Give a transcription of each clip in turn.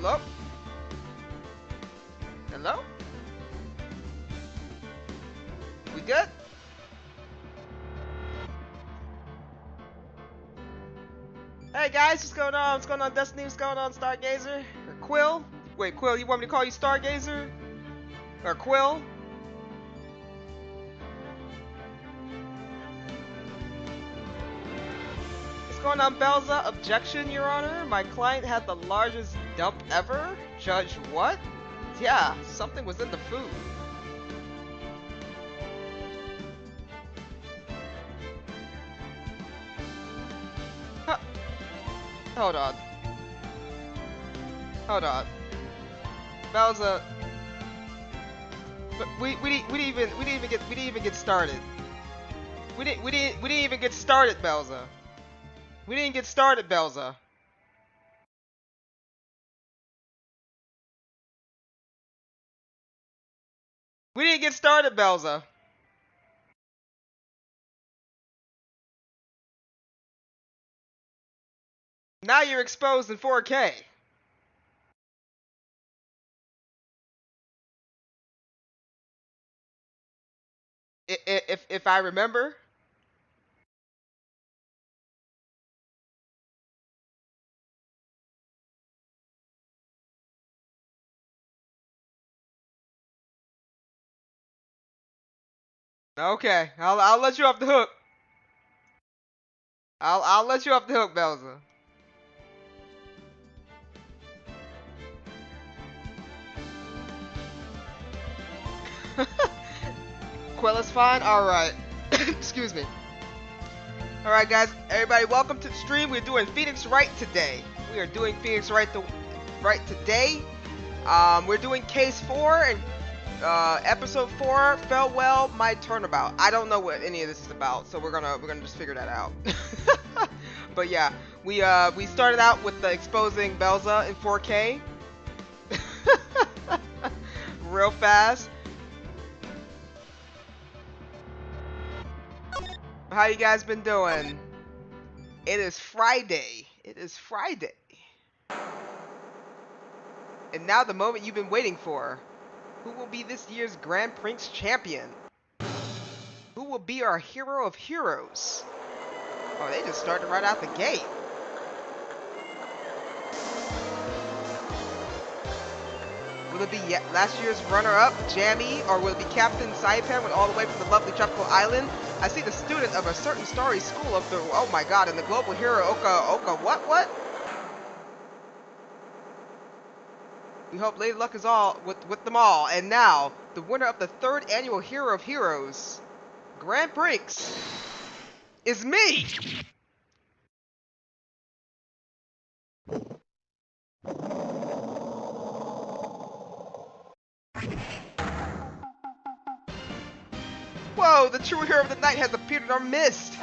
Hello? Hello? We good? Hey guys, what's going on? What's going on, Destiny? What's going on, Stargazer? Or Quill? Wait, Quill, you want me to call you Stargazer? Or Quill? What's going on, Belza? Objection, Your Honor. My client had the largest dump ever. Judge, what? Yeah, something was in the food. Huh. Hold on. Hold on. Belza. But we didn't even get started. We didn't even get started, Belza. We didn't get started, Belza. We didn't get started, Belza. Now you're exposed in 4K. If I remember. Okay, I'll let you off the hook. I'll let you off the hook, Belza. Quill is fine? Alright. Excuse me. Alright guys, everybody welcome to the stream. We're doing Phoenix Wright today. We are doing Phoenix Wright today. We're doing case 4 and episode 4, Farewell My Turnabout. I don't know what any of this is about, so we're gonna just figure that out. But yeah, we started out with the exposing Belza in 4K. Real fast. How you guys been doing? It is Friday. It is Friday. And now the moment you've been waiting for. Who will be this year's Grand Prix champion? Who will be our hero of heroes? Oh, they just started right out the gate. Will it be last year's runner-up, Jammy, or will it be Captain Saipan went all the way from the lovely tropical island? I see the student of a certain starry school of the, oh my god, and the global hero Oka, what? We hope Lady Luck is all with them all. And now, the winner of the 3rd annual Hero of Heroes Grand Prix is me! Whoa, the true hero of the night has appeared in our midst!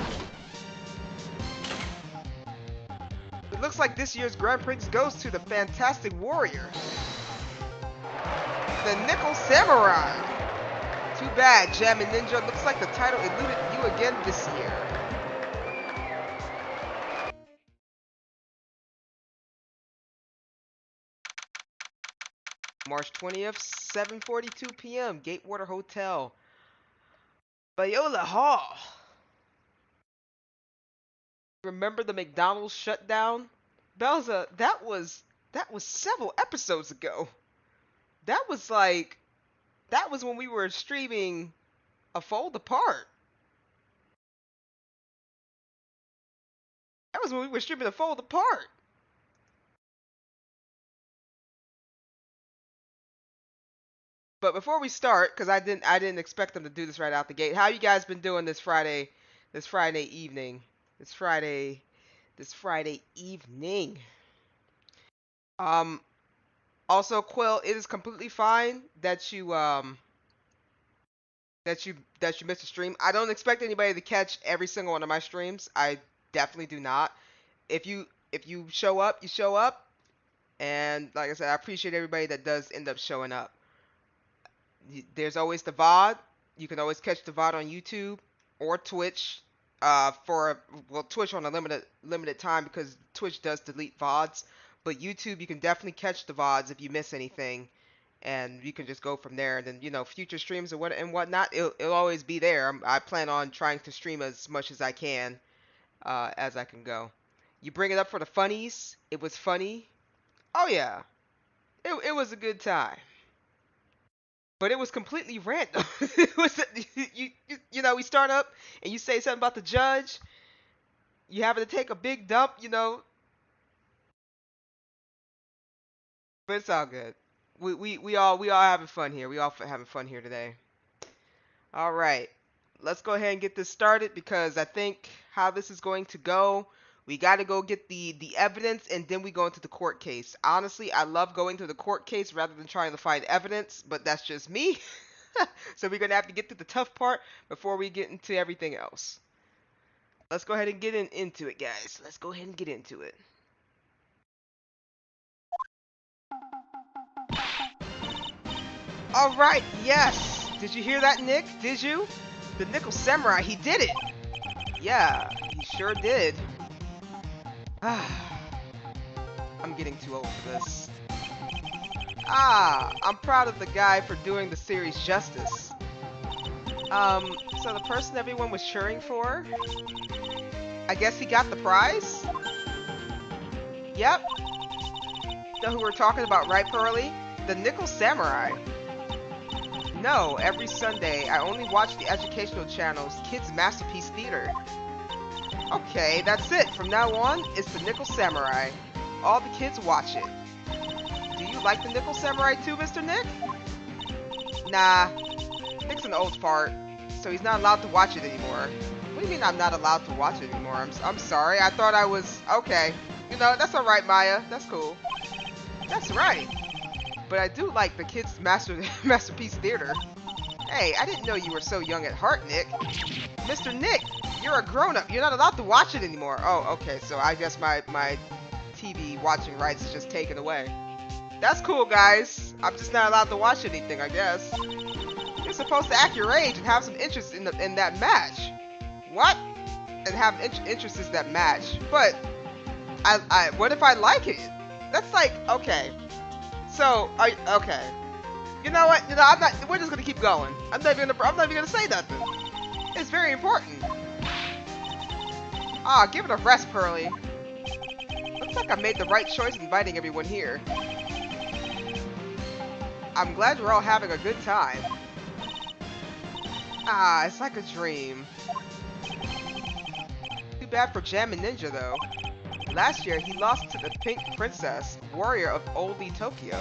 It looks like this year's Grand Prix goes to the Fantastic Warrior. The Nickel Samurai! Too bad, Jam and Ninja. Looks like the title eluded you again this year. March 20th, 7:42 p.m. Gatewater Hotel. Viola Hall. Remember the McDonald's shutdown? Belza, that was several episodes ago. That was when we were streaming a Fold Apart. That was when we were streaming a Fold Apart. But before we start, because I didn't expect them to do this right out the gate. How you guys been doing this Friday evening? This Friday evening. Also, Quill, it is completely fine that you missed a stream. I don't expect anybody to catch every single one of my streams. I definitely do not. If you show up, you show up. And like I said, I appreciate everybody that does end up showing up. There's always the VOD. You can always catch the VOD on YouTube or Twitch. Twitch on a limited time because Twitch does delete VODs. But YouTube, you can definitely catch the VODs if you miss anything, and you can just go from there. And then, you know, future streams or whatnot, it'll always be there. I plan on trying to stream as much as I can, as I can go. You bring it up for the funnies. It was funny. Oh yeah, it was a good time. But it was completely random. It was you know, we start up and you say something about the judge. You having to take a big dump, you know, but it's all good. We all having fun here. We all having fun here today. All right, let's go ahead and get this started because I think how this is going to go. We got to go get the evidence and then we go into the court case. Honestly, I love going to the court case rather than trying to find evidence, but that's just me. So we're gonna have to get to the tough part before we get into everything else. Let's go ahead and get into it, guys. Let's go ahead and get into it. All right, yes. Did you hear that, Nick? Did you? The Nickel Samurai, he did it. Yeah, he sure did. I'm getting too old for this. I'm proud of the guy for doing the series justice. So the person everyone was cheering for, I guess he got the prize? Yep. Know who we're talking about, right, Pearly? The Nickel Samurai. No, every Sunday I only watch the educational channel's Kids Masterpiece Theater. Okay, that's it. From now on, it's the Nickel Samurai. All the kids watch it. Do you like the Nickel Samurai too, Mr. Nick? Nah, Nick's an old fart, so he's not allowed to watch it anymore. What do you mean I'm not allowed to watch it anymore? I'm sorry, I thought I was... Okay, you know, that's alright, Maya. That's cool. That's right. But I do like the Kids Masterpiece Theater. Hey, I didn't know you were so young at heart, Nick. Mr. Nick, you're a grown-up. You're not allowed to watch it anymore. Oh, okay, so I guess my TV watching rights is just taken away. That's cool, guys. I'm just not allowed to watch anything, I guess. You're supposed to act your age and have some interest in that match. What? And have interest in that match. But, what if I like it? That's like, okay. So, okay. You know what? You know, we're just gonna keep going. I'm not even gonna say nothing. It's very important. Give it a rest, Pearly. Looks like I made the right choice inviting everyone here. I'm glad we're all having a good time. It's like a dream. Too bad for Jammin' Ninja, though. Last year, he lost to the Pink Princess, warrior of Oldie Tokyo.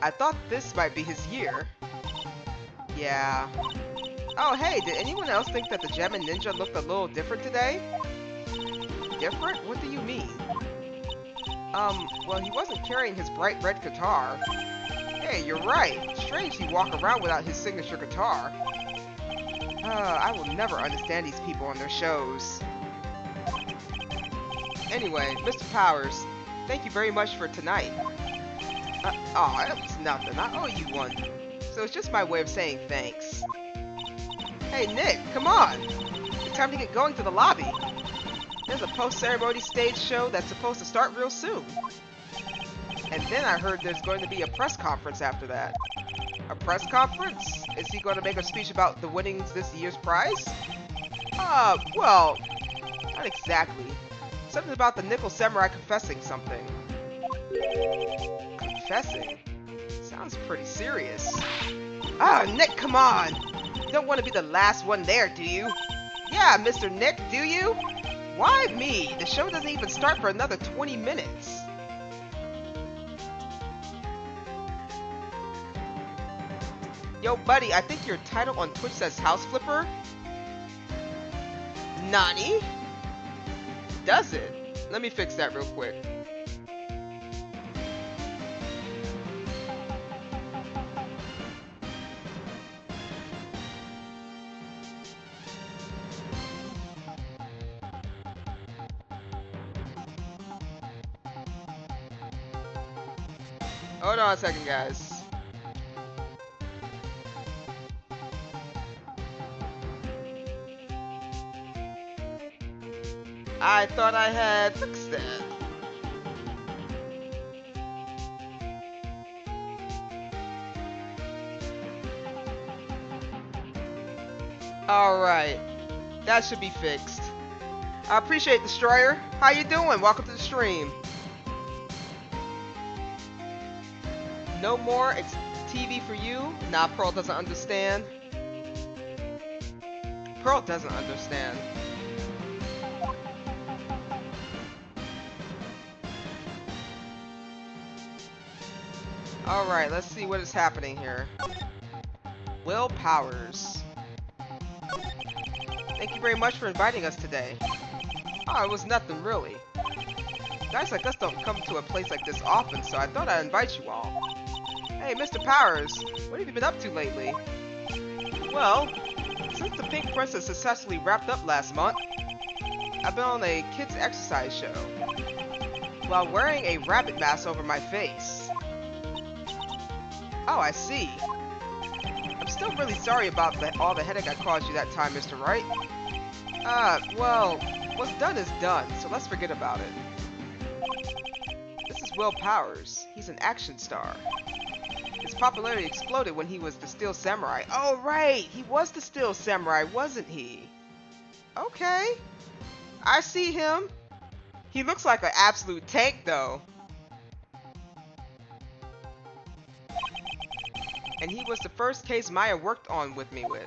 I thought this might be his year. Yeah. Oh, hey, did anyone else think that the Jammin' Ninja looked a little different today? Different? What do you mean? Well, he wasn't carrying his bright red guitar. Hey, you're right. Strange he walk around without his signature guitar. I will never understand these people on their shows. Anyway, Mr. Powers, thank you very much for tonight. That was nothing. I owe you one. So it's just my way of saying thanks. Hey, Nick, come on. It's time to get going to the lobby. There's a post-ceremony stage show that's supposed to start real soon. And then I heard there's going to be a press conference after that. A press conference? Is he going to make a speech about the winnings this year's prize? Well, not exactly. Something about the Nickel Samurai confessing something. Confessing? Sounds pretty serious. Nick, come on! You don't want to be the last one there, do you? Yeah, Mr. Nick, do you? Why me? The show doesn't even start for another 20 minutes. Yo, buddy, I think your title on Twitch says House Flipper. Nani? Does it? Let me fix that real quick. Hold on a second, guys. I thought I had fixed that. Alright. That should be fixed. I appreciate Destroyer. How you doing? Welcome to the stream. No more TV for you? Nah, Pearl doesn't understand. Pearl doesn't understand. Alright, let's see what is happening here. Will Powers. Thank you very much for inviting us today. Oh, it was nothing really. Guys like us don't come to a place like this often, so I thought I'd invite you all. Hey, Mr. Powers, what have you been up to lately? Well, since the Pink Princess successfully wrapped up last month, I've been on a kids' exercise show while wearing a rabbit mask over my face. Oh, I see. I'm still really sorry about all the headache I caused you that time, Mr. Wright. Well, what's done is done, so let's forget about it. This is Will Powers. He's an action star. His popularity exploded when he was the Steel Samurai. Oh, right! He was the Steel Samurai, wasn't he? Okay. I see him. He looks like an absolute tank, though. And he was the first case Maya worked on with me with.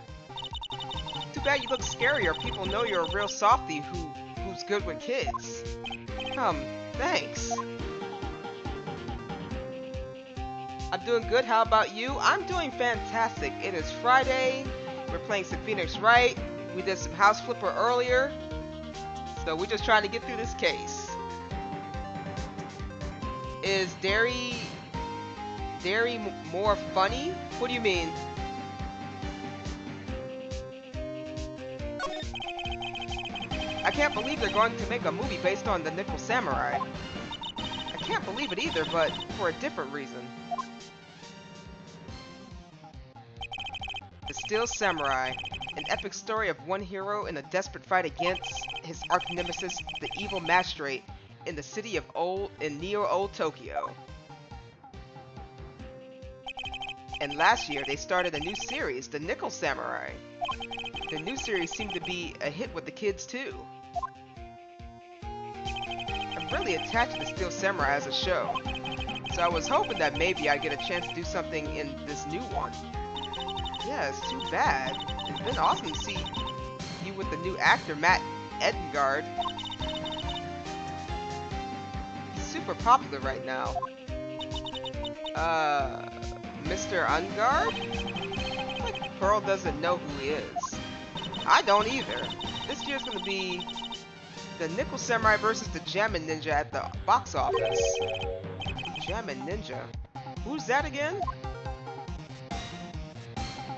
Too bad you look scary or people know you're a real softie who's good with kids. Thanks. I'm doing good, how about you? I'm doing fantastic. It is Friday. We're playing some Phoenix Wright. We did some House Flipper earlier. So we're just trying to get through this case. Is Derry more funny? What do you mean? I can't believe they're going to make a movie based on the Nickel Samurai. I can't believe it either, but for a different reason. The Steel Samurai, an epic story of one hero in a desperate fight against his arch-nemesis, the evil magistrate, in the city of Neo-Old Tokyo. And last year, they started a new series, The Nickel Samurai. The new series seemed to be a hit with the kids, too. I'm really attached to The Steel Samurai as a show, so I was hoping that maybe I'd get a chance to do something in this new one. Yeah, it's too bad. It's been awesome to see you with the new actor, Matt Edengard. He's super popular right now. Mr. Ungard? Like Pearl doesn't know who he is. I don't either. This year's gonna be the Nickel Samurai versus the Jammin' Ninja at the box office. Jammin' Ninja? Who's that again?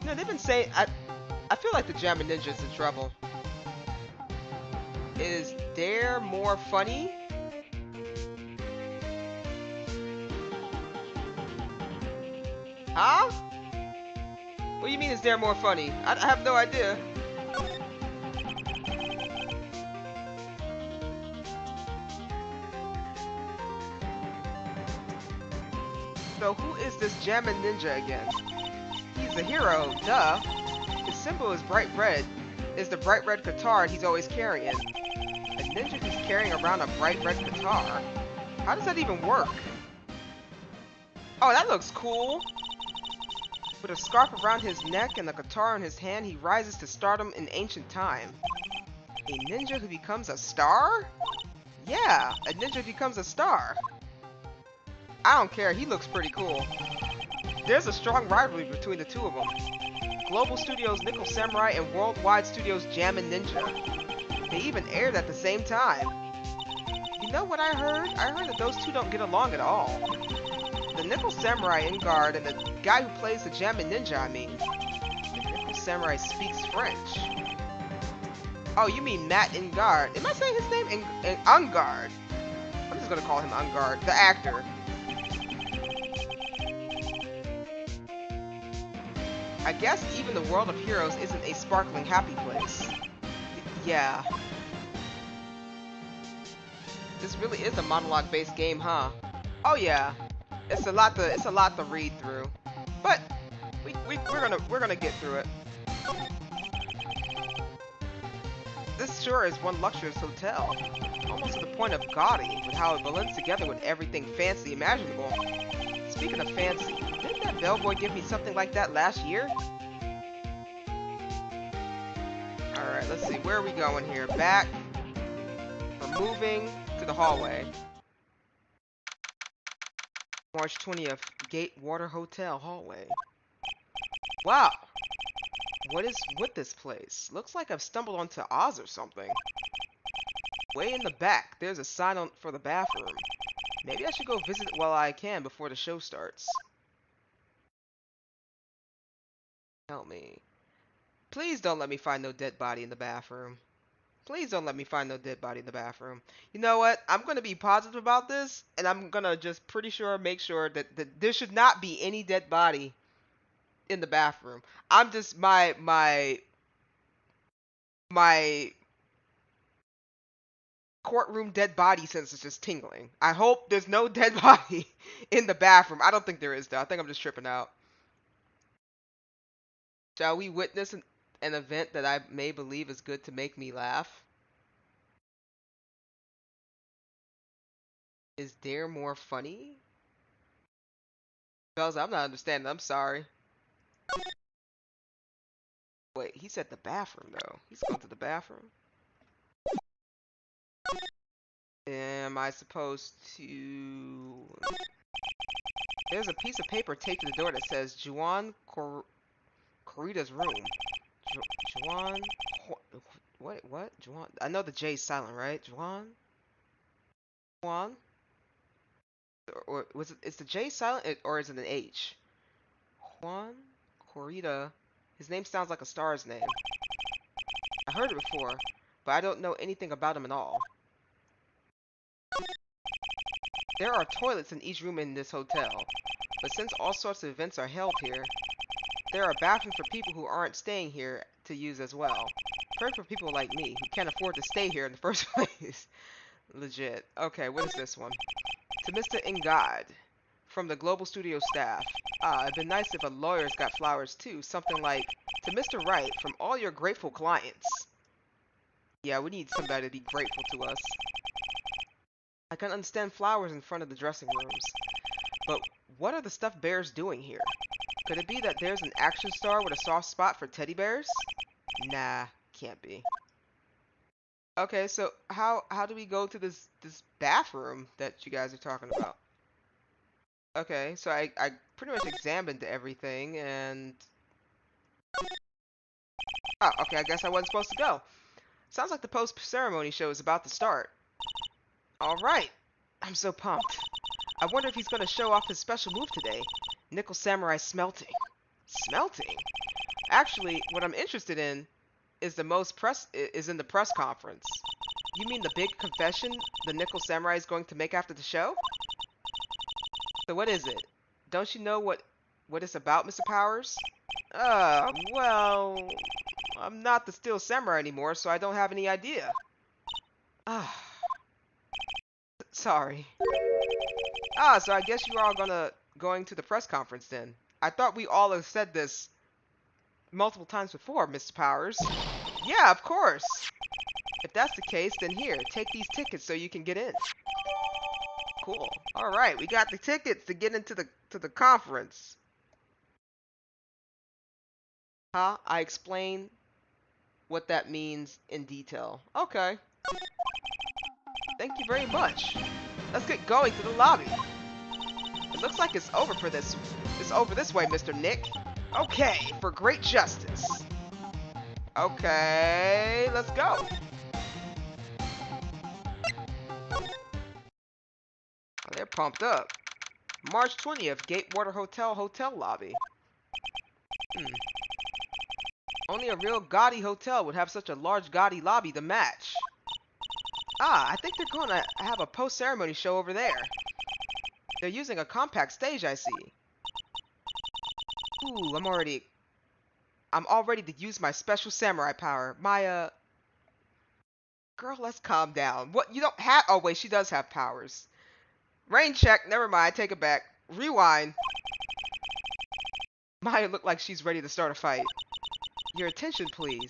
No, they've been saying... I feel like the Jammin' Ninja's in trouble. Is there more funny? Huh? What do you mean, is there more funny? I have no idea. So who is this Jammin' Ninja again? He's a hero, duh. His symbol is bright red. Is the bright red guitar he's always carrying. A ninja who's carrying around a bright red guitar. How does that even work? Oh, that looks cool. With a scarf around his neck and a guitar in his hand, he rises to stardom in ancient time. A ninja who becomes a star? Yeah, a ninja becomes a star. I don't care, he looks pretty cool. There's a strong rivalry between the two of them. Global Studios' Nickel Samurai and Worldwide Studios' Jammin' Ninja. They even aired at the same time. You know what I heard? I heard that those two don't get along at all. The Nickel Samurai Ingard and the guy who plays the Jammin' Ninja, I mean. The Nickel Samurai speaks French. Oh, you mean Matt Ingard. Am I saying his name? Ungard. I'm just gonna call him Ungard, the actor. I guess even the world of heroes isn't a sparkling happy place. Yeah. This really is a monologue-based game, huh? Oh yeah. It's a lot to read through. But we're gonna get through it. sure is one luxurious hotel. Almost to the point of gaudy, with how it blends together with everything fancy imaginable. Speaking of fancy, didn't that bellboy give me something like that last year? Alright, let's see. Where are we going here? Back. We're moving to the hallway. March 20th, Gatewater Hotel hallway. Wow. What is with this place? Looks like I've stumbled onto Oz or something. Way in the back, there's a sign on for the bathroom. Maybe I should go visit it while I can before the show starts. Help me. Please don't let me find no dead body in the bathroom. Please don't let me find no dead body in the bathroom. You know what? I'm going to be positive about this, and I'm going to just pretty sure make sure that there should not be any dead body in the bathroom. I'm just my courtroom dead body sense is just tingling. I hope there's no dead body in the bathroom. I don't think there is though. I think I'm just tripping out. Shall we witness an event that I may believe is good to make me laugh? Is there more funny? Fellas, I'm not understanding. I'm sorry. Wait, he said the bathroom though. He's going to the bathroom. Am I supposed to... There's a piece of paper taped to the door that says Juan Corrida's room. Juan... What? Juan? I know the J is silent, right? Juan? Juan? Or was it... Is the J silent or is it an H? Juan Corrida. His name sounds like a star's name. I heard it before, but I don't know anything about him at all. There are toilets in each room in this hotel, but since all sorts of events are held here, there are bathrooms for people who aren't staying here to use as well. Perfect for people like me, who can't afford to stay here in the first place. Legit. Okay, what is this one? To Mr. Ingad, from the Global Studio staff. It'd been nice if a lawyer's got flowers too. Something like, to Mr. Wright, from all your grateful clients. Yeah, we need somebody to be grateful to us. I can understand flowers in front of the dressing rooms, but what are the stuffed bears doing here? Could it be that there's an action star with a soft spot for teddy bears? Nah, can't be. Okay, so how do we go to this bathroom that you guys are talking about? Okay, so I pretty much examined everything and... Oh, okay, I guess I wasn't supposed to go. Sounds like the post-ceremony show is about to start. Alright, I'm so pumped. I wonder if he's going to show off his special move today. Nickel Samurai Smelting. Smelting? Actually, what I'm interested in is in the press conference. You mean the big confession the Nickel Samurai is going to make after the show? So what is it? Don't you know what it's about, Mr. Powers? Well, I'm not the Steel Samurai anymore, so I don't have any idea. Sorry. So I guess you are all going to the press conference then. I thought we all have said this multiple times before, Mr. Powers. Yeah, of course. If that's the case, then here, take these tickets so you can get in. Cool. All right, we got the tickets to get into the conference. Huh? I explain what that means in detail. Okay. Thank you very much. Let's get going to the lobby. It looks like it's over for this. It's over this way, Mr. Nick. Okay, for great justice. Okay, let's go. They're pumped up. March 20th, Gatewater Hotel lobby. Only a real gaudy hotel would have such a large gaudy lobby to match. I think they're going to have a post-ceremony show over there. They're using a compact stage, I see. Ooh, I'm all ready to use my special samurai power. Girl, let's calm down. What, you don't have... Oh, wait, she does have powers. Rain check. Never mind, take it back. Rewind. Maya looked like she's ready to start a fight. Your attention, please.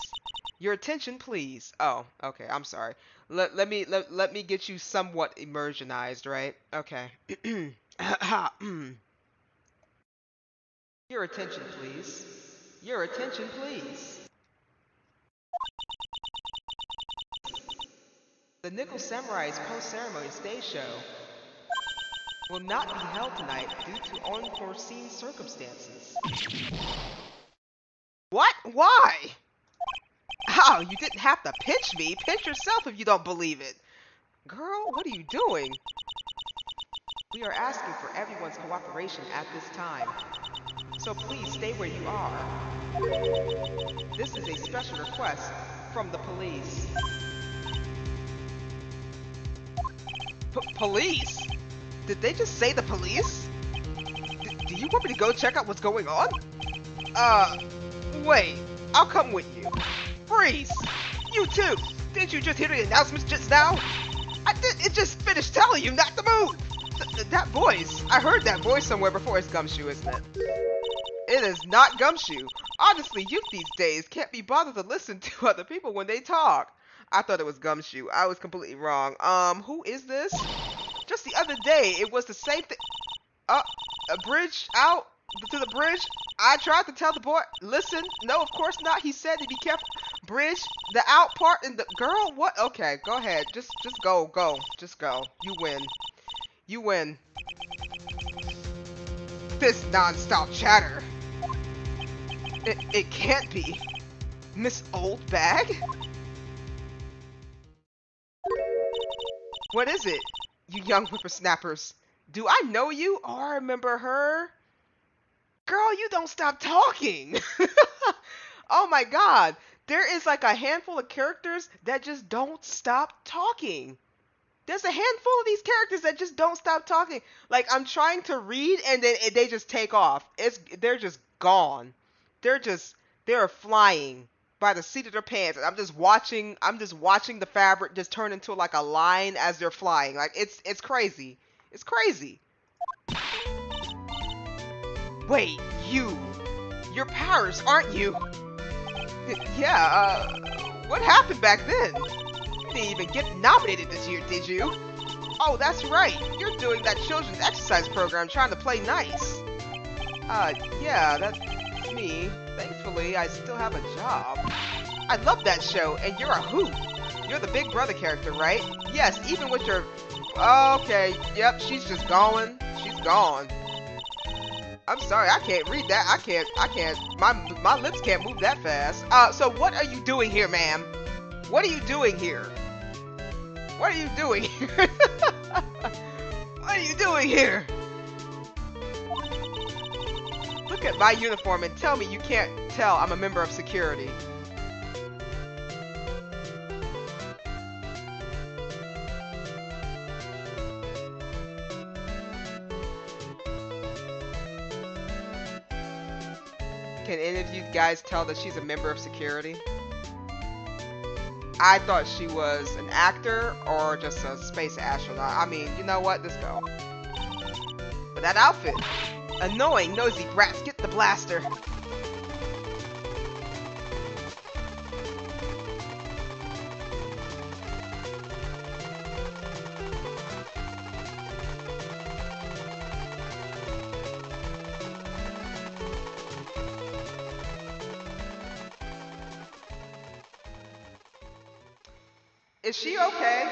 Your attention, please. Oh, okay. I'm sorry. Let me get you somewhat immersionized, right? Okay. Your attention, please. Your attention, please. The Nickel Samurai's post-ceremony stage show will not be held tonight due to unforeseen circumstances. What? Why? Oh, you didn't have to pinch me. Pinch yourself if you don't believe it. Girl, what are you doing? We are asking for everyone's cooperation at this time. So please stay where you are. This is a special request from the police. Police? Did they just say the police? Do you want me to go check out what's going on? Wait. I'll come with you. Freeze! You too! Didn't you just hear the announcements just now? It just finished telling you not to move! That voice! I heard that voice somewhere before. It's Gumshoe, isn't it? It is not Gumshoe. Honestly, youth these days can't be bothered to listen to other people when they talk. I thought it was Gumshoe. I was completely wrong. Who is this? Just the other day, it was the same thing. A bridge out to the bridge. I tried to tell the boy, listen, no, of course not. He said to be careful. Bridge, the out part, and the girl. What? Okay, go ahead. Just go, just go. You win. You win. This non-stop chatter. It can't be. Miss Old Bag? What is it, you young whippersnappers? Do I know you? Oh, I remember her. Girl, you don't stop talking. Oh my god. There is like a handful of characters that just don't stop talking. There's a handful of these characters that just don't stop talking. Like, I'm trying to read and then they just take off. They're just gone. They're flying by the seat of their pants. I'm just watching the fabric just turn into like a line as they're flying. Like, it's crazy. It's crazy. Wait, you're Powers, aren't you? Yeah, what happened back then? You didn't even get nominated this year, did you? Oh, that's right. You're doing that children's exercise program trying to play nice. Yeah, that's me. Thankfully, I still have a job. I love that show, and you're a hoot. You're the Big Brother character, right? Yes, even with your... Okay, yep, she's just gone. She's gone. I'm sorry, I can't read that. I can't. My lips can't move that fast. So what are you doing here, ma'am? What are you doing here? What are you doing here? What are you doing here? Look at my uniform and tell me you can't tell I'm a member of security. Can any of you guys tell that she's a member of security? I thought she was an actor or just a space astronaut. I mean, you know what? Let's go. But that outfit. Annoying, nosy brats. Get the blaster. Is she okay?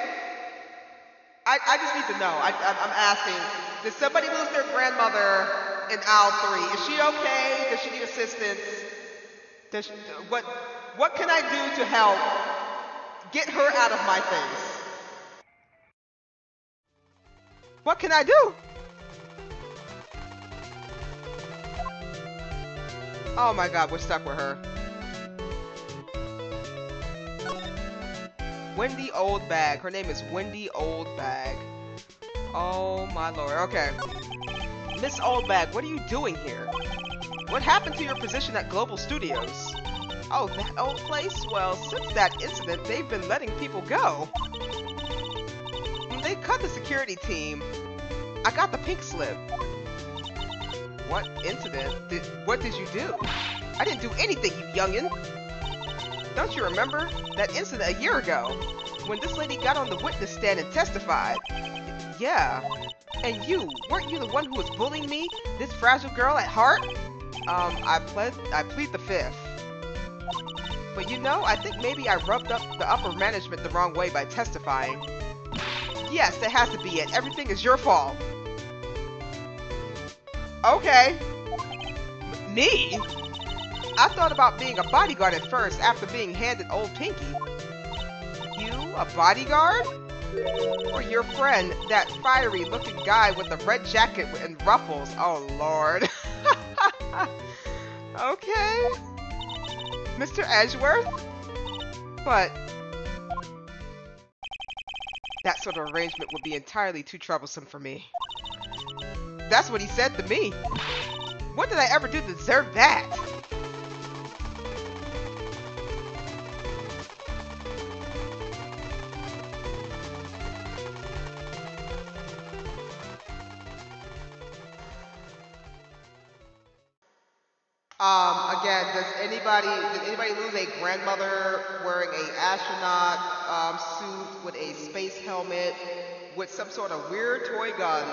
I just need to know. I'm asking. Did somebody lose their grandmother in aisle 3? Is she okay? Does she need assistance? What can I do to help get her out of my face? What can I do? Oh my god, we're stuck with her. Wendy Oldbag. Her name is Wendy Oldbag. Oh my lord. Okay. Miss Oldbag, what are you doing here? What happened to your position at Global Studios? Oh, that old place? Well, since that incident, they've been letting people go. They cut the security team. I got the pink slip. What incident? What did you do? I didn't do anything, you youngin'. Don't you remember that incident a year ago when this lady got on the witness stand and testified? Yeah. And you, weren't you the one who was bullying me, this fragile girl at heart? I plead the fifth. But you know, I think maybe I rubbed up the upper management the wrong way by testifying. Yes, that has to be it. Everything is your fault. Okay. Me? I thought about being a bodyguard at first after being handed old Pinky. You, a bodyguard? Or your friend, that fiery looking guy with the red jacket and ruffles? Oh lord. Okay. Mr. Edgeworth? But that sort of arrangement would be entirely too troublesome for me. That's what he said to me. What did I ever do to deserve that? Again, did anybody lose a grandmother wearing a astronaut suit with a space helmet with some sort of weird toy gun?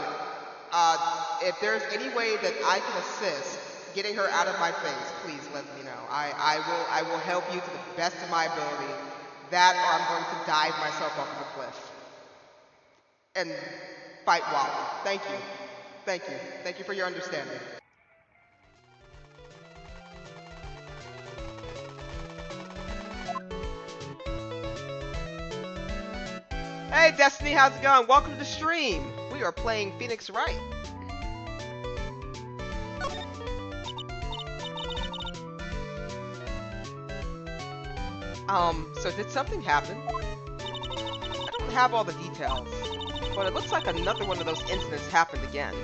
If there's any way that I can assist getting her out of my face, please let me know. I will help you to the best of my ability. That or I'm going to dive myself off of a cliff and fight Wally. Thank you. Thank you. Thank you for your understanding. Hey Destiny, how's it going? Welcome to the stream. We are playing Phoenix Wright. So did something happen? I don't have all the details, but it looks like another one of those incidents happened again.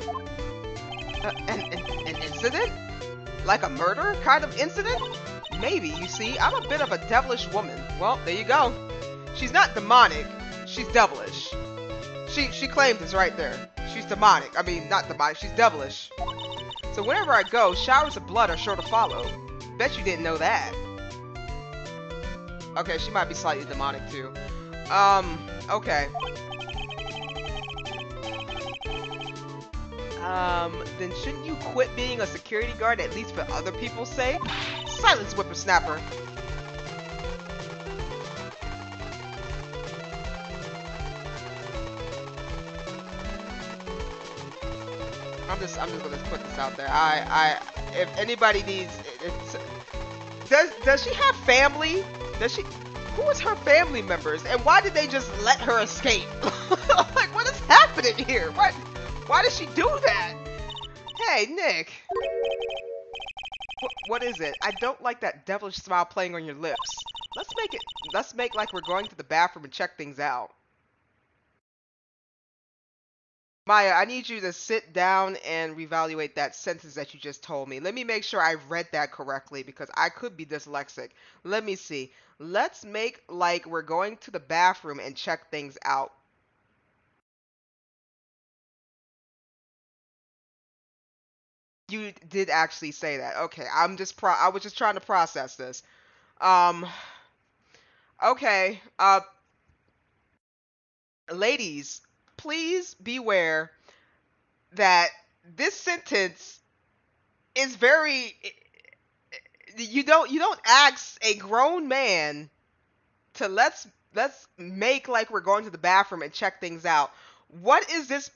An incident? Like a murder kind of incident? Maybe, you see, I'm a bit of a devilish woman. Well, there you go. She's not demonic. She's devilish. She claims this right there. She's demonic. I mean, not demonic. She's devilish. So wherever I go, showers of blood are sure to follow. Bet you didn't know that. Okay, she might be slightly demonic too. Okay. Then shouldn't you quit being a security guard at least for other people's sake? Silence, whippersnapper. I'm just gonna put this out there. If anybody needs, does she have family? Who is her family members, and why did they just let her escape? Like, what is happening here? Why did she do that? Hey, Nick. What is it? I don't like that devilish smile playing on your lips. Let's make like we're going to the bathroom and check things out. Maya, I need you to sit down and reevaluate that sentence that you just told me. Let me make sure I read that correctly because I could be dyslexic. Let me see. Let's make like we're going to the bathroom and check things out. You did actually say that. Okay, I was just trying to process this. Okay. Ladies, please beware that this sentence is very, you don't ask a grown man to let's make like we're going to the bathroom and check things out. What is this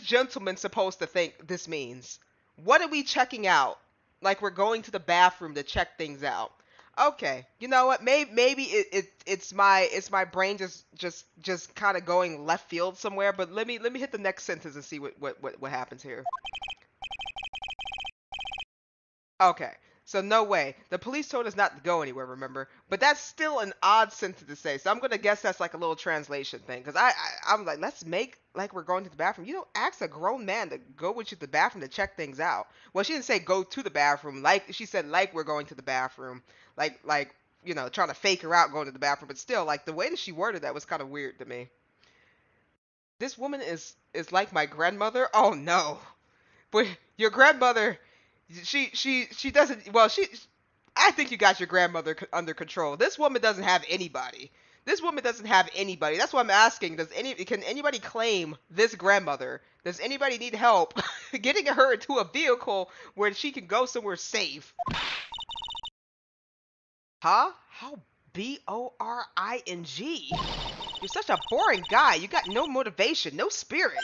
gentleman supposed to think this means? What are we checking out? Like we're going to the bathroom to check things out. Okay, you know what? Maybe it's my brain just kind of going left field somewhere. But let me hit the next sentence and see what happens here. Okay, so no way. The police told us not to go anywhere. Remember, but that's still an odd sentence to say. So I'm gonna guess that's like a little translation thing. Cause I'm like, let's make like we're going to the bathroom. You don't ask a grown man to go with you to the bathroom to check things out. Well, she didn't say go to the bathroom. Like she said, like we're going to the bathroom. Like you know, trying to fake her out going to the bathroom. But still, like the way that she worded that was kind of weird to me. This woman is like my grandmother. Oh no, but your grandmother, she doesn't. Well, I think you got your grandmother under control. This woman doesn't have anybody. This woman doesn't have anybody. That's why I'm asking. Can anybody claim this grandmother? Does anybody need help getting her into a vehicle where she can go somewhere safe? Huh? How boring? You're such a boring guy. You got no motivation, no spirit.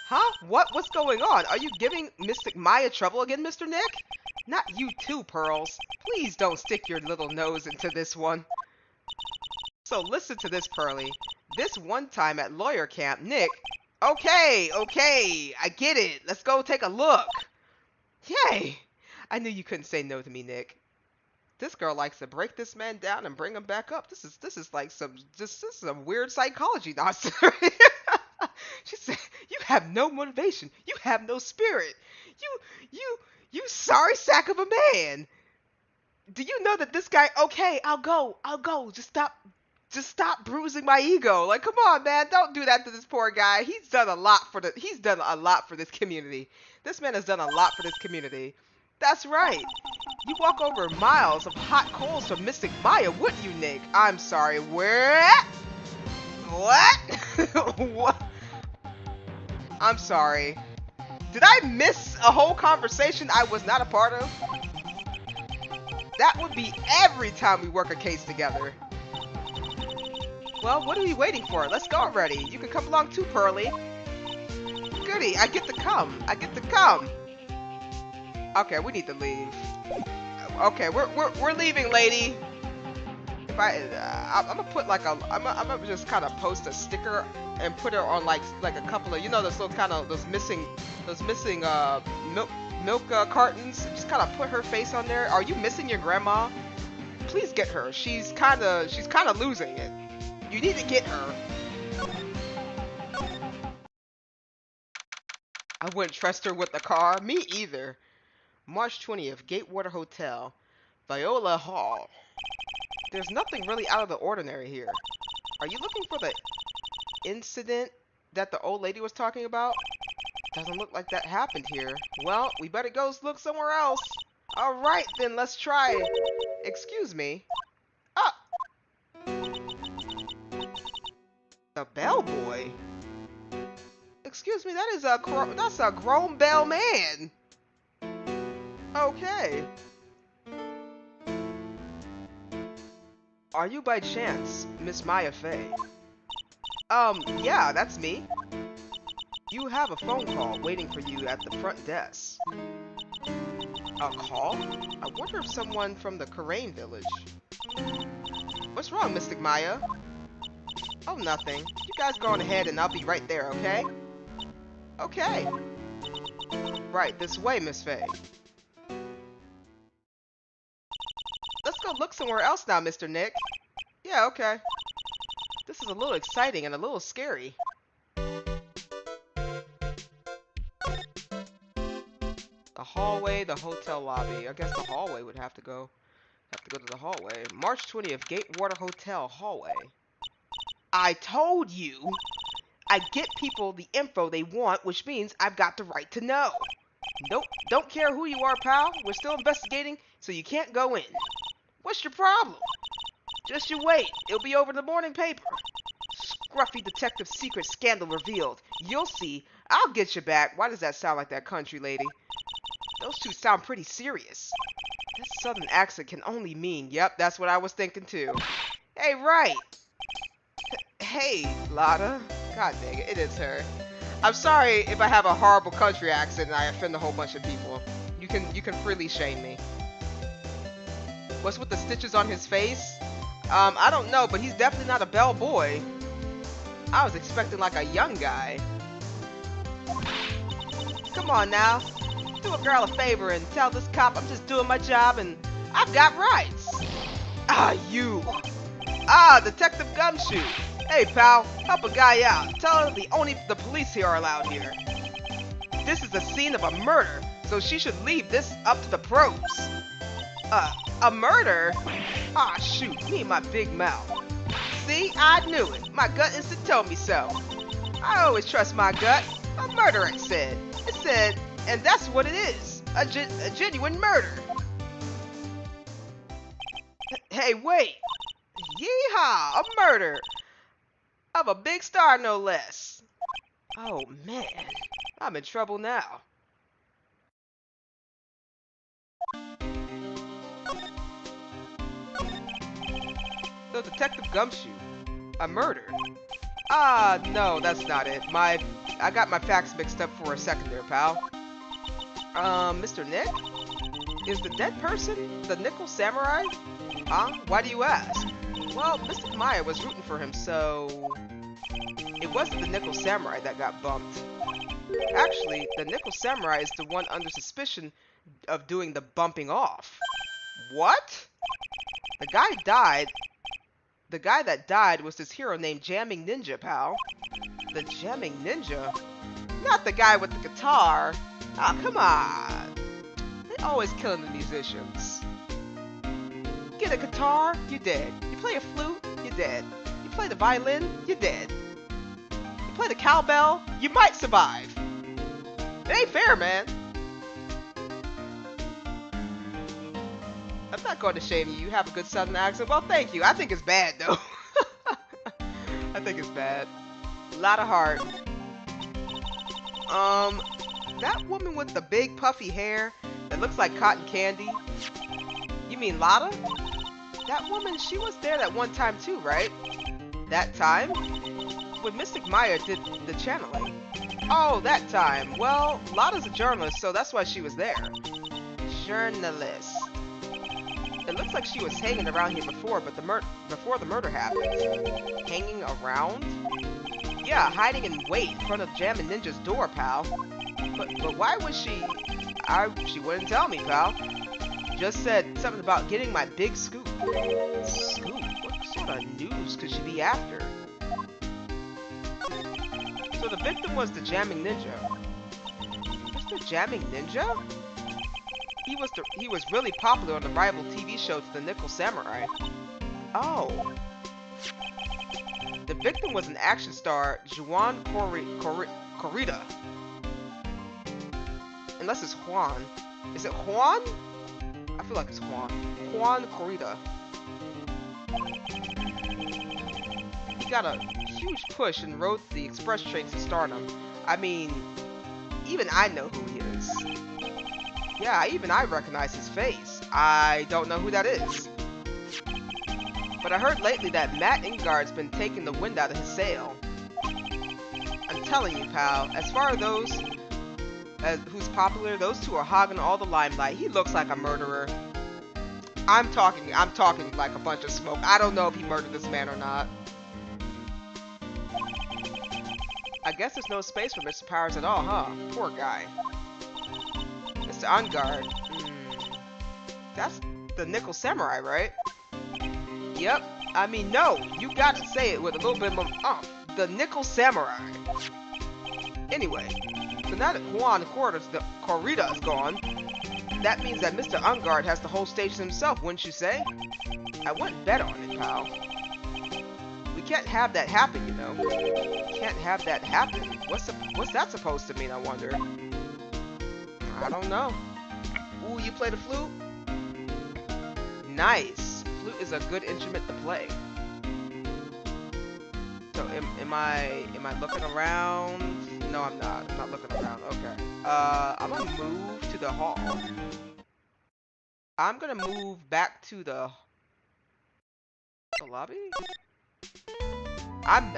Huh? What's going on? Are you giving Mystic Maya trouble again, Mr. Nick? Not you too, Pearls. Please don't stick your little nose into this one. So listen to this, Pearly. This one time at lawyer camp, Nick... Okay, I get it. Let's go take a look. Yay! I knew you couldn't say no to me, Nick. This girl likes to break this man down and bring him back up. This is like some weird psychology nonsense. She said, "You have no motivation. You have no spirit. You sorry sack of a man. Do you know that this guy? Okay, I'll go. Just stop bruising my ego. Like, come on, man, don't do that to this poor guy. He's done a lot for this community. This man has done a lot for this community. That's right. You walk over miles of hot coals from Mystic Maya, wouldn't you, Nick? I'm sorry. What? What? I'm sorry. Did I miss a whole conversation I was not a part of? That would be every time we work a case together. Well, what are we waiting for? Let's go already. You can come along too, Pearly. Goody, I get to come. Okay, we need to leave. Okay, we're leaving, lady. If I'm gonna put like I'm gonna just kind of post a sticker and put it on like a couple of, you know, those little kind of those missing milk cartons. Just kind of put her face on there. Are you missing your grandma? Please get her. She's kind of losing it. You need to get her. I wouldn't trust her with the car. Me either. March 20th, Gatewater Hotel, Viola Hall. There's nothing really out of the ordinary here. Are you looking for the incident that the old lady was talking about? Doesn't look like that happened here. Well, we better go look somewhere else. Alright, then let's try. Excuse me. Ah! The bellboy? Excuse me, that's a grown bell man. Okay. Are you by chance Miss Maya Fey? Yeah, that's me. You have a phone call waiting for you at the front desk. A call? I wonder if someone from the Courtroom village. What's wrong, Mystic Maya? Oh, nothing. You guys go on ahead and I'll be right there, okay? Okay. Right, this way, Miss Fey. Let's go look somewhere else now, Mr. Nick. Yeah, okay. This is a little exciting and a little scary. The hallway, the hotel lobby. I guess the hallway would have to go to the hallway. March 20th, Gatewater Hotel hallway. I told you! I get people the info they want, which means I've got the right to know. Nope, don't care who you are, pal. We're still investigating, so you can't go in. What's your problem? Just you wait. It'll be over the morning paper. Scruffy detective secret scandal revealed. You'll see. I'll get you back. Why does that sound like that country lady? Those two sound pretty serious. This southern accent can only mean, yep, that's what I was thinking too. Hey, right. Hey, Lotta. God dang it, it is her. I'm sorry if I have a horrible country accent and I offend a whole bunch of people. You can freely shame me. What's with the stitches on his face? I don't know, but he's definitely not a bellboy. I was expecting like a young guy. Come on now. Do a girl a favor and tell this cop I'm just doing my job and I've got rights. Ah, you. Ah, Detective Gumshoe. Hey, pal, help a guy out. Tell her only the police here are allowed here. This is the scene of a murder, so she should leave this up to the pros. A murder? Ah, shoot, me and my big mouth. See, I knew it. My gut instinct told me so. I always trust my gut. A murder, it said. It said, and that's what it is. A genuine murder. Hey, wait! Yeehaw! A murder! Of a big star, no less. Oh, man. I'm in trouble now. So, Detective Gumshoe. A murder? Ah, no, that's not it. I got my facts mixed up for a second there, pal. Mr. Nick? Is the dead person the Nickel Samurai? Huh? Why do you ask? Well, Mr. Maya was rooting for him, so... It wasn't the Nickel Samurai that got bumped. Actually, the Nickel Samurai is the one under suspicion of doing the bumping off. What? The guy that died was this hero named Jamming Ninja, pal. The Jamming Ninja? Not the guy with the guitar. Oh, come on. They always killing the musicians. Get a guitar, you're dead. You play a flute, you're dead. You play the violin, you're dead. You play the cowbell, you might survive. It ain't fair, man. I'm not going to shame you. You have a good southern accent. Well, thank you. I think it's bad, though. I think it's bad. A lot of heart. That woman with the big puffy hair that looks like cotton candy. You mean Lotta? That woman, she was there that one time too, right? That time? When Mystic Maya did the channeling. Oh, that time. Well, Lotta's a journalist, so that's why she was there. Journalist. It looks like she was hanging around here before, but before the murder happened. Hanging around? Yeah, hiding in wait in front of Jammin' Ninja's door, pal. But why was she... She wouldn't tell me, pal. Just said something about getting my big scoop. Scoop? What sort of news could she be after? So the victim was the Jamming Ninja. Mr. Jamming Ninja? He was really popular on the rival TV show to the Nickel Samurai. Oh. The victim was an action star, Juan Corrida. Unless it's Juan. Is it Juan? I feel like it's Juan. Juan Corrida. He got a huge push and rode the express trains to stardom. I mean, even I know who he is. Yeah, even I recognize his face. I don't know who that is. But I heard lately that Matt Ingard's been taking the wind out of his sail. I'm telling you, pal, as far as those who's popular, those two are hogging all the limelight. He looks like a murderer. I'm talking like a bunch of smoke. I don't know if he murdered this man or not. I guess there's no space for Mr. Powers at all, huh? Poor guy. Mr. Ungard. That's the Nickel Samurai, right? Yep. I mean, no. You gotta say it with a little bit more the Nickel Samurai. Anyway, so now that Juan Corrida is gone, that means that Mr. Ungard has the whole station himself, wouldn't you say? I wouldn't bet on it, pal. We can't have that happen, you know. Can't have that happen. What's that supposed to mean, I wonder? I don't know. Ooh, you play the flute? Nice. Flute is a good instrument to play. So am I looking around? No, I'm not. I'm not looking around. Okay. I'm gonna move to the hall. I'm gonna move back to the lobby?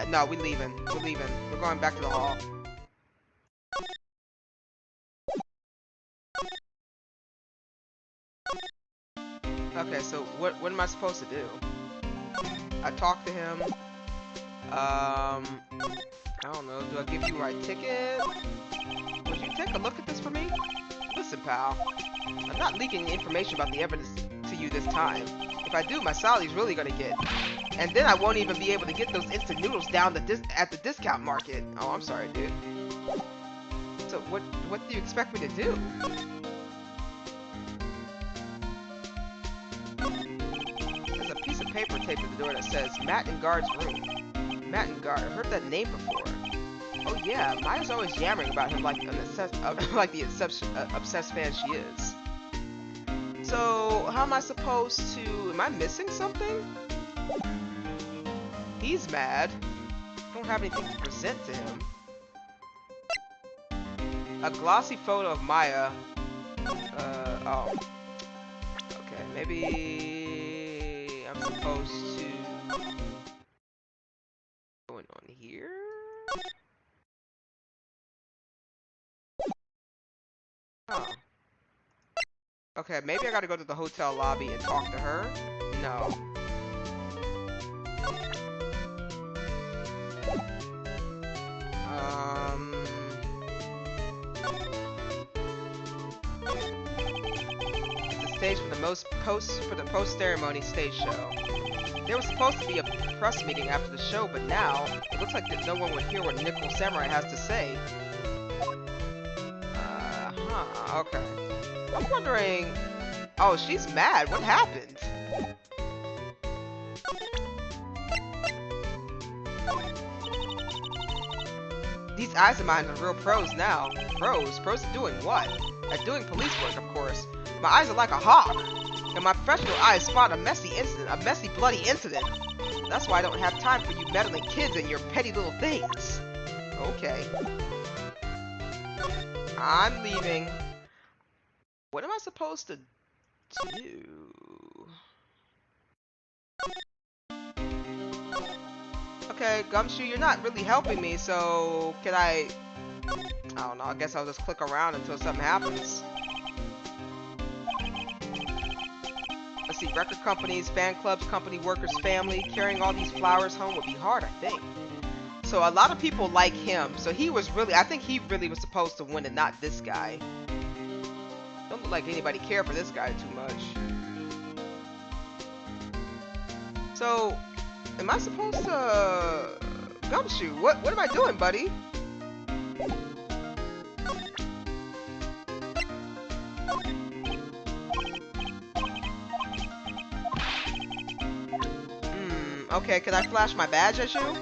No, we're leaving. We're leaving. We're going back to the hall. Okay, so what am I supposed to do? I talk to him. I don't know. Do I give you a right ticket? Would you take a look at this for me? Listen, pal. I'm not leaking information about the evidence to you this time. If I do, my salary's really gonna get. And then I won't even be able to get those instant noodles down at the discount market. Oh, I'm sorry, dude. So what do you expect me to do? There's a piece of paper taped to the door that says Matt and Guard's room. Matt and Guard. I've heard that name before. Oh yeah, Maya's always yammering about him like the obsessed fan she is. So, how am I supposed to... Am I missing something? He's mad. I don't have anything to present to him. A glossy photo of Maya. Oh. Okay, maybe... I'm supposed to... Going on here? Oh. Okay, maybe I gotta go to the hotel lobby and talk to her. No. It's the stage for the post ceremony stage show. There was supposed to be a press meeting after the show, but now it looks like that no one would hear what Nickel Samurai has to say. Okay. I'm wondering... Oh, she's mad. What happened? These eyes of mine are real pros now. Pros? Pros at doing what? At doing police work, of course. My eyes are like a hawk. And my professional eyes spot a messy bloody incident. That's why I don't have time for you meddling kids and your petty little things. Okay. I'm leaving. What am I supposed to do? Okay, Gumshoe, you're not really helping me, so can I don't know, I guess I'll just click around until something happens. Let's see, record companies, fan clubs, company workers, family, carrying all these flowers home would be hard, I think. So a lot of people like him, so he was really, I think he really was supposed to win and not this guy. Don't look like anybody cared for this guy too much. So, am I supposed to... Gumshoe, what am I doing, buddy? Okay, can I flash my badge at you?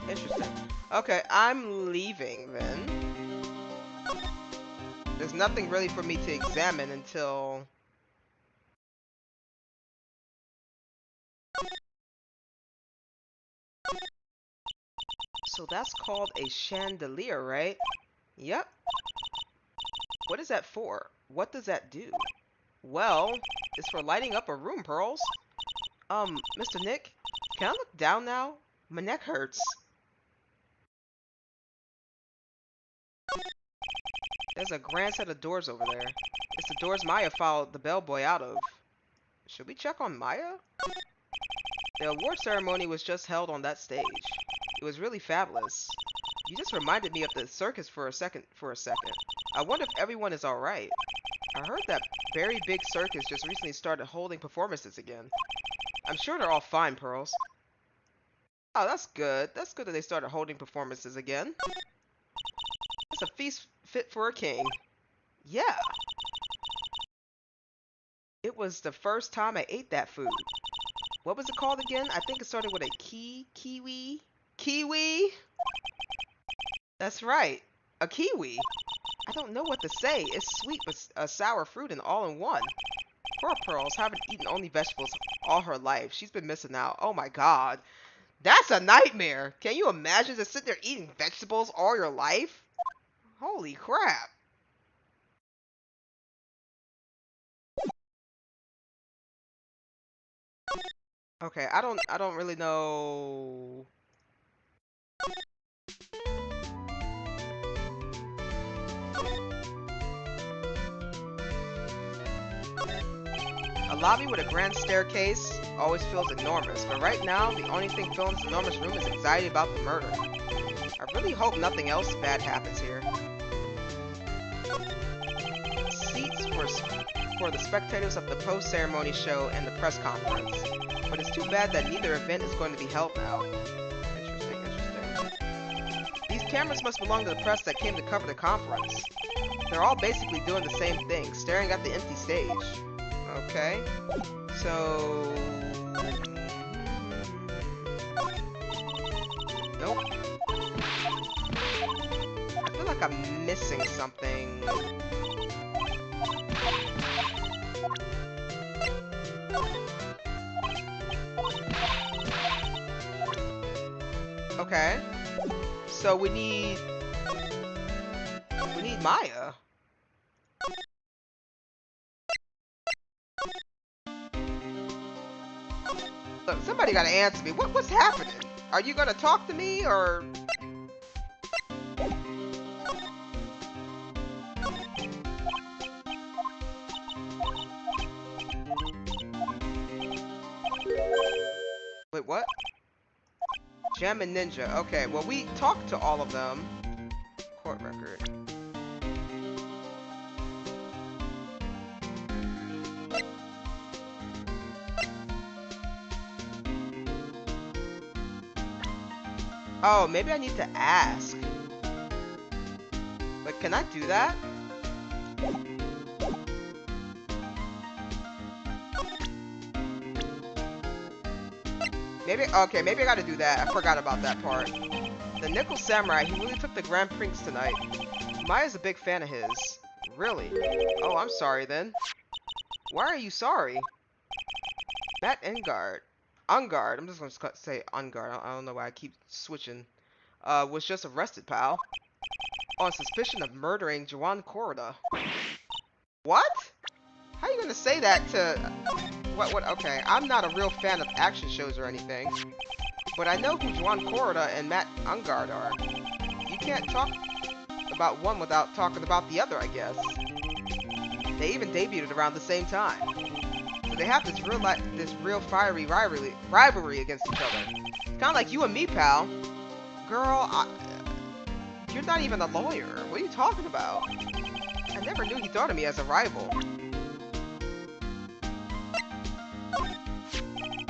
Interesting. Okay, I'm leaving then. There's nothing really for me to examine until... So that's called a chandelier, right? Yep. What is that for? What does that do? Well, it's for lighting up a room, Pearls. Mr. Nick, can I look down now? My neck hurts. There's a grand set of doors over there. It's the doors Maya followed the bellboy out of. Should we check on Maya? The award ceremony was just held on that stage. It was really fabulous. You just reminded me of the circus for a second. I wonder if everyone is alright. I heard that very big circus just recently started holding performances again. I'm sure they're all fine, Pearls. Oh, that's good. That's good that they started holding performances again. It's a feast fit for a king. Yeah. It was the first time I ate that food. What was it called again? I think it started with a kiwi? Kiwi? That's right. A kiwi. I don't know what to say. It's sweet but a sour fruit and all in one. Poor Pearls haven't eaten only vegetables all her life. She's been missing out. Oh my god. That's a nightmare. Can you imagine just sitting there eating vegetables all your life? Holy crap. Okay, I don't really know. A lobby with a grand staircase always feels enormous, but right now the only thing filling this enormous room is anxiety about the murder. I really hope nothing else bad happens here. Seats for the spectators of the post-ceremony show and the press conference. But it's too bad that neither event is going to be held now. Interesting, interesting. These cameras must belong to the press that came to cover the conference. They're all basically doing the same thing, staring at the empty stage. Okay. So... Nope. I feel like like I'm missing something. Okay. So we need Maya. Look, somebody gotta answer me. What's happening? Are you gonna talk to me or? Wait, what? Gem and Ninja. Okay, well we talked to all of them. Court record. Oh, maybe I need to ask. Wait, can I do that? Maybe, okay, maybe I gotta do that. I forgot about that part. The Nickel Samurai, he really took the Grand Prix tonight. Maya's a big fan of his. Really? Oh, I'm sorry then. Why are you sorry? Matt Engard. Ungard, I'm just gonna say Ungard. I don't know why I keep switching. Was just arrested, pal. On suspicion of murdering Juan Corda. What? How are you gonna say that to... What, okay, I'm not a real fan of action shows or anything. But I know who Juan Corda and Matt Ungard are. You can't talk about one without talking about the other, I guess. They even debuted around the same time. So they have this real fiery rivalry against each other. Kind of like you and me, pal. Girl, you're not even a lawyer. What are you talking about? I never knew he thought of me as a rival.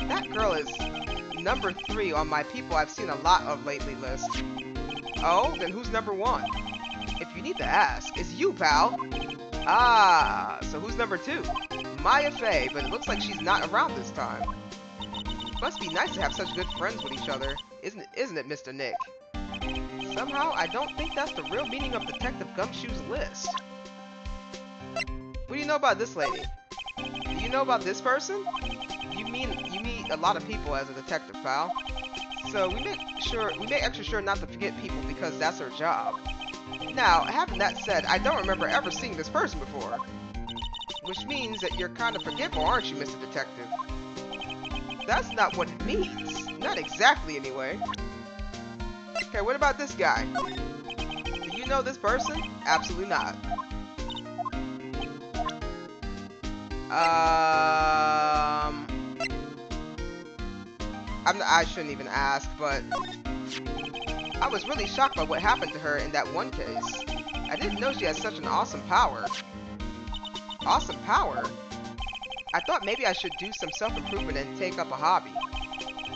That girl is number 3 on my people I've seen a lot of lately list. Oh, then who's number 1? If you need to ask, it's you, pal. Ah, so who's number 2? Maya Fey, but it looks like she's not around this time. Must be nice to have such good friends with each other, isn't it, Mr. Nick? Somehow, I don't think that's the real meaning of Detective Gumshoe's list. What do you know about this lady? Do you know about this person? You meet a lot of people as a detective, pal. So we make extra sure not to forget people because that's our job. Now, having that said, I don't remember ever seeing this person before. Which means that you're kind of forgetful, aren't you, Mr. Detective? That's not what it means. Not exactly, anyway. Okay, what about this guy? Do you know this person? Absolutely not. I shouldn't even ask, but I was really shocked by what happened to her in that one case. I didn't know she had such an awesome power. Awesome power? I thought maybe I should do some self-improvement and take up a hobby.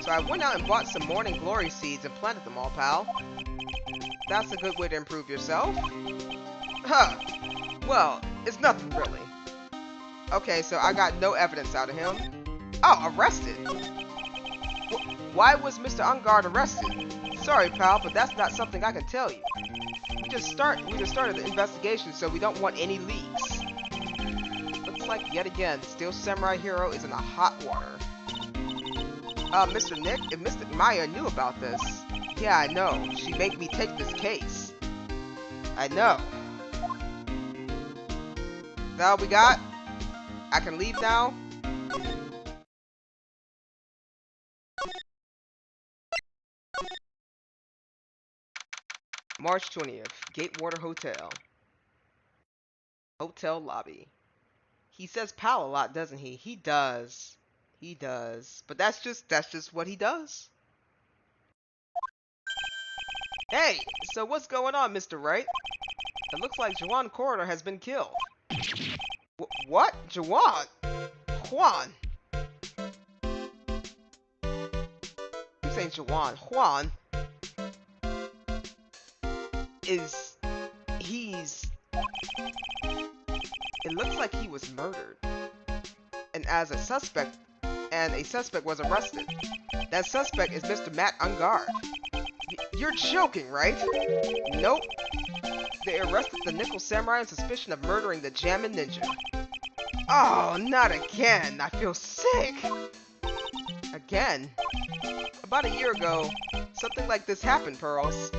So I went out and bought some morning glory seeds and planted them all, pal. That's a good way to improve yourself. Huh. Well, it's nothing really. Okay, so I got no evidence out of him. Oh, arrested? Why was Mr. Ungard arrested? Sorry, pal, but that's not something I can tell you. We just started the investigation, so we don't want any leaks. Looks like yet again, Steel Samurai Hero is in the hot water. Mr. Nick, if Mr. Maya knew about this. Yeah, I know. She made me take this case. I know. Is that all we got? I can leave now? March 20th, Gatewater Hotel. Hotel lobby. He says pal a lot, doesn't he? He does. He does. But that's just what he does. Hey, so what's going on, Mr. Wright? It looks like Juan Corridor has been killed. What? Juan? Juan? You saying Juan? Juan is... It looks like he was murdered. And a suspect was arrested. That suspect is Mr. Matt Ungard. You're joking, right? Nope. They arrested the Nickel Samurai on suspicion of murdering the Jammin' Ninja. Oh, not again! I feel sick! Again? About a year ago, something like this happened, Pearls.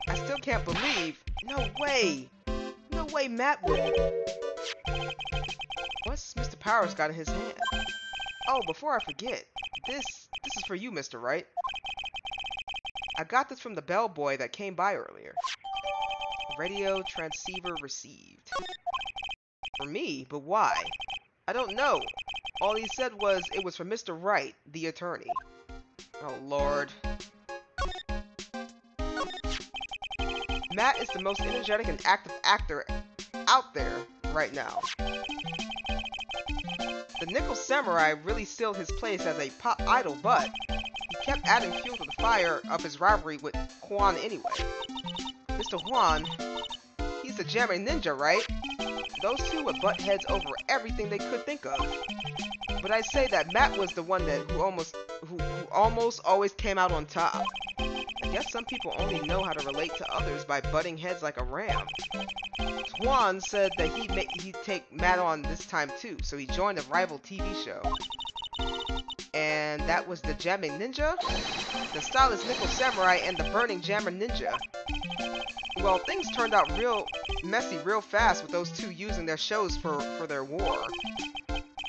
I still can't believe. No way! No way Matt would. What's Mr. Powers got in his hand? Oh, before I forget, this is for you, Mr. Wright. I got this from the bellboy that came by earlier. Radio transceiver received. For me? But why? I don't know. All he said was it was for Mr. Wright, the attorney. Oh, Lord. Matt is the most energetic and active actor out there right now. The Nickel Samurai really sealed his place as a pop idol, but he kept adding fuel to the fire of his rivalry with Juan anyway. Mr. Juan, he's the Jammin' Ninja, right? Those two would butt heads over everything they could think of. But I'd say that Matt was the one that who almost always came out on top. I guess some people only know how to relate to others by butting heads like a ram. Juan said that he'd take Matt on this time too, so he joined a rival TV show. And that was the Jammin' Ninja, the stylish Nickel Samurai, and the burning Jammin' Ninja. Well, things turned out real messy real fast with those two using their shows for their war.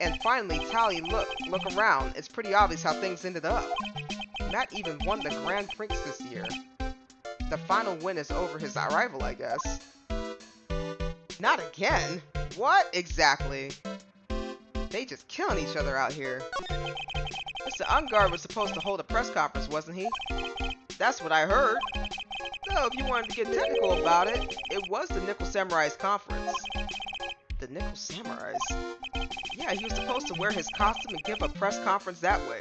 And finally, Tally, look around. It's pretty obvious how things ended up. Matt even won the Grand Prix this year. The final win is over his rival, I guess. Not again? What exactly? They just killing each other out here. Mr. Ungard was supposed to hold a press conference, wasn't he? That's what I heard. So if you wanted to get technical about it, it was the Nickel Samurai's conference. The Nickel Samurais? Yeah, he was supposed to wear his costume and give a press conference that way.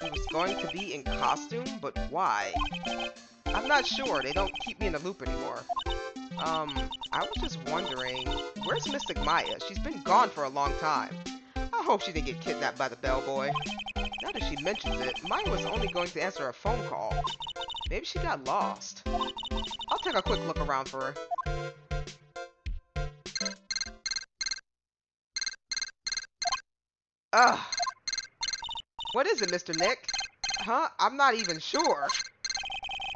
He was going to be in costume, but why? I'm not sure. They don't keep me in the loop anymore. I was just wondering, where's Mystic Maya? She's been gone for a long time. I hope she didn't get kidnapped by the bellboy. Now that she mentions it, Maya was only going to answer a phone call. Maybe she got lost. I'll take a quick look around for her. Ugh. What is it, Mr. Nick? Huh? I'm not even sure.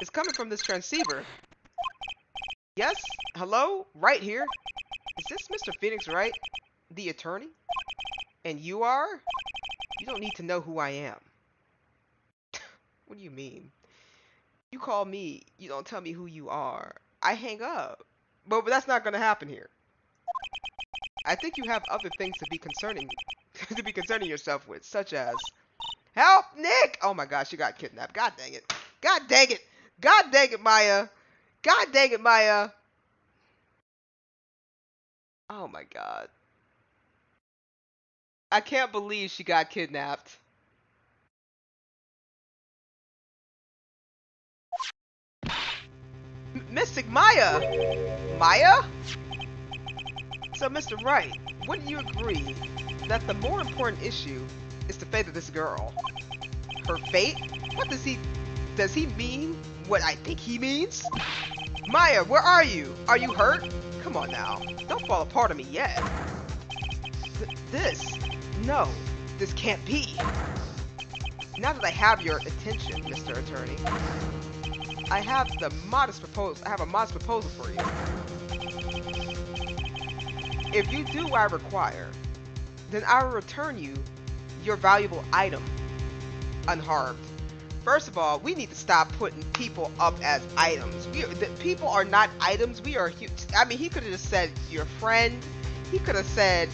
It's coming from this transceiver. Yes? Hello? Right here? Is this Mr. Phoenix Wright? The attorney? And you are? You don't need to know who I am. What do you mean? You call me, you don't tell me who you are. I hang up. But that's not gonna happen here. I think you have other things to be concerning yourself with, such as help, Nick! Oh my gosh, you got kidnapped. God dang it. God dang it. God dang it, Maya. God dang it, Maya. Oh my god. I can't believe she got kidnapped. Mystic Maya! Maya? So, Mr. Wright, wouldn't you agree that the more important issue is the fate of this girl? Her fate? What does he mean what I think he means? Maya, where are you? Are you hurt? Come on now. Don't fall apart on me yet. No, this can't be. Now that I have your attention, Mr. Attorney, I have a modest proposal for you. If you do what I require, then I will return you your valuable item unharmed. First of all, we need to stop putting people up as items. People are not items. We are huge. I mean, he could have just said your friend. He could have said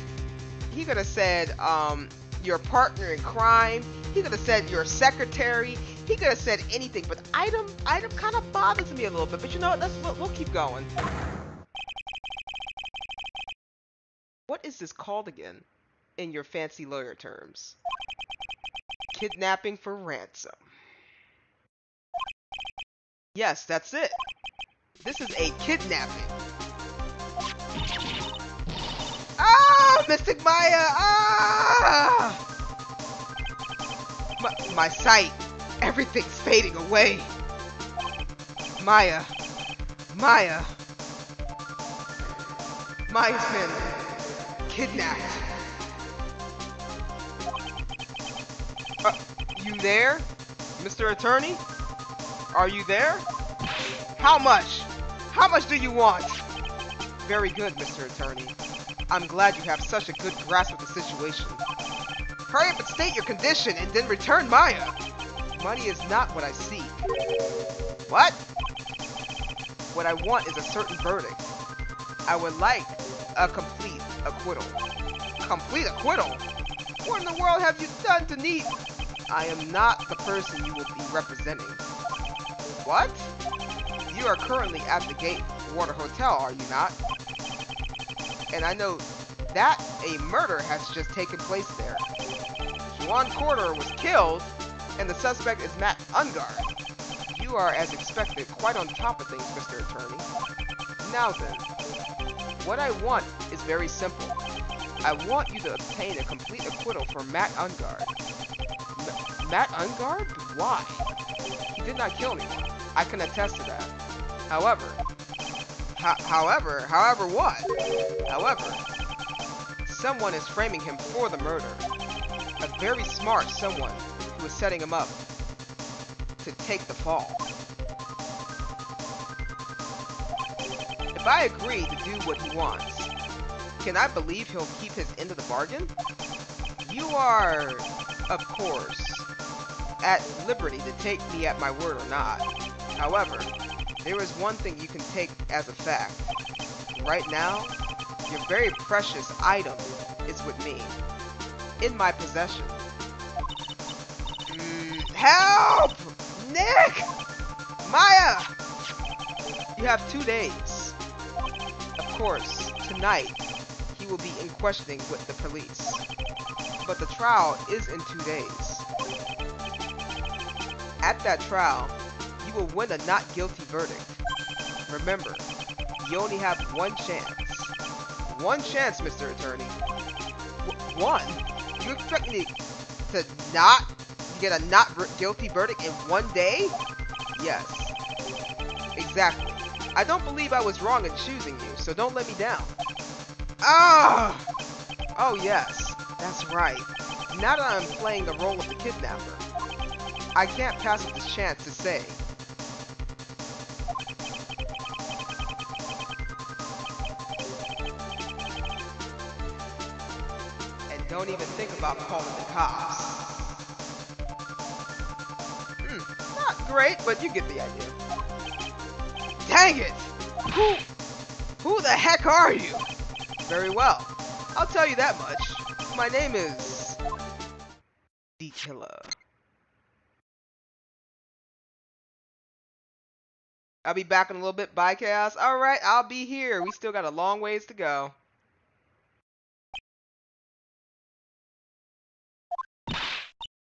your partner in crime. He could have said your secretary. He could have said anything. But item kind of bothers me a little bit. But you know what? We'll keep going. What is this called again, in your fancy lawyer terms? Kidnapping for ransom. Yes, that's it. This is a kidnapping. Ah, Mystic Maya! Ah! My sight. Everything's fading away. Maya. Maya. Maya's been kidnapped. You there? Mr. Attorney? Are you there? How much? How much do you want? Very good, Mr. Attorney. I'm glad you have such a good grasp of the situation. Hurry up and state your condition and then return Maya. Money is not what I seek. What? What I want is a certain verdict. I would like a complete acquittal. Complete acquittal? What in the world have you done to need? I am not the person you will be representing. What? You are currently at the Gatewater Hotel, are you not? And I know that a murder has just taken place there. Juan Corder was killed, and the suspect is Matt Ungard. You are, as expected, quite on top of things, Mr. Attorney. Now then, what I want is very simple. I want you to obtain a complete acquittal for Matt Ungard. Matt Ungard? Why? He did not kill anyone. I can attest to that. However, what? However, someone is framing him for the murder. A very smart someone who is setting him up to take the fall. If I agree to do what he wants, can I believe he'll keep his end of the bargain? You are, of course, at liberty to take me at my word or not. However, there is one thing you can take as a fact. Right now, your very precious item is with me. In my possession. Help! Nick! Maya! You have 2 days. Of course, tonight, he will be in questioning with the police. But the trial is in 2 days. At that trial, you will win a not guilty verdict. Remember, you only have one chance. One chance, Mr. Attorney. One? You expect me to get a not guilty verdict in 1 day? Yes. Exactly. I don't believe I was wrong in choosing you, so don't let me down. Ah! Oh yes, that's right. Now that I'm playing the role of the kidnapper, I can't pass up this chance to say, and don't even think about calling the cops. Not great, but you get the idea. Dang it! Who the heck are you? Very well. I'll tell you that much. My name is the Killer. I'll be back in a little bit. Bye, Chaos. Alright, I'll be here. We still got a long ways to go.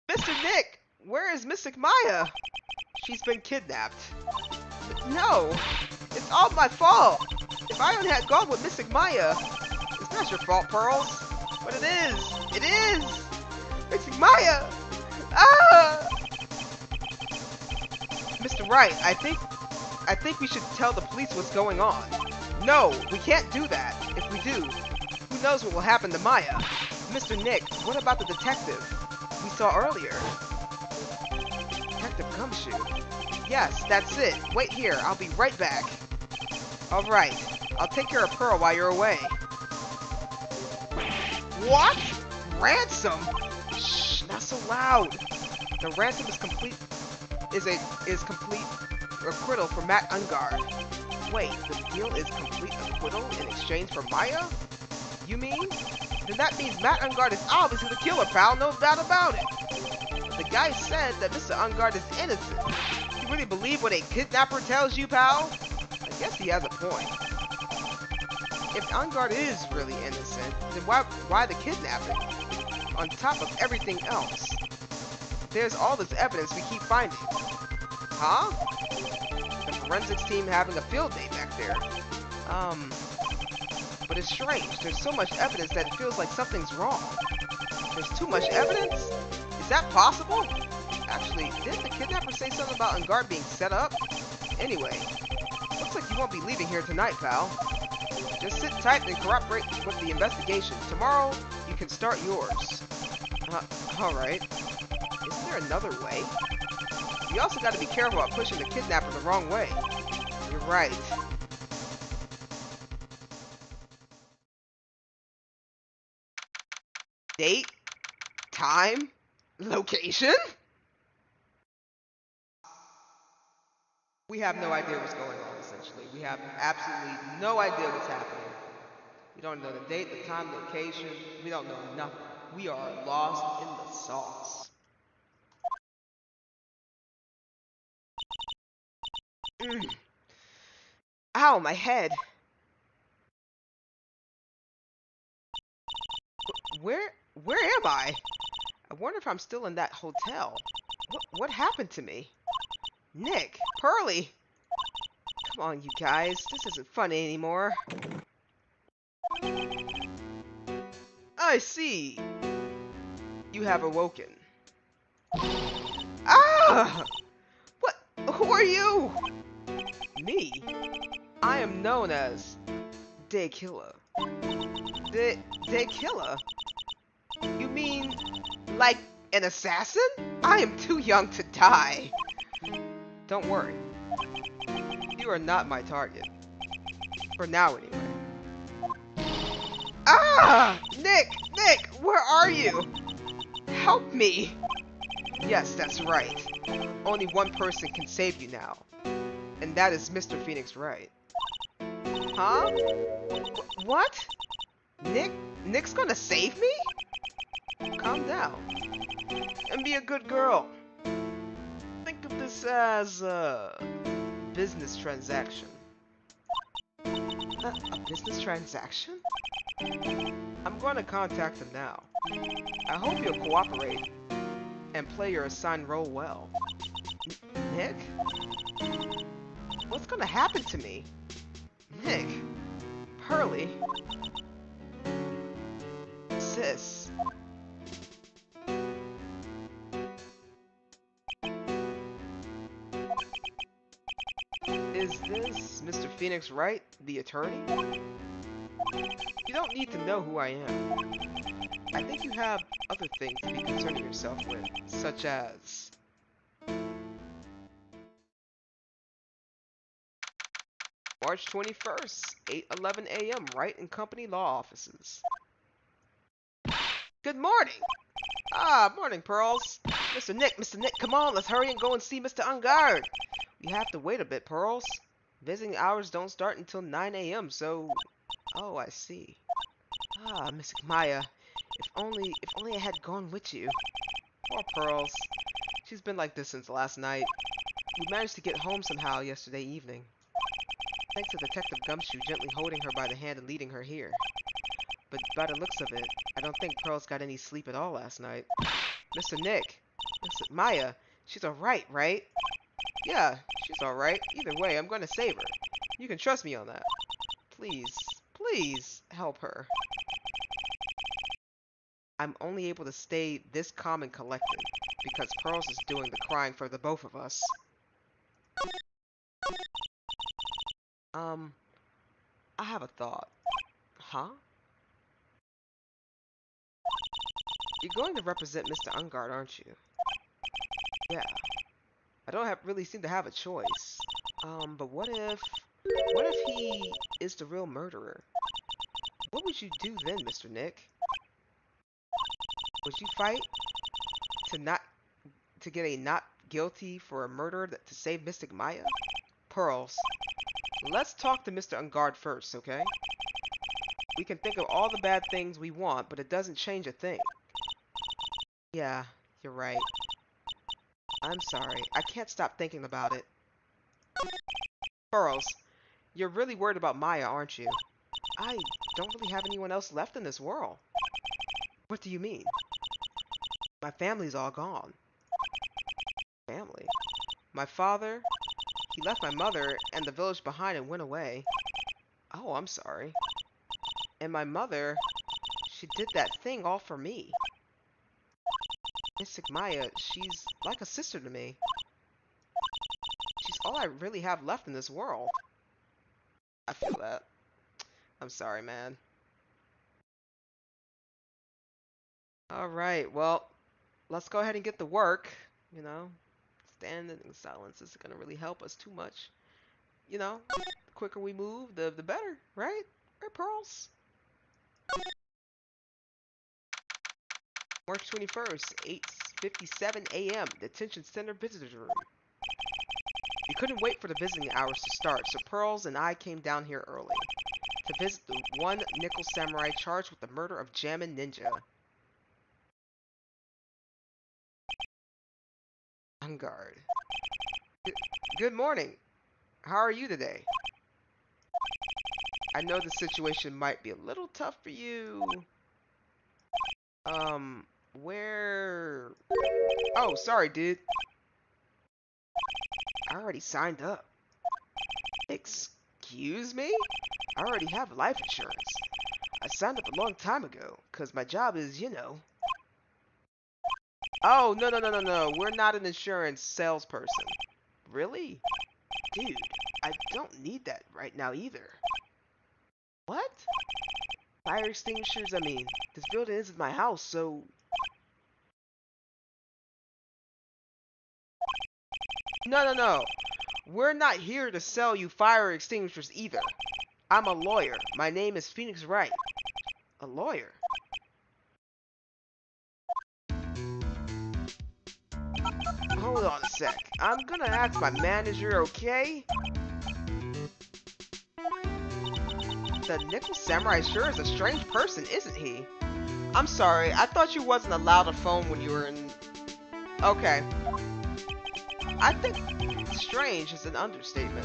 Mr. Nick, where is Mystic Maya? She's been kidnapped. No, it's all my fault. If I had gone with Mystic Maya, it's not your fault, Pearls. But it is. It is. Mystic Maya. Ah! Mr. Wright, I think we should tell the police what's going on. No, we can't do that. If we do, who knows what will happen to Maya? Mr. Nick, what about the detective we saw earlier? Detective Gumshoe. Yes, that's it. Wait here, I'll be right back. Alright, I'll take care of Pearl while you're away. What? Ransom? Shh, not so loud. The ransom is complete acquittal for Matt Ungard. Wait, the deal is complete acquittal in exchange for Maya? You mean? Then that means Matt Ungard is obviously the killer, pal, no doubt about it. The guy said that Mr. Ungard is innocent. You really believe what a kidnapper tells you, pal? I guess he has a point. If Ungard is really innocent, then why the kidnapping? On top of everything else, there's all this evidence we keep finding. Huh? The forensics team having a field day back there. But it's strange. There's so much evidence that it feels like something's wrong. There's too much evidence? Is that possible? Actually, didn't the kidnapper say something about Ungard being set up? Anyway, looks like you won't be leaving here tonight, pal. Just sit tight and cooperate with the investigation. Tomorrow, you can start yours. Alright. Isn't there another way? You also got to be careful about pushing the kidnapper the wrong way. You're right. Date? Time? Location? We have no idea what's going on, essentially. We have absolutely no idea what's happening. We don't know the date, the time, location. We don't know nothing. We are lost in the sauce. Ow, my head. Where am I? I wonder if I'm still in that hotel. What happened to me? Nick, Pearly. Come on, you guys. This isn't funny anymore. I see. You have awoken. Ah! What? Who are you? Me? I am known as Day Killer. Day Killer? You mean like an assassin? I am too young to die. Don't worry. You are not my target. For now, anyway. Ah! Nick! Where are you? Help me! Yes, that's right. Only one person can save you now. And that is Mr. Phoenix Wright. Huh? What? Nick's gonna save me? Calm down. And be a good girl. Think of this as a business transaction. A business transaction? I'm going to contact him now. I hope you'll cooperate and play your assigned role well. Nick? What's going to happen to me? Nick? Pearly? Sis? Is this Mr. Phoenix Wright, the attorney? You don't need to know who I am. I think you have other things to be concerning yourself with, such as... March 21st, 8:11 a.m., Wright and Company Law Offices. Good morning! Morning, Pearls. Mr. Nick, come on, let's hurry and go and see Mr. Ungard. We have to wait a bit, Pearls. Visiting hours don't start until 9 a.m., so... Oh, I see. Miss Maya. If only I had gone with you. Poor Pearls. She's been like this since last night. We managed to get home somehow yesterday evening. Thanks to Detective Gumshoe gently holding her by the hand and leading her here. But by the looks of it, I don't think Pearls got any sleep at all last night. Mr. Nick. Mr. Maya. She's alright, right? Yeah, she's alright. Either way, I'm gonna save her. You can trust me on that. Please, help her. I'm only able to stay this calm and collected because Pearls is doing the crying for the both of us. I have a thought. Huh? You're going to represent Mr. Ungard, aren't you? Yeah. I don't really seem to have a choice. But what if he is the real murderer? What would you do then, Mr. Nick? Would you fight to get a not guilty for a murder to save Mystic Maya? Pearls, let's talk to Mr. Ungard first, okay? We can think of all the bad things we want, but it doesn't change a thing. Yeah, you're right. I'm sorry. I can't stop thinking about it. Pearls, you're really worried about Maya, aren't you? I don't really have anyone else left in this world. What do you mean? My family's all gone. Family? My father? He left my mother and the village behind and went away. Oh, I'm sorry. And my mother, she did that thing all for me. Mystic Maya, she's like a sister to me. She's all I really have left in this world. I feel that. I'm sorry, man. Alright, well, let's go ahead and get to work. You know, standing in silence isn't gonna really help us too much. You know, the quicker we move, the better, right? Right, Pearls? March 21st, 8:57 a.m. Detention Center Visitors Room. We couldn't wait for the visiting hours to start, so Pearls and I came down here early to visit the one nickel samurai charged with the murder of Jammin Ninja. On guard. Good morning. How are you today? I know the situation might be a little tough for you. Where... Oh, sorry, dude. I already signed up. Excuse me? I already have life insurance. I signed up a long time ago, because my job is, you know... Oh, no. We're not an insurance salesperson. Really? Dude, I don't need that right now either. What? Fire extinguishers, I mean. This building isn't my house, so... No. We're not here to sell you fire extinguishers either. I'm a lawyer. My name is Phoenix Wright. A lawyer? Hold on a sec. I'm gonna ask my manager, okay? The Nickel Samurai sure is a strange person, isn't he? I'm sorry, I thought you wasn't allowed a phone when you were in... Okay. I think strange is an understatement.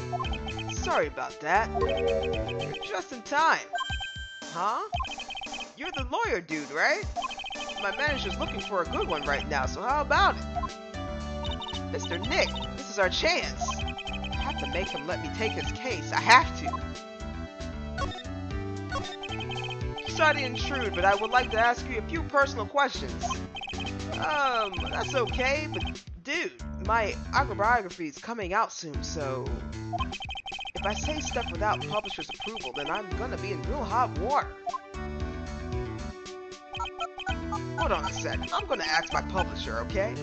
Sorry about that. You're just in time. Huh? You're the lawyer dude, right? My manager's looking for a good one right now, so how about it? Mr. Nick, this is our chance. I have to make him let me take his case. I have to. Sorry to intrude, but I would like to ask you a few personal questions. That's okay, but dude, my autobiography is coming out soon, so... If I say stuff without publisher's approval, then I'm gonna be in real hot water. Hold on a sec, I'm gonna ask my publisher, okay?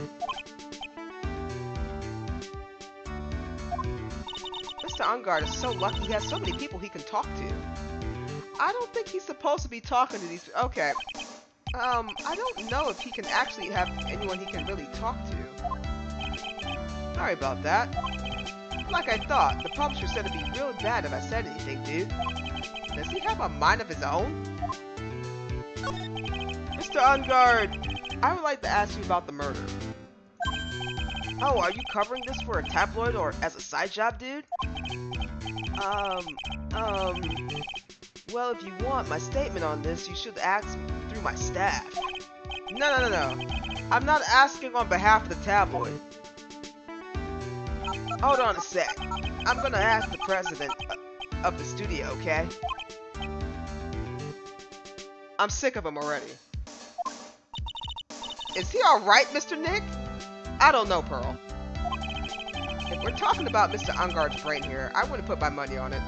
Mr. Ungard is so lucky he has so many people he can talk to. I don't think he's supposed to be talking to these... Okay. I don't know if he can actually have anyone he can really talk to. Sorry about that. Like I thought, the publisher said it'd be real bad if I said anything, dude. Does he have a mind of his own? Mr. Ungard, I would like to ask you about the murder. Oh, are you covering this for a tabloid or as a side job, dude? Well, if you want my statement on this, you should ask through my staff. No. I'm not asking on behalf of the tabloid. Hold on a sec. I'm gonna ask the president of the studio, okay? I'm sick of him already. Is he alright, Mr. Nick? I don't know, Pearl. If we're talking about Mr. Ungard's brain here, I wouldn't put my money on it.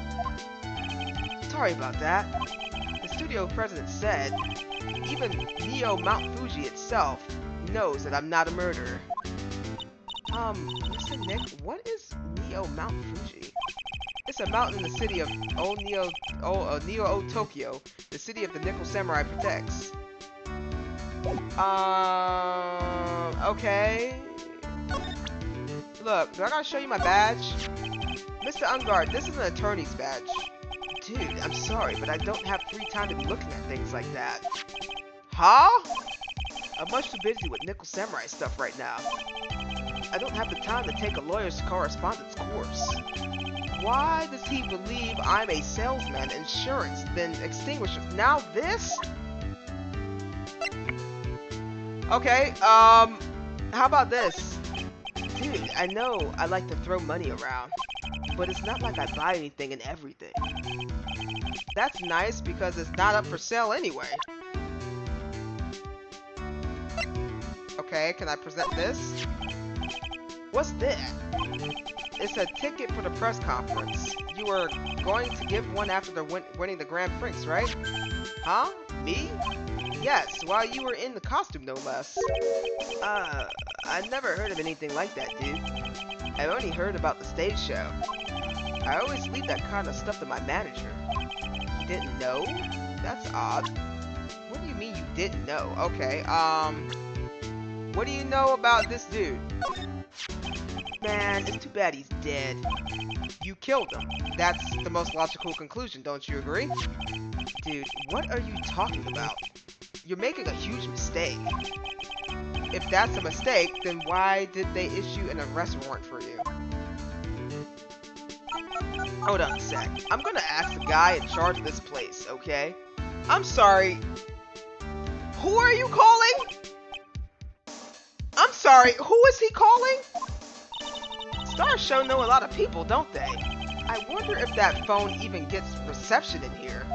Sorry about that. The studio president said, even Neo Mount Fuji itself knows that I'm not a murderer. Mr. Nick, what is Neo Mount Fuji? It's a mountain in the city of Neo Tokyo, the city of the Nickel Samurai protects. Okay. Look, do I gotta show you my badge? Mr. Ungard, this is an attorney's badge. Dude, I'm sorry, but I don't have free time to be looking at things like that. Huh? I'm much too busy with Nickel Samurai stuff right now. I don't have the time to take a lawyer's correspondence course. Why does he believe I'm a salesman, insurance, then extinguishers? Now this? Okay, how about this? Dude, I know I like to throw money around, but it's not like I buy anything and everything. That's nice because it's not up for sale anyway. Okay, can I present this? What's that? it's a ticket for the press conference. You were going to give one after winning the Grand Prix, right? Huh? Me? Yes, while you were in the costume, no less. I've never heard of anything like that, dude. I've only heard about the stage show. I always leave that kind of stuff to my manager. You didn't know? That's odd. What do you mean you didn't know? Okay, what do you know about this dude? Man, it's too bad he's dead. You killed him. That's the most logical conclusion, don't you agree? Dude, what are you talking about? You're making a huge mistake. If that's a mistake, then why did they issue an arrest warrant for you? Hold on a sec. I'm gonna ask the guy in charge of this place, okay? I'm sorry. Who are you calling? I'm sorry, who is he calling? Stars show know a lot of people, don't they? I wonder if that phone even gets reception in here.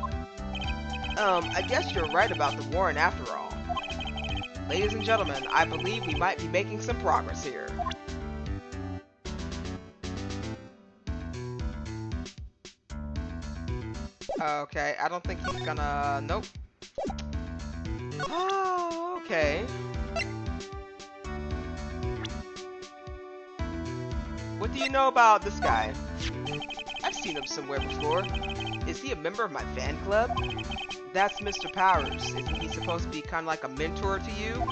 I guess you're right about the warrant after all. Ladies and gentlemen, I believe we might be making some progress here. Okay, I don't think he's gonna... Nope. Oh, okay. What do you know about this guy? I've seen him somewhere before. Is he a member of my fan club? That's Mr. Powers. Isn't he supposed to be kind of like a mentor to you?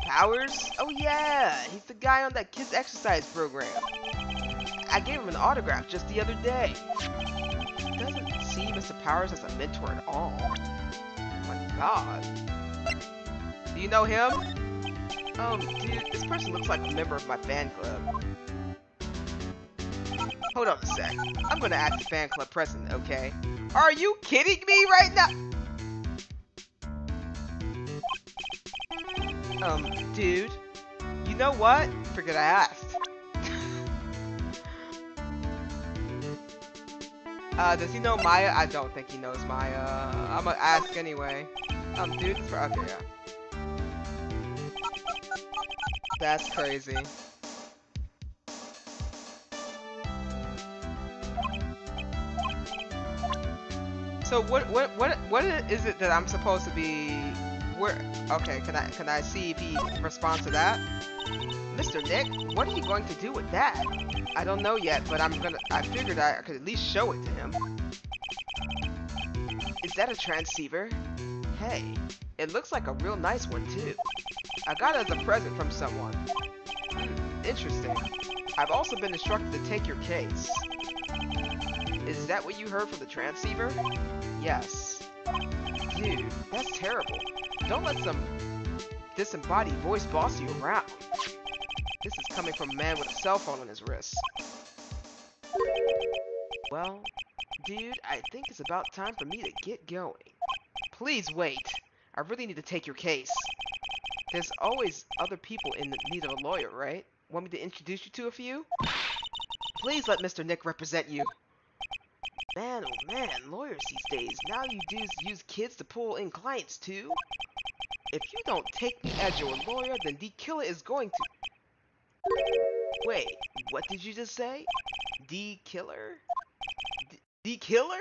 Powers? Oh yeah, he's the guy on that kids exercise program. I gave him an autograph just the other day. He doesn't see Mr. Powers as a mentor at all. Oh my god. Do you know him? Dude, this person looks like a member of my fan club. Hold on a sec. I'm gonna ask the fan club president, okay? Are you kidding me right now? Dude. You know what? Forget I asked. Does he know Maya? I don't think he knows Maya. I'm gonna ask anyway. Dude, okay, yeah. That's crazy. So what is it that I'm supposed to be? Where? Okay, can I see if he responds to that? Mr. Nick, what are you going to do with that? I don't know yet, but I figured I could at least show it to him. Is that a transceiver? Hey, it looks like a real nice one too. I got it as a present from someone. Interesting. I've also been instructed to take your case. Is that what you heard from the transceiver? Yes. Dude, that's terrible. Don't let some disembodied voice boss you around. This is coming from a man with a cell phone on his wrist. Well, dude, I think it's about time for me to get going. Please wait. I really need to take your case. There's always other people in need of a lawyer, right? Want me to introduce you to a few? Please let Mr. Nick represent you. Man, oh man, lawyers these days. Now you dudes use kids to pull in clients too? If you don't take me as your lawyer, then the killer is going to... Wait, what did you just say? The killer? The killer?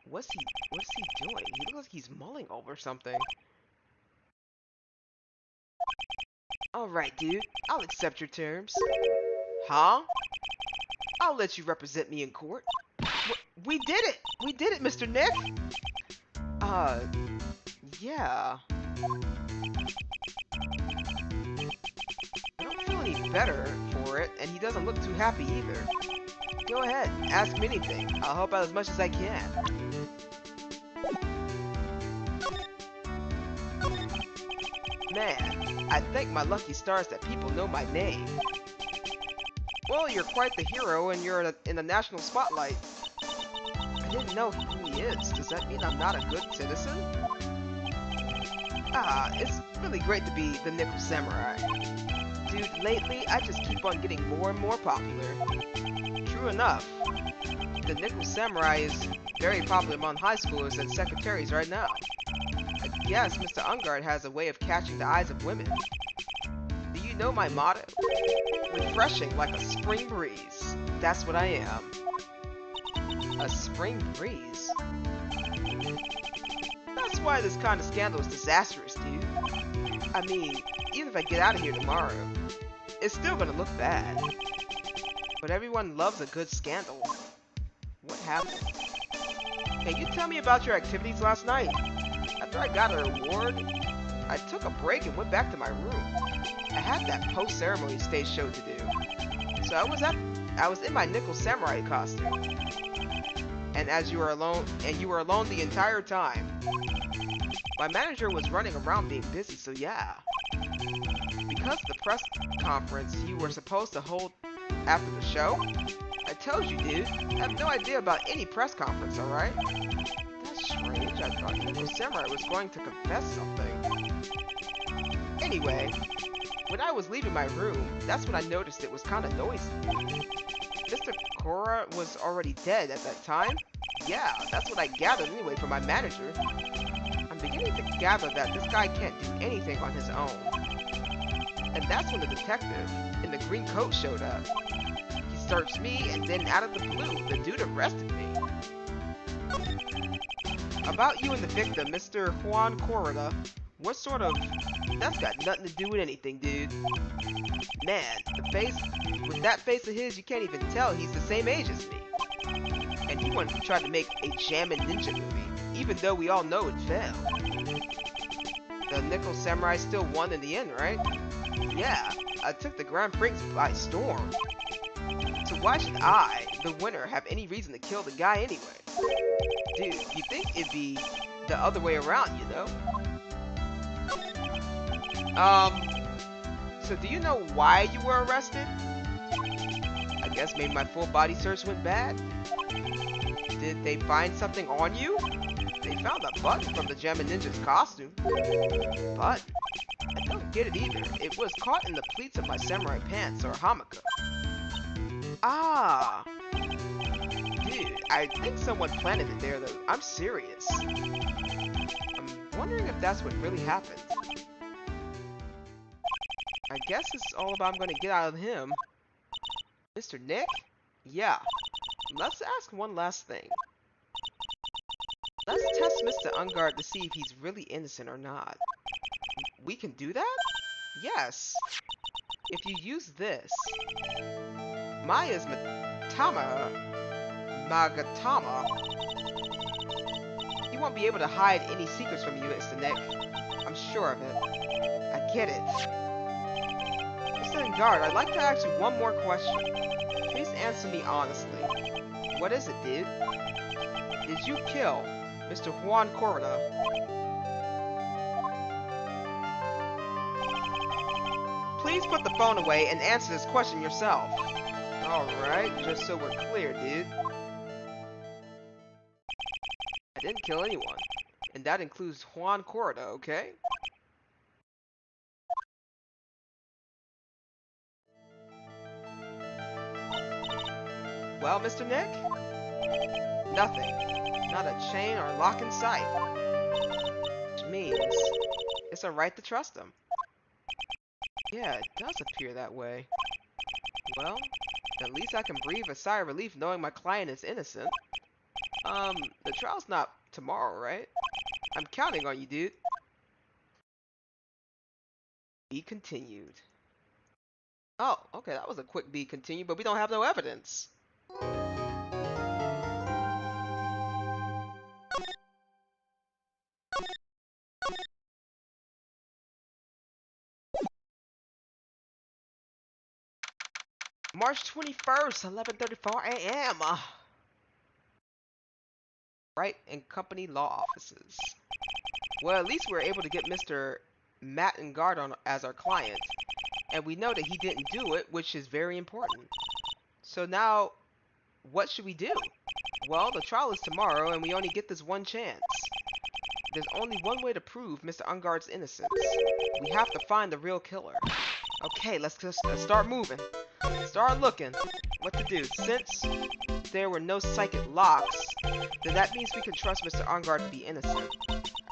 What's he doing? He looks like he's mulling over something. Alright, dude. I'll accept your terms. Huh? I'll let you represent me in court. We did it! We did it, Mr. Nick! Yeah. I don't feel any better for it, and he doesn't look too happy either. Go ahead, ask me anything. I'll help out as much as I can. Man, I thank my lucky stars that people know my name. Well, you're quite the hero and you're in the national spotlight. I didn't know who he is. Does that mean I'm not a good citizen? It's really great to be the Nickel Samurai. Dude, lately I just keep on getting more and more popular. True enough. The Nickel Samurai is very popular among high schoolers and secretaries right now. I guess Mr. Ungard has a way of catching the eyes of women. Do you you know my motto? Refreshing like a spring breeze. That's what I am. A spring breeze? That's why this kind of scandal is disastrous, dude. I mean, even if I get out of here tomorrow, it's still gonna look bad. But everyone loves a good scandal. What happened? Can you tell me about your activities last night? After I got a reward, I took a break and went back to my room. I had that post-ceremony stage show to do. So I was in my nickel samurai costume. And you were alone the entire time. My manager was running around being busy, so yeah. Because of the press conference you were supposed to hold after the show, I told you, dude, I have no idea about any press conference, alright? That's strange. I thought Nickel Samurai was going to confess something. Anyway, when I was leaving my room, that's when I noticed it was kind of noisy. Mr. Korra was already dead at that time? Yeah, that's what I gathered anyway from my manager. I'm beginning to gather that this guy can't do anything on his own. And that's when the detective in the green coat showed up. He searched me, and then out of the blue, the dude arrested me. About you and the victim, Mr. Juan Corrida, what sort of... That's got nothing to do with anything, dude. Man, with that face of his, you can't even tell he's the same age as me. And he wanted to try to make a Jammin' Ninja movie, even though we all know it failed. The Nickel Samurai still won in the end, right? Yeah, I took the Grand Prix by storm. So why should I, the winner, have any reason to kill the guy anyway? Dude, you'd think it'd be the other way around, you know? So do you know why you were arrested? I guess maybe my full body search went bad? Did they find something on you? They found a button from the Jammin' Ninja's costume. But I don't get it either. It was caught in the pleats of my samurai pants or hamaka. Ah! Dude, I think someone planted it there though. I'm serious. I'm wondering if that's what really happened. I guess it's all about I'm gonna get out of him. Mr. Nick? Yeah. Let's ask one last thing. Let's test Mr. Ungard to see if he's really innocent or not. We can do that? Yes. If you use this. Maya's Magatama. He won't be able to hide any secrets from you, Mr. Nick. I'm sure of it. I get it. Mr. Ungard, I'd like to ask you one more question. Please answer me honestly. What is it, dude? Did you kill Mr. Juan Corrida? Please put the phone away and answer this question yourself. Alright, just so we're clear, dude. I didn't kill anyone. And that includes Juan Corrida, okay? Well, Mr. Nick? Nothing. Not a chain or lock in sight. Which means it's alright to trust him. Yeah, it does appear that way. Well, at least I can breathe a sigh of relief knowing my client is innocent. The trial's not tomorrow, right? I'm counting on you, dude. Be continued. Oh, okay, that was a quick be continued, but we don't have no evidence. March 21st, 11:34 a.m. Wright and Company Law Offices. Well, at least we're able to get Mr. Matt Ungard on as our client. And we know that he didn't do it, which is very important. So now, what should we do? Well, the trial is tomorrow, and we only get this one chance. There's only one way to prove Mr. Ungard's innocence. We have to find the real killer. Okay, let's start moving. Start looking. What to do? Since there were no psychic locks, then that means we can trust Mr. Ungard to be innocent.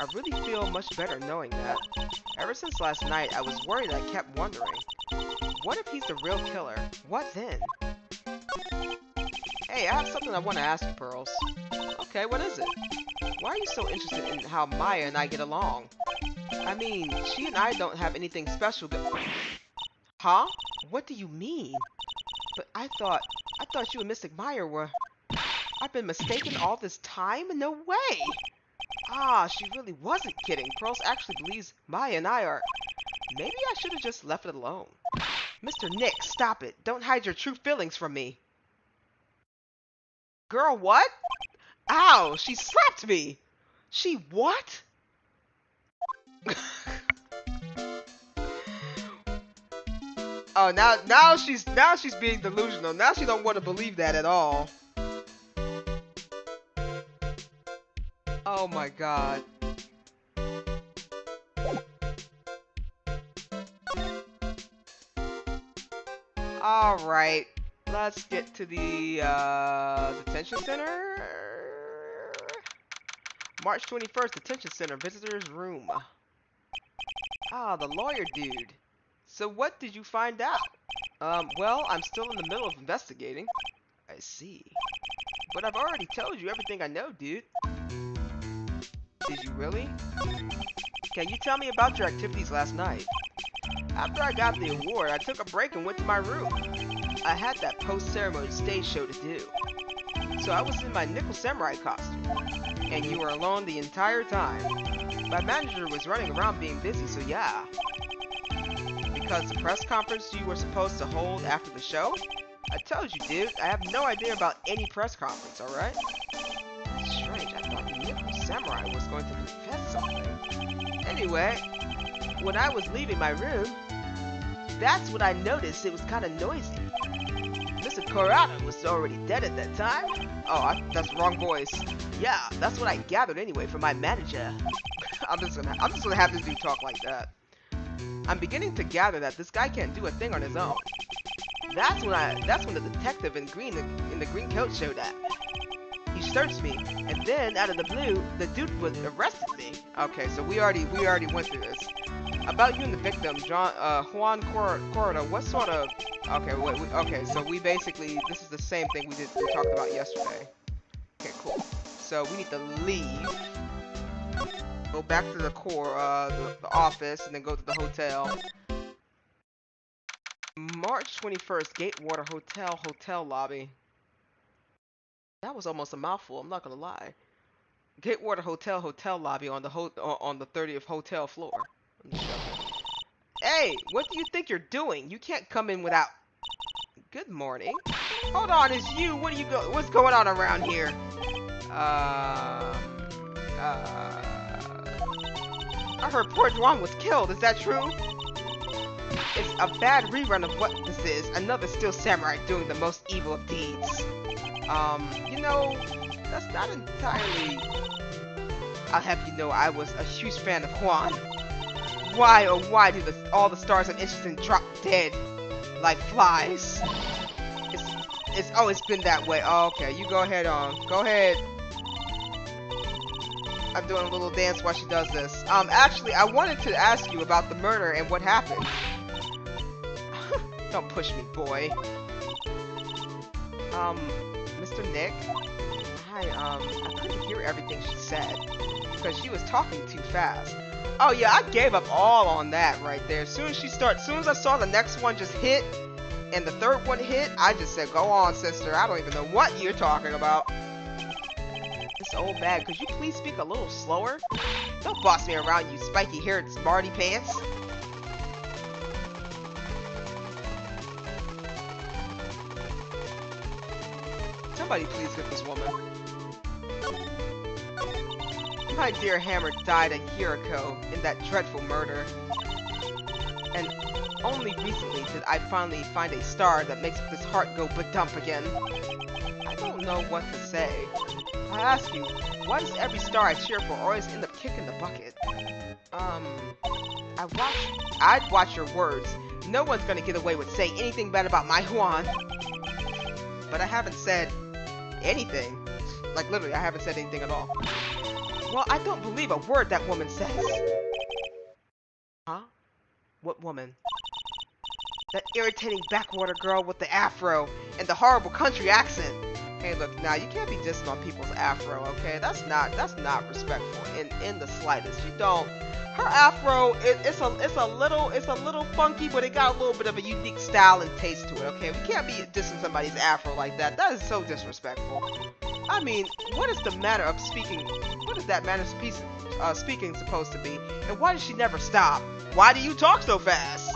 I really feel much better knowing that. Ever since last night, I was worried. I kept wondering, what if he's the real killer? What then? Hey, I have something I want to ask you, Pearls. Okay, what is it? Why are you so interested in how Maya and I get along? I mean, she and I don't have anything special Huh? What do you mean? But I thought you and Mystic Maya were... I've been mistaken all this time? No way! Ah, she really wasn't kidding. Pearls actually believes Maya and I are... Maybe I should have just left it alone. Mr. Nick, stop it. Don't hide your true feelings from me. Girl, what? Ow, she slapped me! She what? Oh, now she's being delusional. Now she don't want to believe that at all. Oh my god. Alright. Let's get to the detention center. March 21st, detention center, visitor's room. Ah, the lawyer dude. So what did you find out? Well, I'm still in the middle of investigating. I see. But I've already told you everything I know, dude. Did you really? Can you tell me about your activities last night? After I got the award, I took a break and went to my room. I had that post-ceremony stage show to do. So I was in my Nickel Samurai costume. And you were alone the entire time. My manager was running around being busy, so yeah. Because the press conference you were supposed to hold after the show? I told you, dude, I have no idea about any press conference, alright? That's strange, I thought Nickel Samurai was going to confess something. Anyway, when I was leaving my room, that's when I noticed it was kind of noisy. Mr. Corrado was already dead at that time. Oh, that's the wrong voice. Yeah, that's what I gathered anyway from my manager. I'm just gonna have this dude talk like that. I'm beginning to gather that this guy can't do a thing on his own. That's when the detective in the green coat showed up. He searched me, and then out of the blue, the dude was arrested me. Okay, so we already went through this. About you and the victim, Juan Corrado. What sort of? Okay, okay. So we basically this is the same thing we talked about yesterday. Okay, cool. So we need to leave. Go back to the the office, and then go to the hotel. March 21st, Gatewater hotel lobby. That was almost a mouthful. I'm not gonna lie. Gatewater hotel lobby on the 30th hotel floor. Hey, what do you think you're doing? You can't come in without. Good morning. Hold on, it's you. What's going on around here? I heard poor Juan was killed. Is that true? It's a bad rerun of what this is. Another Steel Samurai doing the most evil of deeds. You know, that's not entirely... I'll have you know I was a huge fan of Juan. Why, oh why do all the stars of Interesting drop dead like flies? It's always been that way. Oh, okay, you go ahead on. Go ahead. I'm doing a little dance while she does this. Actually, I wanted to ask you about the murder and what happened. Don't push me, boy. Mr. Nick? Hi, I couldn't hear everything she said because she was talking too fast. Oh yeah, I gave up all on that right there. As soon as I saw the next one just hit and the third one hit, I just said, go on, sister. I don't even know what you're talking about. This old bag, could you please speak a little slower? Don't boss me around, you spiky-haired smarty pants. Somebody please get this woman. My dear Hammer died a year ago in that dreadful murder. And only recently did I finally find a star that makes this heart go ba-dump again. I don't know what to say. I ask you, why does every star I cheer for always end up kicking the bucket? I'd watch your words. No one's gonna get away with saying anything bad about my Juan. But I haven't said anything. Like, literally, I haven't said anything at all. Well, I don't believe a word that woman says. Huh? What woman? That irritating backwater girl with the afro and the horrible country accent. Hey, look, now you can't be dissing on people's afro, okay? That's not respectful in the slightest. You don't. Her afro, it's a little funky, but it got a little bit of a unique style and taste to it, okay? We can't be dissing somebody's afro like that. That is so disrespectful. I mean, what is the matter of speaking? What is that manner of speaking supposed to be? And why does she never stop? Why do you talk so fast?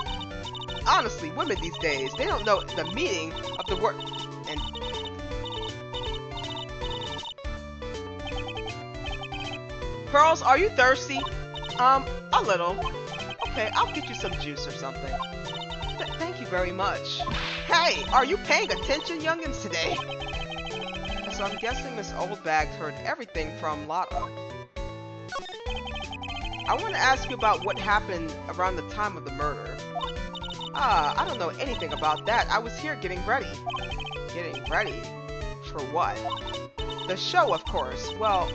Honestly, women these days, they don't know the meaning of the word. And Pearls, are you thirsty? A little. Okay, I'll get you some juice or something. Thank you very much. Hey, are you paying attention, youngins, today? So I'm guessing Miss Oldbag heard everything from Lotta. I want to ask you about what happened around the time of the murder. I don't know anything about that. I was here getting ready. Getting ready? For what? The show, of course. Well,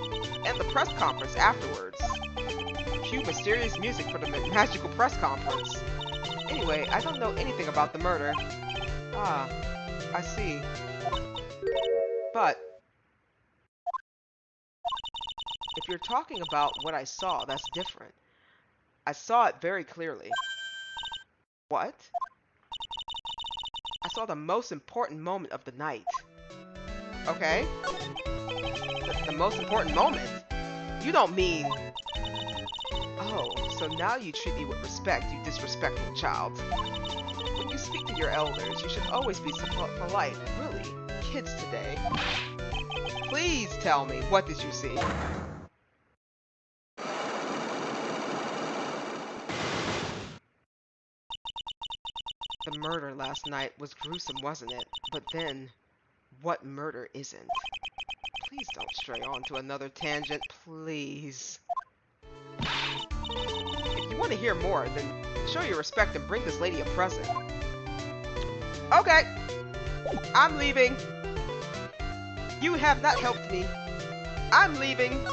and the press conference afterwards. Cue mysterious music for the magical press conference. Anyway, I don't know anything about the murder. Ah, I see. But if you're talking about what I saw, that's different. I saw it very clearly. What? I saw the most important moment of the night. Okay? The most important moment? You don't mean... Oh, so now you treat me with respect, you disrespectful child. When you speak to your elders, you should always be so polite. Really? Kids today. Please tell me, what did you see? The murder last night was gruesome, wasn't it? But then, what murder isn't? Please don't stray on to another tangent, please. If you want to hear more, then show your respect and bring this lady a present. Okay, I'm leaving. You have not helped me. I'm leaving.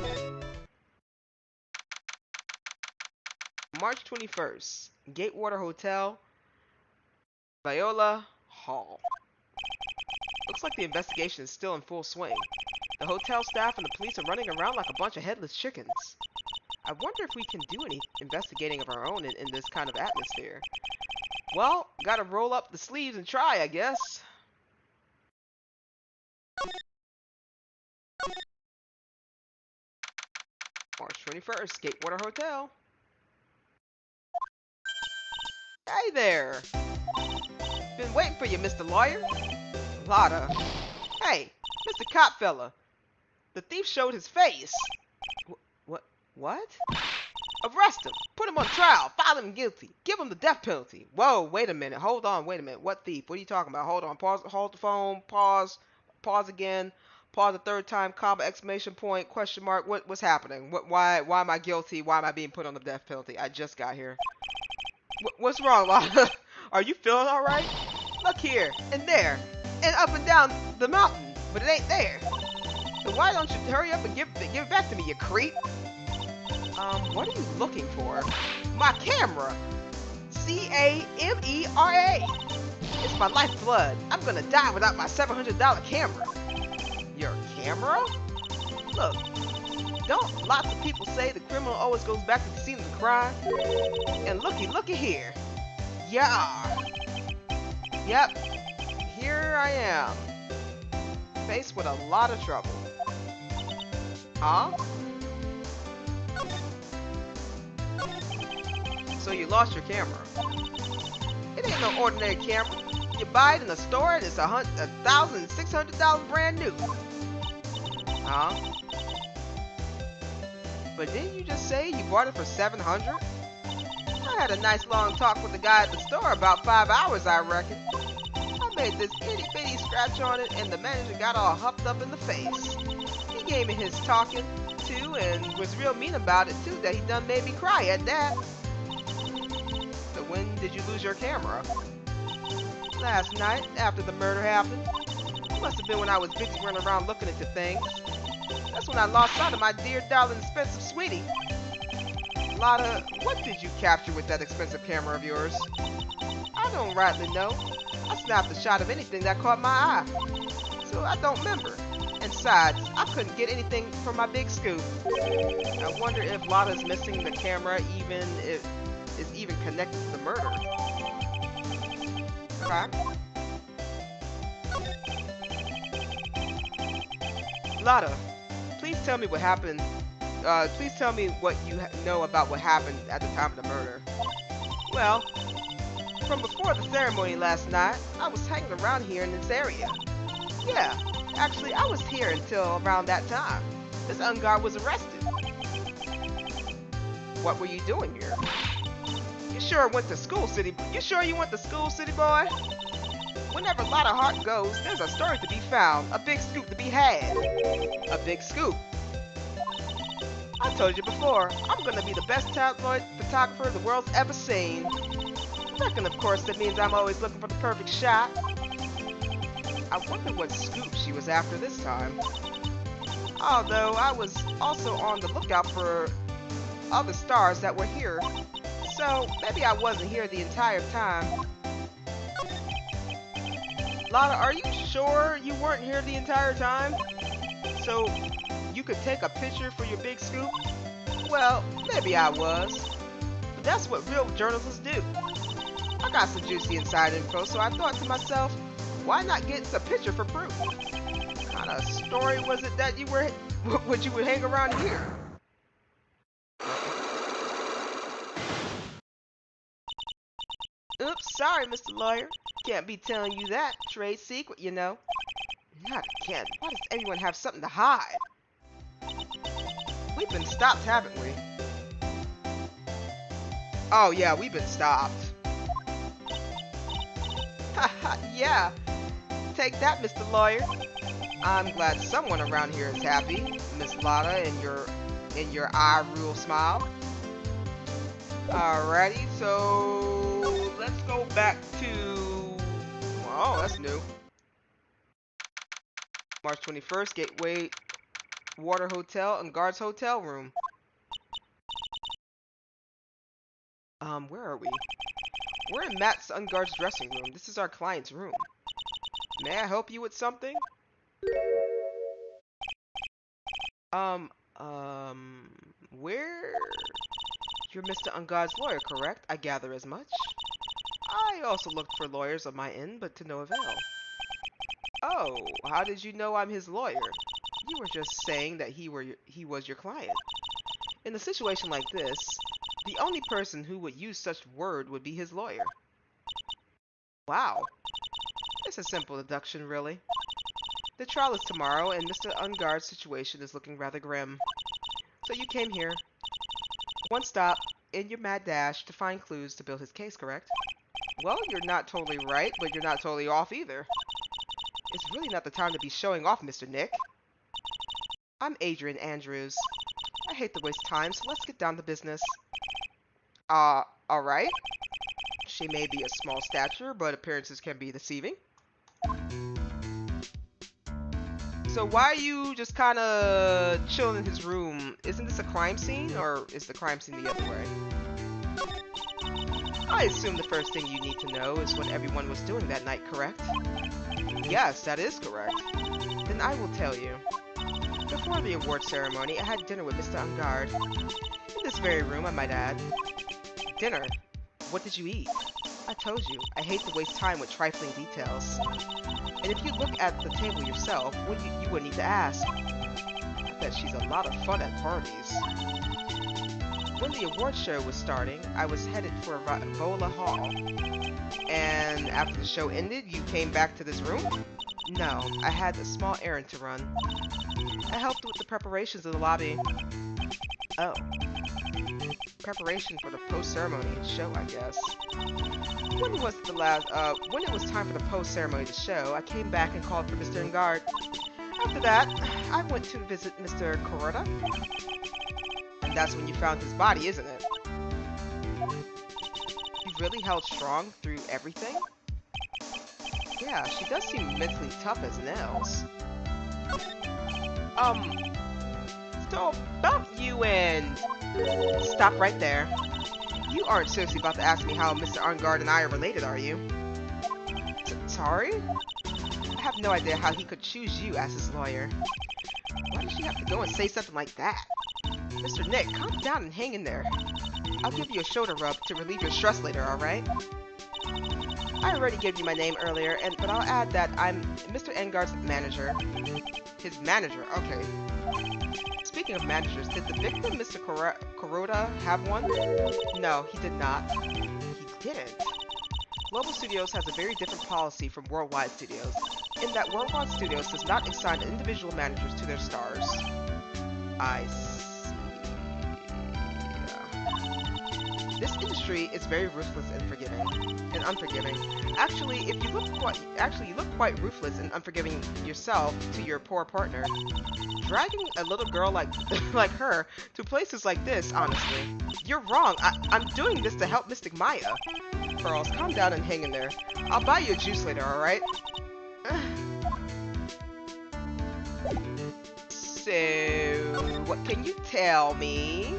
March 21st, Gatewater Hotel, Viola Hall. Looks like the investigation is still in full swing. The hotel staff and the police are running around like a bunch of headless chickens. I wonder if we can do any investigating of our own in this kind of atmosphere. Well, gotta roll up the sleeves and try, I guess. March 21st, Gatewater Hotel. Hey there! Been waiting for you, Mr. Lawyer. Lotta. Hey, Mr. Cop fella. The thief showed his face. What? Arrest him. Put him on trial. File him guilty. Give him the death penalty. Whoa, wait a minute. Hold on, wait a minute. What thief? What are you talking about? Hold on. Pause. Hold the phone. Pause. Pause again. Pause a third time. Comma, exclamation point, question mark. What's happening? Why am I guilty? Why am I being put on the death penalty? I just got here. What's wrong, Lotta? Are you feeling alright? Look here, and there, and up and down the mountain, but it ain't there. So why don't you hurry up and give it back to me, you creep? What are you looking for? My camera! C-A-M-E-R-A! It's my lifeblood. I'm gonna die without my $700 camera. Your camera? Look, don't lots of people say the criminal always goes back to the scene of the crime? And looky here. Yeah. Yep. Here I am. Faced with a lot of trouble. Huh? So you lost your camera. It ain't no ordinary camera. You buy it in the store and it's $1,600 brand new. Huh? But didn't you just say you bought it for $700? I had a nice long talk with the guy at the store, about 5 hours, I reckon. I made this itty bitty scratch on it, and the manager got all huffed up in the face. He gave me his talking to, and was real mean about it too, that he done made me cry at that. So when did you lose your camera? Last night, after the murder happened. It must have been when I was busy running around looking into things. That's when I lost sight of my dear, darling, expensive sweetie. Lotta, what did you capture with that expensive camera of yours? I don't rightly know. I snapped a shot of anything that caught my eye. So I don't remember. And besides, I couldn't get anything from my big scoop. I wonder if Lotta's missing the camera is even connected to the murder. Okay. Lotta, please tell me what happened. Please tell me what you know about what happened at the time of the murder. Well, from before the ceremony last night, I was hanging around here in this area. Yeah, actually, I was here until around that time. This unguard was arrested. What were you doing here? You sure went to school, city? You sure you went to school, city boy? Whenever Lotta Hart goes, there's a story to be found, a big scoop to be had. A big scoop. I told you before, I'm gonna be the best tabloid photographer the world's ever seen. Second, of course, that means I'm always looking for the perfect shot. I wonder what scoop she was after this time. Although I was also on the lookout for other stars that were here. So maybe I wasn't here the entire time. Lotta, are you sure you weren't here the entire time? So you could take a picture for your big scoop? Well, maybe I was. But that's what real journalists do. I got some juicy inside info, so I thought to myself, why not get a picture for proof? What kind of story was it that you would hang around here? Oops, sorry, Mr. Lawyer. Can't be telling you that. Trade secret, you know. Not again. Why does everyone have something to hide? We've been stopped, haven't we? Oh, yeah, we've been stopped. Haha, yeah. Take that, Mr. Lawyer. I'm glad someone around here is happy, Miss Lotta, in your eye rule smile. Alrighty, so let's go back to... Oh, that's new. March 21st, Gateway Water Hotel and Guards Hotel Room. Where are we? We're in Matt's Unguard's dressing room. This is our client's room. May I help you with something? Where? You're Mr. Unguard's lawyer, correct? I gather as much. I also looked for lawyers on my end, but to no avail. Oh, how did you know I'm his lawyer? You were just saying that he was your client. In a situation like this, the only person who would use such word would be his lawyer. Wow. It's a simple deduction, really. The trial is tomorrow, and Mr. Unguard's situation is looking rather grim. So you came here, one stop, in your mad dash to find clues to build his case, correct? Well, you're not totally right, but you're not totally off either. It's really not the time to be showing off, Mr. Nick. I'm Adrian Andrews. I hate to waste time, so let's get down to business. Alright. She may be a small stature, but appearances can be deceiving. So why are you just kind of chilling in his room? Isn't this a crime scene, or is the crime scene the other way? I assume the first thing you need to know is what everyone was doing that night, correct? Yes, that is correct. Then I will tell you. Before the award ceremony, I had dinner with Mr. Ungard. In this very room, I might add. Dinner? What did you eat? I told you, I hate to waste time with trifling details. And if you look at the table yourself, you wouldn't need to ask. I bet she's a lot of fun at parties. When the award show was starting, I was headed for Vola Hall. And after the show ended, you came back to this room? No, I had a small errand to run. I helped with the preparations of the lobby. Oh. Preparation for the post-ceremony show, I guess. When it was time for the post-ceremony show, I came back and called for Mr. Ungard. After that, I went to visit Mr. Kuroda. And that's when you found his body, isn't it? You really held strong through everything? Yeah, she does seem mentally tough as nails. to bump you and... Stop right there. You aren't seriously about to ask me how Mr. Ungard and I are related, are you? Sorry? I have no idea how he could choose you as his lawyer. Why does she have to go and say something like that? Mr. Nick, calm down and hang in there. I'll give you a shoulder rub to relieve your stress later, alright? I already gave you my name earlier, but I'll add that I'm Mr. Engard's manager. His manager, okay. Speaking of managers, did the victim, Mr. Kuroda, have one? No, he did not. He didn't. Global Studios has a very different policy from Worldwide Studios, in that Worldwide Studios does not assign individual managers to their stars. I see. This industry is very ruthless and unforgiving. Actually, you look quite ruthless and unforgiving yourself to your poor partner. Dragging a little girl like her to places like this, honestly. You're wrong. I'm doing this to help Mystic Maya. Girls, calm down and hang in there. I'll buy you a juice later, alright? So, what can you tell me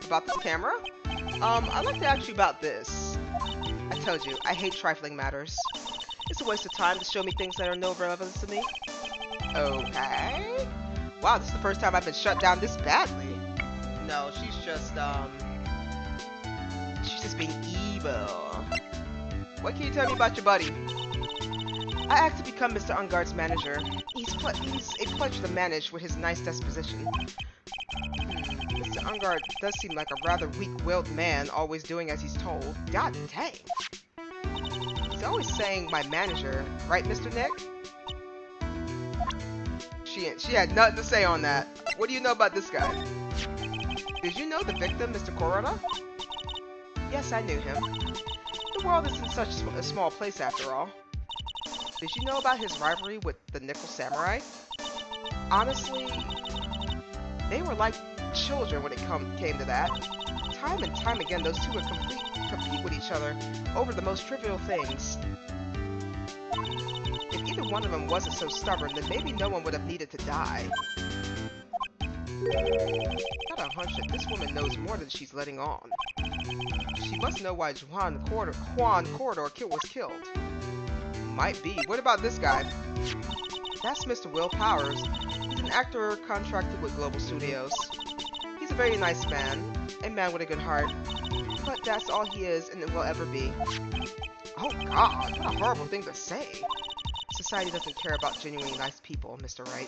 about this camera? I'd like to ask you about this. I told you, I hate trifling matters. It's a waste of time to show me things that are no relevance to me. Okay. Wow, this is the first time I've been shut down this badly. No, she's just being evil. What can you tell me about your buddy? I asked to become Mr. Ungard's manager. He's a pleasure to manage with his nice disposition. Mr. Ungard does seem like a rather weak-willed man, always doing as he's told. God dang. He's always saying my manager, right, Mr. Nick? She had nothing to say on that. What do you know about this guy? Did you know the victim, Mr. Kuroda? Yes, I knew him. The world isn't such a small place after all. Did you know about his rivalry with the Nickel Samurai? Honestly, they were like children when it came to that. Time and time again, those two would compete with each other over the most trivial things. If either one of them wasn't so stubborn, then maybe no one would have needed to die. Got a hunch that this woman knows more than she's letting on. She must know why Juan Corridor was killed. Might be. What about this guy? That's Mr. Will Powers. He's an actor contracted with Global Studios. He's a very nice man, a man with a good heart. But that's all he is and will ever be. Oh God, what a horrible thing to say. Society doesn't care about genuinely nice people, Mr. Wright.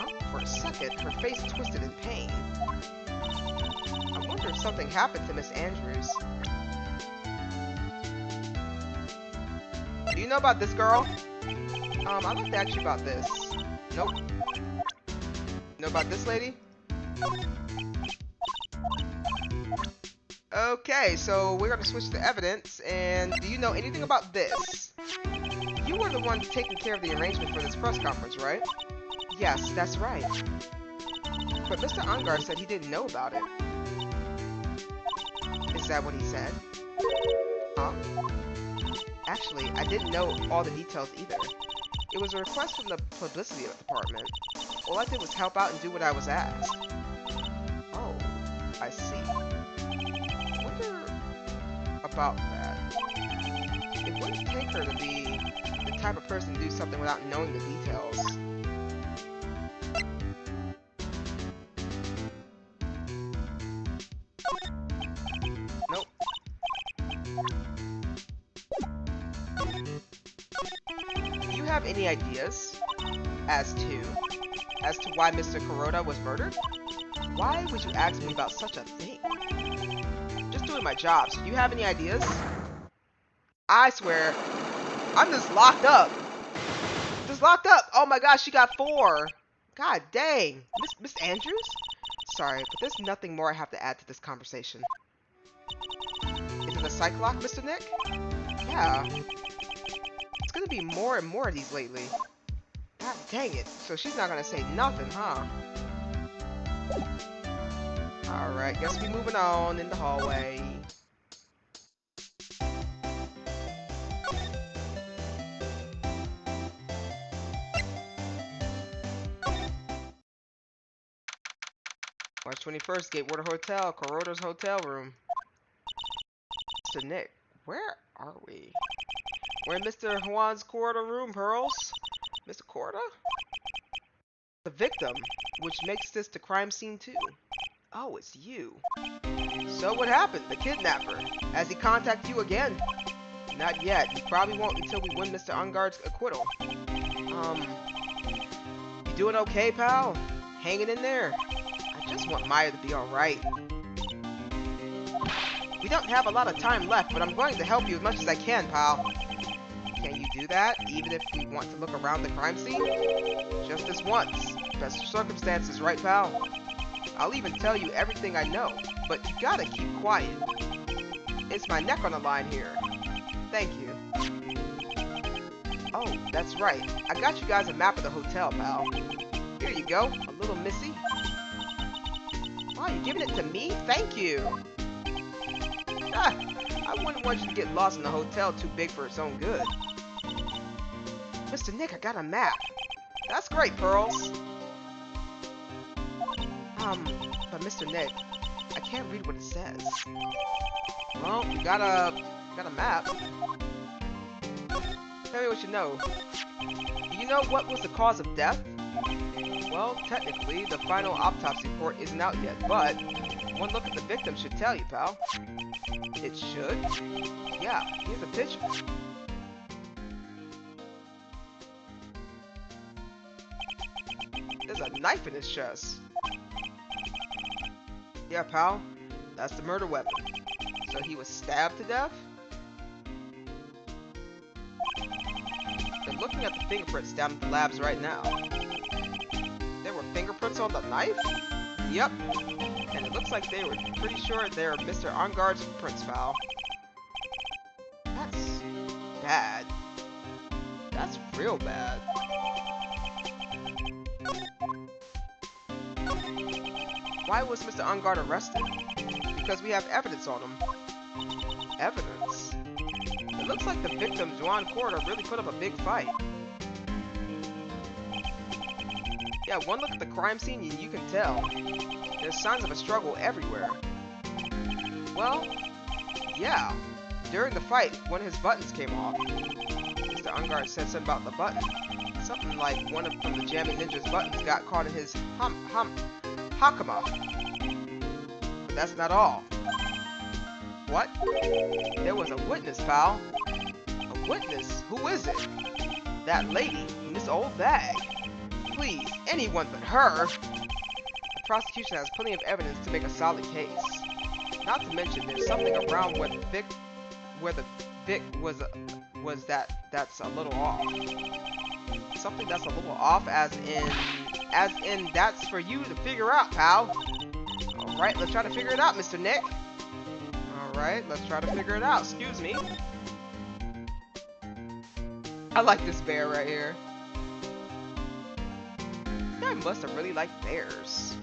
Oh, for a second, her face twisted in pain. I wonder if something happened to Miss Andrews. Do you know about this girl? I'd like to ask you about this. Nope. Know about this lady? Okay, so we're gonna switch to evidence, and do you know anything about this? You were the one taking care of the arrangement for this press conference, right? Yes, that's right. But Mr. Ungard said he didn't know about it. Is that what he said? Huh? Actually, I didn't know all the details either. It was a request from the publicity department. All I did was help out and do what I was asked. Oh, I see. Wonder about that. It wouldn't take her to be the type of person to do something without knowing the details. Nope. Do you have any ideas as to why Mr. Kuroda was murdered? Why would you ask me about such a thing? Just doing my job, so do you have any ideas? I swear, I'm just locked up. Just locked up. Oh my gosh, she got 4. God dang. Miss Andrews? Sorry, but there's nothing more I have to add to this conversation. Is it a psych lock, Mr. Nick? Yeah. It's gonna be more and more of these lately. God dang it. So she's not gonna say nothing, huh? Alright, guess we're moving on in the hallway. March 21st, Gatewater Hotel, Corroder's hotel room. Mr. Nick, where are we? We're in Mr. Juan's Corridor room, Pearls. Mr. Corridor? The victim, which makes this the crime scene too. Oh, it's you. So what happened? The kidnapper. Has he contacted you again? Not yet. He probably won't until we win Mr. Ungard's acquittal. You doing okay, pal? Hanging in there? I just want Maya to be alright. We don't have a lot of time left, but I'm going to help you as much as I can, pal. Can you do that, even if we want to look around the crime scene? Just this once. Best circumstances, right, pal? I'll even tell you everything I know, but you gotta keep quiet. It's my neck on the line here. Thank you. Oh, that's right. I got you guys a map of the hotel, pal. Here you go, a little missy. Wow, you're giving it to me? Thank you. Ah, I wouldn't want you to get lost in a hotel too big for its own good. Mr. Nick, I got a map. That's great, Pearls. But Mr. Nick, I can't read what it says. Well, we got a map. Tell me what you know. Do you know what was the cause of death? Well, technically, the final autopsy report isn't out yet, but one look at the victim should tell you, pal. It should? Yeah, here's a picture. There's a knife in his chest. Yeah, pal. That's the murder weapon. So he was stabbed to death? They're looking at the fingerprints down at the labs right now. There were fingerprints on the knife? Yep. And it looks like they were pretty sure they're Mr. Ungard's prints, pal. That's bad. That's real bad. Why was Mr. Ungard arrested? Because we have evidence on him. Evidence? It looks like the victim, Juan Corridor, really put up a big fight. Yeah, one look at the crime scene and you can tell. There's signs of a struggle everywhere. Well, yeah. During the fight, one of his buttons came off. Mr. Ungard said something about the button. Something like one from the Jammy Ninja's buttons got caught in his Hakama. But that's not all. What? There was a witness, pal. A witness? Who is it? That lady in this old bag. Please, anyone but her. The prosecution has plenty of evidence to make a solid case. Not to mention, there's something around where the Vic was that's a little off. Something that's a little off, as in that's for you to figure out, pal. All right, let's try to figure it out, Mr. Nick. All right, let's try to figure it out. Excuse me. I like this bear right here. I must have really liked bears.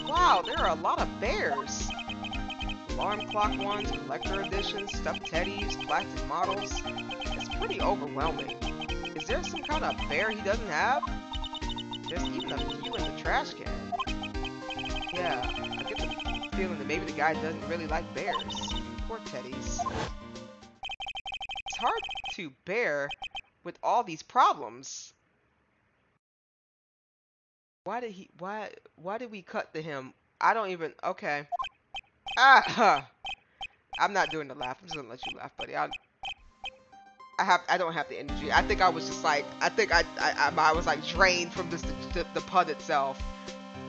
Wow, there are a lot of bears. Alarm clock ones, collector editions, stuffed teddies, plastic models. It's pretty overwhelming. Is there some kind of bear he doesn't have? There's even a few in the trash can. Yeah, I get the feeling that maybe the guy doesn't really like bears. Poor teddies. It's hard to bear with all these problems. Why did we cut to him? I don't even, okay. I'm not doing the laugh. I'm just gonna let you laugh, buddy. I don't have the energy. I think I was just like, I was like drained from the pun itself.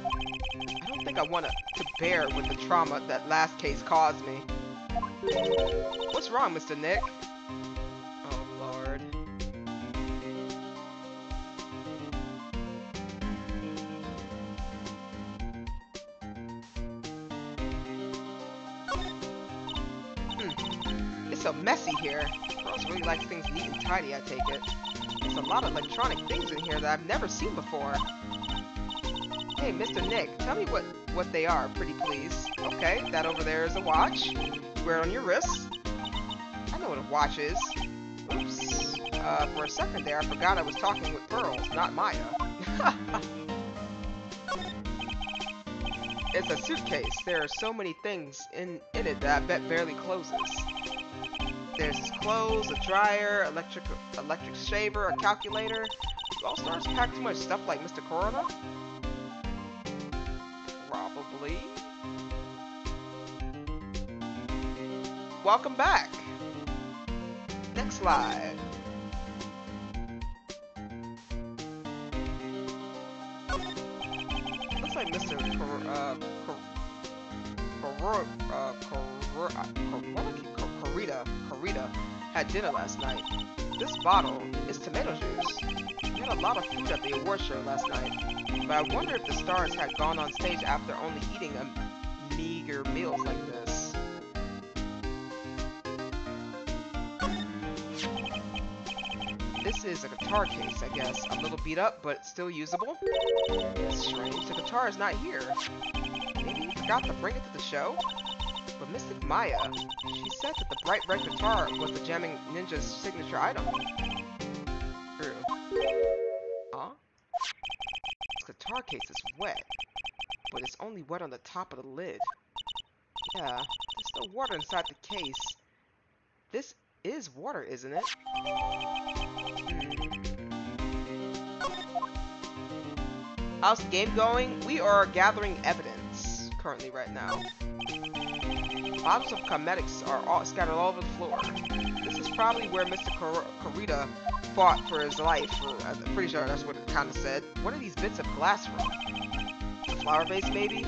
I don't think I want to bear with the trauma that last case caused me. What's wrong, Mr. Nick? Oh, Lord. It's so messy here. Rose really likes things neat and tidy, I take it. There's a lot of electronic things in here that I've never seen before. Hey, Mr. Nick, tell me what they are, pretty please. Okay, that over there is a watch. You wear it on your wrist. I know what a watch is. Oops. For a second there, I forgot I was talking with Pearls, not Maya. It's a suitcase. There are so many things in it that I bet barely closes. There's his clothes, a dryer, electric shaver, a calculator. Do all stars pack too much stuff like Mr. Corona? Probably. Welcome back. Next slide. Looks like Mr. Corita had dinner last night. This bottle is tomato juice. We had a lot of food at the award show last night, but I wonder if the stars had gone on stage after only eating a meager meals like this. This is a guitar case, I guess. A little beat up, but still usable. That's strange. The guitar is not here. Maybe you forgot to bring it to the show? But Mystic Maya, she said that the bright red guitar was the Jamming Ninja's signature item. True. Huh? This guitar case is wet, but it's only wet on the top of the lid. Yeah, there's still water inside the case. This is water, isn't it? How's the game going? We are gathering evidence currently right now. Bottles of cosmetics are all scattered all over the floor. This is probably where Mr. Corita fought for his life. I'm pretty sure that's what it kind of said. What are these bits of glass from? A flower vase, maybe?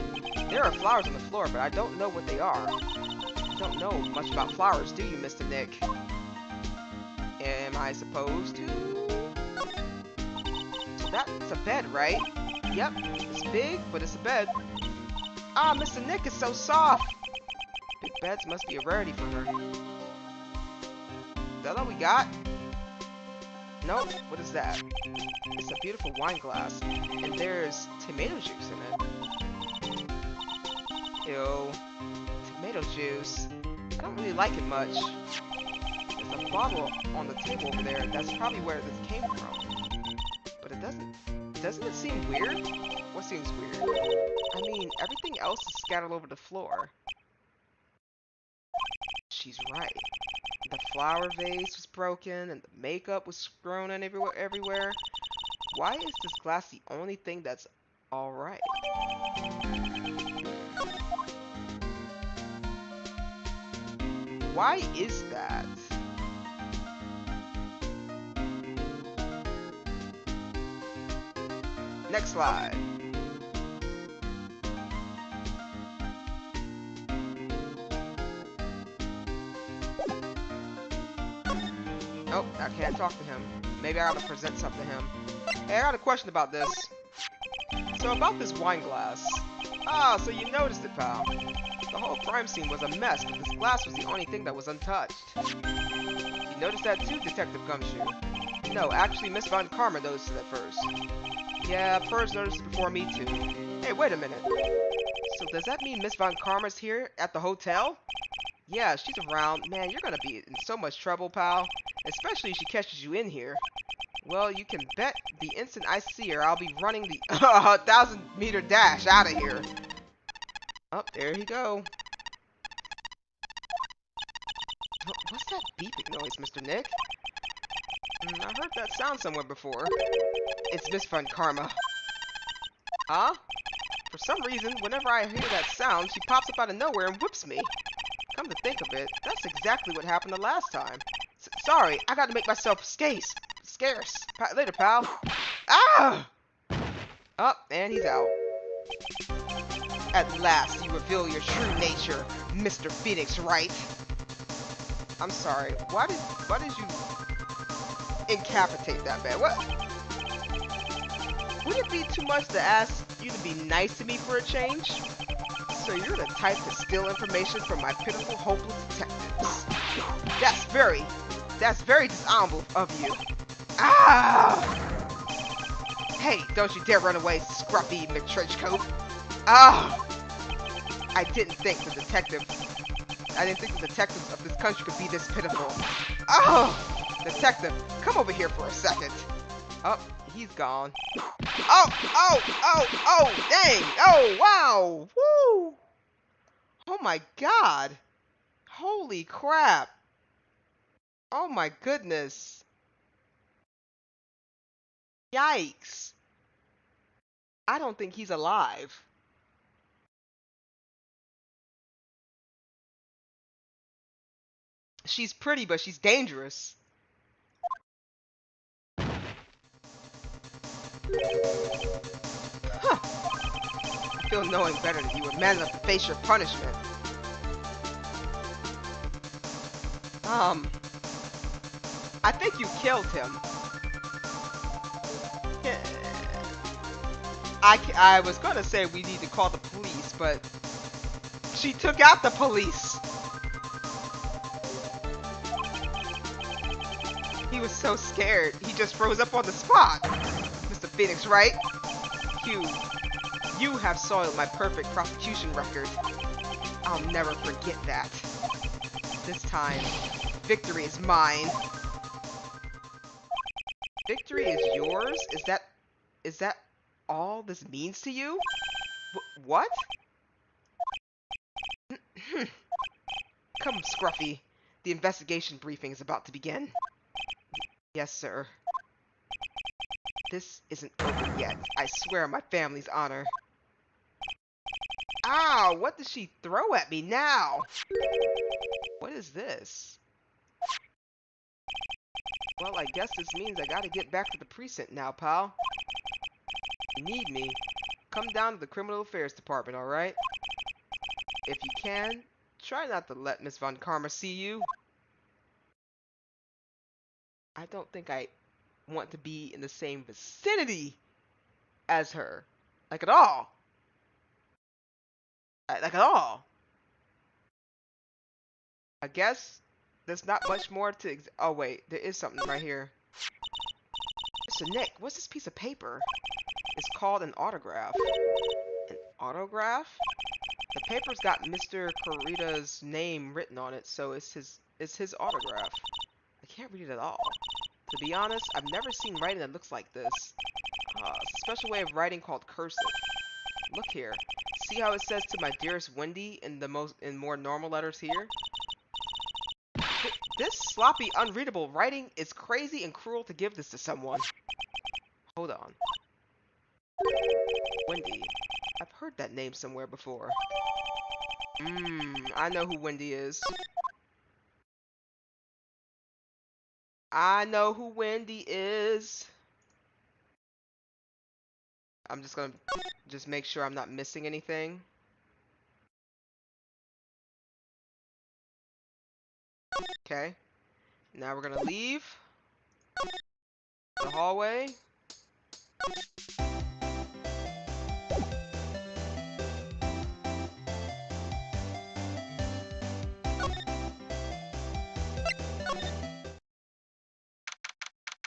There are flowers on the floor, but I don't know what they are. You don't know much about flowers, do you, Mr. Nick? Am I supposed to? So that's a bed, right? Yep, it's big, but it's a bed. Ah, Mr. Nick is so soft! Big beds must be a rarity for her. Is that all we got? Nope, what is that? It's a beautiful wine glass, and there's tomato juice in it. Ew. Tomato juice. I don't really like it much. There's a bottle on the table over there. That's probably where this came from. But it doesn't it seem weird? What seems weird? I mean, everything else is scattered over the floor. She's right. The flower vase was broken, and the makeup was thrown in everywhere. Why is this glass the only thing that's alright? Why is that? Next slide. Oh, I can't talk to him. Maybe I gotta present something to him. Hey, I got a question about this. So about this wine glass. Ah, so you noticed it, pal. The whole crime scene was a mess, but this glass was the only thing that was untouched. You noticed that too, Detective Gumshoe? No, actually Miss Von Karma noticed it at first. Yeah, Purge noticed it before me too. Hey, wait a minute. So does that mean Miss Von Karma's here at the hotel? Yeah, she's around. Man, you're gonna be in so much trouble, pal. Especially if she catches you in here. Well, you can bet the instant I see her, I'll be running the 1,000-meter dash out of here. Oh, there you go. What's that beeping noise, Mr. Nick? I heard that sound somewhere before. It's Miss Von Karma. Huh? For some reason, whenever I hear that sound, she pops up out of nowhere and whips me. Come to think of it, that's exactly what happened the last time. Sorry, I gotta make myself scarce. Later, pal. Ah! Oh, and he's out. At last, you reveal your true nature, Mr. Phoenix Wright. I'm sorry. Why did you incapacitate that man? What? Would it be too much to ask you to be nice to me for a change? So you're the type to steal information from my pitiful, hopeless detectives. That's very dishonorable of you. Ah! Hey, don't you dare run away, scruffy McTrenchcoat. Ah! I didn't think the detectives of this country could be this pitiful. Oh! Detective, come over here for a second. Oh, He's gone. Oh, dang. Oh, wow. Woo. Oh my god. Holy crap. Oh my goodness. Yikes. I don't think he's alive. She's pretty, but she's dangerous. Huh. I feel knowing better that you were man enough to face your punishment. I think you killed him. Yeah. I was gonna say we need to call the police, but she took out the police. He was so scared, he just froze up on the spot. Mr. Phoenix Wright, you have soiled my perfect prosecution record. I'll never forget that. This time, victory is mine. Victory is yours? Is that all this means to you? What? Come, Scruffy. The investigation briefing is about to begin. Yes, sir. This isn't over yet. I swear on my family's honor. Ow! What did she throw at me now? What is this? Well, I guess this means I gotta get back to the precinct now, pal. You need me? Come down to the Criminal Affairs Department, alright? If you can, try not to let Miss Von Karma see you. I don't think I want to be in the same vicinity as her. Like at all. Like at all. I guess there's not much more to oh wait, there is something right here. Mr. Nick, what's this piece of paper? It's called an autograph. An autograph? The paper's got Mr. Kurita's name written on it, so it's his autograph. I can't read it at all. To be honest, I've never seen writing that looks like this. It's a special way of writing called cursive. Look here. See how it says to my dearest Wendy in more normal letters here? This sloppy, unreadable writing is crazy and cruel to give this to someone. Hold on. Wendy. I've heard that name somewhere before. I know who Wendy is. I know who Wendy is. I'm just gonna make sure I'm not missing anything. Okay. Now we're gonna leave the hallway.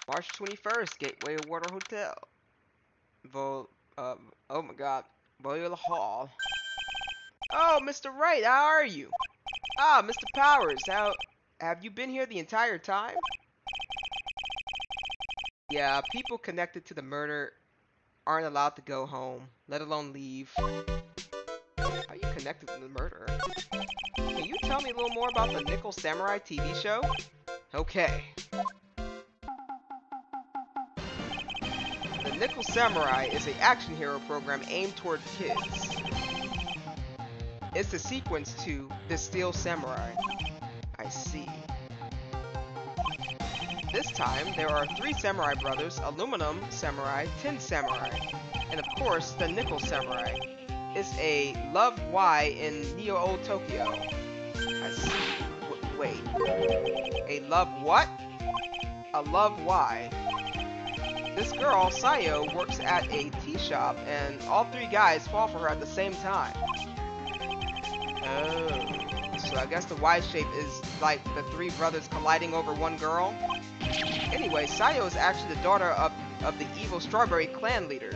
March 21st, Gateway Water Hotel. Oh my god. Boyle Hall. Oh, Mr. Wright, how are you? Ah, Mr. Powers, have you been here the entire time? Yeah, people connected to the murder aren't allowed to go home, let alone leave. How are you connected to the murder? Can you tell me a little more about the Nickel Samurai TV show? Okay. The Nickel Samurai is an action hero program aimed toward kids. It's the sequence to The Steel Samurai. I see. This time, there are 3 samurai brothers, Aluminum Samurai, Tin Samurai, and of course, the Nickel Samurai. It's a Love Y in Neo-Old Tokyo. I see. Wait. A Love what? A Love Y. This girl, Sayo, works at a tea shop, and all 3 guys fall for her at the same time. Oh. So I guess the Y shape is like the 3 brothers colliding over one girl. Anyway, Sayo is actually the daughter of the evil Strawberry clan leader.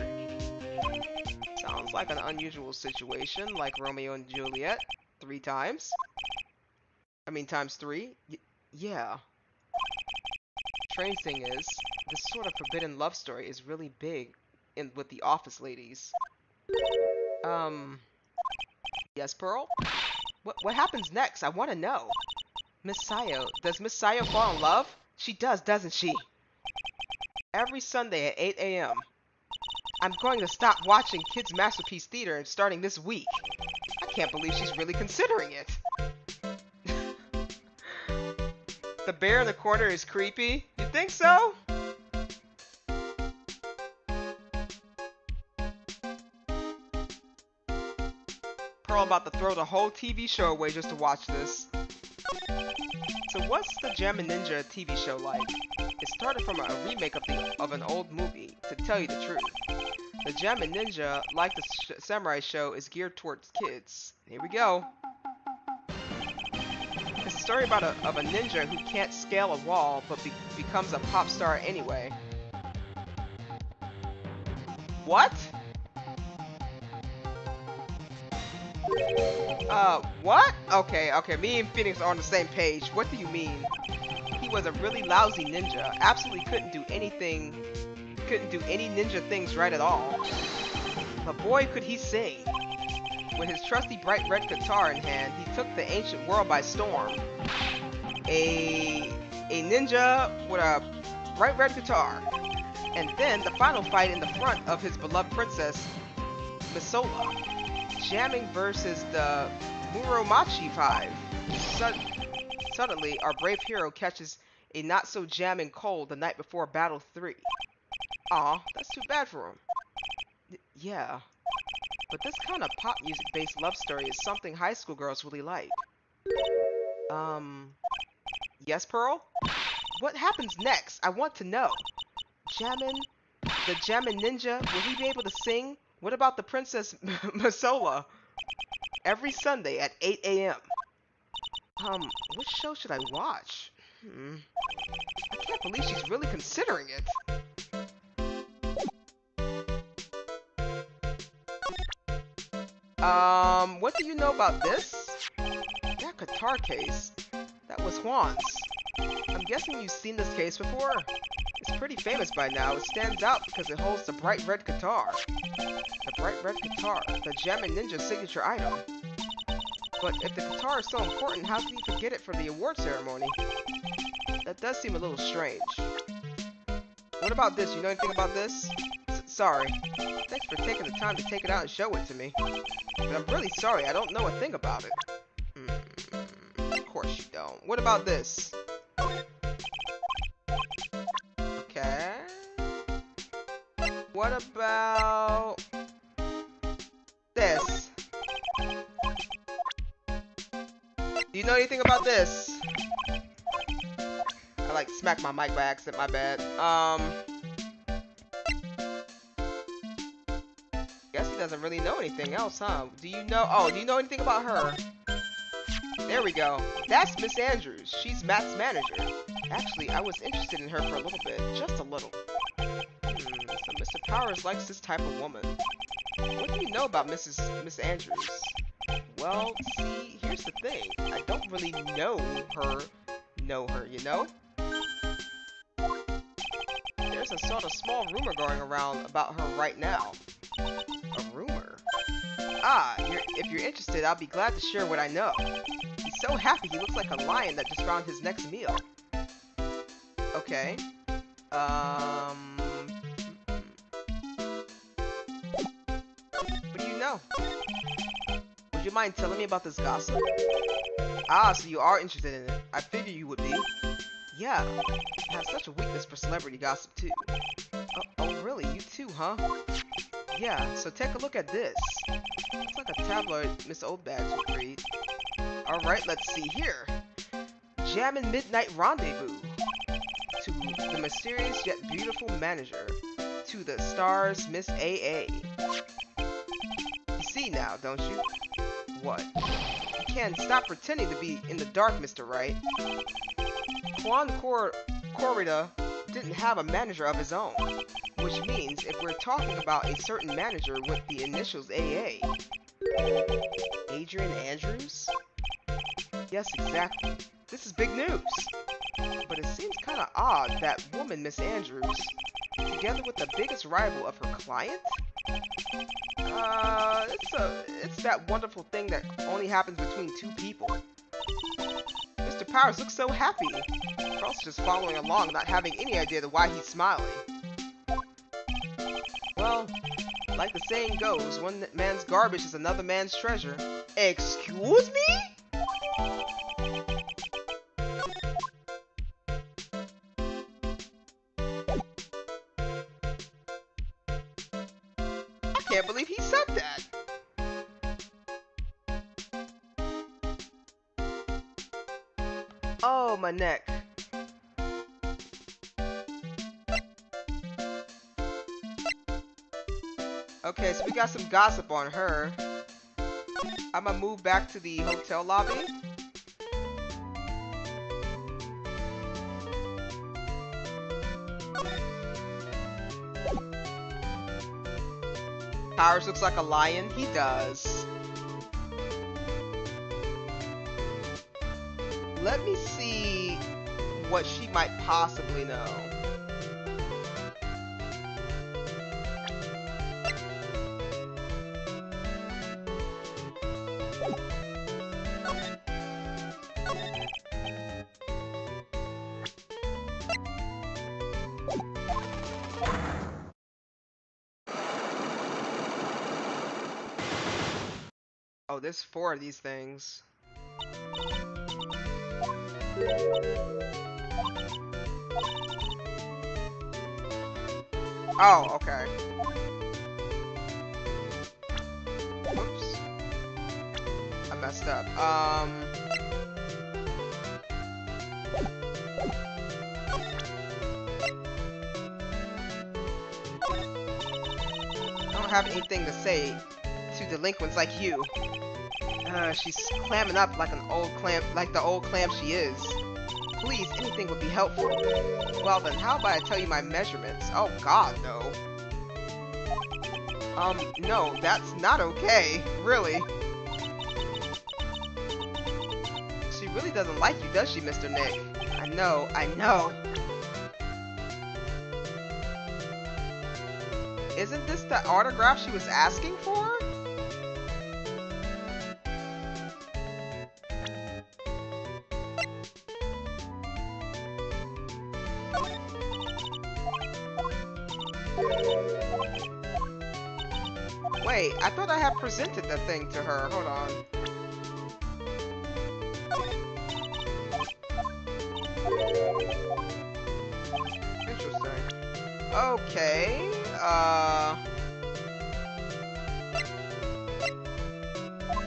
Sounds like an unusual situation, like Romeo and Juliet. 3 times. I mean, times 3. Yeah. Strange thing is, this sort of forbidden love story is really big with the office ladies. Yes, Pearl? What happens next? I want to know. Miss Sayo. Does Miss Sayo fall in love? She does, doesn't she? Every Sunday at 8 a.m. I'm going to stop watching Kids Masterpiece Theater starting this week. I can't believe she's really considering it. The bear in the corner is creepy? You think so? Pearl about to throw the whole TV show away just to watch this. So what's the Jammin' Ninja TV show like? It started from a remake of an old movie, to tell you the truth. The Jammin' Ninja, like the Samurai show, is geared towards kids. Here we go. It's a story about a ninja who can't scale a wall, but becomes a pop star anyway. What? What? Okay, me and Phoenix are on the same page. What do you mean? He was a really lousy ninja. Absolutely couldn't do any ninja things right at all. But boy, could he sing. With his trusty bright red guitar in hand, he took the ancient world by storm. A ninja with a bright red guitar. And then the final fight in the front of his beloved princess, Misola. Jamming versus the Muromachi 5. Suddenly, our brave hero catches a not-so-jamming cold the night before Battle 3. Aw, that's too bad for him. Yeah, but this kind of pop music-based love story is something high school girls really like. Yes, Pearl? What happens next? I want to know. The Jammin' Ninja, will he be able to sing? What about the Princess Masola? Every Sunday at 8 a.m. Which show should I watch? I can't believe she's really considering it. What do you know about this? That guitar case. That was Juan's. I'm guessing you've seen this case before? It's pretty famous by now. It stands out because it holds the bright red guitar. The bright red guitar, the Jammin' Ninja signature item. But if the guitar is so important, how did he forget it for the award ceremony? That does seem a little strange. What about this? You know anything about this? Sorry. Thanks for taking the time to take it out and show it to me. But I'm really sorry, I don't know a thing about it. Of course you don't. What about this? Okay. What about this? Do you know anything about this? I like smacked my mic by accident, my bad. Guess he doesn't really know anything else, huh? Do you know anything about her? There we go. That's Miss Andrews. She's Matt's manager. Actually, I was interested in her for a little bit. Just a little. So Mr. Powers likes this type of woman. What do you know about Miss Andrews? Well, see, here's the thing. I don't really know her, you know? There's a sort of small rumor going around about her right now. A rumor? Ah, if you're interested, I'll be glad to share what I know. He's so happy he looks like a lion that just found his next meal. Okay. What do you know? Would you mind telling me about this gossip? Ah, so you are interested in it. I figured you would be. Yeah, I have such a weakness for celebrity gossip too. Oh really? You too, huh? Yeah, so take a look at this. It's like a tabloid Miss Oldbags would read. Alright, let's see here. Jammin' Midnight Rendezvous. To the mysterious yet beautiful manager. To the stars Miss AA. You see now, don't you? What? You can't stop pretending to be in the dark, Mr. Wright. Juan Corrida didn't have a manager of his own. Which means if we're talking about a certain manager with the initials AA. Adrian Andrews? Yes, exactly. This is big news. But it seems kind kind of odd, that woman, Miss Andrews, together with the biggest rival of her client? It's that wonderful thing that only happens between two people. Mr. Powers looks so happy. Carl's just following along, not having any idea why he's smiling. Well, like the saying goes, one man's garbage is another man's treasure. Excuse me? I can't believe he said that. Oh, my neck. Okay, so we got some gossip on her. I'm gonna move back to the hotel lobby. Powers looks like a lion. He does. Let me see what she might possibly know. Oh, there's 4 of these things. Oh, okay. Whoops. I messed up. I don't have anything to say to delinquents like you. She's clamming up like an old clam, like the old clam she is. Please, anything would be helpful. Well then, how about I tell you my measurements? Oh god, no. No, that's not okay. Really. She really doesn't like you, does she, Mr. Nick? I know, I know. Isn't this the autograph she was asking for? Wait, I thought I had presented the thing to her. Hold on. Interesting. Okay,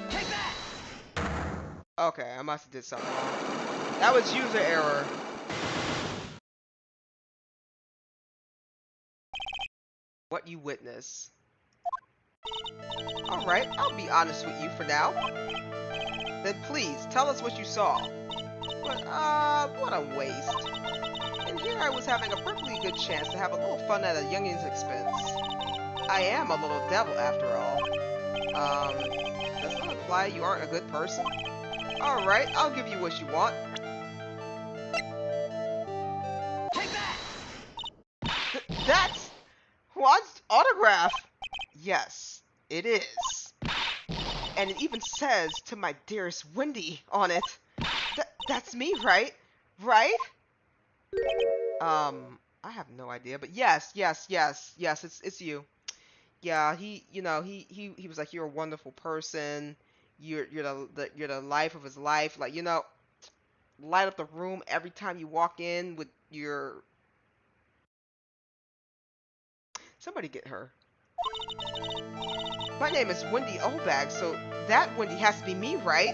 Take that! Okay, I must have did something wrong. That was user error. What you witness. Alright, I'll be honest with you for now. Then please, tell us what you saw. But, what a waste. And here I was having a perfectly good chance to have a little fun at a youngin's expense. I am a little devil after all. Does that imply you aren't a good person? Alright, I'll give you what you want. Take that! That's Juan's autograph! Yes, it is. And it even says, "To my dearest Wendy," on it. That's me, right? Right? I have no idea, but yes, it's you. Yeah, he was like, "You're a wonderful person. You're the life of his life. Like, light up the room every time you walk in with your." Somebody get her. My name is Wendy Oldbag, so that Wendy has to be me, right?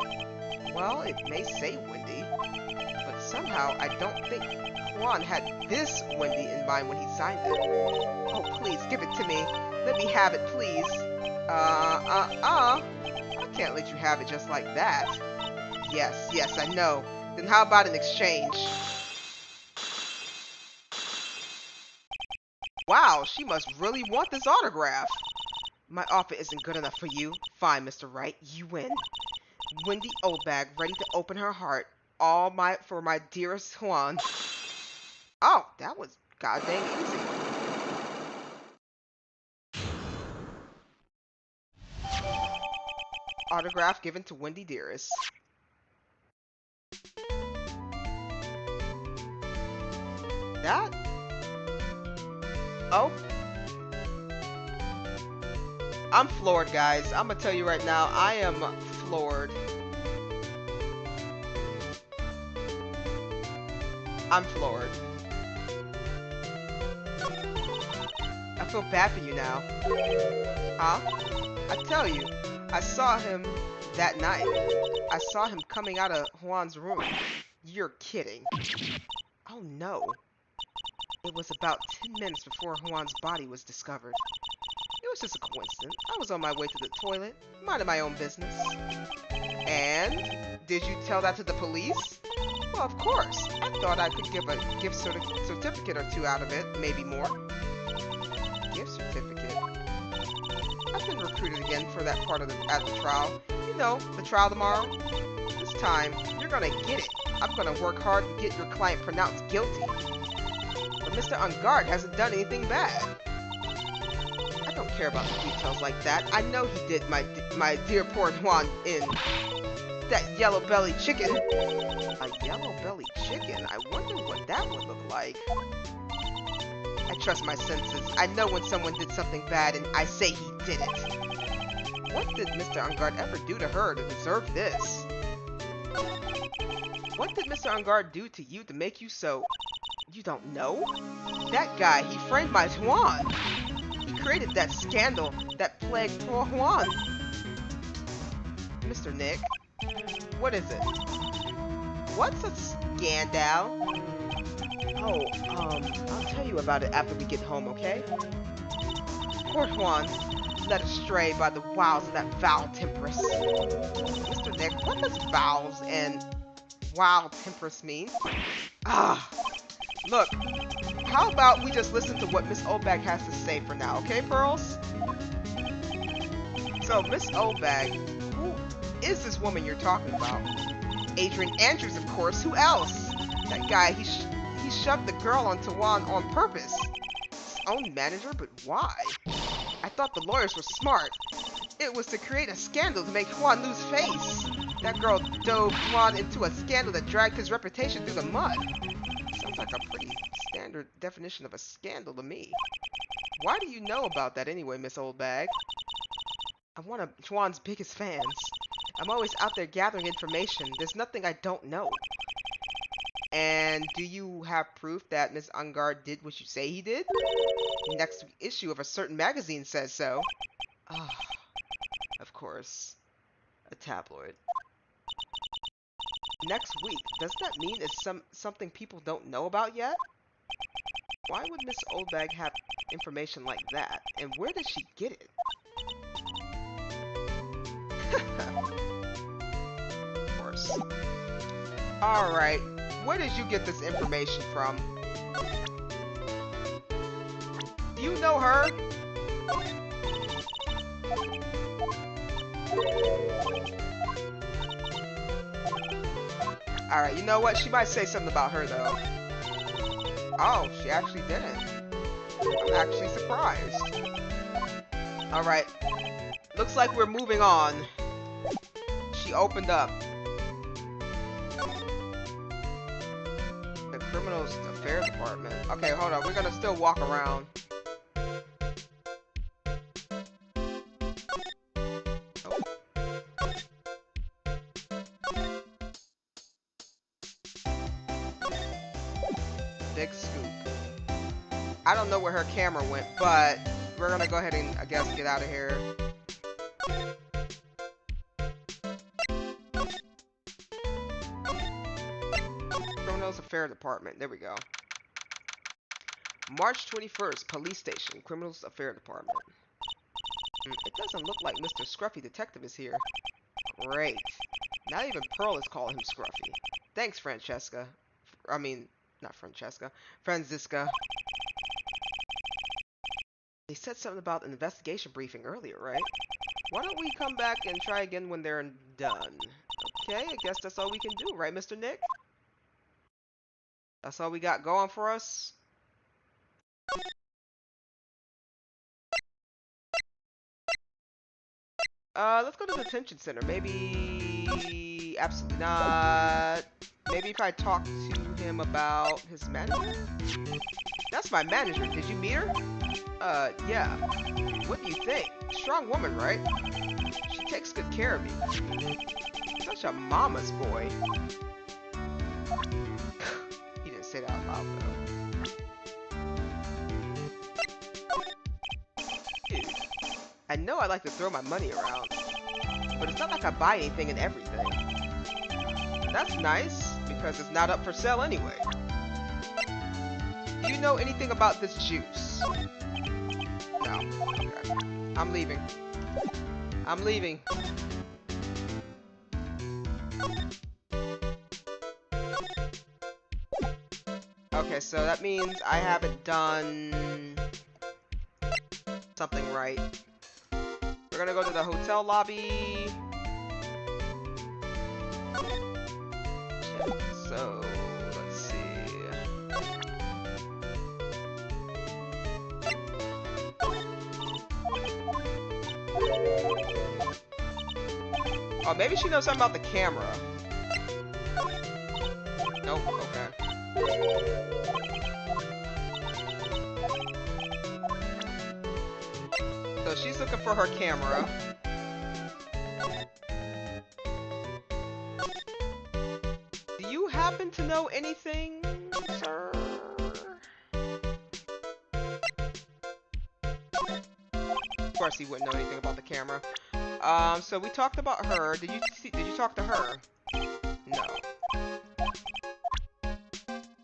Well, it may say Wendy, but somehow I don't think Juan had this Wendy in mind when he signed it. Oh, please, give it to me. Let me have it, please. I can't let you have it just like that. Yes, I know. Then how about an exchange? Wow, she must really want this autograph. My offer isn't good enough for you. Fine, Mr. Wright, you win. Wendy Oldbag, ready to open her heart. For my dearest Juan. Oh, that was goddamn easy. Autograph given to Wendy Dearest. That? Oh. I'm floored, guys. I'm gonna tell you right now, I am floored. I'm floored. I feel bad for you now. Huh? I tell you, I saw him that night. I saw him coming out of Juan's room. You're kidding. Oh no. It was about 10 minutes before Juan's body was discovered. It was just a coincidence. I was on my way to the toilet, minding my own business. And? Did you tell that to the police? Well, of course. I thought I could give a gift certificate or two out of it, maybe more. Gift certificate? I've been recruited again for that part of at the trial. You know, the trial tomorrow. This time, you're gonna get it. I'm gonna work hard to get your client pronounced guilty. But Mr. Ungard hasn't done anything bad. I don't care about the details like that. I know he did my dear poor Juan in. That yellow-bellied chicken. A yellow-bellied chicken? I wonder what that would look like. I trust my senses. I know when someone did something bad and I say he did it. What did Mr. Ungard ever do to her to deserve this? What did Mr. Ungard do to you to make you so... You don't know? That guy, he framed my Juan. He created that scandal that plagued poor Juan. Mr. Nick, what is it? What's a scandal? Oh, I'll tell you about it after we get home, okay? Poor Juan, led astray by the wiles of that foul temperess. Mr. Nick, what does vowels and wild temperess mean? Ah, look, how about we just listen to what Miss Oldbag has to say for now, okay, Pearls? So, Miss Oldbag, who is this woman you're talking about? Adrian Andrews, of course. Who else? That guy, he shoved the girl onto Juan on purpose. His own manager, but why? I thought the lawyers were smart. It was to create a scandal to make Juan lose face. That girl dove Juan into a scandal that dragged his reputation through the mud. Sounds like a pretty standard definition of a scandal to me. Why do you know about that anyway, Miss Oldbag? I'm one of Juan's biggest fans. I'm always out there gathering information. There's nothing I don't know. And do you have proof that Miss Ungard did what you say he did? The next issue of a certain magazine says so. Ah, of course. A tabloid. Next week. Does that mean it's something people don't know about yet? Why would Miss Oldbag have information like that? And where did she get it? Of course. Alright. Where did you get this information from? Do you know her? Alright, you know what? She might say something about her, though. Oh, she actually didn't. I'm actually surprised. Alright. Looks like we're moving on. She opened up. The Criminals Affairs Department. Okay, hold on. We're gonna still walk around. Oh. Big scoop. I don't know where her camera went, but we're gonna go ahead and, I guess, get out of here. Criminals Affairs Department. There we go. March 21st, Police Station, Criminals Affairs Department. It doesn't look like Mr. Scruffy Detective is here. Great. Not even Pearl is calling him Scruffy. Thanks, Francesca. I mean, not Francesca. Franziska. They said something about an investigation briefing earlier, right? Why don't we come back and try again when they're done? Okay, I guess that's all we can do, right, Mr. Nick? That's all we got going for us. Let's go to the detention center. Maybe... Absolutely not. Maybe if I talk to him about his manager? That's my manager. Did you meet her? Yeah. What do you think? Strong woman, right? She takes good care of me. Such a mama's boy. He didn't say that out loud, though. Dude, I know I like to throw my money around, but it's not like I buy anything and everything. That's nice, because it's not up for sale anyway. Do you know anything about this juice? No. Okay. I'm leaving. I'm leaving. Okay, so that means I haven't done something right. We're gonna go to the hotel lobby. So, let's see. Oh, maybe she knows something about the camera. Nope, okay. So she's looking for her camera. Do you happen to know anything, sir? Of course he wouldn't know anything about the camera. So we talked about her. Did you talk to her? No.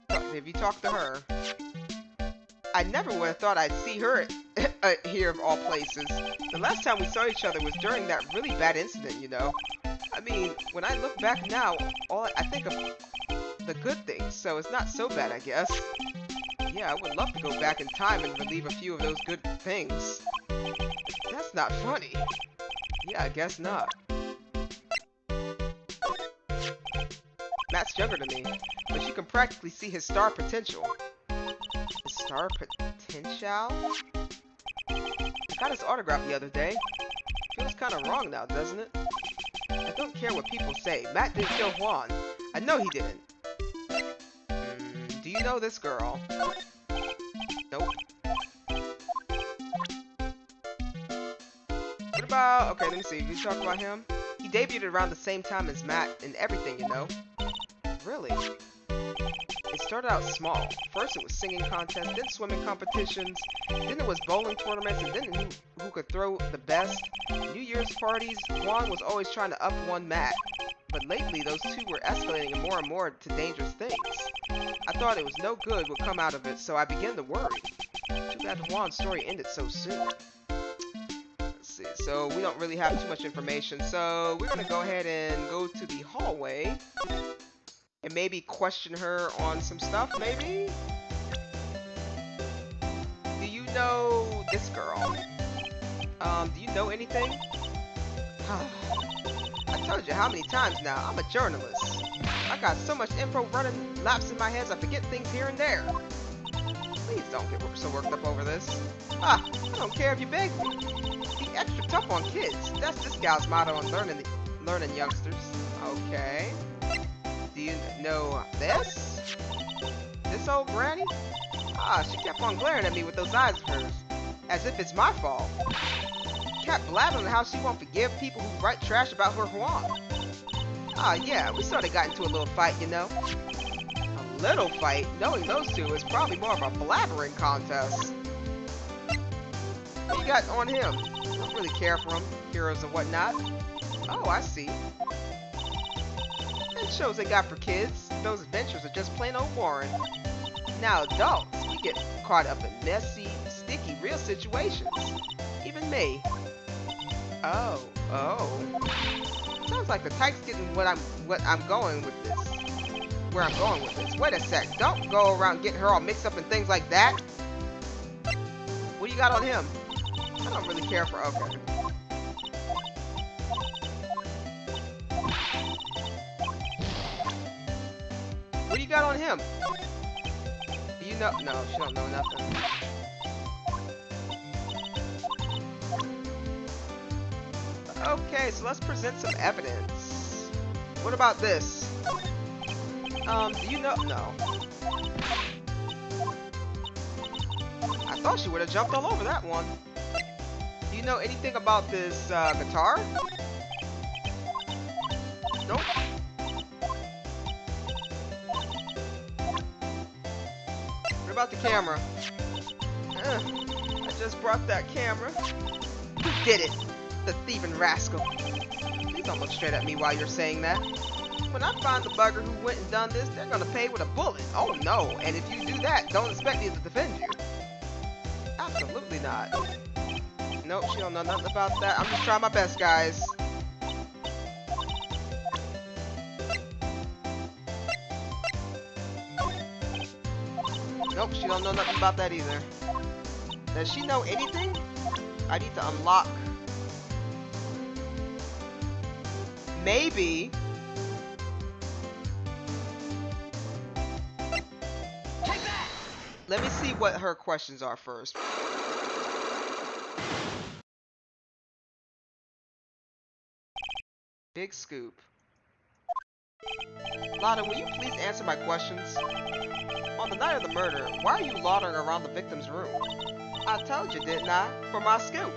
Have you talked to her? I never would have thought I'd see her here of all places. The last time we saw each other was during that really bad incident, you know. I mean, when I look back now, I think of the good things, so it's not so bad, I guess. Yeah, I would love to go back in time and relieve a few of those good things. That's not funny. Yeah, I guess not. Matt's younger than me, but you can practically see his star potential. His star potential? I got his autograph the other day. Feels kind of wrong now, doesn't it? I don't care what people say. Matt didn't kill Juan. I know he didn't. Do you know this girl? Nope. What about... Okay, let me see. Did you talk about him? He debuted around the same time as Matt and everything, you know? Really? It started out small. First it was singing contests, then swimming competitions, then it was bowling tournaments, and then who could throw the best. New Year's parties, Juan was always trying to up one Matt. But lately those two were escalating more and more to dangerous things. I thought it was no good would come out of it, so I began to worry. Too bad Juan's story ended so soon. Let's see, so we don't really have too much information, so we're gonna go ahead and go to the hallway. And maybe question her on some stuff, maybe? Do you know this girl? Do you know anything? I told you how many times now, I'm a journalist. I got so much info running laps in my head, I forget things here and there. Please don't get so worked up over this. I don't care if you beg me. Be extra tough on kids. That's this gal's motto on learning youngsters. Okay. Do you know this? This old granny? She kept on glaring at me with those eyes of hers. As if it's my fault. Kept blabbing how she won't forgive people who write trash about her Juan. Yeah, we sort of got into a little fight, you know. A little fight? Knowing those two is probably more of a blabbering contest. What you got on him? Don't really care for him, heroes and whatnot. Oh, I see. Shows they got for kids. Those adventures are just plain old boring. Now adults, we get caught up in messy, sticky, real situations. Even me. Oh. Sounds like the type's getting where I'm going with this. Wait a sec. Don't go around getting her all mixed up in things like that. What do you got on him? I don't really care for... Okay. What do you got on him? know? No, she don't know nothing. Okay, so let's present some evidence. What about this? Do you know? No. I thought she would have jumped all over that one. Do you know anything about this guitar? Nope. What about the camera? I just brought that camera. Who did it? The thieving rascal. Please don't look straight at me while you're saying that. When I find the bugger who went and done this, they're gonna pay with a bullet. Oh no, and if you do that, don't expect me to defend you. Absolutely not. Nope, she don't know nothing about that. I'm just trying my best, guys. Nope, she don't know nothing about that either. Does she know anything? I need to unlock. Maybe. Let me see what her questions are first. Big scoop. Lada, will you please answer my questions? On the night of the murder, why are you loitering around the victim's room? I told you, didn't I? For my scoop.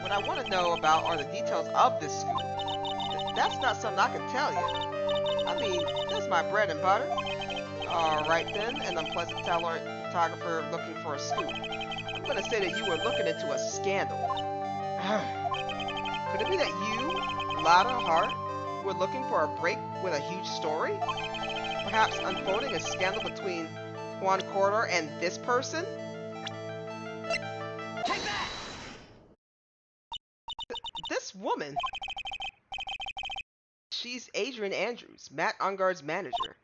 What I want to know about are the details of this scoop. That's not something I can tell you. I mean, that's my bread and butter. Alright then, an unpleasant photographer looking for a scoop. I'm gonna say that you were looking into a scandal. Could it be that you, Lada Hart, were looking for a break with a huge story? Perhaps unfolding a scandal between Juan Corridor and this person? Take that! This woman. She's Adrian Andrews, Matt Ungard's manager.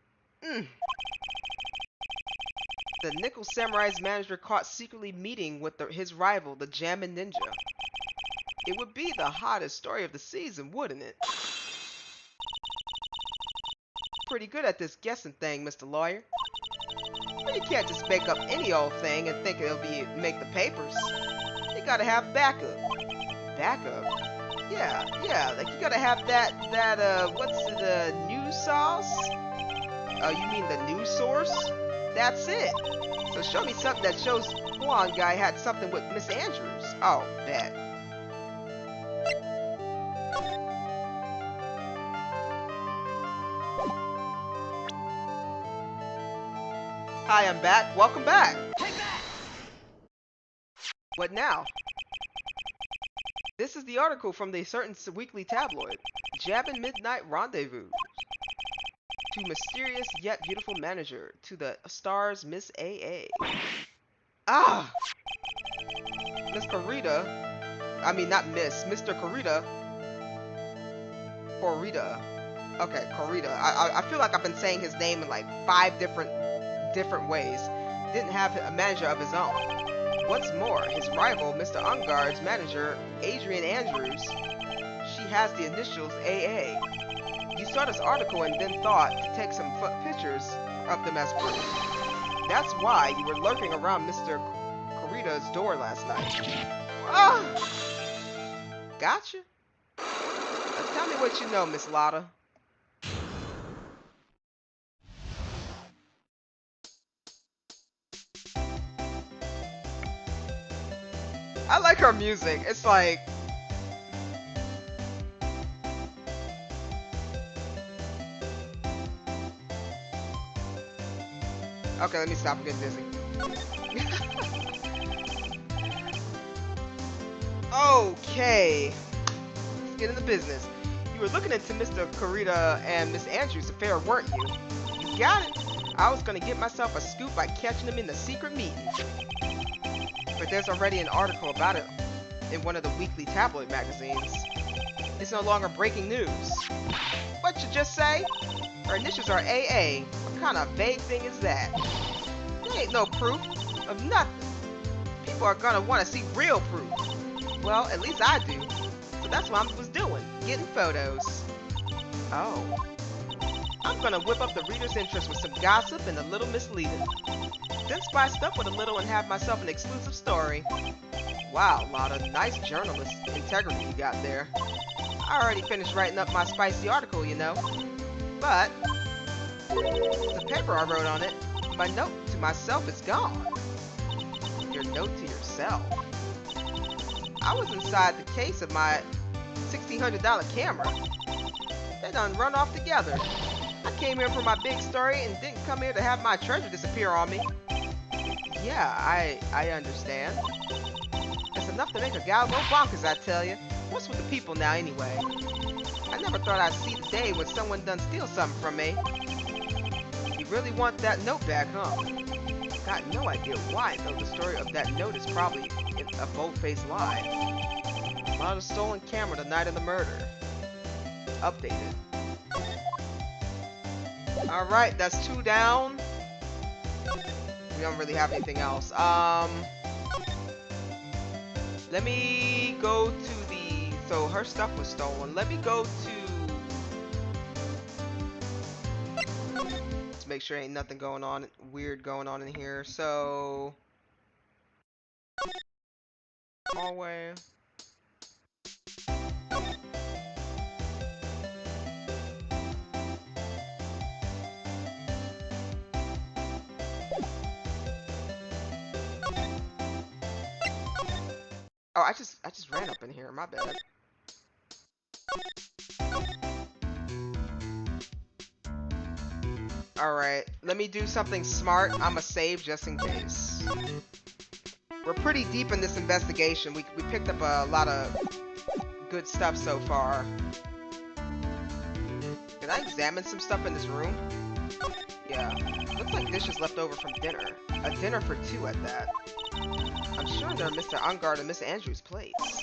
The Nickel Samurai's manager caught secretly meeting with his rival, the Jammin' Ninja. It would be the hottest story of the season, wouldn't it? Pretty good at this guessing thing, Mr. Lawyer. But you can't just make up any old thing and think it'll make the papers. You gotta have backup. Backup? Yeah, like you gotta have that what's the news sauce? Oh, you mean the news source? That's it. So show me something that shows Juan guy had something with Miss Andrews. Oh, bet. Hi, I'm back. Welcome back. Take that! What now? This is the article from the certain weekly tabloid. Jabbin' Midnight Rendezvous. To mysterious yet beautiful manager. To the stars Miss AA. Ah! Miss Corrida. I mean, not Miss. Mr. Corrida. Corrida. Okay, Corrida. I feel like I've been saying his name in like 5 different ways. Didn't have a manager of his own. What's more, his rival, Mr. Ungard's manager, Adrian Andrews, she has the initials AA. You saw this article and then thought to take some pictures of them as proof. That's why you were lurking around Mr. Corrida's door last night. Ah! Gotcha. Now tell me what you know, Miss Lada. I like her music. It's like... Okay, let me stop. I'm getting dizzy. Okay. Let's get into business. You were looking into Mr. Corrida and Miss Andrews' affair, weren't you? You got it. I was gonna get myself a scoop by catching them in the secret meeting. But there's already an article about it in one of the weekly tabloid magazines. It's no longer breaking news. What you just say? Her initials are AA. What kind of vague thing is that? There ain't no proof of nothing. People are gonna want to see real proof. Well, at least I do. So that's what I was doing, getting photos. Oh. I'm gonna whip up the reader's interest with some gossip and a little misleading. then spiced up with a little and have myself an exclusive story. Wow, a lot of nice journalist integrity you got there. I already finished writing up my spicy article, you know. But the paper I wrote on it, my note to myself is gone. Your note to yourself. I was inside the case of my $1,600 camera. They done run off together. I came here for my big story and didn't come here to have my treasure disappear on me. Yeah, I understand. It's enough to make a gal go bonkers, I tell you. What's with the people now, anyway? I never thought I'd see the day when someone done steal something from me. You really want that note back, huh? Got no idea why, though the story of that note is probably a bold-faced lie. Found a stolen camera the night of the murder. Updated. Alright, that's 2 down. We don't really have anything else. Let me go to the... So her stuff was stolen. Let me go to... Let's make sure ain't nothing going on, weird going on in here. So... Hallway. Oh, I just ran up in here. My bad. Alright, let me do something smart. I'ma save just in case. We're pretty deep in this investigation. We picked up a lot of good stuff so far. Can I examine some stuff in this room? Yeah. Looks like dishes left over from dinner. A dinner for 2 at that. I'm sure they're Mr. Ungard and Miss Andrews' plates.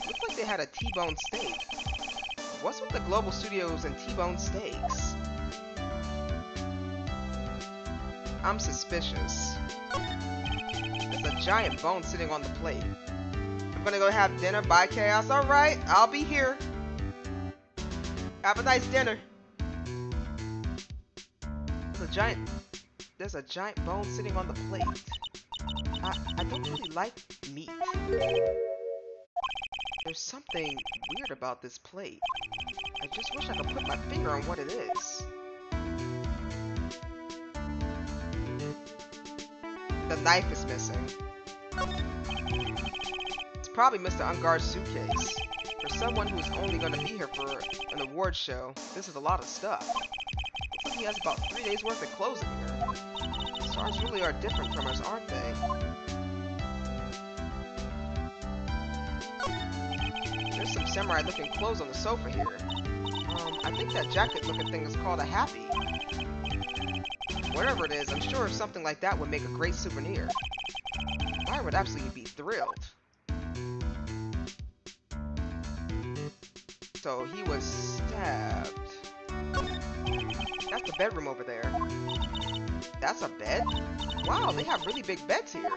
Looks like they had a T-bone steak. What's with the Global Studios and T-bone steaks? I'm suspicious. There's a giant bone sitting on the plate. I'm gonna go have dinner. Bye, Chaos. Alright, I'll be here. Have a nice dinner. There's a giant bone sitting on the plate. I don't really like meat. There's something weird about this plate. I just wish I could put my finger on what it is. The knife is missing. It's probably Mr. Ungard's suitcase. For someone who's only going to be here for an award show, this is a lot of stuff. Looks like he has about 3 days worth of clothes in here. Stars really are different from us, aren't they? There's some samurai-looking clothes on the sofa here. I think that jacket-looking thing is called a happy. Whatever it is, I'm sure something like that would make a great souvenir. I would absolutely be thrilled. So he was stabbed. That's the bedroom over there. That's a bed? Wow, they have really big beds here.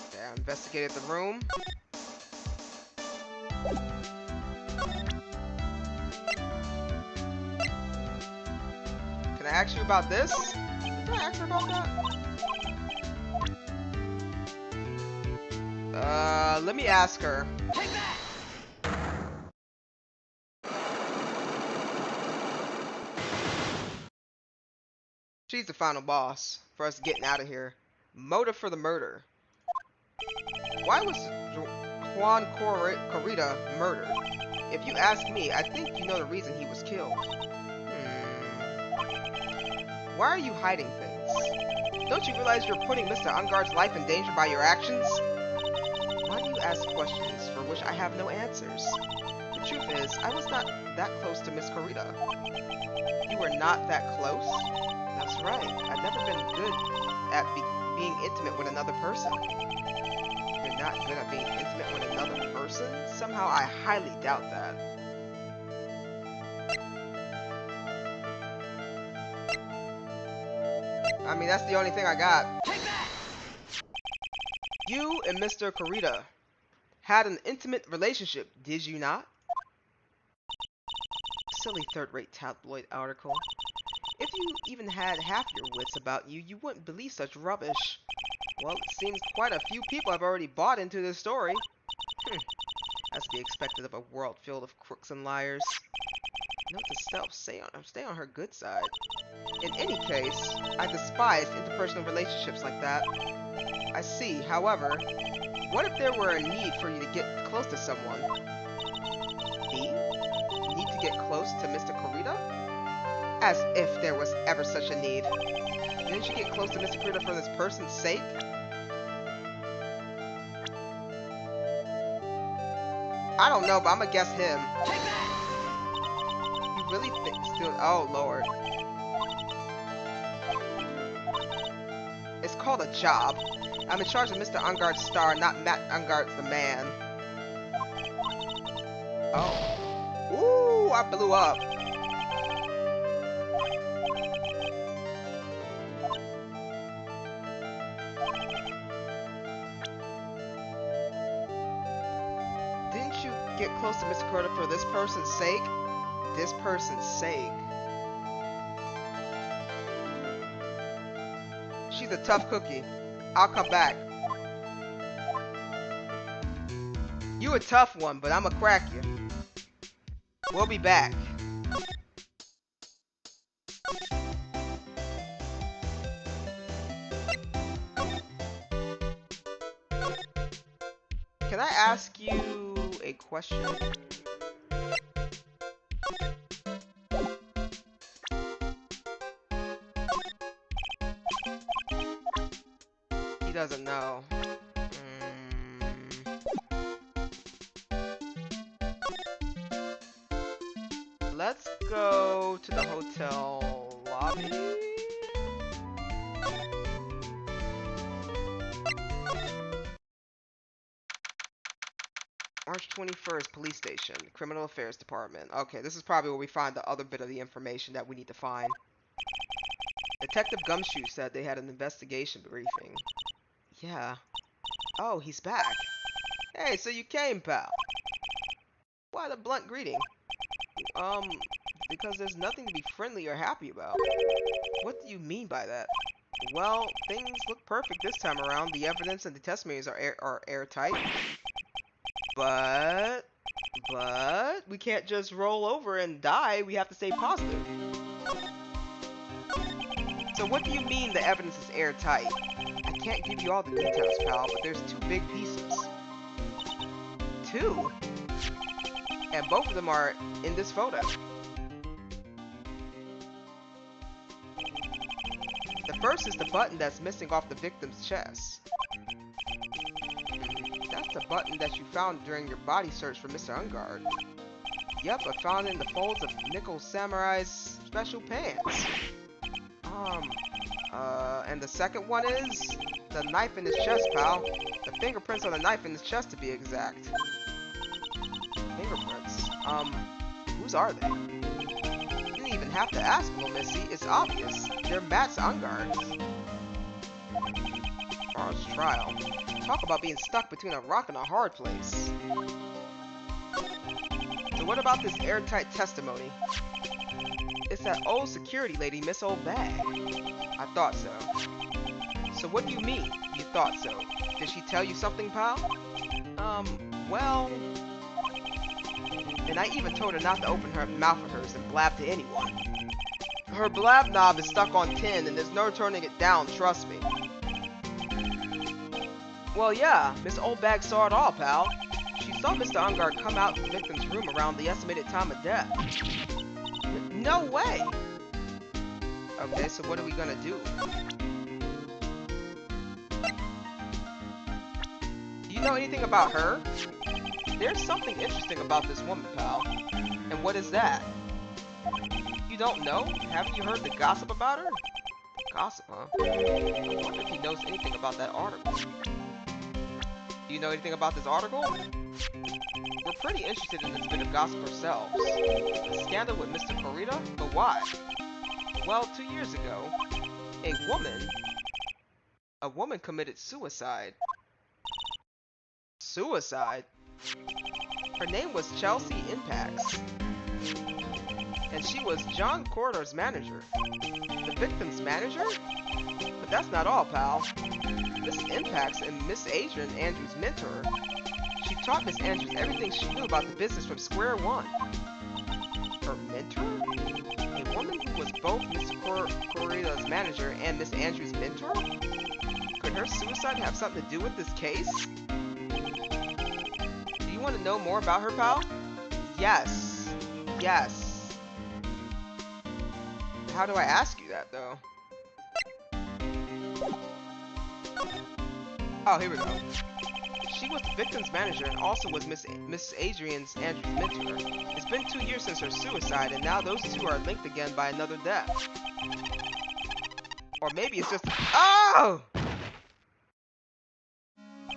Okay, I investigated the room. Can I ask you about this? Can I ask her about that? Let me ask her. Take that! She's the final boss for us getting out of here. Motive for the murder. Why was Juan Corrida murdered? If you ask me, I think you know the reason he was killed. Why are you hiding things? Don't you realize you're putting Mr. Ungard's life in danger by your actions? Why do you ask questions for which I have no answers? The truth is, I was not that close to Miss Corrida. You were not that close? That's right. I've never been good at being intimate with another person. You're not good at being intimate with another person? Somehow I highly doubt that. I mean, that's the only thing I got. Take that! You and Mr. Corrida had an intimate relationship, did you not? silly third-rate tabloid article. If you even had half your wits about you, you wouldn't believe such rubbish. Well, it seems quite a few people have already bought into this story. As to be expected of a world filled of crooks and liars. Note to self, stay on her good side. In any case, I despise interpersonal relationships like that. I see, however, what if there were a need for you to get close to someone? Me? Need to get close to Mr. Kurita? As if there was ever such a need. Didn't you get close to Mr. Kurita for this person's sake? I don't know, but I'm gonna guess him. You really think still? Oh Lord. It's called a job. I'm in charge of Mr. Ungard's star, not Matt Ungard's the man. Oh. Ooh, I blew up. Didn't you get close to Mr. Kurita for this person's sake? This person's sake. She's a tough cookie. I'll come back. You a tough one, but I'ma crack you. We'll be back. Can I ask you a question? He doesn't know. Let's go to the hotel lobby. March 21st, police station, criminal affairs department. Okay, this is probably where we find the other bit of the information that we need to find. Detective Gumshoe said they had an investigation briefing. Yeah. Oh, he's back. Hey, so you came, pal. Why the blunt greeting? Because there's nothing to be friendly or happy about. What do you mean by that? Well, things look perfect this time around. The evidence and the testimonies are airtight. But we can't just roll over and die. We have to stay positive. So what do you mean the evidence is airtight? I can't give you all the details, pal, but there's two big pieces. Two? And both of them are in this photo. The first is the button that's missing off the victim's chest. That's the button that you found during your body search for Mr. Ungard. Yep, I found it in the folds of Nickel Samurai's special pants. And the second one is the knife in his chest, pal. The fingerprints on the knife in his chest, to be exact. Fingerprints. Whose are they? You didn't even have to ask, little missy. It's obvious. They're Matt's Ungard's. Tomorrow's trial. Talk about being stuck between a rock and a hard place. So what about this airtight testimony? It's that old security lady, Miss Old Bag. I thought so. So what do you mean, you thought so? Did she tell you something, pal? Well... And I even told her not to open her mouth of hers and blab to anyone. Her blab knob is stuck on 10 and there's no turning it down, trust me. Well, yeah, Miss Old Bag saw it all, pal. She saw Mr. Ungard come out of the victim's room around the estimated time of death. No way! Okay, so what are we gonna do? Do you know anything about her? There's something interesting about this woman, pal. And what is that? You don't know? Haven't you heard the gossip about her? Gossip, huh? I wonder if he knows anything about that article. Do you know anything about this article? We're pretty interested in this bit of gossip ourselves. The scandal with Mr. Kurita? But why? Well, 2 years ago, a woman committed suicide. Suicide? Her name was Chelsea Impacts, and she was John Corridor's manager. The victim's manager? But that's not all, pal. Miss Impacts and Miss Adrian, Andrew's mentor. She taught Miss Andrews everything she knew about the business from square one. Her mentor? A woman who was both Mr. Corridor's manager and Miss Andrews' mentor? Could her suicide have something to do with this case? Do you want to know more about her, pal? Yes. Yes. How do I ask you that, though? Oh, here we go. She was the victim's manager and also was Miss Adrian's Andrew's mentor. It's been 2 years since her suicide, and now those two are linked again by another death. Or maybe it's just... Oh!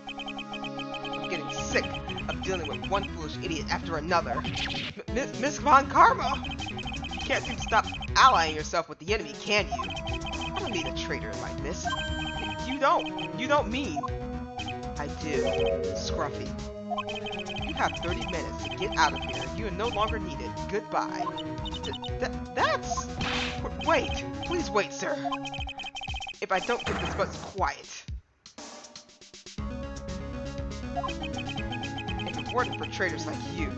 I'm getting sick of dealing with one foolish idiot after another. Miss Von Karma! You can't seem to stop allying yourself with the enemy, can you? I don't need a traitor in my midst. You don't mean... I do. Scruffy. You have 30 minutes to get out of here. You are no longer needed. Goodbye. That's... Wait. Please wait, sir. If I don't get this much quiet. If it weren't for traitors like you,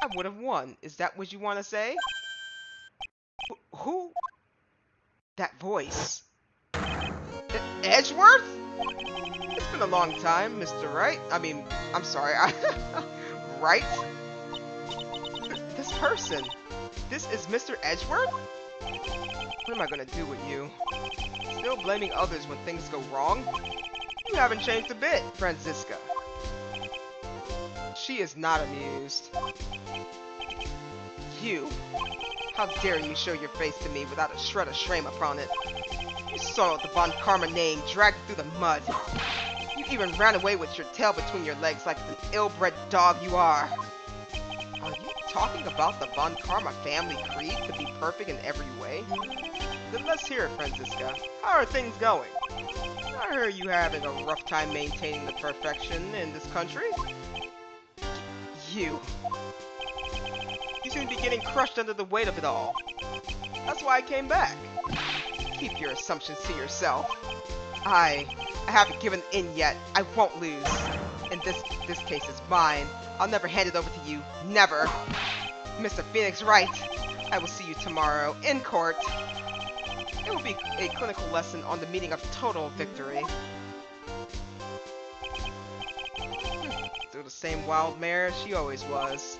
I would have won. Is that what you want to say? Who? That voice. Edgeworth? It's been a long time, Mr. Wright. I'm sorry. Wright? This person. This is Mr. Edgeworth? What am I gonna do with you? Still blaming others when things go wrong? You haven't changed a bit, Franziska. She is not amused. You. How dare you show your face to me without a shred of shame upon it? You soiled the Von Karma name, dragged it through the mud. You even ran away with your tail between your legs like the ill-bred dog you are. Are you talking about the Von Karma family creed to be perfect in every way? Then let's hear it, Franziska. How are things going? I heard you having a rough time maintaining the perfection in this country. You seem to be getting crushed under the weight of it all. That's why I came back. Keep your assumptions to yourself. I haven't given in yet. I won't lose. And this case is mine. I'll never hand it over to you. Never. Mr. Phoenix Wright, I will see you tomorrow in court. It will be a clinical lesson on the meaning of total victory. Still the same wild mare she always was.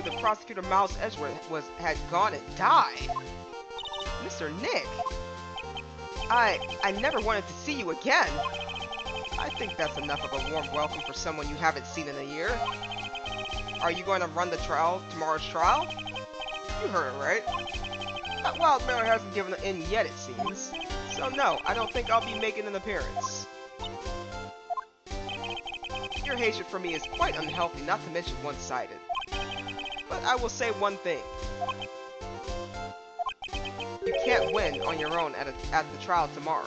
The prosecutor Miles Edgeworth had gone and died. Mr. Nick, I never wanted to see you again. I think that's enough of a warm welcome for someone you haven't seen in a year. Are you going to run the trial, tomorrow's trial? You heard it right. That wild mare hasn't given in yet, it seems. So no, I don't think I'll be making an appearance. Your hatred for me is quite unhealthy, not to mention one-sided. But I will say one thing. You can't win on your own at the trial tomorrow.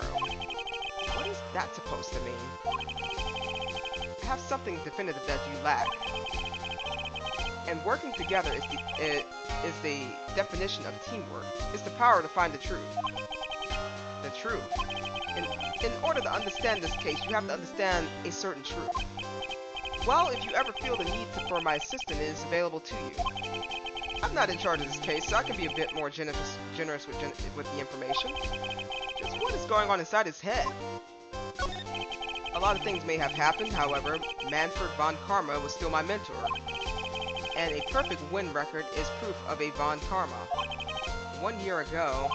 What is that supposed to mean? I have something definitive that you lack. And working together is the definition of teamwork. It's the power to find the truth. The truth. In order to understand this case, you have to understand a certain truth. Well, if you ever feel the need for my assistance, it is available to you. I'm not in charge of this case, so I can be a bit more generous with the information. Just what is going on inside his head? A lot of things may have happened, however, Manfred Von Karma was still my mentor. And a perfect win record is proof of a Von Karma. 1 year ago,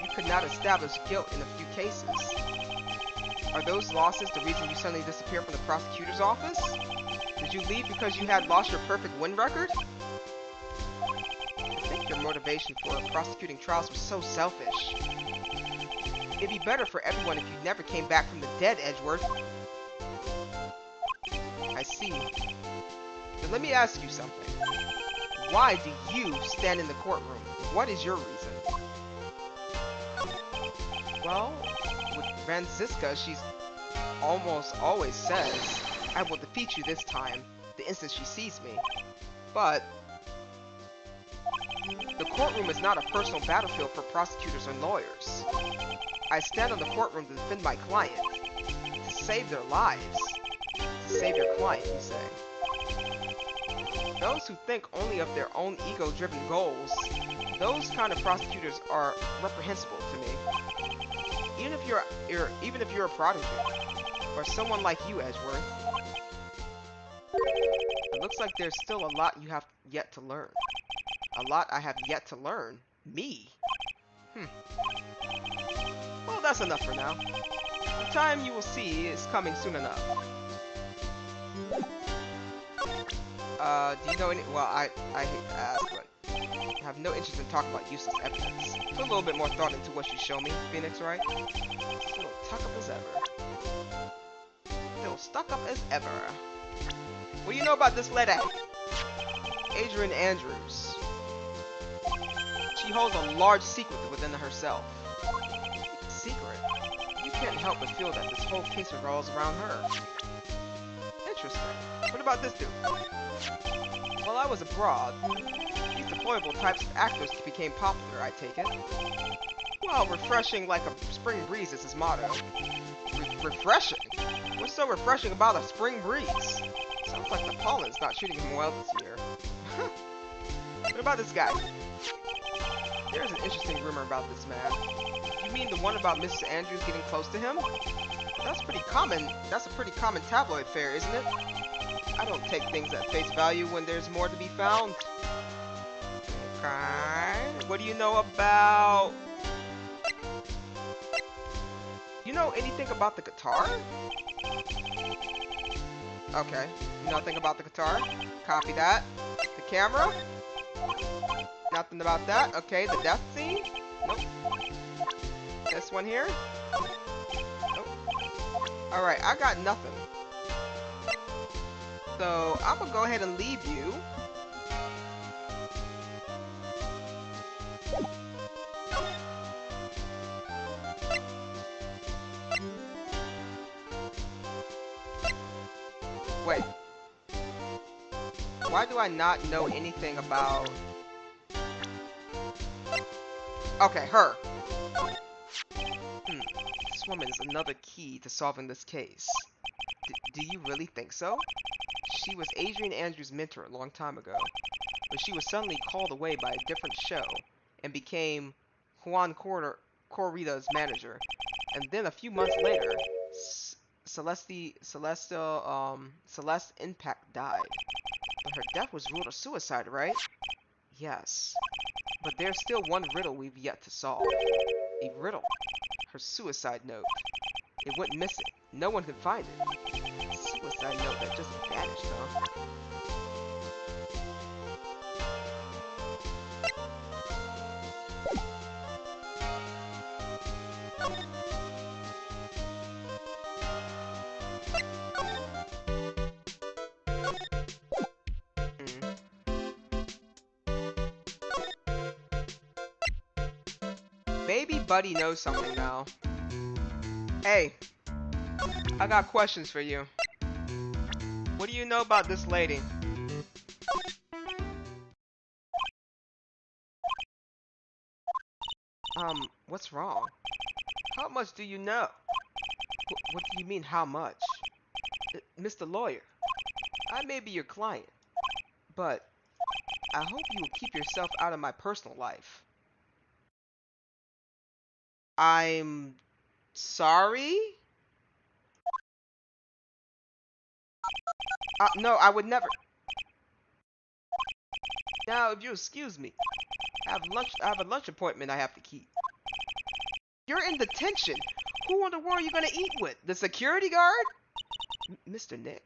you could not establish guilt in a few cases. Are those losses the reason you suddenly disappeared from the prosecutor's office? Did you leave because you had lost your perfect win record? I think your motivation for prosecuting trials was so selfish. It'd be better for everyone if you never came back from the dead, Edgeworth. I see. Then let me ask you something. Why do you stand in the courtroom? What is your reason? Well, with Franziska, she's almost always says, I will defeat you this time, the instant she sees me. But the courtroom is not a personal battlefield for prosecutors and lawyers. I stand on the courtroom to defend my client, to save their lives. To save your client, you say. Those who think only of their own ego-driven goals, those kind of prosecutors are reprehensible to me. Even if you're a prodigy, or someone like you, Edgeworth. It looks like there's still a lot you have yet to learn. A lot I have yet to learn. Me? Well, that's enough for now. The time you will see is coming soon enough. Do you know any— well, I hate to ask, but I have no interest in talking about useless evidence. Put a little bit more thought into what you show me, Phoenix Wright. Still stuck up as ever. Still stuck up as ever. What do you know about this lady? Adrian Andrews. She holds a large secret within herself. Secret? You can't help but feel that this whole case revolves around her. Interesting. What about this dude? While I was abroad, these deployable types of actors became popular, I take it. Well, refreshing like a spring breeze is his motto. Refreshing? What's so refreshing about a spring breeze? Sounds like the pollen's not treating him well this year. What about this guy? There's an interesting rumor about this man. You mean the one about Mrs. Andrews getting close to him? That's pretty common. That's a pretty common tabloid fare, isn't it? I don't take things at face value when there's more to be found. Okay. What do you know about— you know anything about the guitar? Okay. Nothing about the guitar. Copy that. The camera? Nothing about that. Okay, the death scene? Nope. This one here? Nope. Alright, I got nothing. So, I'm gonna go ahead and leave you. Wait. Why do I not know anything about— okay, her. This woman is another key to solving this case. Do you really think so? She was Adrian Andrews' mentor a long time ago, but she was suddenly called away by a different show and became Juan Corrida's manager. And then a few months later, Celeste Impact died. But her death was ruled a suicide, right? Yes. But there's still one riddle we've yet to solve. A riddle. Her suicide note. It went missing. No one could find it. A suicide note that just vanished, huh? Maybe Buddy knows something now. Hey, I got questions for you. What do you know about this lady? What's wrong? How much do you know? What do you mean, how much? Mr. Lawyer, I may be your client, but I hope you will keep yourself out of my personal life. I'm sorry? No, I would never. Now, if you excuse me, I have a lunch appointment I have to keep. You're in detention. Who in the world are you gonna eat with? The security guard? Mr. Nick.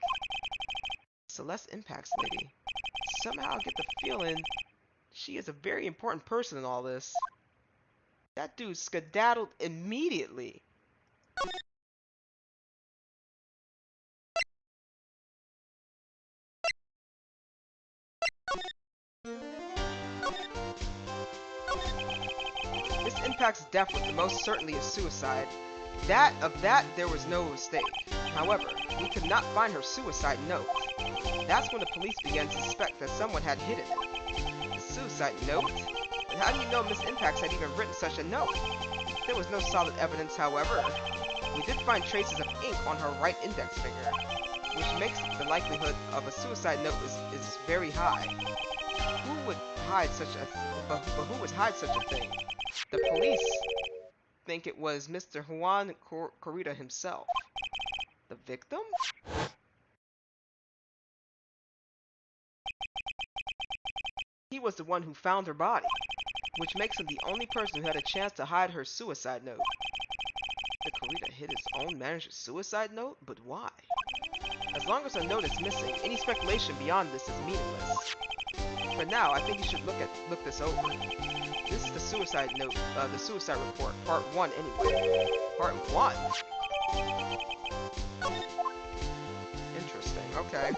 Celeste Impact's lady. Somehow I get the feeling she is a very important person in all this. That dude skedaddled immediately. Miss Impact's death was most certainly a suicide. Of that, there was no mistake. However, we could not find her suicide note. That's when the police began to suspect that someone had hidden it. The suicide note? But how do you know Miss Impacts had even written such a note? There was no solid evidence, however. We did find traces of ink on her right index finger, which makes the likelihood of a suicide note is very high. Who would hide such a thing? The police think it was Mr. Juan Corrida himself. The victim? He was the one who found her body, which makes him the only person who had a chance to hide her suicide note. Mr. Corrida hid his own manager's suicide note? But why? As long as a note is missing, any speculation beyond this is meaningless. For now, I think you should look this over. This is the suicide note, the suicide report, part 1 anyway. Part 1? Interesting, okay.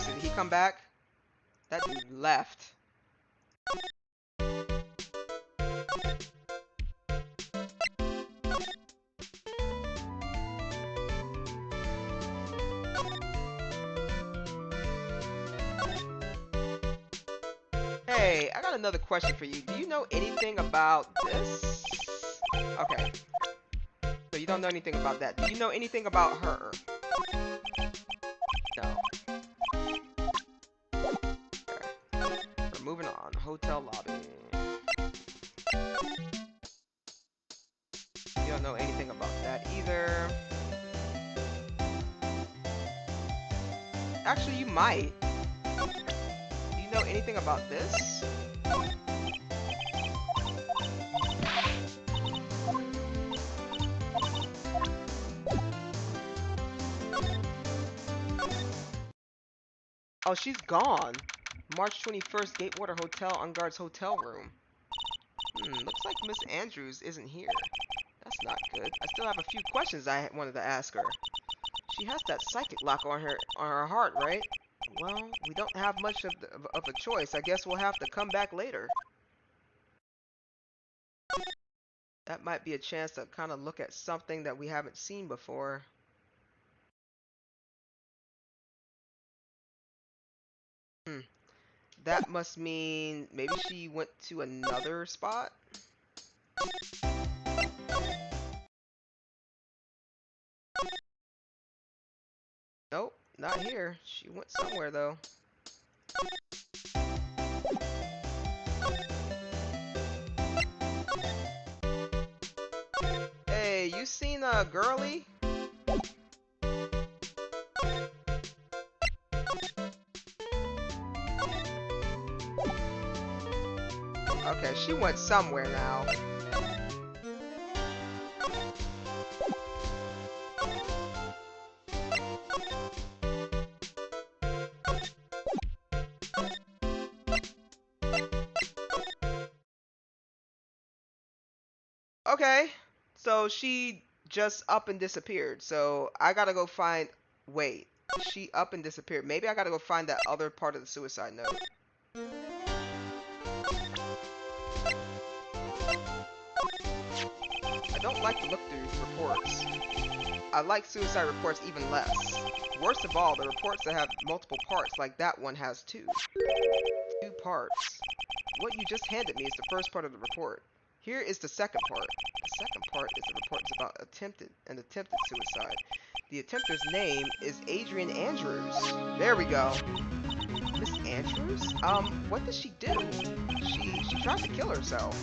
Did he come back? That dude left. Hey, I got another question for you. Do you know anything about this? Okay. So you don't know anything about that. Do you know anything about her? No. Okay. We're moving on. Hotel lobby. You don't know anything about that either. Actually, you might. Do you know anything about this? Oh, she's gone. March 21st, Gatewater Hotel, Unguard's hotel room. Looks like Miss Andrews isn't here. That's not good. I still have a few questions I wanted to ask her. She has that psychic lock on her heart, right? Well, we don't have much of a choice. I guess we'll have to come back later. That might be a chance to kind of look at something that we haven't seen before. That must mean maybe she went to another spot? Nope, not here. She went somewhere though. Hey, you seen Girly? Okay, she went somewhere now. Okay, so she just up and disappeared. So I gotta go find... Wait, she up and disappeared. Maybe I gotta go find that other part of the suicide note. I don't like to look through reports. I like suicide reports even less. Worst of all, the reports that have multiple parts, like that one has two. 2 parts. What you just handed me is the first part of the report. Here is the second part. The second part is the report about attempted suicide. The attempter's name is Adrian Andrews. There we go. Miss Andrews? What did she do? She tried to kill herself.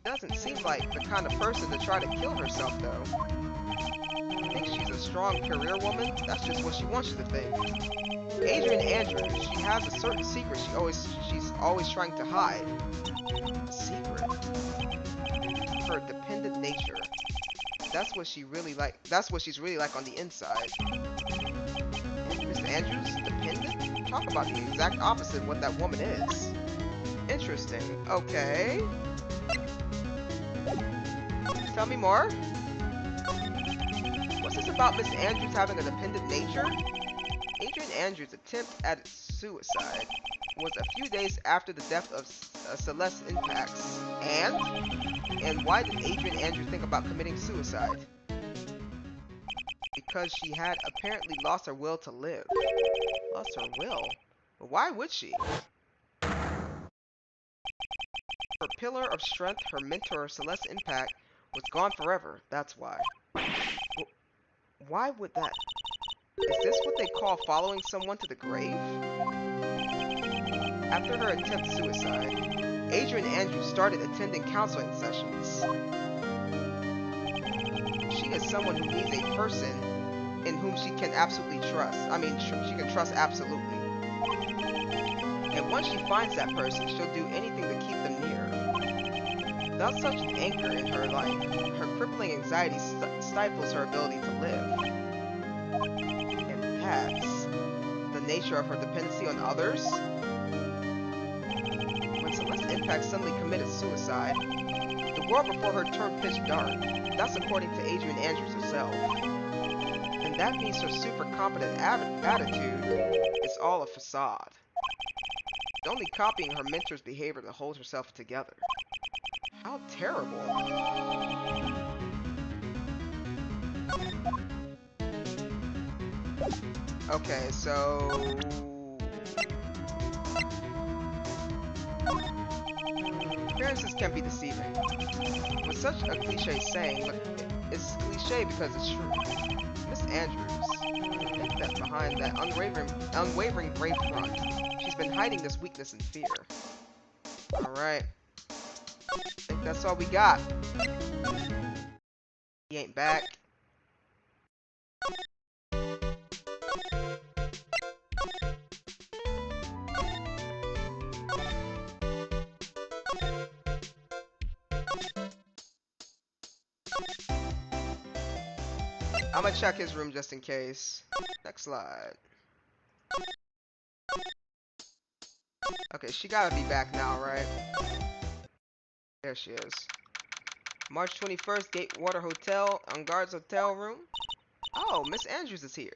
Doesn't seem like the kind of person to try to kill herself, though. I think she's a strong career woman. That's just what she wants you to think. Adrian Andrews, she has a certain secret she's always trying to hide. A secret? Her dependent nature. That's what she really like. That's what she's really like on the inside. Mr. Andrews, dependent? Talk about the exact opposite of what that woman is. Interesting. Okay. Tell me more. this about Miss Andrews having a dependent nature? Adrian Andrews' attempt at suicide was a few days after the death of Celeste Impacts. And why did Adrian Andrews think about committing suicide? Because she had apparently lost her will to live. Lost her will? But why would she? Her pillar of strength, her mentor, Celeste Impact, was gone forever. That's why. Well, why would that... Is this what they call following someone to the grave? After her attempt suicide, Adrian Andrews started attending counseling sessions. She is someone who needs a person in whom she can absolutely trust. I mean, she can trust absolutely. And once she finds that person, she'll do anything to keep them near. Without such an anchor in her life, her crippling anxiety stifles her ability to live. And that's the nature of her dependency on others. When Celeste Impact suddenly committed suicide, the world before her turned pitch dark. That's according to Adrian Andrews herself. And that means her super competent attitude is all a facade. Only copying her mentor's behavior to hold herself together. How terrible. Okay, so... appearances can be deceiving. With such a cliche saying, but it's cliche because it's true. Miss Andrews, I think that behind that unwavering brave front, she's been hiding this weakness and fear. Alright. I think that's all we got. He ain't back. I'm gonna check his room just in case. Next slide. Okay, she gotta be back now, right? There she is. March 21st, Gatewater Hotel, on guard's hotel room. Oh, Miss Andrews is here.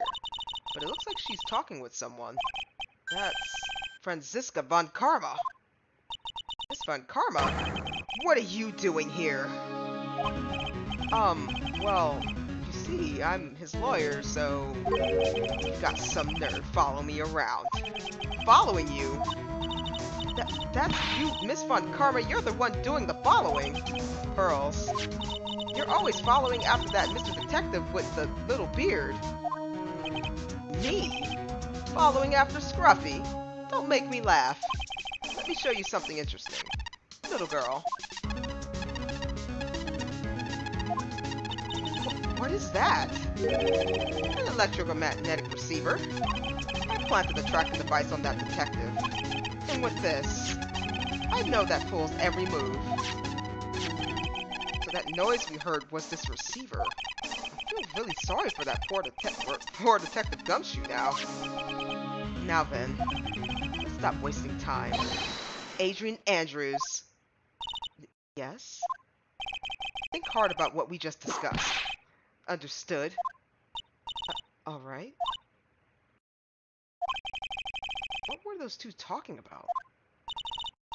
But it looks like she's talking with someone. That's Franziska von Karma. Miss von Karma? What are you doing here? Well, you see, I'm his lawyer, so... You've got some nerve following me around. Following you? That's you, Miss Von Karma. You're the one doing the following. Pearls. You're always following after that Mr. Detective with the little beard. Me? Following after Scruffy? Don't make me laugh. Let me show you something interesting. Little girl. What is that? An electromagnetic receiver. I planted a tracking device on that detective. And with this, I know that fool's every move. So that noise we heard was this receiver. I feel really sorry for that poor Detective Gumshoe now. Now then, let's stop wasting time. Adrian Andrews. Yes? Think hard about what we just discussed. Understood. Alright. What were those two talking about?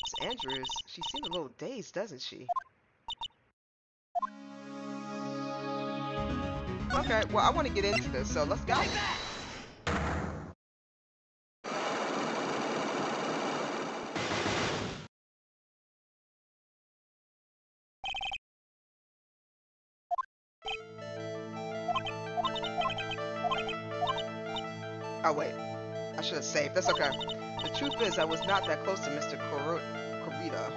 Miss Andrews, she seemed a little dazed, doesn't she? Okay, well, I want to get into this, so let's go. Oh, wait. I should have saved. That's okay. The truth is, I was not that close to Mr. Kurita.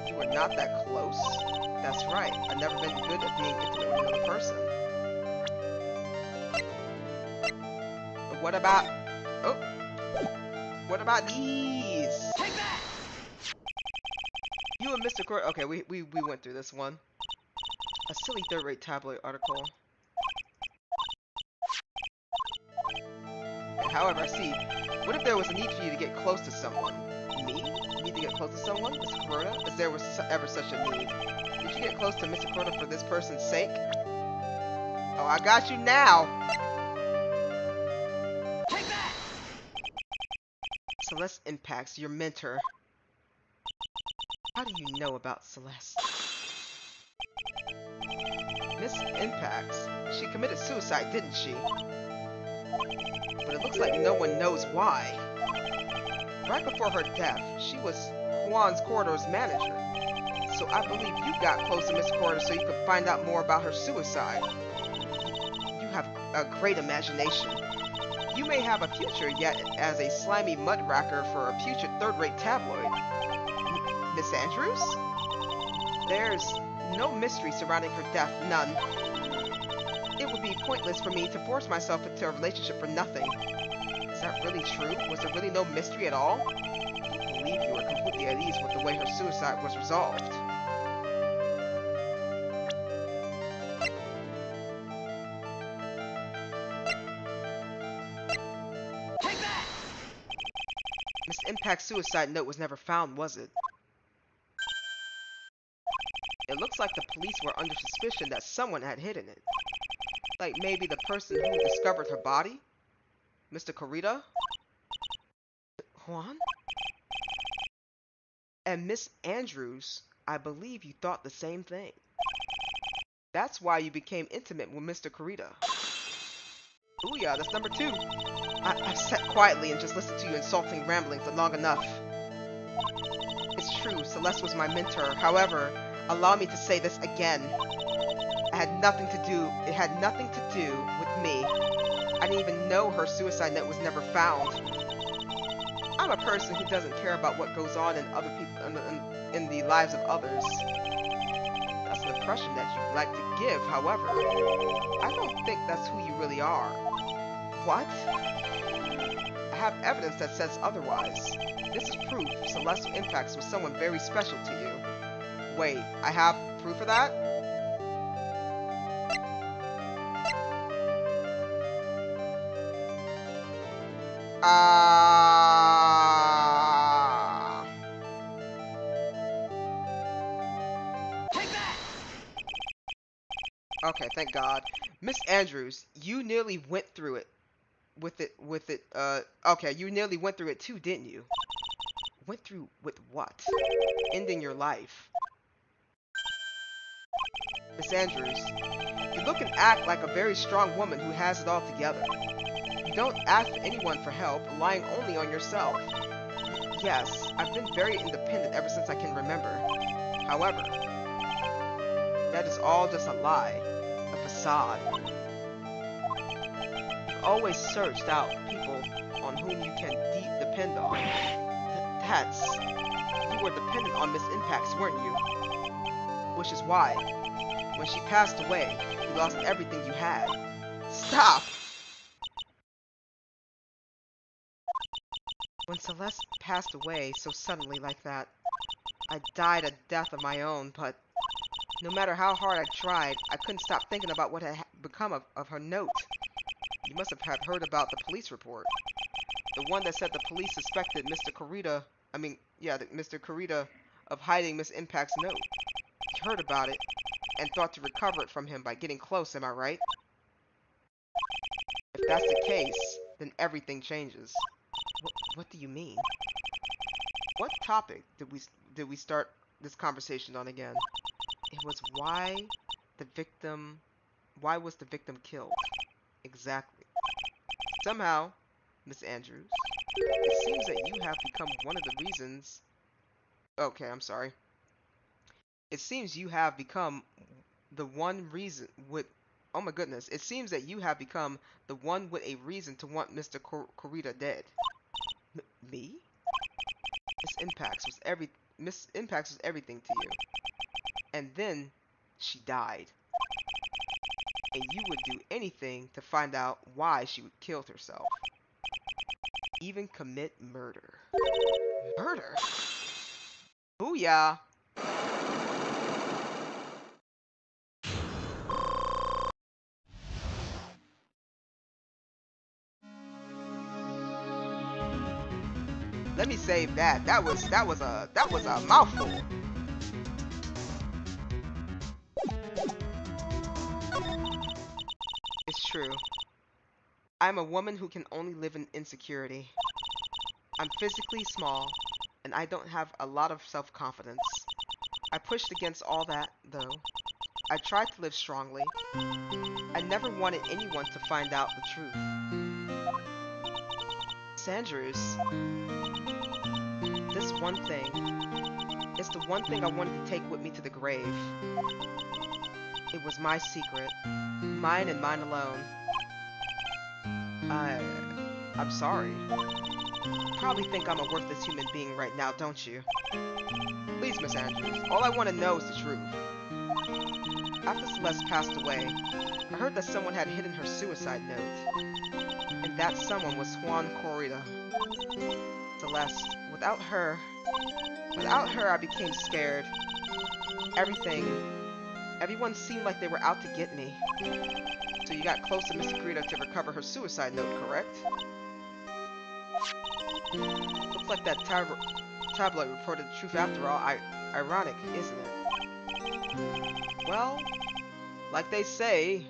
You were not that close? That's right. I've never been good at being intimate with another person. But what about... Oh! What about these? Take that! You and Mr. Kurita... Okay, we went through this one. A silly third-rate tabloid article. However, see, what if there was a need for you to get close to someone? Me? Need to get close to someone? Mr. Kuroda? If there was ever such a need. Did you get close to Mr. Kuroda for this person's sake? Oh, I got you now. Take that! Celeste Impacts, your mentor. How do you know about Celeste? Miss Impacts. She committed suicide, didn't she? But it looks like no one knows why. Right before her death, she was Juan's Corridor's manager. So I believe you got close to Miss Corridor so you could find out more about her suicide. You have a great imagination. You may have a future yet as a slimy mudracker for a future third-rate tabloid. Miss Andrews? There's no mystery surrounding her death, none. It would be pointless for me to force myself into a relationship for nothing. Is that really true? Was there really no mystery at all? I believe you were completely at ease with the way her suicide was resolved. Take that! Miss Impact's suicide note was never found, was it? It looks like the police were under suspicion that someone had hidden it. Like maybe the person who discovered her body? Mr. Corrida? Juan? And Miss Andrews, I believe you thought the same thing. That's why you became intimate with Mr. Corrida. Ooh yeah, that's number 2. I've sat quietly and just listened to you insulting ramblings long enough. It's true, Celeste was my mentor. However, allow me to say this again. It had nothing to do with me. I didn't even know her suicide note was never found. I'm a person who doesn't care about what goes on in other people in the lives of others. That's an impression that you'd like to give, however. I don't think that's who you really are. What? I have evidence that says otherwise. This is proof Celestial Impacts was someone very special to you. Wait, I have proof of that? Take that! Okay, thank God. Miss Andrews, you nearly went through it. Okay, you nearly went through it too, didn't you? Went through with what? Ending your life. Miss Andrews, you look and act like a very strong woman who has it all together. You don't ask anyone for help, relying only on yourself. Yes, I've been very independent ever since I can remember. However, that is all just a lie, a facade. You've always searched out people on whom you can depend on. You were dependent on Miss Impacts, weren't you? Which is why, when she passed away, you lost everything you had. Stop! When Celeste passed away so suddenly like that, I died a death of my own, but no matter how hard I tried, I couldn't stop thinking about what had become of her note. You must have heard about the police report. The one that said the police suspected Mr. Corrida, Mr. Corrida of hiding Miss Impact's note. You heard about it and thought to recover it from him by getting close, am I right? If that's the case, then everything changes. What do you mean? What topic did we start this conversation on again? It was why was the victim killed? Exactly. Somehow, Miss Andrews, it seems that you have become one of the reasons... Okay, I'm sorry. It seems you have become the one reason with... Oh my goodness. It seems that you have become the one with a reason to want Mr. Corrida dead. Me? Miss Impacts was everything to you. And then she died. And you would do anything to find out why she killed herself. Even commit murder. Murder? Booyah! Let me save that. That was a mouthful. I'm a woman who can only live in insecurity. I'm physically small, and I don't have a lot of self-confidence. I pushed against all that, though. I tried to live strongly. I never wanted anyone to find out the truth. Sanders, this one thing is the one thing I wanted to take with me to the grave. It was my secret, mine and mine alone. I'm sorry. You probably think I'm a worthless human being right now, don't you? Please, Miss Andrews, all I want to know is the truth. After Celeste passed away, I heard that someone had hidden her suicide note. And that someone was Juan Corrida. Celeste, without her, I became scared. Everyone seemed like they were out to get me. So you got close to Mr. Corrida to recover her suicide note, correct? Looks like that tabloid reported the truth after all. Ironic, isn't it? Well, like they say,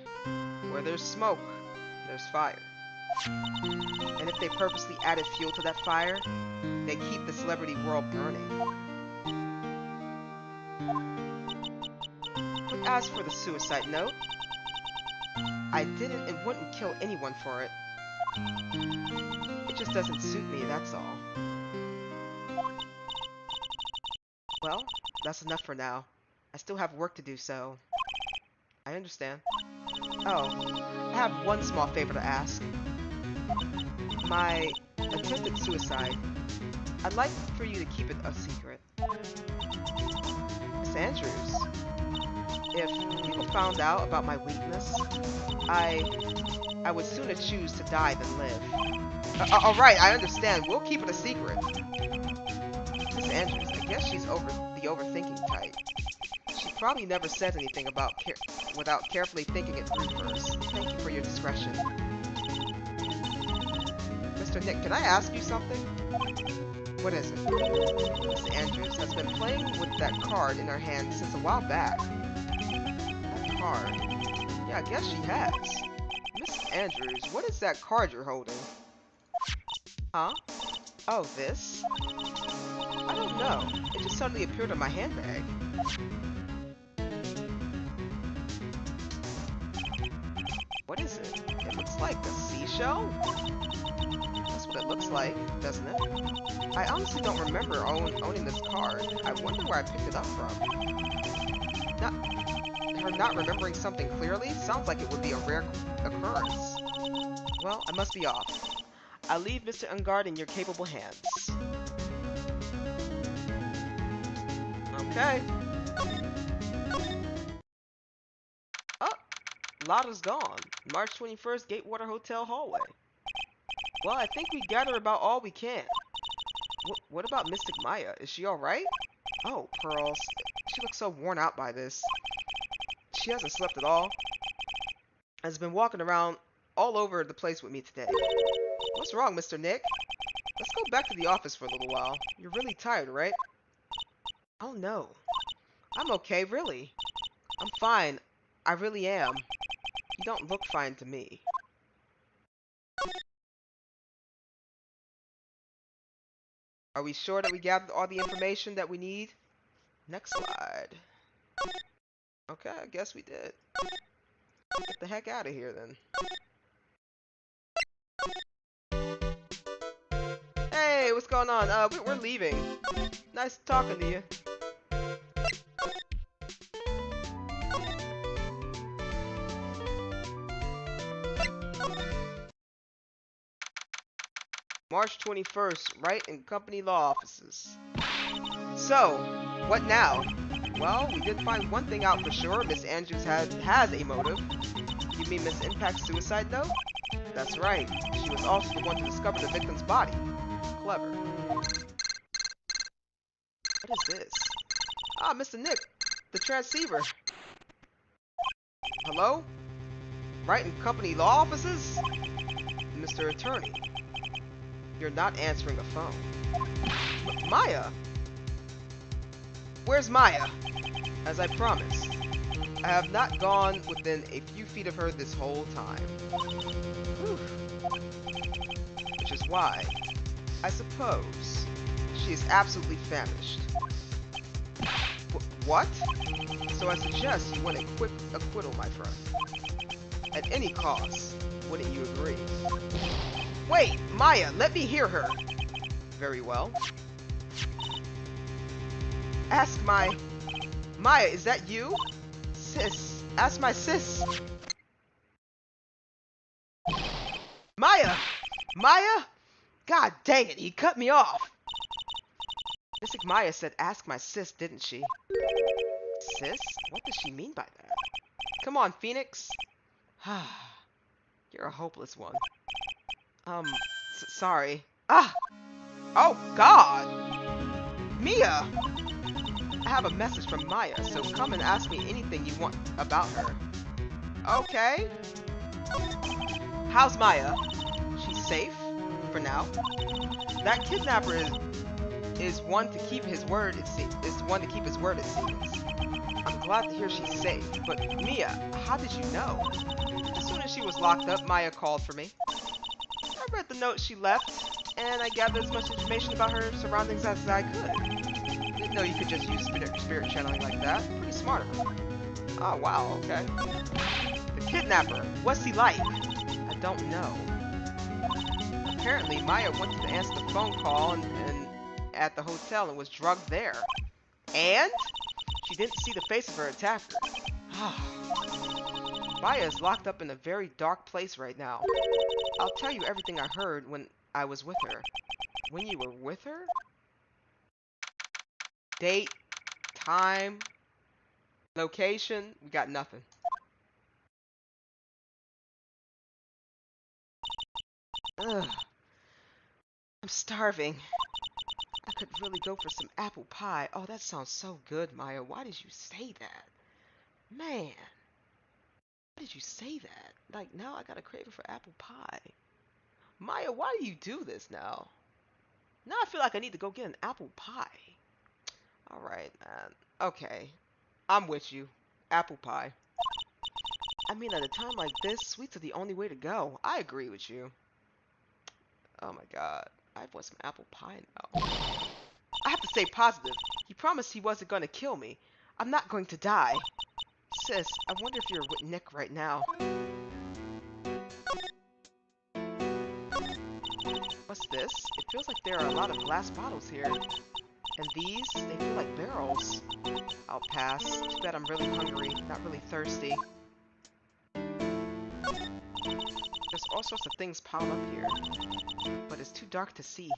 where there's smoke, there's fire. And if they purposely added fuel to that fire, they keep the celebrity world burning. But as for the suicide note, I didn't and wouldn't kill anyone for it. It just doesn't suit me, that's all. Well, that's enough for now. I still have work to do, so... I understand. Oh, I have one small favor to ask. My attempted suicide. I'd like for you to keep it a secret. Miss Andrews, if people found out about my weakness, I would sooner choose to die than live. Alright, I understand. We'll keep it a secret. Miss Andrews, I guess she's the overthinking type. She probably never says anything about without carefully thinking it through first. Thank you for your discretion. Mr. Nick, can I ask you something? What is it? Miss Andrews has been playing with that card in her hand since a while back. That card? Yeah, I guess she has. Miss Andrews, what is that card you're holding? Huh? Oh, this? I don't know. It just suddenly appeared in my handbag. What is it? It looks like a seashell? That's what it looks like, doesn't it? I honestly don't remember owning this card. I wonder where I picked it up from. Her not remembering something clearly sounds like it would be a rare occurrence. Well, I must be off. I leave Mr. Ungard in your capable hands. Okay. Oh, Lotta's gone. March 21st, Gatewater Hotel hallway. Well, I think we gathered about all we can. What about Mystic Maya? Is she alright? Oh, Pearls. She looks so worn out by this. She hasn't slept at all. Has been walking around all over the place with me today. What's wrong, Mr. Nick? Let's go back to the office for a little while. You're really tired, right? Oh no. I'm okay, really. I'm fine. I really am. You don't look fine to me. Are we sure that we gathered all the information that we need? Next slide. Okay, I guess we did. Get the heck out of here then. Hey, what's going on? We're leaving. Nice talking to you. March 21st, Wright and Company Law Offices. So, what now? Well, we did find one thing out for sure. Miss Andrews has a motive. You mean Miss Impact's suicide note? That's right. She was also the one to discover the victim's body. Clever. What is this? Ah, Mr. Nick, the transceiver. Hello? Wright and Company Law Offices? Mr. Attorney, you're not answering the phone. Maya? Where's Maya? As I promised. I have not gone within a few feet of her this whole time. Whew. Which is why, I suppose, she is absolutely famished. What? So I suggest you want a quick acquittal, my friend. At any cost, wouldn't you agree? Wait, Maya, let me hear her. Very well. Ask my... Maya, is that you? Sis. Ask my sis. Maya! Maya? God dang it, he cut me off. Mystic Maya said ask my sis, didn't she? Sis? What does she mean by that? Come on, Phoenix. You're a hopeless one. Sorry. Ah! Oh, God! Mia! I have a message from Maya, so come and ask me anything you want about her. Okay. How's Maya? She's safe? For now? That kidnapper is one to keep his word, it seems. I'm glad to hear she's safe, but Mia, how did you know? As soon as she was locked up, Maya called for me. I read the note she left, and I gathered as much information about her surroundings as I could. Didn't know you could just use spirit channeling like that. Pretty smart of her. Oh, wow, okay. The kidnapper, what's he like? I don't know. Apparently, Maya went to answer the phone call and at the hotel and was drugged there. And? She didn't see the face of her attacker. Maya is locked up in a very dark place right now. I'll tell you everything I heard when I was with her. When you were with her? Date, time, location, we got nothing. Ugh. I'm starving. I could really go for some apple pie. Oh, that sounds so good, Maya. Why did you say that? Man. Why did you say that? Like, now I got a craving for apple pie. Maya, why do you do this now? Now I feel like I need to go get an apple pie. Alright, man. Okay. I'm with you. Apple pie. I mean, at a time like this, sweets are the only way to go. I agree with you. Oh my god. I want some apple pie now. I have to stay positive. He promised he wasn't going to kill me. I'm not going to die. Sis, I wonder if you're with Nick right now. What's this? It feels like there are a lot of glass bottles here. And these, they feel like barrels. I'll pass. Too bad I'm really hungry, not really thirsty. There's all sorts of things piled up here. But it's too dark to see.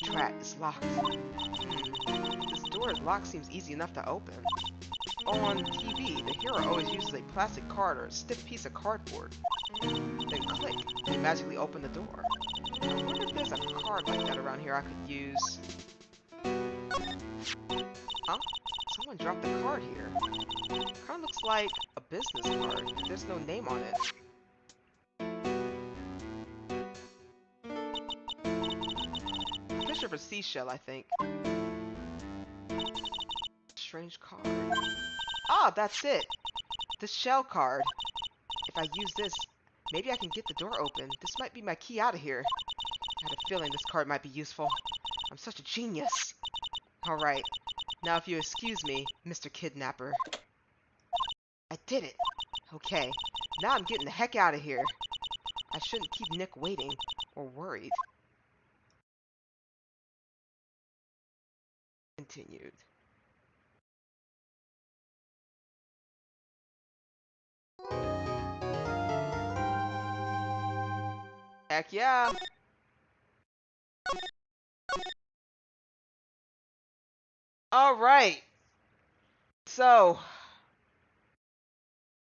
Drat, it's locked. This door lock seems easy enough to open. On TV, the hero always uses a plastic card or a stiff piece of cardboard. Then click, and magically open the door. I wonder if there's a card like that around here I could use. Huh? Someone dropped a card here. Kinda looks like a business card. There's no name on it. Picture of a seashell, I think. Strange card. Ah, that's it! The shell card. If I use this, maybe I can get the door open. This might be my key out of here. I had a feeling this card might be useful. I'm such a genius. Alright. Now if you excuse me, Mr. Kidnapper. I did it. Okay. Now I'm getting the heck out of here. I shouldn't keep Nick waiting. Or worried. Continued. Heck yeah! Alright! So,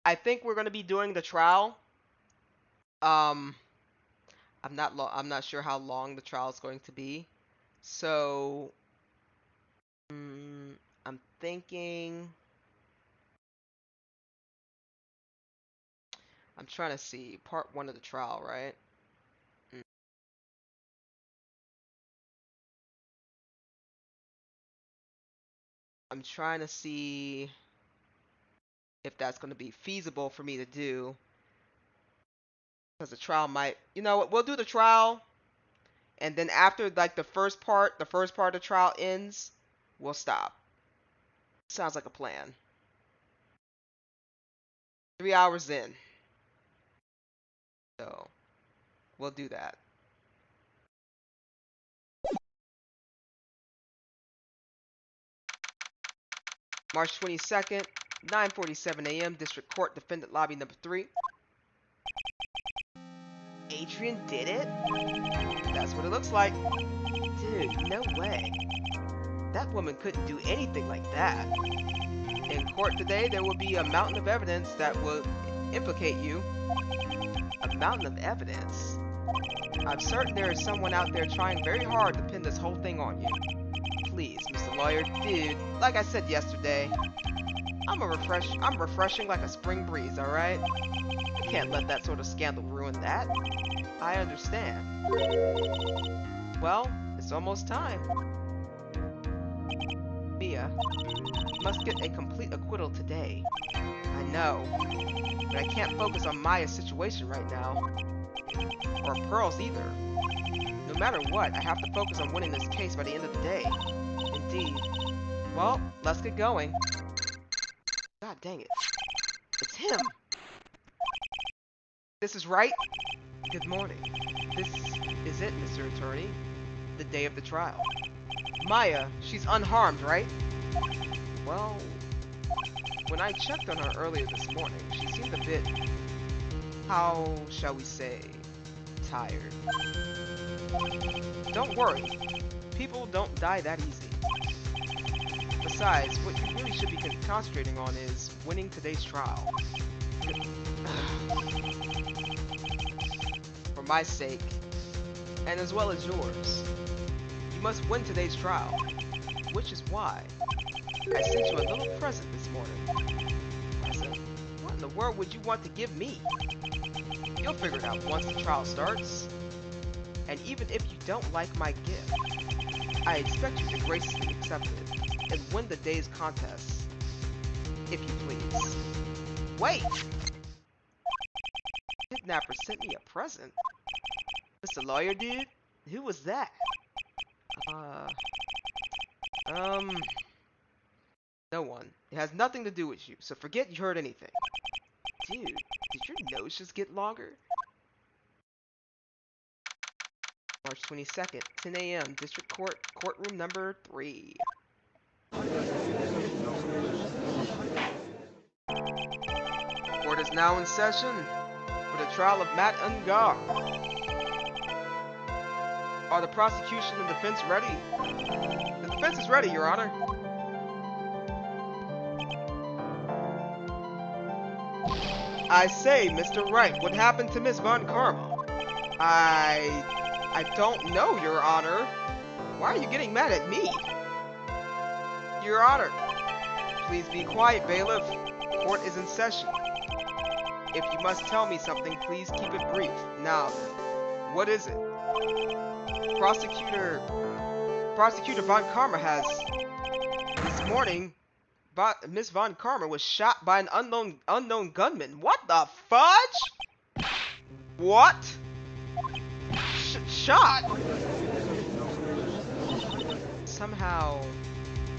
I think we're gonna be doing the trial. I'm not sure how long the trial is going to be. So, I'm thinking... I'm trying to see. Part 1 of the trial, right? I'm trying to see if that's going to be feasible for me to do. Because the trial might, you know what, we'll do the trial, and then after like the first part of the trial ends, we'll stop. Sounds like a plan. 3 hours in. So, we'll do that. March 22nd, 9:47 a.m., District Court, Defendant Lobby number 3. Adrian did it? That's what it looks like. Dude, no way. That woman couldn't do anything like that. In court today, there will be a mountain of evidence that will implicate you. A mountain of evidence? I'm certain there is someone out there trying very hard to pin this whole thing on you. Please, Mr. Lawyer, dude, like I said yesterday, I'm refreshing like a spring breeze, alright? I can't let that sort of scandal ruin that. I understand. Well, it's almost time. Mia, you must get a complete acquittal today. I know, but I can't focus on Maya's situation right now. Or Pearl's either. No matter what, I have to focus on winning this case by the end of the day. Indeed. Well, let's get going. God dang it. It's him! This is Wright. Good morning. This is it, Mr. Attorney. The day of the trial. Maya, she's unharmed, right? Well, when I checked on her earlier this morning, she seemed a bit, how shall we say, tired. Don't worry. People don't die that easy. Besides, what you really should be concentrating on is winning today's trial. For my sake, and as well as yours, you must win today's trial, which is why I sent you a little present this morning. Present? What in the world would you want to give me? You'll figure it out once the trial starts. And even if you don't like my gift, I expect you to graciously accept it and win the day's contest, if you please. Wait! Kidnapper sent me a present? Mr. Lawyer dude? Who was that? No one. It has nothing to do with you, so forget you heard anything. Dude, did your nose just get longer? March 22nd, 10 a.m., District Court, Courtroom number 3. Court is now in session for the trial of Matt Ungar. Are the prosecution and defense ready? The defense is ready, Your Honor. I say, Mr. Wright, what happened to Miss Von Karma? I don't know, Your Honor. Why are you getting mad at me? Your Honor, please be quiet, bailiff. Court is in session. If you must tell me something, please keep it brief. Now then, what is it? Prosecutor Von Karma has... This morning, Miss Von Karma was shot by an unknown gunman. What the fudge? What? Shot? Somehow,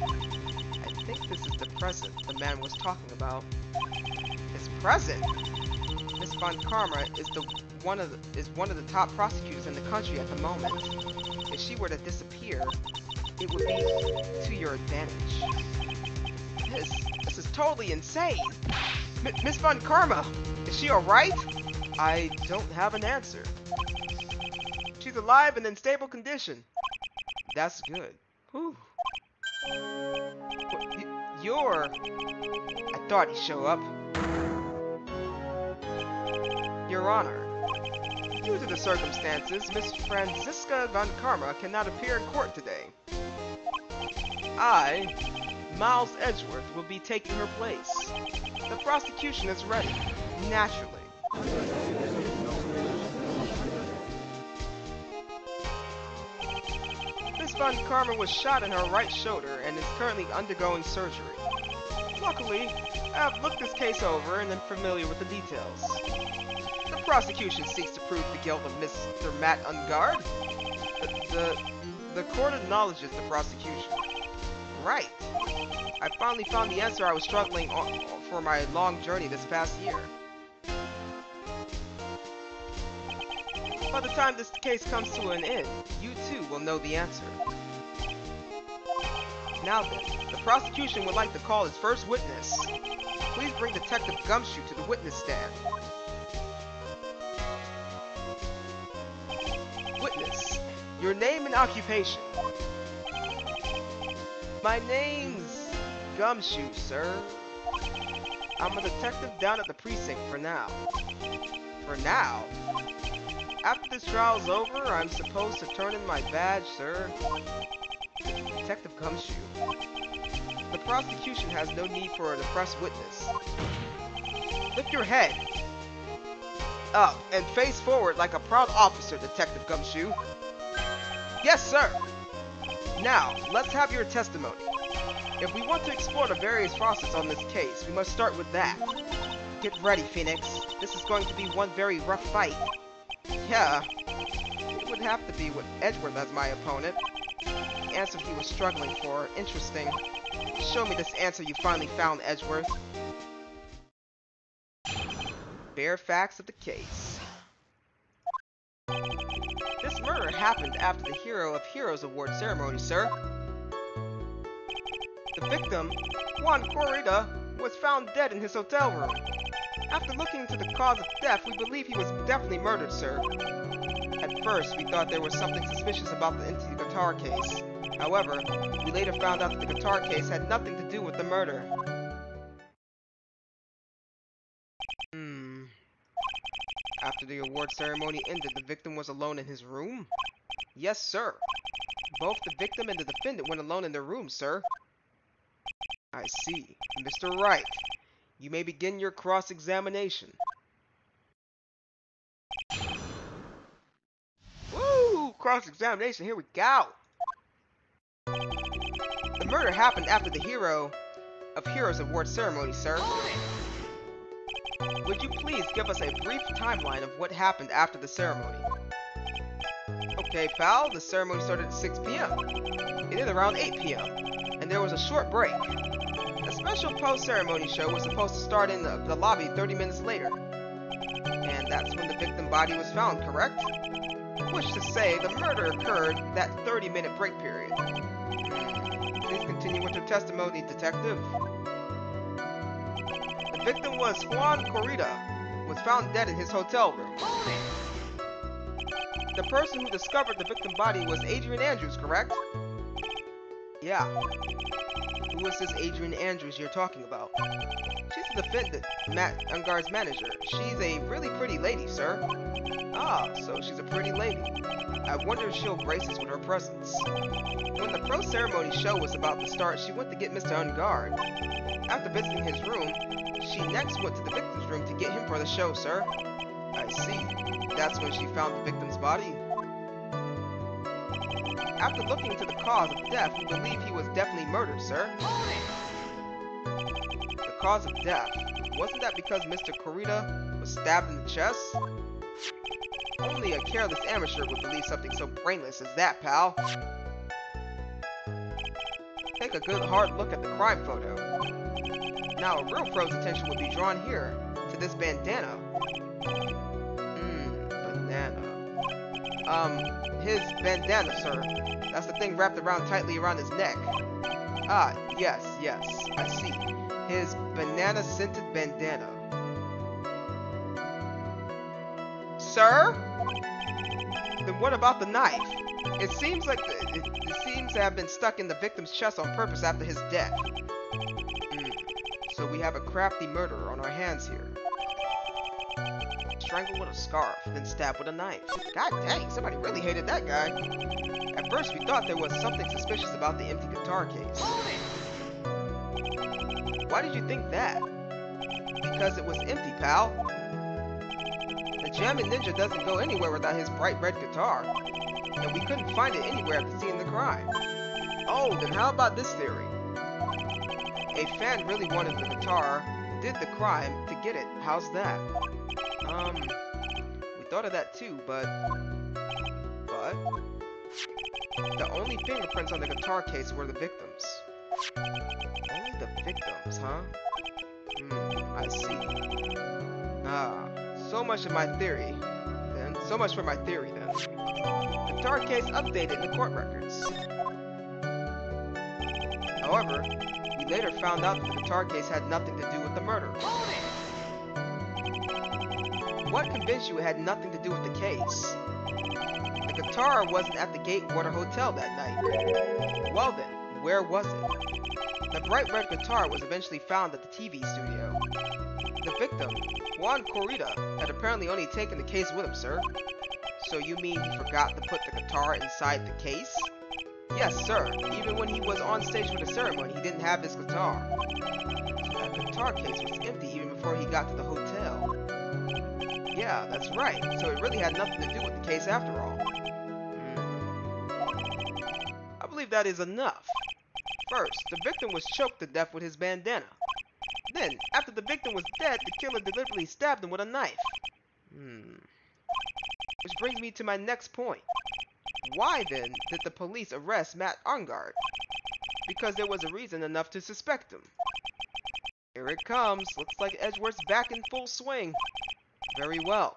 I think this is the present the man was talking about. His present? Miss Von Karma is one of the top prosecutors in the country at the moment. If she were to disappear, it would be to your advantage. This is totally insane. Miss Von Karma, is she alright? I don't have an answer. She's alive and in stable condition. That's good. Whew. You're... I thought he'd show up. Your Honor, due to the circumstances, Miss Franziska Von Karma cannot appear in court today. I, Miles Edgeworth, will be taking her place. The prosecution is ready, naturally. Miss found Carmen was shot in her right shoulder and is currently undergoing surgery. Luckily, I have looked this case over and am familiar with the details. The prosecution seeks to prove the guilt of Mr. Matt Ungard. The court acknowledges the prosecution. Right. I finally found the answer I was struggling for my long journey this past year. By the time this case comes to an end, you too will know the answer. Now then, the prosecution would like to call its first witness. Please bring Detective Gumshoe to the witness stand. Witness, your name and occupation. My name's Gumshoe, sir. I'm a detective down at the precinct for now. For now? After this trial's over, I'm supposed to turn in my badge, sir. Detective Gumshoe. The prosecution has no need for a press witness. Lift your head up and face forward like a proud officer, Detective Gumshoe. Yes, sir. Now, let's have your testimony. If we want to explore the various facets on this case, we must start with that. Get ready, Phoenix. This is going to be one very rough fight. Yeah, it would have to be with Edgeworth as my opponent. The answer he was struggling for. Interesting. Show me this answer you finally found, Edgeworth. Bare facts of the case. This murder happened after the Hero of Heroes Award ceremony, sir. The victim, Juan Corrida, was found dead in his hotel room. After looking into the cause of death, we believe he was definitely murdered, sir. At first, we thought there was something suspicious about the empty guitar case. However, we later found out that the guitar case had nothing to do with the murder. After the award ceremony ended, the victim was alone in his room? Yes, sir. Both the victim and the defendant went alone in their room, sir. I see. Mr. Wright, you may begin your cross-examination. Woo! Cross-examination, here we go! The murder happened after the Hero of Heroes Award ceremony, sir. Would you please give us a brief timeline of what happened after the ceremony? Okay, pal, the ceremony started at 6 p.m. It ended around 8 p.m. and there was a short break. A special post-ceremony show was supposed to start in the lobby 30 minutes later. And that's when the victim body was found, correct? Which to say, the murder occurred that 30-minute break period. Please continue with your testimony, detective. The victim was Juan Corrida, was found dead in his hotel room. The person who discovered the victim body was Adrian Andrews, correct? Yeah. Who is this Adrian Andrews you're talking about? She's the defendant, Matt Ungard's manager. She's a really pretty lady, sir. Ah, so she's a pretty lady. I wonder if she'll grace us with her presence. When the pro-ceremony show was about to start, she went to get Mr. Ungard. After visiting his room, she next went to the victim's room to get him for the show, sir. I see. That's when she found the victim's body. After looking into the cause of death, we believe he was definitely murdered, sir. The cause of death. Wasn't that because Mr. Corrida was stabbed in the chest? Only a careless amateur would believe something so brainless as that, pal. Take a good hard look at the crime photo. Now a real pro's attention will be drawn here, to this bandana. Bandana. His bandana, sir. That's the thing wrapped around tightly around his neck. Ah, yes, I see. His banana-scented bandana. Sir? Then what about the knife? It seems like it seems to have been stuck in the victim's chest on purpose after his death. So we have a crafty murderer on our hands here. Strangled with a scarf, then stabbed with a knife. God dang, somebody really hated that guy. At first we thought there was something suspicious about the empty guitar case. Why did you think that? Because it was empty, pal. The Jammin' Ninja doesn't go anywhere without his bright red guitar, and we couldn't find it anywhere after seeing the crime. Oh, then how about this theory? A fan really wanted the guitar, did the crime to get it. How's that? We thought of that too, but the only fingerprints on the guitar case were the victims. Only the victims, huh? I see. So much for my theory then. Guitar case updated in the court records. However, we later found out that the guitar case had nothing to do with the murder. What convinced you it had nothing to do with the case? The guitar wasn't at the Gatewater Hotel that night. Well then, where was it? The bright red guitar was eventually found at the TV studio. The victim, Juan Corrida, had apparently only taken the case with him, sir. So you mean he forgot to put the guitar inside the case? Yes, sir. Even when he was on stage for the ceremony, he didn't have his guitar. So that guitar case was empty even before he got to the hotel. Yeah, that's right. So it really had nothing to do with the case after all. I believe that is enough. First, the victim was choked to death with his bandana. Then, after the victim was dead, the killer deliberately stabbed him with a knife. Which brings me to my next point. Why then did the police arrest Matt Ungard? Because there was a reason enough to suspect him. Here it comes. Looks like Edgeworth's back in full swing. Very well.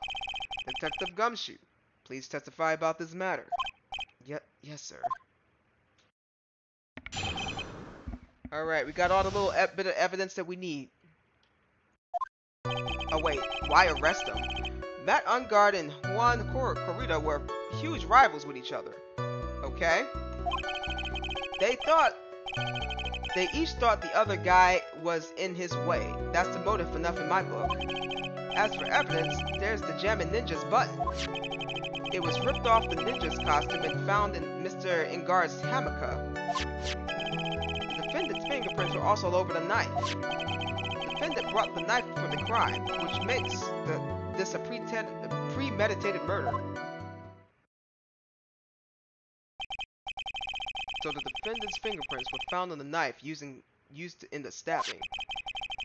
Detective Gumshoe, please testify about this matter. Yes, sir. Alright, we got all the little bit of evidence that we need. Oh wait, why arrest him? Matt Ungard and Juan Corrida were huge rivals with each other. Okay? They each thought the other guy was in his way. That's the motive enough in my book. As for evidence, there's the Jammin' Ninja's button. It was ripped off the ninja's costume and found in Mr. Ungard's hammock. The defendant's fingerprints were also all over the knife. The defendant brought the knife for the crime, which makes this a premeditated murder. So the defendant's fingerprints were found on the knife used in the stabbing.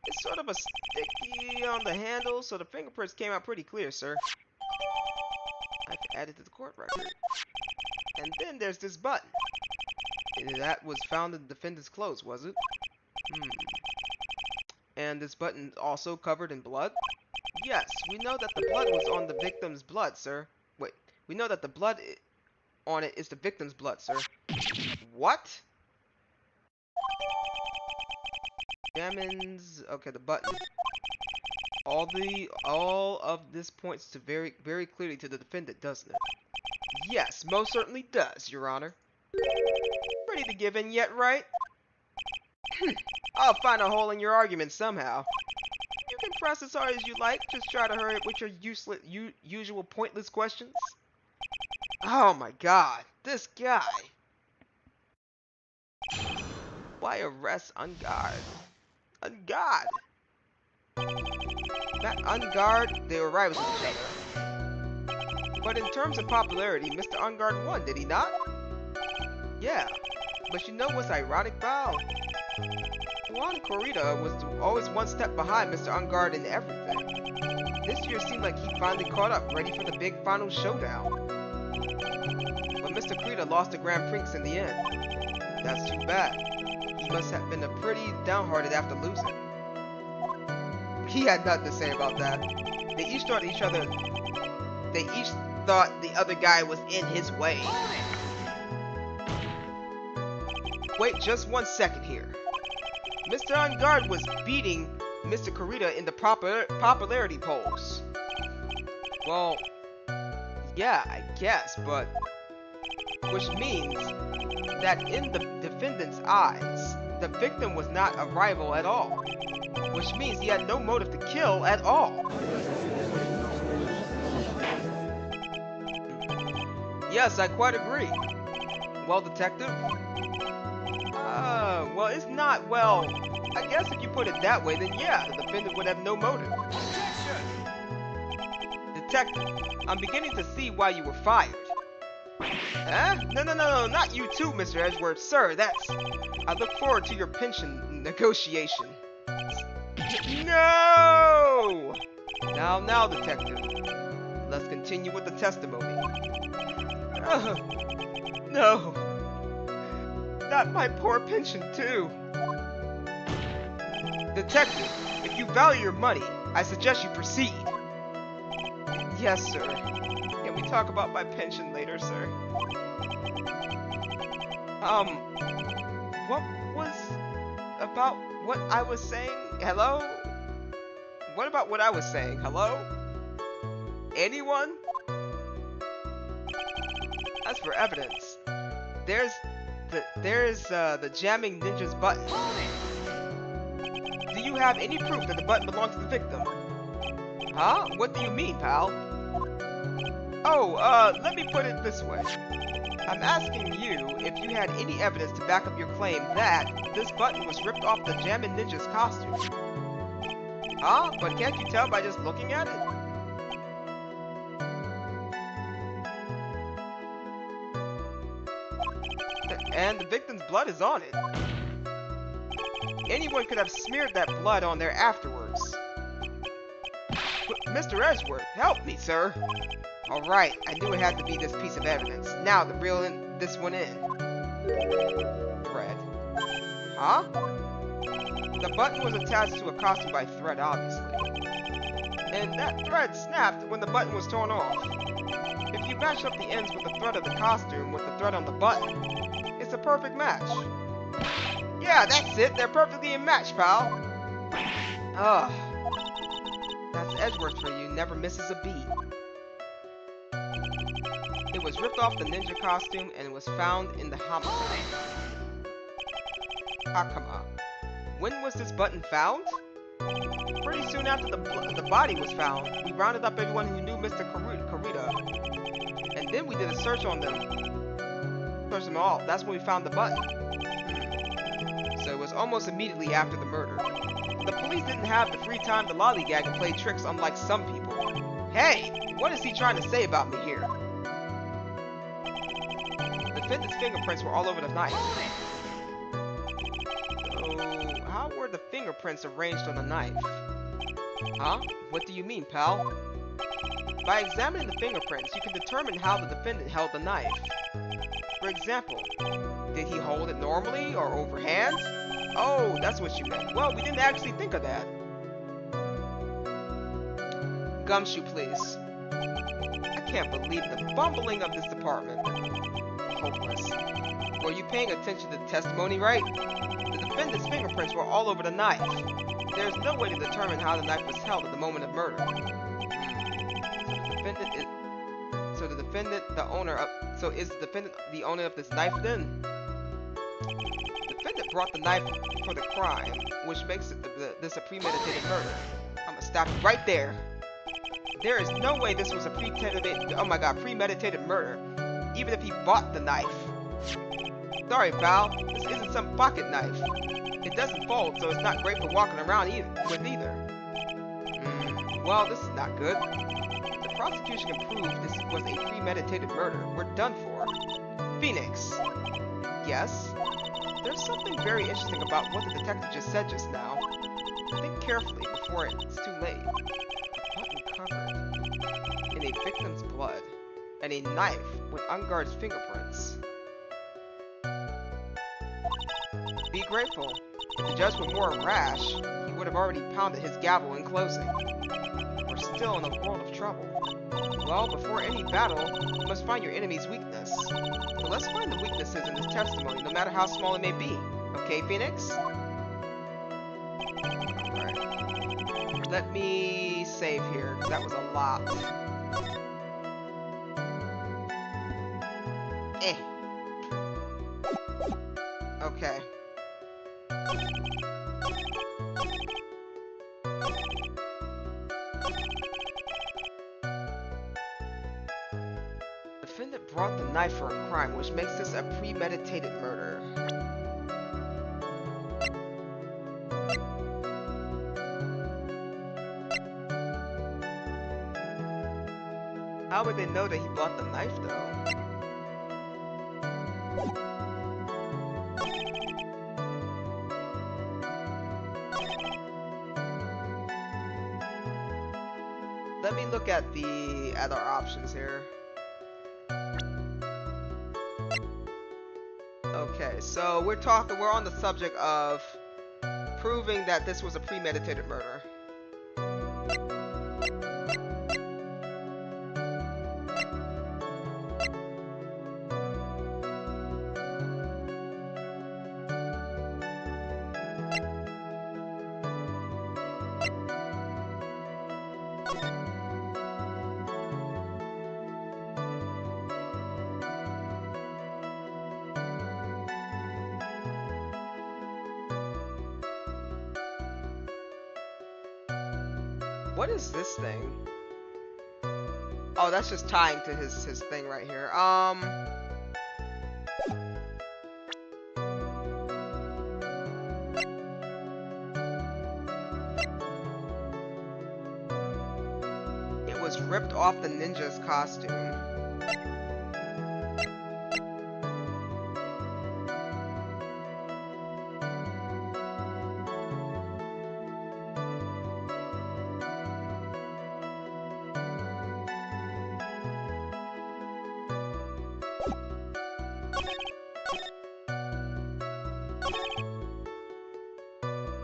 It's sort of a sticky on the handle, so the fingerprints came out pretty clear, sir. I've added to the court record. And then there's this button. That was found in the defendant's clothes, was it? And this button also covered in blood? Yes, we know that the blood was on the victim's blood, sir. Wait, we know that the blood on it is the victim's blood, sir. What? Jammin's... Okay, the button. All of this points to very clearly to the defendant, doesn't it? Yes, most certainly does, Your Honor. Ready to give in yet, right? I'll find a hole in your argument somehow. You can press as hard as you like, just try to hurry up with your usual pointless questions. Oh my god, this guy. Why arrest Ungard? Ungard! That Ungard, they were rivals with each other. But in terms of popularity, Mr. Ungard won, did he not? Yeah, but you know what's ironic, Val? Juan Corrida was always one step behind Mr. Ungard in everything. This year seemed like he finally caught up, ready for the big final showdown. But Mr. Corrida lost the Grand Prix in the end. That's too bad. He must have been pretty downhearted after losing. He had nothing to say about that. They each thought the other guy was in his way. Wait just 1 second here. Mr. Ungard was beating Mr. Corrida in the popularity polls. Well, yeah, I guess, but... Which means that in the defendant's eyes, the victim was not a rival at all. Which means he had no motive to kill at all. Yes, I quite agree. Well, detective? Well, it's not, well, I guess if you put it that way, then yeah, the defendant would have no motive. Objection! Detective, I'm beginning to see why you were fired. Huh? No, not you too, Mr. Edgeworth. Sir, that's... I look forward to your pension negotiation. No! Now, Detective. Let's continue with the testimony. No. Not my poor pension, too. Detective, if you value your money, I suggest you proceed. Yes, sir. Can we talk about my pension later, sir? What was about what I was saying? Hello? What about what I was saying? Hello? Anyone? As for evidence, there's the jamming ninja's button. Do you have any proof that the button belonged to the victim? Huh? What do you mean, pal? Oh, let me put it this way. I'm asking you if you had any evidence to back up your claim that this button was ripped off the Jammin' Ninja's costume. Huh? But can't you tell by just looking at it? And the victim's blood is on it. Anyone could have smeared that blood on there afterwards. But Mr. Edgeworth, help me, sir. Alright, I knew it had to be this piece of evidence. Now to reel this one in. Thread. Huh? The button was attached to a costume by thread, obviously. And that thread snapped when the button was torn off. If you match up the ends with the thread of the costume with the thread on the button, it's a perfect match. Yeah, that's it. They're perfectly a match, pal. Ugh. That's Edgeworth for you. Never misses a beat. It was ripped off the ninja costume and was found in the homicide. Ah, come on. When was this button found? Pretty soon after the body was found. We rounded up everyone who knew Mr. Karita. And then we did a search on them. Searched them all. That's when we found the button. So it was almost immediately after the murder. The police didn't have the free time to lollygag and play tricks unlike some people. Hey! What is he trying to say about me here? The defendant's fingerprints were all over the knife. So, how were the fingerprints arranged on the knife? Huh? What do you mean, pal? By examining the fingerprints, you can determine how the defendant held the knife. For example, did he hold it normally or overhand? Oh, that's what you meant. Well, we didn't actually think of that. Gumshoe, please. I can't believe the bumbling of this department. Hopeless. Were you paying attention to the testimony, right? The defendant's fingerprints were all over the knife. There's no way to determine how the knife was held at the moment of murder. So is the defendant the owner of this knife then? The defendant brought the knife for the crime, which makes this a premeditated murder. I'm gonna stop you right there. There is no way this was a premeditated murder, even if he bought the knife. Sorry, pal, this isn't some pocket knife. It doesn't fold, so it's not great for walking around either. Well, this is not good. The prosecution can prove this was a premeditated murder. We're done for. Phoenix. Yes? There's something very interesting about what the detective just said just now. Think carefully before it's too late. A button covered in a victim's blood, and a knife with unguarded fingerprints. Be grateful. If the judge were more rash, he would have already pounded his gavel in closing. We're still in a world of trouble. Well, before any battle, you must find your enemy's weakness. So let's find the weaknesses in this testimony, no matter how small it may be. Okay, Phoenix? Alright. Let me save here, because that was a lot. Okay. The defendant brought the knife for a crime, which makes this a premeditated murder. How would they know that he bought the knife, though? Let me look at the other options here. Okay, so we're on the subject of proving that this was a premeditated murder. What is this thing? Oh, that's just tying to his thing right here. It was ripped off the ninja's costume.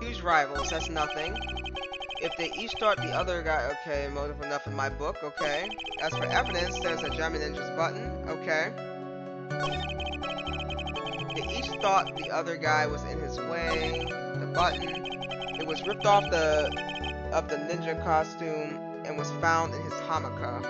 Huge rivals, that's nothing. If they each thought the other guy, okay, motive enough in my book, okay. As for evidence, there's a German ninja's button, okay. They each thought the other guy was in his way, the button. It was ripped off the ninja costume and was found in his hamaka.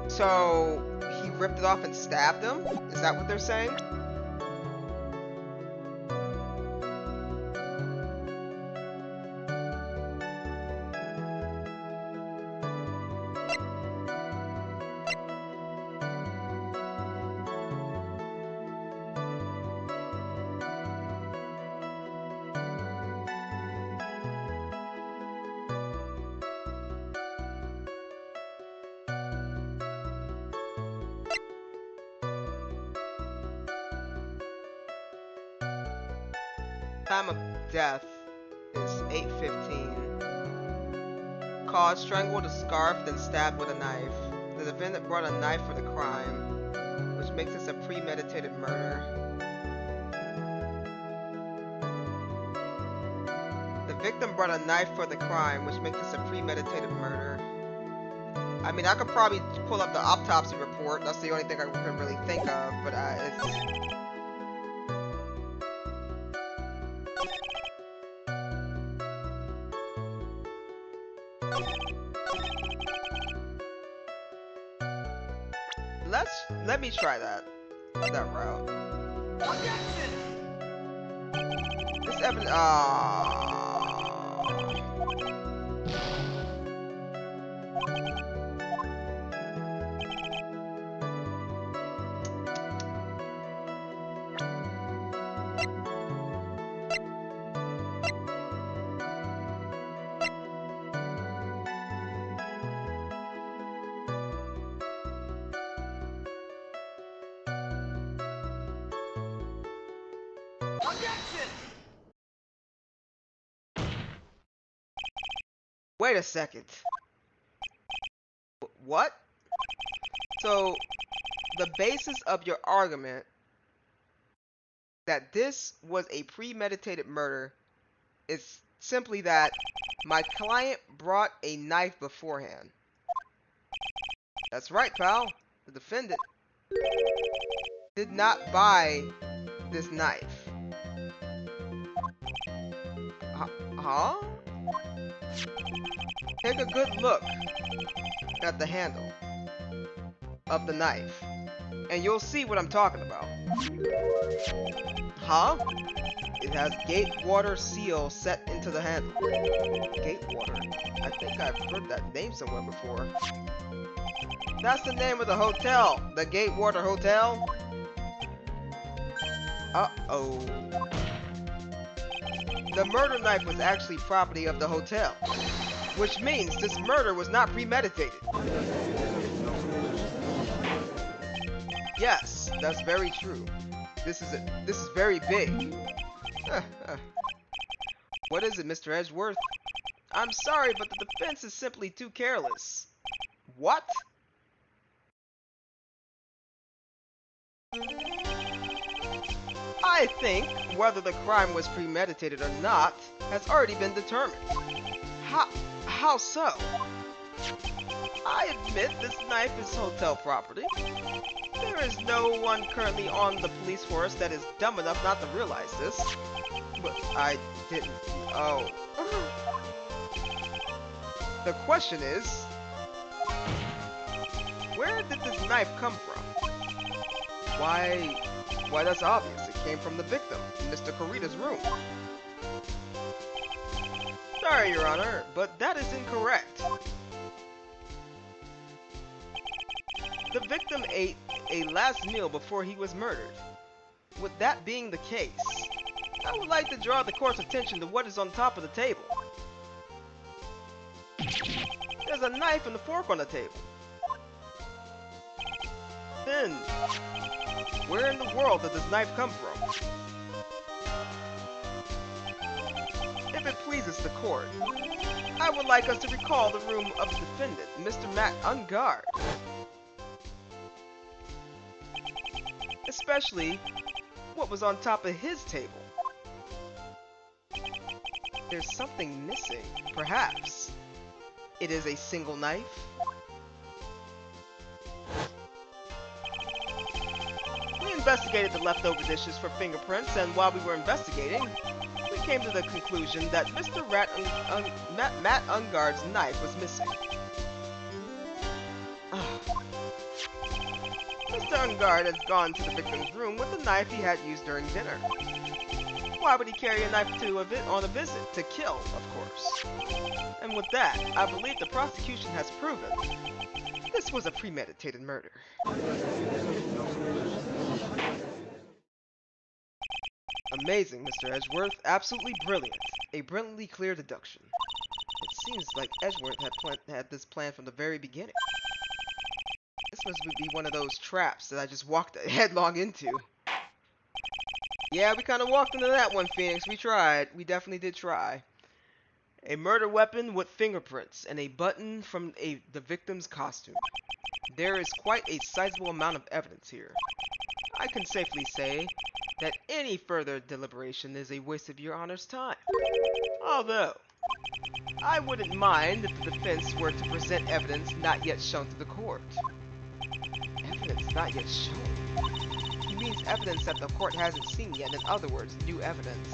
So, he ripped it off and stabbed him? Is that what they're saying? Time of death is 8:15. Cause strangled a scarf, then stabbed with a knife. The defendant brought a knife for the crime, which makes this a premeditated murder. The victim brought a knife for the crime, which makes this a premeditated murder. I mean, I could probably pull up the autopsy report. That's the only thing I could really think of, but it's... Let me try that route. Objection! This evidence. Objection! Wait a second. What? So, the basis of your argument that this was a premeditated murder is simply that my client brought a knife beforehand. That's right, pal. The defendant did not buy this knife. Huh? Take a good look at the handle of the knife, and you'll see what I'm talking about. Huh? It has Gatewater seal set into the handle. Gatewater? I think I've heard that name somewhere before. That's the name of the hotel. The Gatewater Hotel? Uh-oh. The murder knife was actually property of the hotel, which means this murder was not premeditated. Yes, that's very true. This is very big. What is it, Mr. Edgeworth? I'm sorry, but the defense is simply too careless. What? I think whether the crime was premeditated or not has already been determined. How so? I admit this knife is hotel property. There is no one currently on the police force that is dumb enough not to realize this. But I didn't. Oh. The question is, where did this knife come from? Why, that's obvious. It came from the victim, Mr. Kurita's room. Sorry, Your Honor, but that is incorrect. The victim ate a last meal before he was murdered. With that being the case, I would like to draw the court's attention to what is on top of the table. There's a knife and a fork on the table. Then, where in the world did this knife come from? If it pleases the court, I would like us to recall the room of the defendant, Mr. Matt Ungard. Especially what was on top of his table. There's something missing, perhaps. It is a single knife. We investigated the leftover dishes for fingerprints, and while we were investigating, we came to the conclusion that Mr. Matt Ungard's knife was missing. Mr. Ungard has gone to the victim's room with the knife he had used during dinner. Why would he carry a knife on a visit? To kill, of course. And with that, I believe the prosecution has proven this was a premeditated murder. Amazing, Mr. Edgeworth. Absolutely brilliant. A brilliantly clear deduction. It seems like Edgeworth had this plan from the very beginning. This must be one of those traps that I just walked headlong into. Yeah, we kind of walked into that one, Phoenix. We tried. We definitely did try. A murder weapon with fingerprints and a button from the victim's costume. There is quite a sizable amount of evidence here. I can safely say that any further deliberation is a waste of your Honor's time. Although, I wouldn't mind if the defense were to present evidence not yet shown to the court. Evidence not yet shown? He means evidence that the court hasn't seen yet, in other words, new evidence.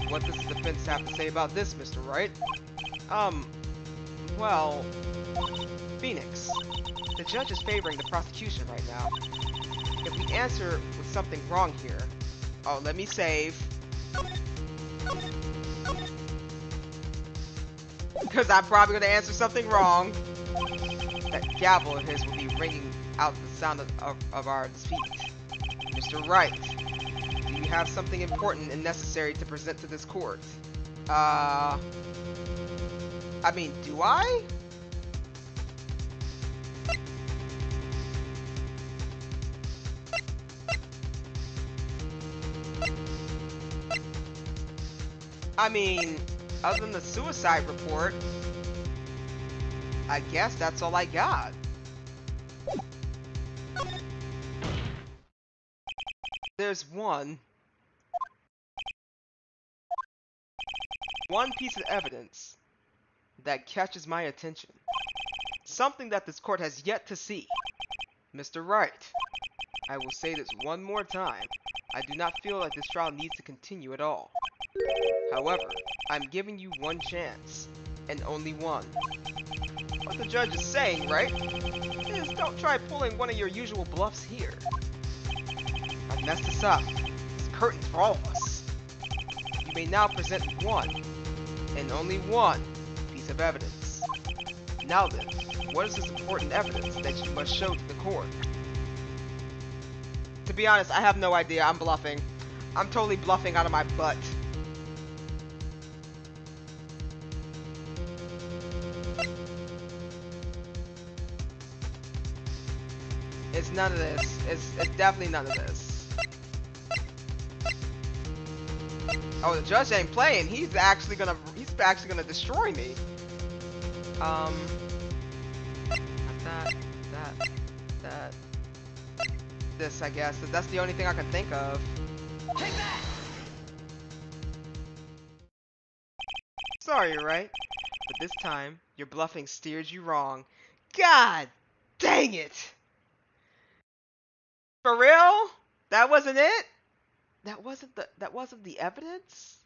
What does the defense have to say about this, Mr. Wright? Well, Phoenix, the judge is favoring the prosecution right now. If we answer with something wrong here... Oh, let me save. Because I'm probably going to answer something wrong. That gavel of his will be ringing out the sound of our defeat. Mr. Wright, do you have something important and necessary to present to this court? I mean, do I? I mean, other than the suicide report, I guess that's all I got. There's one piece of evidence that catches my attention. Something that this court has yet to see. Mr. Wright, I will say this one more time. I do not feel like this trial needs to continue at all. However, I'm giving you one chance, and only one. What the judge is saying, right, is don't try pulling one of your usual bluffs here. I I messed this up. It's curtains for all of us. You may now present one, and only one, piece of evidence. Now then, what is this important evidence that you must show to the court? To be honest, I have no idea. I'm bluffing. I'm totally bluffing out of my butt. It's none of this. It's definitely none of this. Oh, the judge ain't playing. He's actually gonna destroy me. That. This, I guess. That's the only thing I can think of. Take that! Sorry, right? But this time, your bluffing steers you wrong. God dang it! For real? That wasn't it? That wasn't the evidence?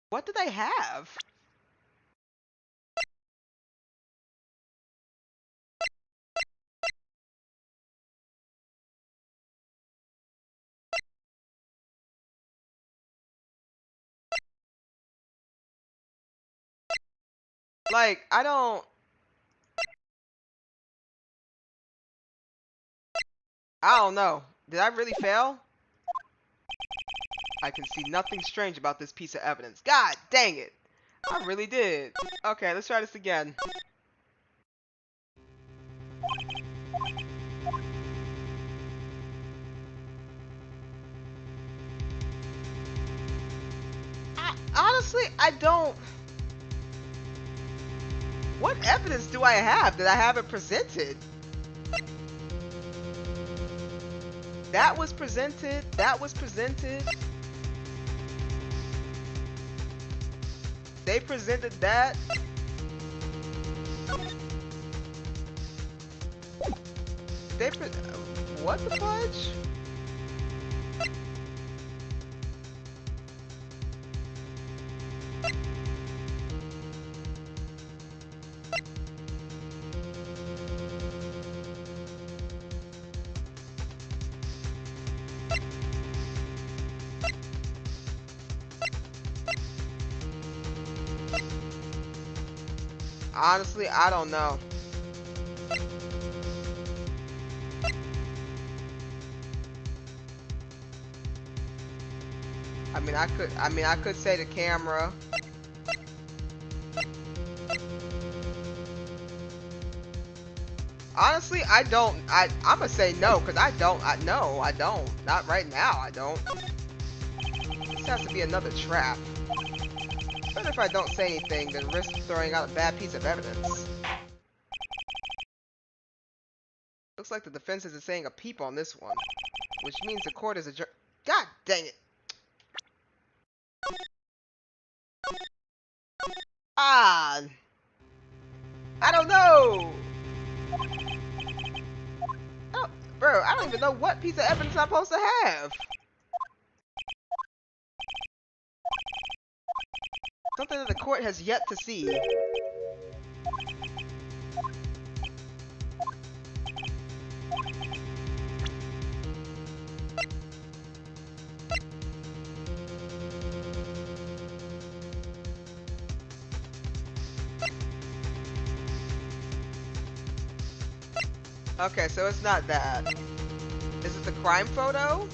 What did I have? Like, I don't know. Did I really fail? I can see nothing strange about this piece of evidence. God dang it! I really did. Okay, let's try this again. Honestly, I don't... What evidence do I have that I haven't presented? That was presented. That was presented. They presented that. What the fudge? Honestly, I don't know. I could say the camera. Honestly, I'm gonna say no, because I don't. Not right now, I don't. This has to be another trap. But if I don't say anything, then risk throwing out a bad piece of evidence. Looks like the defense isn't saying a peep on this one, which means the court is adjourned. God dang it! Ah! I don't know! Bro, I don't even know what piece of evidence I'm supposed to have! Something that the court has yet to see. Okay, so it's not that. Is it the crime photo?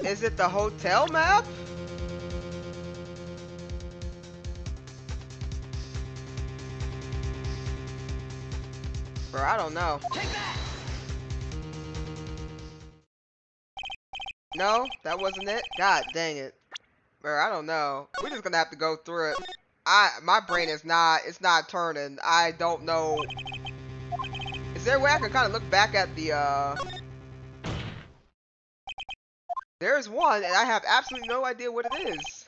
Is it the hotel map? Bro, I don't know. Take that! No, that wasn't it? God dang it. Bro, I don't know. We're just gonna have to go through it. My brain is it's not turning. I don't know. Is there a way I can kind of look back at the, There's one, and I have absolutely no idea what it is.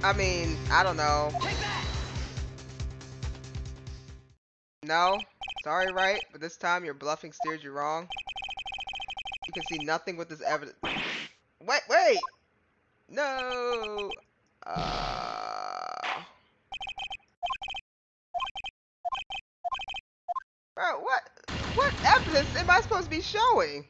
I mean, I don't know. No, sorry, right? But this time your bluffing steered you wrong. You can see nothing with this evidence. Wait! No! Bro, what evidence am I supposed to be showing?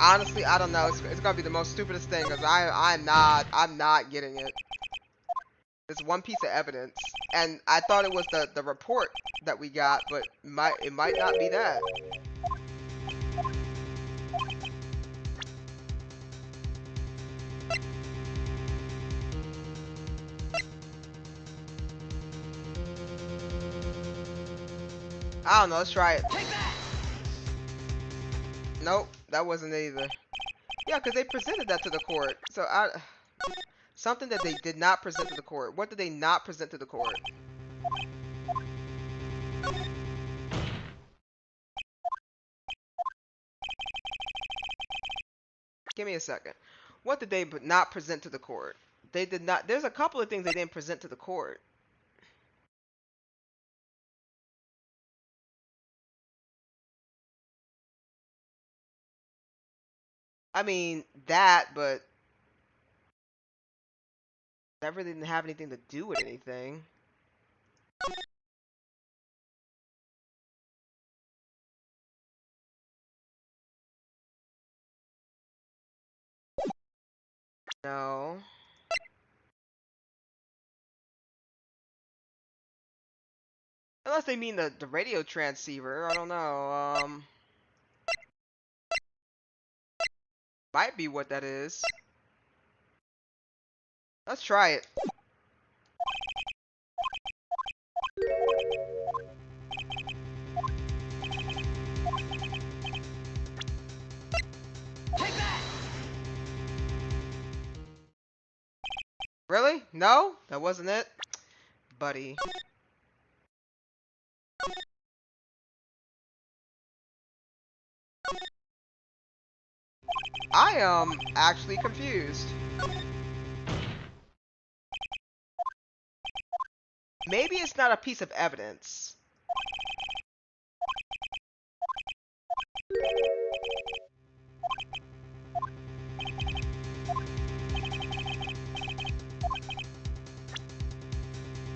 Honestly, I don't know. It's gonna be the most stupidest thing because I'm not getting it. It's one piece of evidence, and I thought it was the report that we got, but it might not be that. I don't know. Let's try it. Nope, that wasn't it either. Yeah, because they presented that to the court. So something that they did not present to the court. What did they not present to the court? Give me a second. What did they not present to the court? They did not. There's a couple of things they didn't present to the court. I mean, but that really didn't have anything to do with anything. No. Unless they mean the radio transceiver. I don't know. Might be what that is. Let's try it. Really? No? That wasn't it? Buddy. I am actually confused. Maybe it's not a piece of evidence.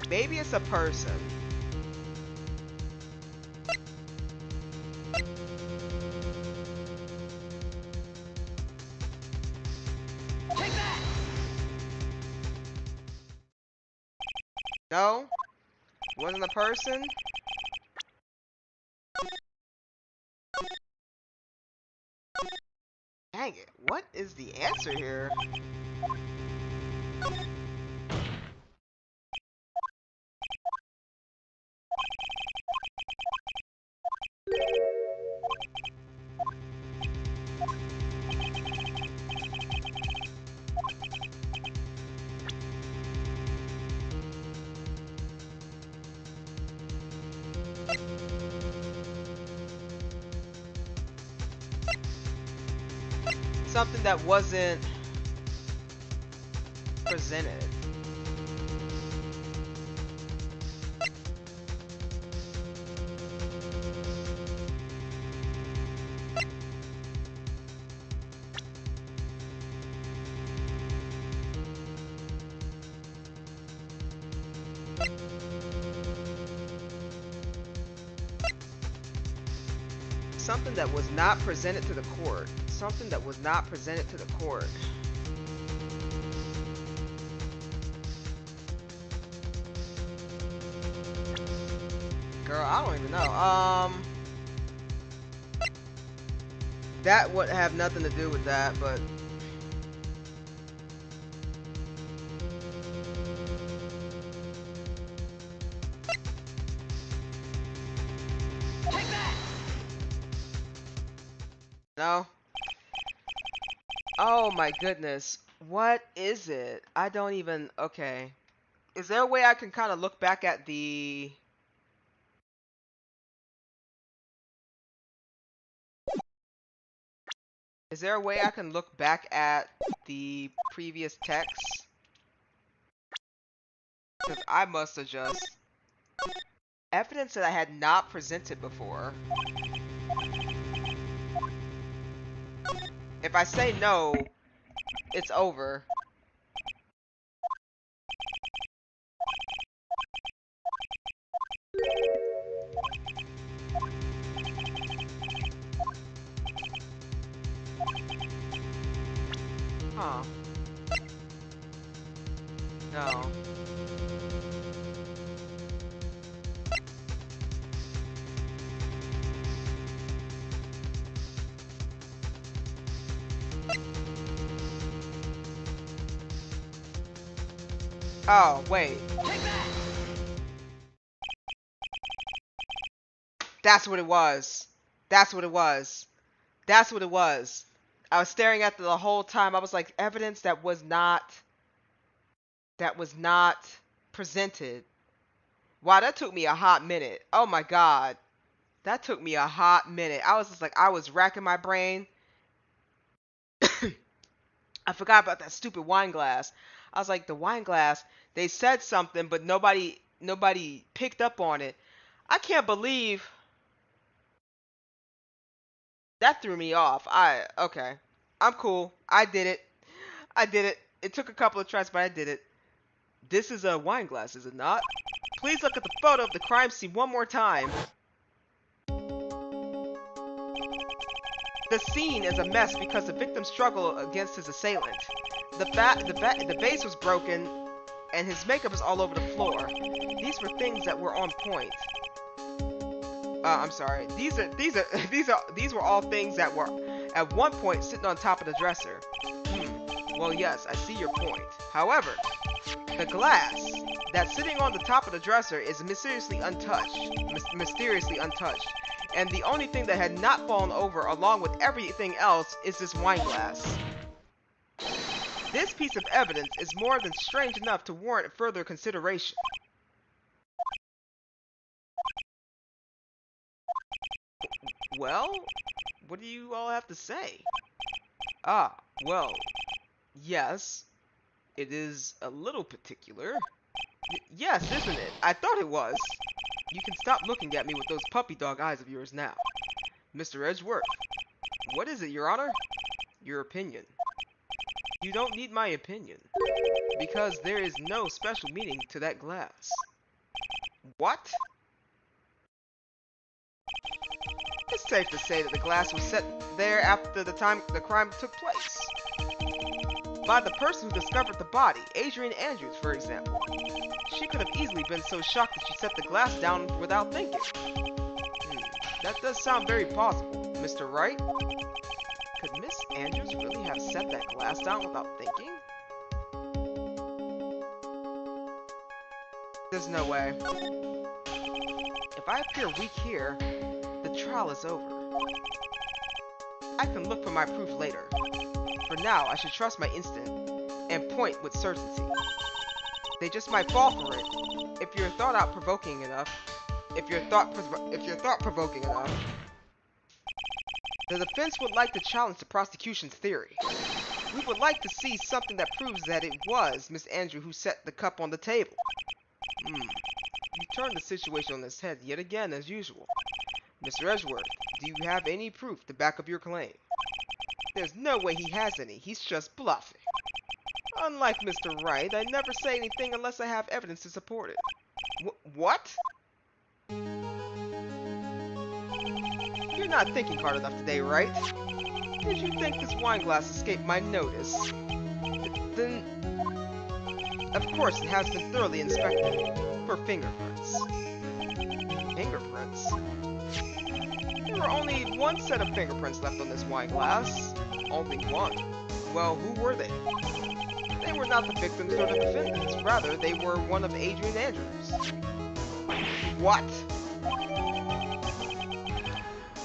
Maybe it's a person. No? Wasn't a person? Dang it. What is the answer here? Something that wasn't presented. Something that was not presented to the court. Something that was not presented to the court. Girl, I don't even know. That would have nothing to do with that, but no. Oh my goodness. What is it? I don't even... Okay. Is there a way I can kind of look back at the... Is there a way I can look back at the previous text? Because I must have just... Evidence that I had not presented before. If I say no, it's over. Huh. No. Oh, wait. Take that! That's what it was. That's what it was. That's what it was. I was staring at the whole time. I was like, evidence that was not presented. Wow, that took me a hot minute. Oh my god. That took me a hot minute. I was just like, I was racking my brain. I forgot about that stupid wine glass. I was like, the wine glass, they said something, but nobody picked up on it. I can't believe that threw me off. Okay. I'm cool. I did it. I did it. It took a couple of tries, but I did it. This is a wine glass, is it not? Please look at the photo of the crime scene one more time. The scene is a mess because the victim struggled against his assailant. The vase was broken, and his makeup is all over the floor. These were things that were on point. I'm sorry. These were all things that were at one point sitting on top of the dresser. Well, yes, I see your point. However, the glass that's sitting on the top of the dresser is mysteriously untouched. And the only thing that had not fallen over along with everything else is this wine glass. This piece of evidence is more than strange enough to warrant further consideration. Well, what do you all have to say? Ah, well, yes, it is a little particular. Yes, isn't it? I thought it was. You can stop looking at me with those puppy dog eyes of yours now. Mr. Edgeworth, what is it, Your Honor? Your opinion. You don't need my opinion, because there is no special meaning to that glass. What? It's safe to say that the glass was set there after the time the crime took place. By the person who discovered the body, Adrian Andrews, for example. She could have easily been so shocked that she set the glass down without thinking. That does sound very possible. Mr. Wright? Could Miss Andrews really have set that glass down without thinking? There's no way. If I appear weak here, the trial is over. I can look for my proof later. For now, I should trust my instinct and point with certainty. They just might fall for it. If you're thought-provoking enough, the defense would like to challenge the prosecution's theory. We would like to see something that proves that it was Miss Andrew who set the cup on the table. You turned the situation on its head yet again, as usual. Mr. Edgeworth, do you have any proof to back up your claim? There's no way he has any. He's just bluffing. Unlike Mr. Wright, I never say anything unless I have evidence to support it. What? You're not thinking hard enough today, right? Did you think this wine glass escaped my notice? Then... Of course, it has been thoroughly inspected for fingerprints. Fingerprints? There were only one set of fingerprints left on this wine glass. Only one. Well, who were they? They were not the victims nor the defendants. Rather, they were one of Adrian Andrews. What?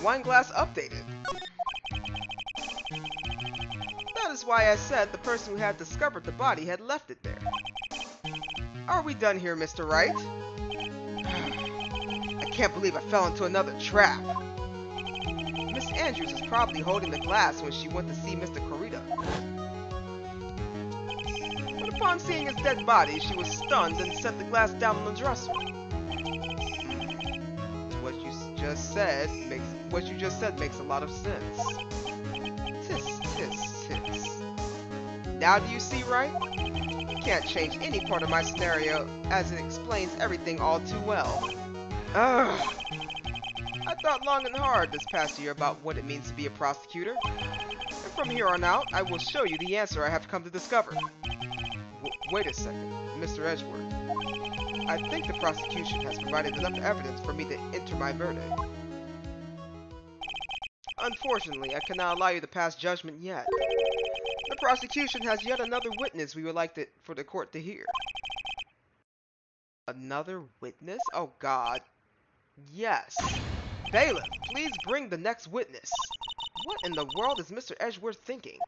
Wine glass updated. That That is why I said the person who had discovered the body had left it there. Are we done here, Mr. Wright? I can't believe I fell into another trap. Miss Andrews was probably holding the glass when she went to see Mr. Corita. But upon seeing his dead body, she was stunned and set the glass down on the dresser. What you just said makes a lot of sense. Tis, tis, tis. Now do you see, right? You can't change any part of my scenario, as it explains everything all too well. Ugh. I thought long and hard this past year about what it means to be a prosecutor. And from here on out, I will show you the answer I have come to discover. Wait a second, Mr. Edgeworth. I think the prosecution has provided enough evidence for me to enter my verdict. Unfortunately, I cannot allow you to pass judgment yet. The prosecution has yet another witness we would like for the court to hear. Another witness? Oh God. Yes. Bailiff, please bring the next witness. What in the world is Mr. Edgeworth thinking?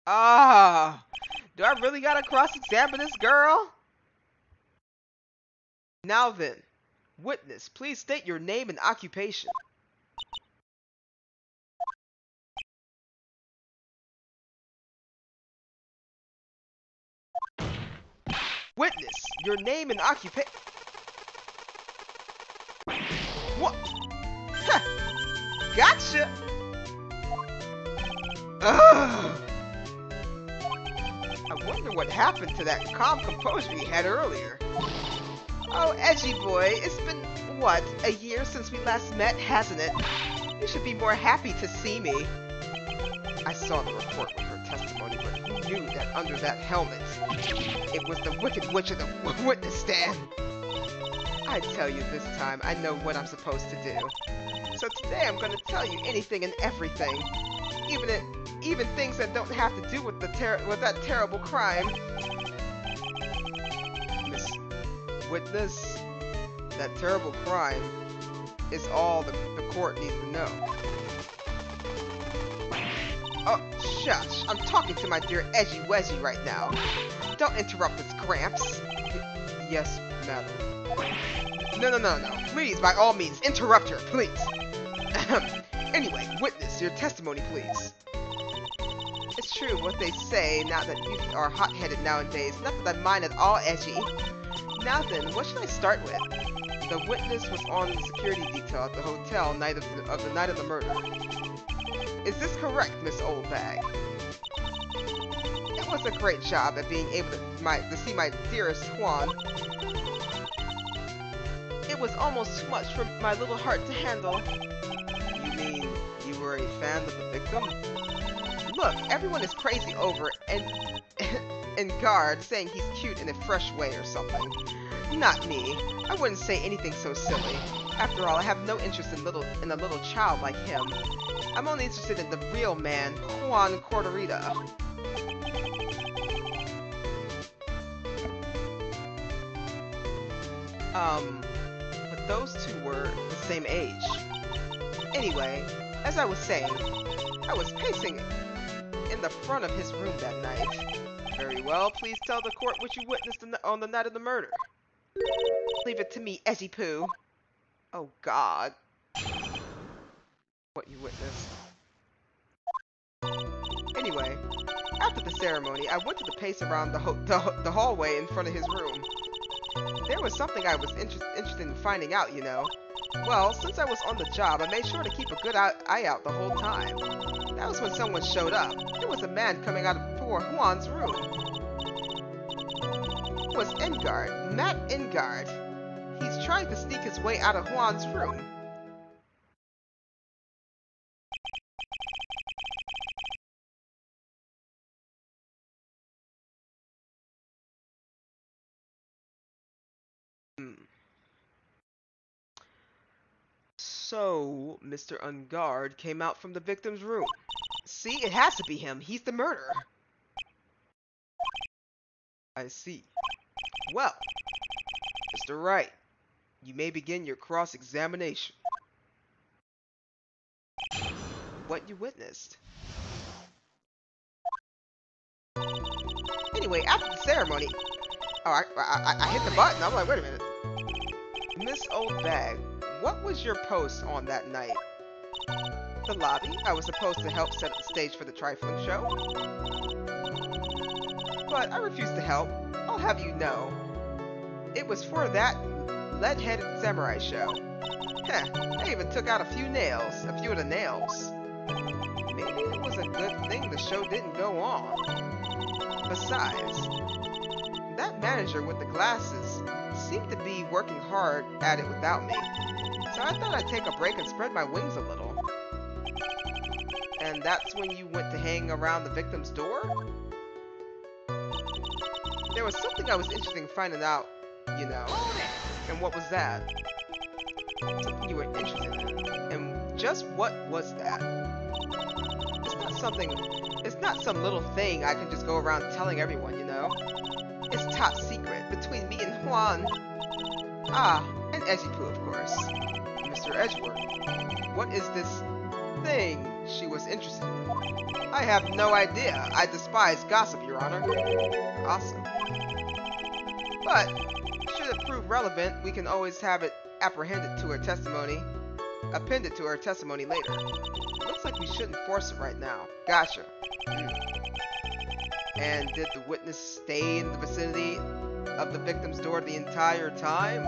Ah, do I really gotta cross-examine this girl? Now then, witness, please state your name and occupation. Witness, your name and occupation. What? Gotcha. Ugh. I wonder what happened to that calm composure you had earlier. Oh, Edgy boy, it's been, what, a year since we last met, hasn't it? You should be more happy to see me. I saw the report with her testimony, but who knew that under that helmet, it was the Wicked Witch of the witness stand? I tell you this time, I know what I'm supposed to do. So today I'm going to tell you anything and everything. Even things that don't have to do with that terrible crime. Miss Witness, that terrible crime is all the court needs to know. Oh, shush. I'm talking to my dear Edgy Wedgy right now. Don't interrupt us, Gramps. Yes, madam. No. Please, by all means, interrupt her, please. Anyway, witness, your testimony, please. It's true what they say, now that you are hot-headed nowadays. Not that I mind at all, Edgy. Now then, what should I start with? The witness was on the security detail at the hotel the night of the murder. Is this correct, Miss Oldbag? It was a great job at being able to see my dearest Juan. It was almost too much for my little heart to handle. You mean you were a fan of the victim? Look, everyone is crazy over and guard saying he's cute in a fresh way or something. Not me. I wouldn't say anything so silly. After all, I have no interest in a little child like him. I'm only interested in the real man, Juan Corderita. But those two were the same age. Anyway, as I was saying, I was pacing in the front of his room that night. Very well, please tell the court what you witnessed on the night of the murder. Leave it to me, Edgy Poo. Oh God. What you witnessed. Anyway, after the ceremony, I went to the pace around the hallway in front of his room. There was something I was interested in finding out, you know. Well, since I was on the job, I made sure to keep a good eye out the whole time. That was when someone showed up. It was a man coming out of poor Juan's room. It was Engard, Matt Engard. He's trying to sneak his way out of Juan's room. So, Mr. Engard came out from the victim's room. See, it has to be him. He's the murderer. I see. Well, Mr. Wright, you may begin your cross-examination. what you witnessed. Anyway, after the ceremony... Oh, I hit the button. I'm like, wait a minute. Miss Old Bag, what was your post on that night? The lobby. I was supposed to help set up the stage for the trifling show. But I refused to help. I'll have you know. It was for that lead-headed samurai show. Heh, I even took out a few of the nails. Maybe it was a good thing the show didn't go on. Besides, that manager with the glasses seemed to be working hard at it without me. So I thought I'd take a break and spread my wings a little. And that's when you went to hang around the victim's door? There was something I was interested in finding out, you know. And what was that? Something you were interested in. And just what was that? It's not some little thing I can just go around telling everyone, you know. It's top secret between me and Juan. Ah, and Edgypoo, of course. Mr. Edgeworth. What is this thing she was interested in? I have no idea. I despise gossip, Your Honor. Awesome. But, should it prove relevant, we can always have it appended to her testimony later. Looks like we shouldn't force it right now. Gotcha. And did the witness stay in the vicinity of the victim's door the entire time?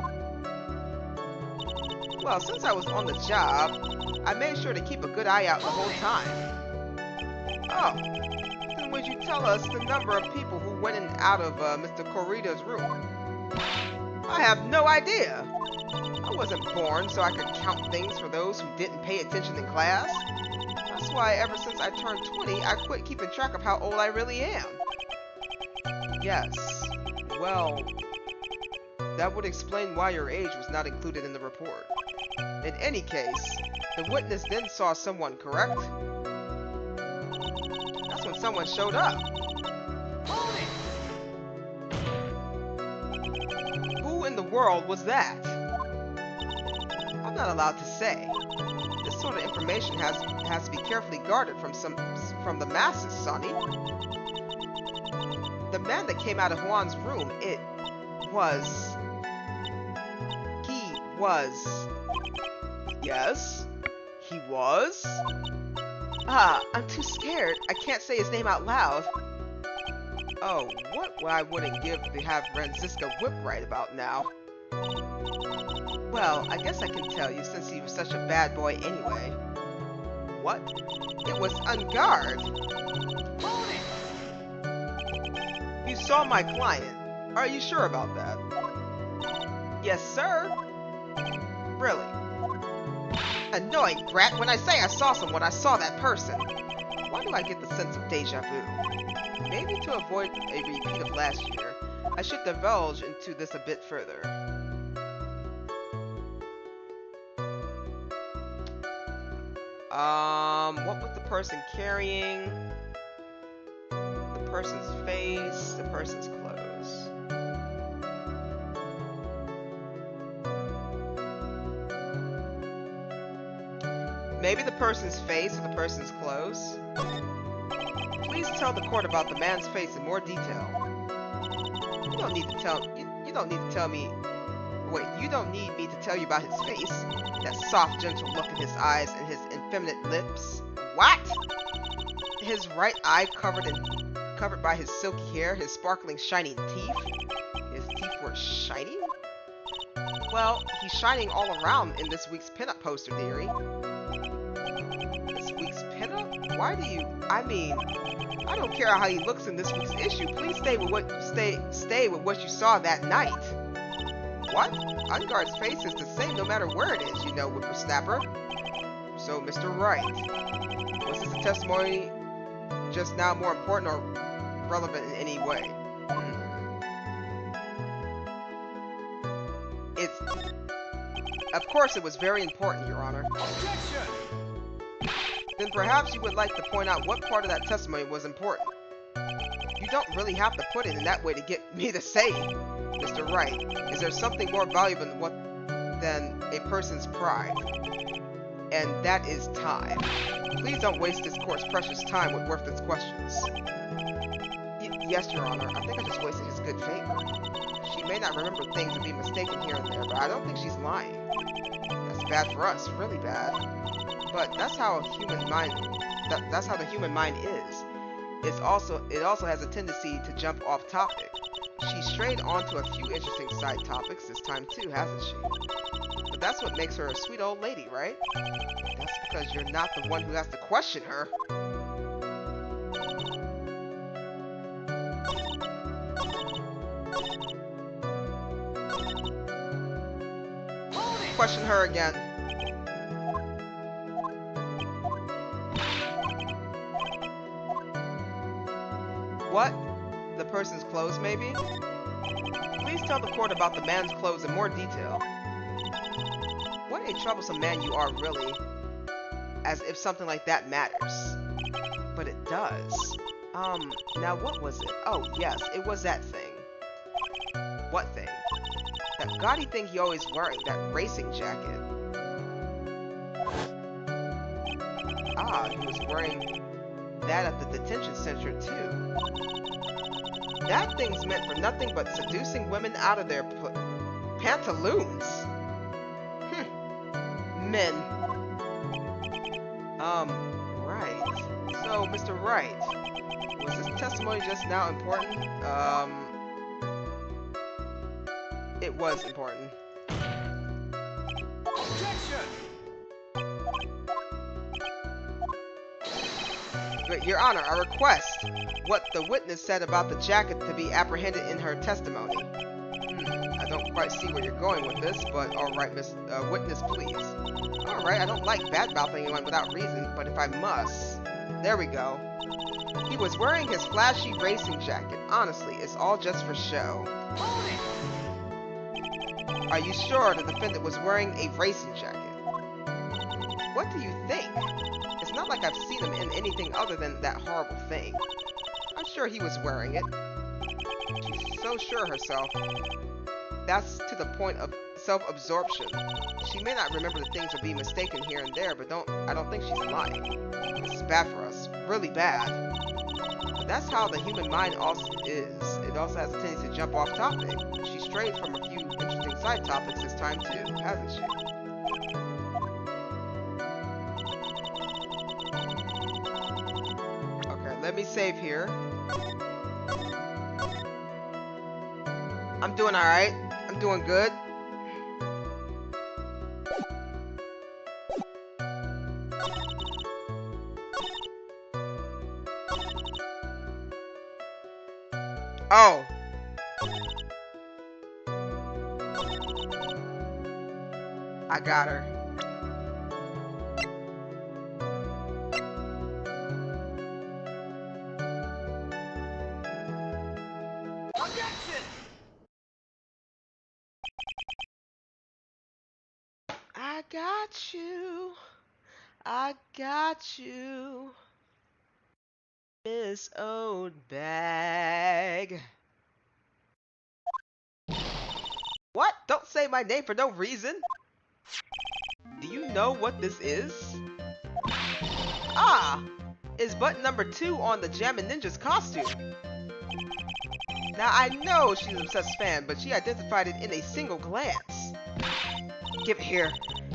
Well, since I was on the job, I made sure to keep a good eye out the whole time. Oh, then would you tell us the number of people who went in and out of Mr. Corrida's room? I have no idea. I wasn't born so I could count things for those who didn't pay attention in class. That's why ever since I turned 20, I quit keeping track of how old I really am. Yes. Well, that would explain why your age was not included in the report. In any case, the witness then saw someone, correct? That's when someone showed up. Who in the world was that? I'm not allowed to say. This sort of information has to be carefully guarded from the masses, Sonny. The man that came out of Juan's room, he was... Yes? He was? Ah, I'm too scared. I can't say his name out loud. Oh, what I wouldn't give to have Franziska whip right about now. Well, I guess I can tell you since he was such a bad boy anyway. What? It was Ungard. You saw my client. Are you sure about that? Yes, sir. Really? Annoying brat. When I say I saw someone, I saw that person. Why do I get the sense of deja vu? Maybe to avoid a repeat of last year, I should divulge into this a bit further. What was the person carrying? The person's face, the person's clothes. Maybe the person's face or the person's clothes? Please tell the court about the man's face in more detail. You don't need to tell me. Wait, you don't need me to tell you about his face. That soft, gentle look in his eyes and his effeminate lips. What? His right eye covered by his silky hair, his sparkling, shining teeth. His teeth were shining? Well, he's shining all around in this week's pinup poster, dearie. This week's pinup? Why do you... I mean, I don't care how he looks in this week's issue. Please stay with what you saw that night. What? Ungard's face is the same no matter where it is, you know, whippersnapper. So, Mr. Wright, was his testimony just now more important or relevant in any way? Of course it was very important, Your Honor. Objection! Then perhaps you would like to point out what part of that testimony was important. You don't really have to put it in that way to get me to say it. Mr. Wright, is there something more valuable than a person's pride? and that is time. Please don't waste this court's precious time with worthless questions. Yes, Your Honor. I think I just wasted his good favor. She may not remember things and be mistaken here and there, but I don't think she's lying. That's bad for us, really bad. But that's how human mind. That's how the human mind is. It also has a tendency to jump off topic. She strayed onto a few interesting side topics this time too, hasn't she? But that's what makes her a sweet old lady, right? That's because you're not the one who has to question her. Question her again. What? The person's clothes, maybe? Please tell the court about the man's clothes in more detail. What a troublesome man you are, really. As if something like that matters. But it does. Now what was it? Oh, yes, it was that thing. What thing? That gaudy thing he always wearing, that racing jacket. Ah, he was wearing that at the detention center too. That thing's meant for nothing but seducing women out of their pantaloons. Men. Right. So, Mr. Wright, was this testimony just now important? It was important. Objection! Your Honor, I request what the witness said about the jacket to be apprehended in her testimony. I don't quite see where you're going with this, but alright, witness, please. Alright, I don't like bad-mouthing anyone without reason, but if I must... There we go. He was wearing his flashy racing jacket. Honestly, it's all just for show. Hold it! Are you sure the defendant was wearing a racing jacket? What do you think? It's not like I've seen him in anything other than that horrible thing. I'm sure he was wearing it. She's so sure of herself. That's to the point of self-absorption. She may not remember the things or be mistaken here and there, but I don't think she's lying. This is bad for us. Really bad. But that's how the human mind also is. It also has a tendency to jump off topic. She strayed from a few interesting side topics this time too, hasn't she? Okay, let me save here. I'm doing alright. I'm doing good. Oh. I got her. Objection! I got you. I got you. Miss Old Bag. What? Don't say my name for no reason. Do you know what this is? Ah! It's button number 2 on the Jammin' Ninja's costume. Now I know she's an obsessed fan, but she identified it in a single glance. Give it here.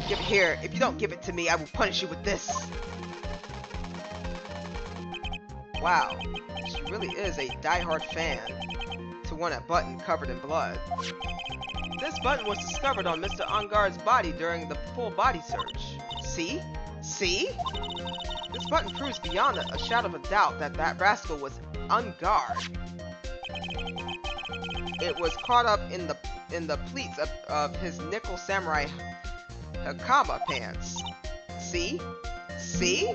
Give it here. If you don't give it to me, I will punish you with this. Wow, she really is a die-hard fan to want a button covered in blood. This button was discovered on Mr. Angard's body during the full body search. See? See? This button proves beyond a shadow of a doubt that that rascal was Angard. It was caught up in the pleats of his nickel samurai hakama pants. See? See?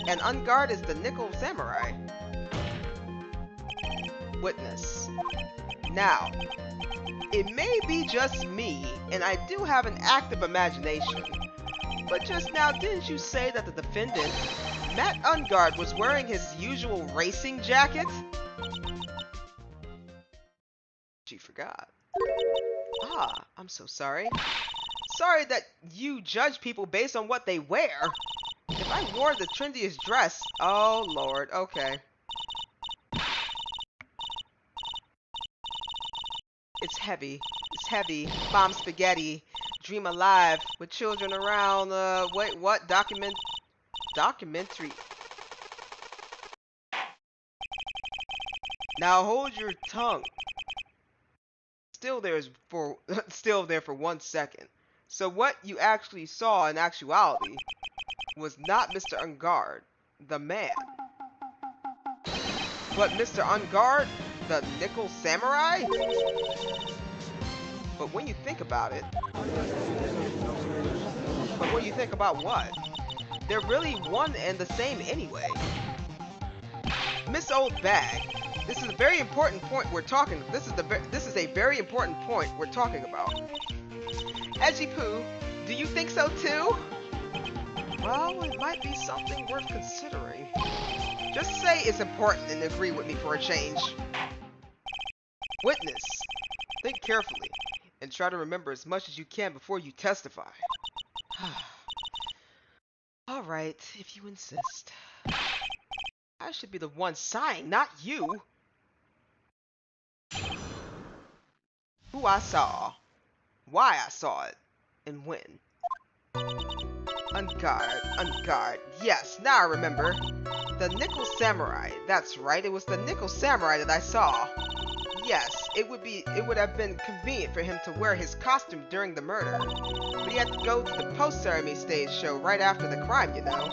And Angard is the nickel samurai. Witness. Now, it may be just me, and I do have an active imagination, but just now didn't you say that the defendant, Matt Angard, was wearing his usual racing jacket? She forgot. Ah, I'm so sorry. Sorry that you judge people based on what they wear. If I wore the trendiest dress... Oh, Lord. Okay. It's heavy. It's heavy. Bomb spaghetti. Dream alive. With children around. Wait, what? Documentary. Now hold your tongue. Still there for 1 second. So what you actually saw in actuality was not Mr. Ungard, the man, but Mr. Ungard, the Nickel Samurai? But when you think about it, what? They're really one and the same anyway. Miss Old Bag. This is a very important point we're talking. This is a very important point we're talking about. Edgy Poo, do you think so too? Well, it might be something worth considering. Just say it's important and agree with me for a change. Witness, think carefully and try to remember as much as you can before you testify. All right, if you insist. I should be the one sighing, not you. Who I saw, why I saw it, and when. Ungard. Yes, now I remember. The Nickel Samurai. That's right, it was the Nickel Samurai that I saw. Yes, it would have been convenient for him to wear his costume during the murder. But he had to go to the post-ceremony stage show right after the crime, you know.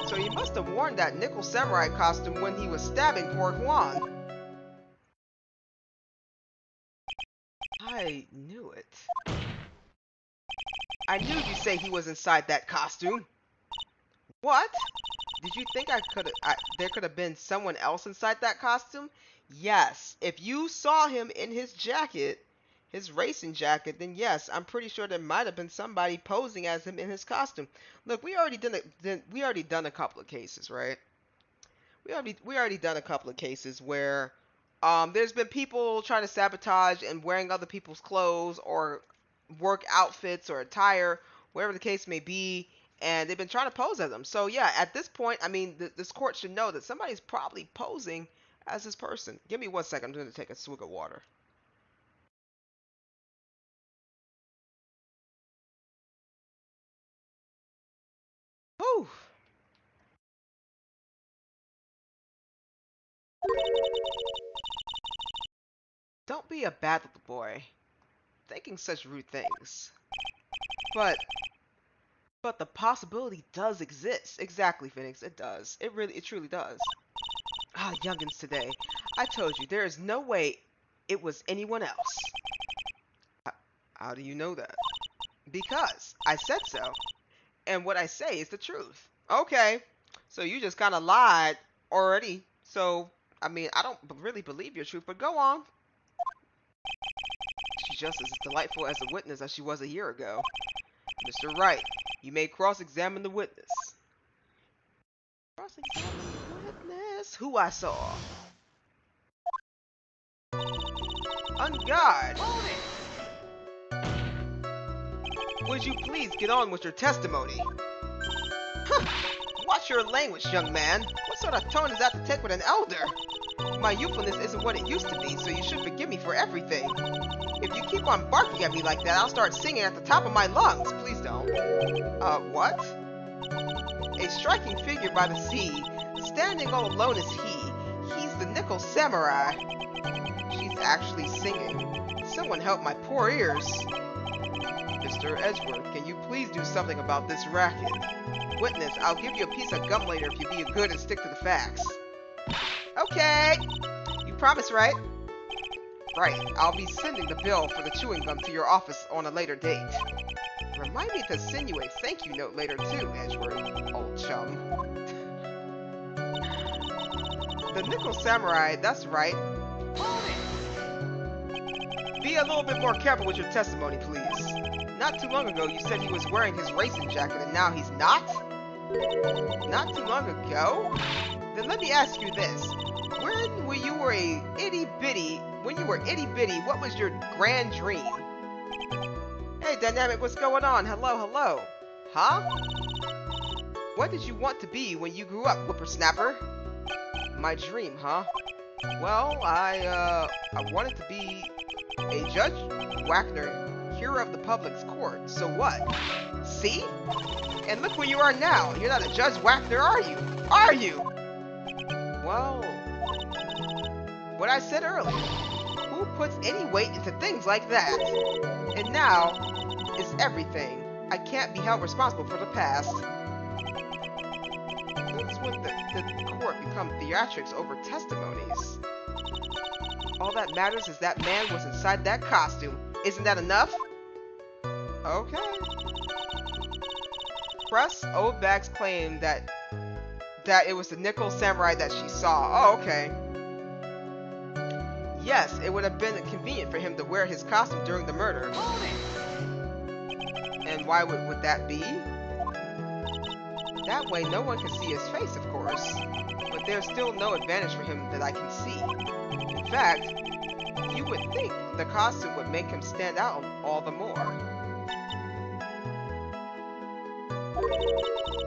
So he must have worn that Nickel Samurai costume when he was stabbing poor Juan. I knew it. I knew you'd say he was inside that costume. What? Did you think there could have been someone else inside that costume? Yes. If you saw him in his jacket, his racing jacket, then yes, I'm pretty sure there might have been somebody posing as him in his costume. Look, we already done a couple of cases, right? We already done a couple of cases where there's been people trying to sabotage and wearing other people's clothes or work outfits or attire, whatever the case may be, and they've been trying to pose as them. So yeah, at this point, I mean, this court should know that somebody's probably posing as this person. Give me 1 second. I'm going to take a swig of water. Whew. Don't be a bad little boy, thinking such rude things. But the possibility does exist. Exactly, Phoenix. It does. It truly does. Ah, youngins today. I told you, there is no way it was anyone else. How do you know that? Because I said so. And what I say is the truth. Okay. So you just kind of lied already. So, I mean, I don't really believe your truth, but go on. She's just as delightful as a witness as she was a year ago. Mr. Wright, you may cross-examine the witness. Cross-examine the witness. Who I saw. On guard. Would you please get on with your testimony? Huh. Watch your language, young man. What sort of tone is that to take with an elder? My youthfulness isn't what it used to be, so you should forgive me for everything. If you keep on barking at me like that, I'll start singing at the top of my lungs. Please don't. What? A striking figure by the sea. Standing all alone is he. He's the Nickel Samurai. She's actually singing. Someone help my poor ears. Mr. Edgeworth, can you please do something about this racket? Witness, I'll give you a piece of gum later if you be good and stick to the facts. Okay. You promise, right? Right. I'll be sending the bill for the chewing gum to your office on a later date. Remind me to send you a thank you note later too, Edgeworth, old chum. The Nickel Samurai, that's right. Be a little bit more careful with your testimony, please. Not too long ago, you said he was wearing his racing jacket, and now he's not? Not too long ago? Then let me ask you this. When you were itty-bitty, what was your grand dream? Hey, Dynamic, what's going on? Hello, hello. Huh? What did you want to be when you grew up, whippersnapper? My dream, huh? Well, I wanted to be a Judge Wagner, hero of the public's court. So what? See? And look where you are now. You're not a Judge Wagner, are you? Are you? Well, what I said earlier. Who puts any weight into things like that? And now is everything. I can't be held responsible for the past. That's when the court become theatrics over testimonies. All that matters is that man was inside that costume. Isn't that enough? Okay. Press Objection claim that it was the nickel samurai that she saw. Oh, okay. Yes, it would have been convenient for him to wear his costume during the murder. And why would that be? That way no one can see his face, of course. But there's still no advantage for him that I can see. In fact, you would think the costume would make him stand out all the more.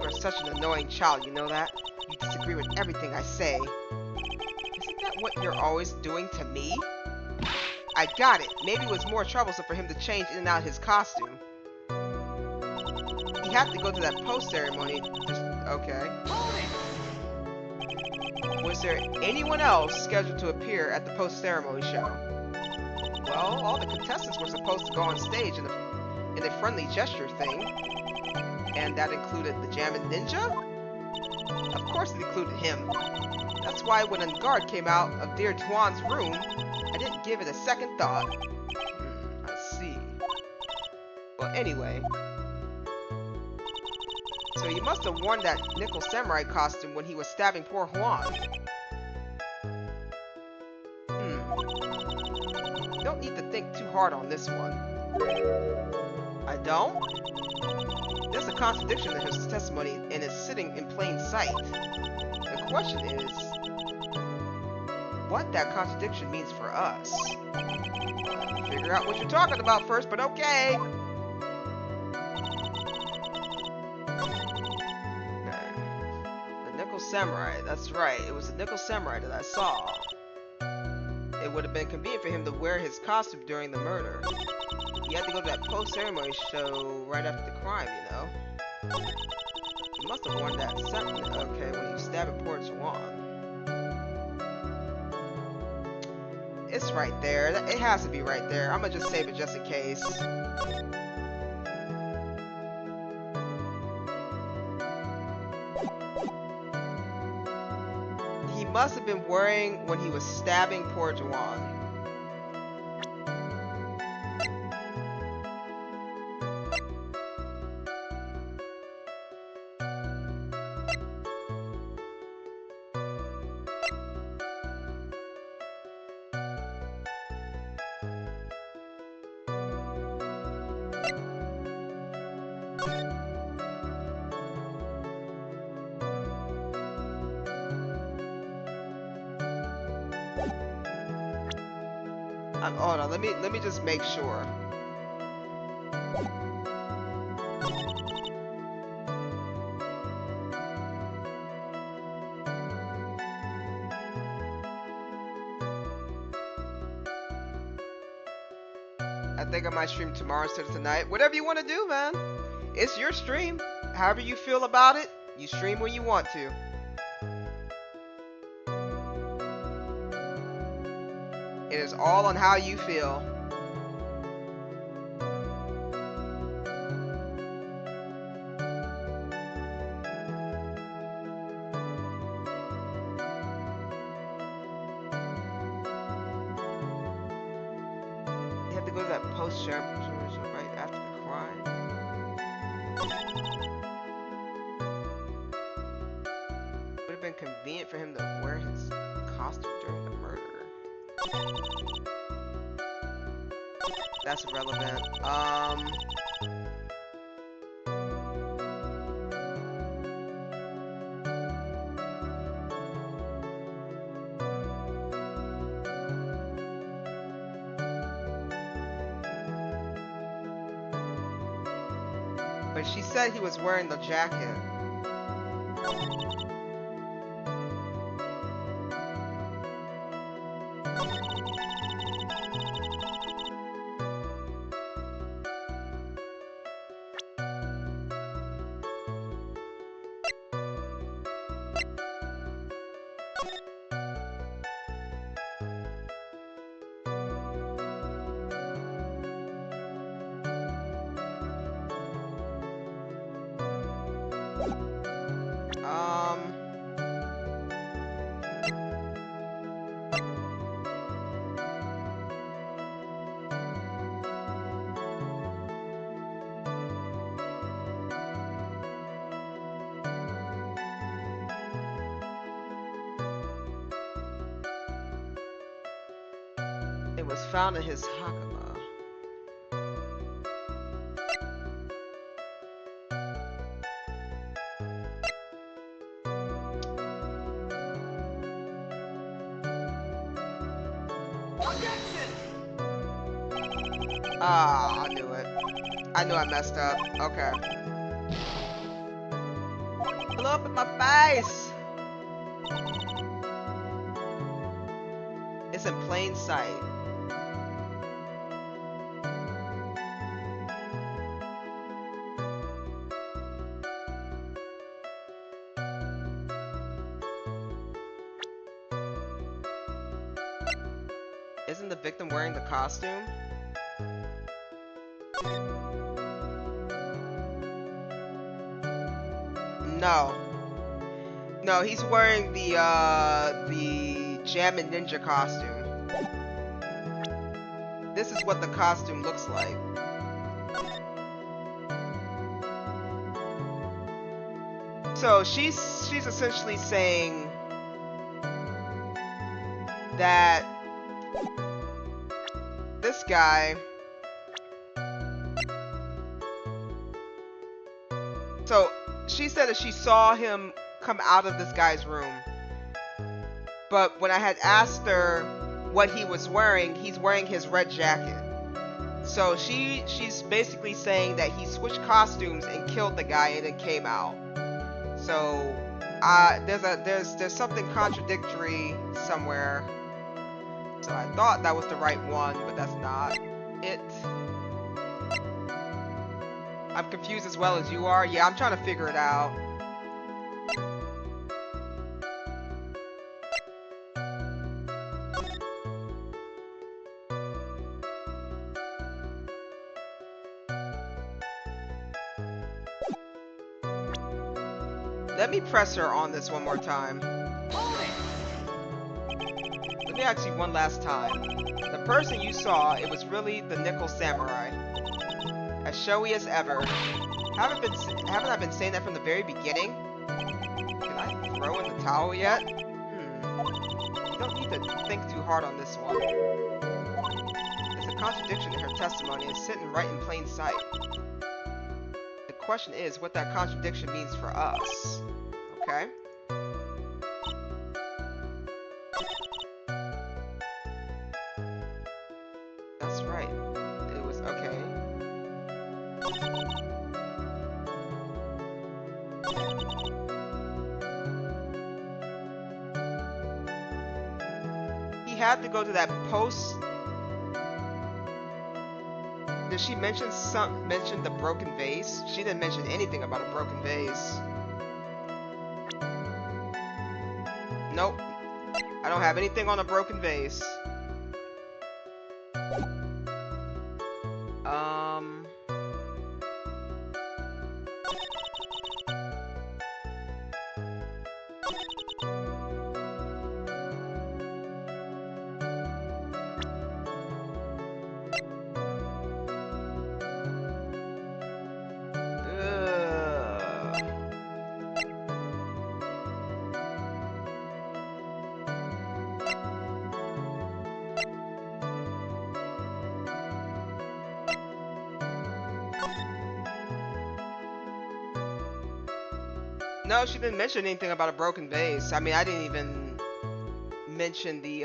You're such an annoying child, you know that? You disagree with everything I say. Isn't that what you're always doing to me? I got it. Maybe it was more troublesome for him to change in and out his costume. He had to go to that post ceremony. Okay. Was there anyone else scheduled to appear at the post ceremony show? Well, all the contestants were supposed to go on stage in a friendly gesture thing. And that included the Jammin' Ninja? Of course it included him. That's why when a guard came out of Dear Tuan's room, I didn't give it a second thought. I see. Well, anyway. So he must have worn that nickel samurai costume when he was stabbing poor Juan. Don't need to think too hard on this one. I don't? There's a contradiction in his testimony and it's sitting in plain sight. The question is, what that contradiction means for us. Figure out what you're talking about first, but okay. The nickel samurai, that's right. It was the nickel samurai that I saw. It would have been convenient for him to wear his costume during the murder. He had to go to that post-ceremony show right after the crime, you know. He must have worn that something, okay, when he was stabbing poor Juan. It's right there. It has to be right there. I'm gonna just save it just in case. He must have been wearing when he was stabbing poor Juan. Hold on, let me just make sure. I think I might stream tomorrow instead of tonight. Whatever you want to do, man. It's your stream. However you feel about it, you stream when you want to. It is all on how you feel. You have to go to that post-ceremony right after the crime. Would have been convenient for him to wear his costume during the murder. That's irrelevant. but she said he was wearing the jacket. It was found in his Hakama. Objection! Ah, I knew it. I knew I messed up. Okay. Blow up in my face! It's in plain sight. Isn't the victim wearing the costume? No. No, he's wearing the Jammin' Ninja costume. This is what the costume looks like. So she's essentially saying that this guy, so she said that she saw him come out of this guy's room, but when I had asked her what he was wearing, he's wearing his red jacket. So she's basically saying that he switched costumes and killed the guy and then came out. So there's something contradictory somewhere. So I thought that was the right one, but that's not it. I'm confused as well as you are. Yeah, I'm trying to figure it out. Let me press her on this one more time. Let me ask you one last time. The person you saw, it was really the Nickel Samurai. As showy as ever. Haven't I been saying that from the very beginning? Did I throw in the towel yet? You don't need to think too hard on this one. There's a contradiction in her testimony. It's sitting right in plain sight. The question is what that contradiction means for us. Okay? That's right. It was okay. He had to go to that post. Did she mention the broken vase? She didn't mention anything about a broken vase. Nope. I don't have anything on a broken vase. No, she didn't mention anything about a broken vase. I mean, I didn't even mention the,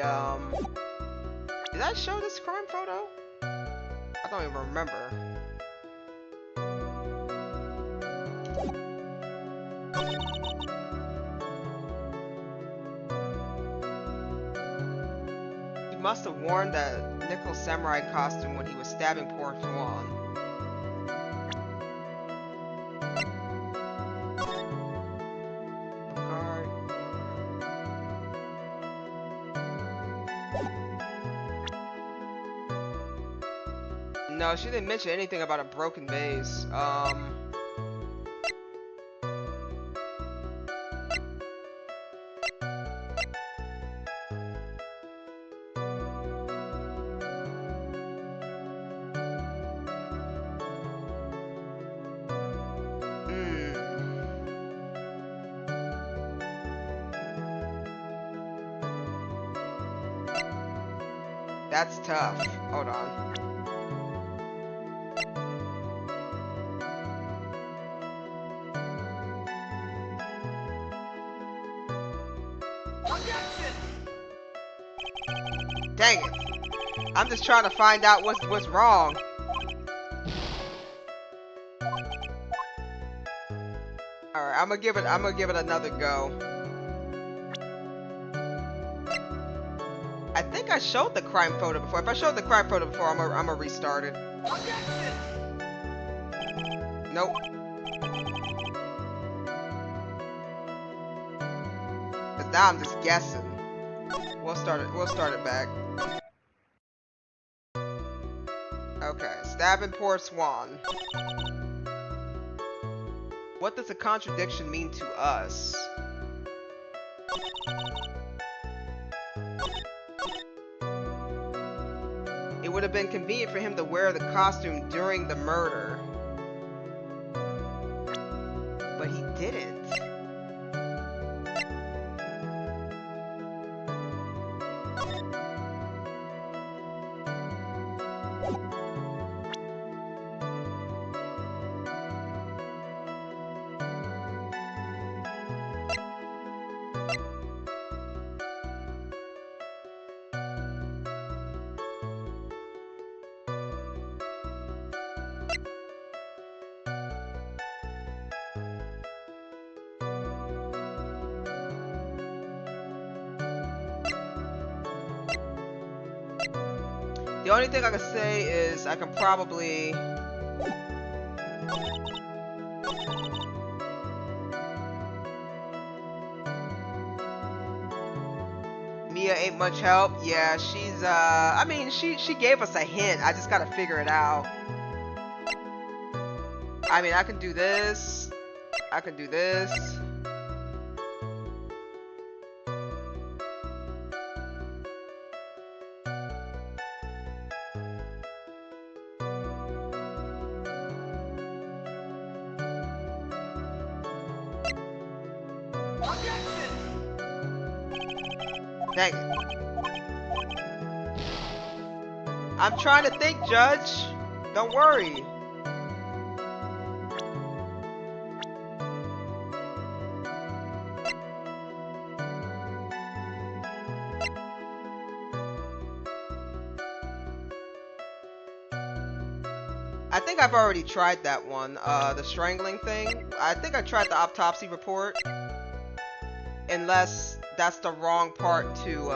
Did I show this crime photo? I don't even remember. must have worn the nickel samurai costume when he was stabbing poor Swan. Card. No, she didn't mention anything about a broken vase. That's tough. Hold on. Objection! Dang it. I'm just trying to find out what's wrong. Alright, I'm gonna give it another go. I think I showed the crime photo before. If I showed the crime photo before, I'm gonna restart it. Objection! Nope. Cause now I'm just guessing. We'll start it back. Okay, stabbing poor Swan. What does a contradiction mean to us? It would have been convenient for him to wear the costume during the murder. But he didn't. The only thing I can say is I can probably... Mia ain't much help. Yeah, she's, I mean, she gave us a hint. I just gotta figure it out. I mean, I can do this. I can do this. Dang it. I'm trying to think, Judge. Don't worry. I think I've already tried that one, the strangling thing. I think I tried the autopsy report. Unless that's the wrong part to,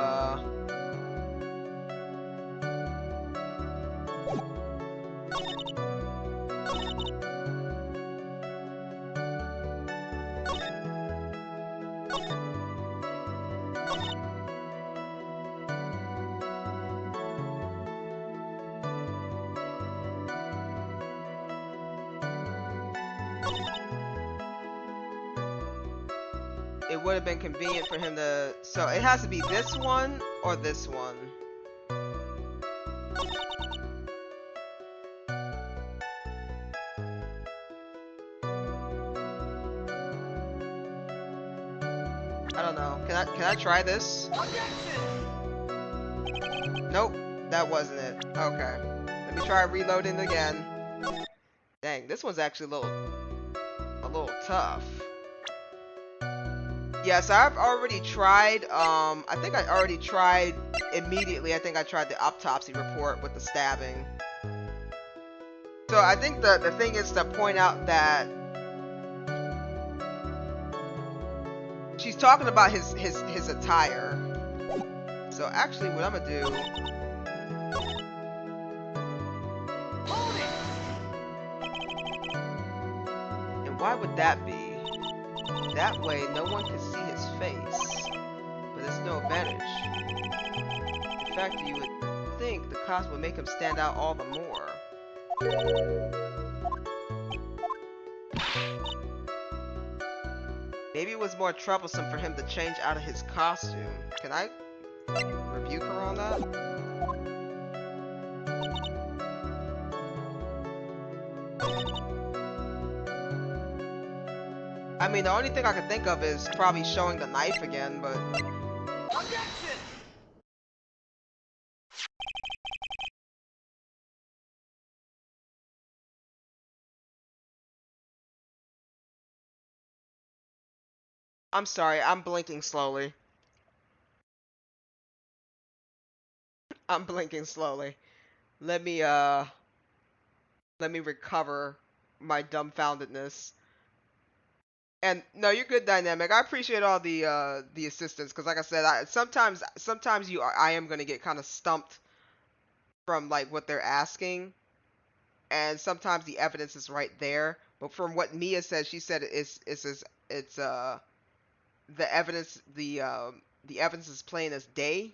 it would have been convenient for him to... So it has to be this one or this one. I don't know. Can I try this? Nope, that wasn't it. Okay. Let me try reloading again. Dang, this one's actually a little tough. Yes, I've already tried, I think I already tried immediately. I think I tried the autopsy report with the stabbing. So I think the thing is to point out that she's talking about his attire. So actually what I'm gonna do... Hold it. And why would that be? That way no one can see his face. But there's no advantage. In fact, you would think the cost would make him stand out all the more. Maybe it was more troublesome for him to change out of his costume. Can I rebuke her on that? I mean, the only thing I can think of is probably showing the knife again, but... Objection. I'm sorry, I'm blinking slowly. I'm blinking slowly. Let me recover my dumbfoundedness. And no, you're good, Dynamic. I appreciate all the assistance, because like I said, sometimes I am gonna get kind of stumped from like what they're asking, and sometimes the evidence is right there. But from what Mia said, she said it's the evidence is plain as day.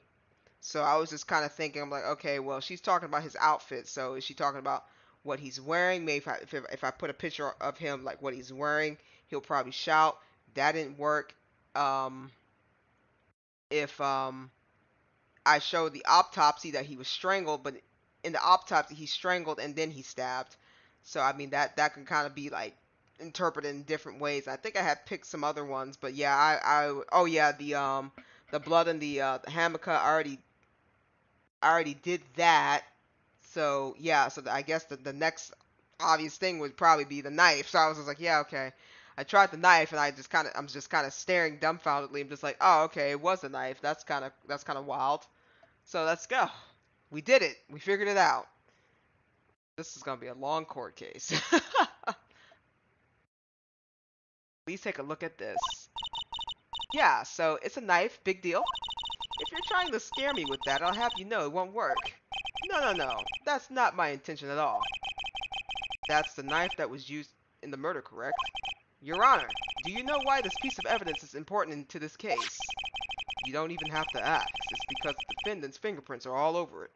So I was just kind of thinking, I'm like, okay, well, she's talking about his outfit, so is she talking about what he's wearing? Maybe if I put a picture of him, like what he's wearing, he'll probably shout. That didn't work. If I showed the autopsy that he was strangled, but in the autopsy he strangled and then he stabbed. So I mean that can kind of be like interpreted in different ways. I think I had picked some other ones, but yeah, oh yeah, the blood and the hammock, I already did that. So yeah, so I guess the next obvious thing would probably be the knife. So I was just like, yeah, okay. I tried the knife and I'm just kind of staring dumbfoundedly. I'm just like, oh, okay, it was a knife. That's kind of wild. So let's go. We did it. We figured it out. This is gonna be a long court case. Please take a look at this. Yeah, so it's a knife. Big deal. If you're trying to scare me with that, I'll have you know it won't work. No. That's not my intention at all. That's the knife that was used in the murder, correct? Your Honor, do you know why this piece of evidence is important to this case? You don't even have to ask. It's because the defendant's fingerprints are all over it.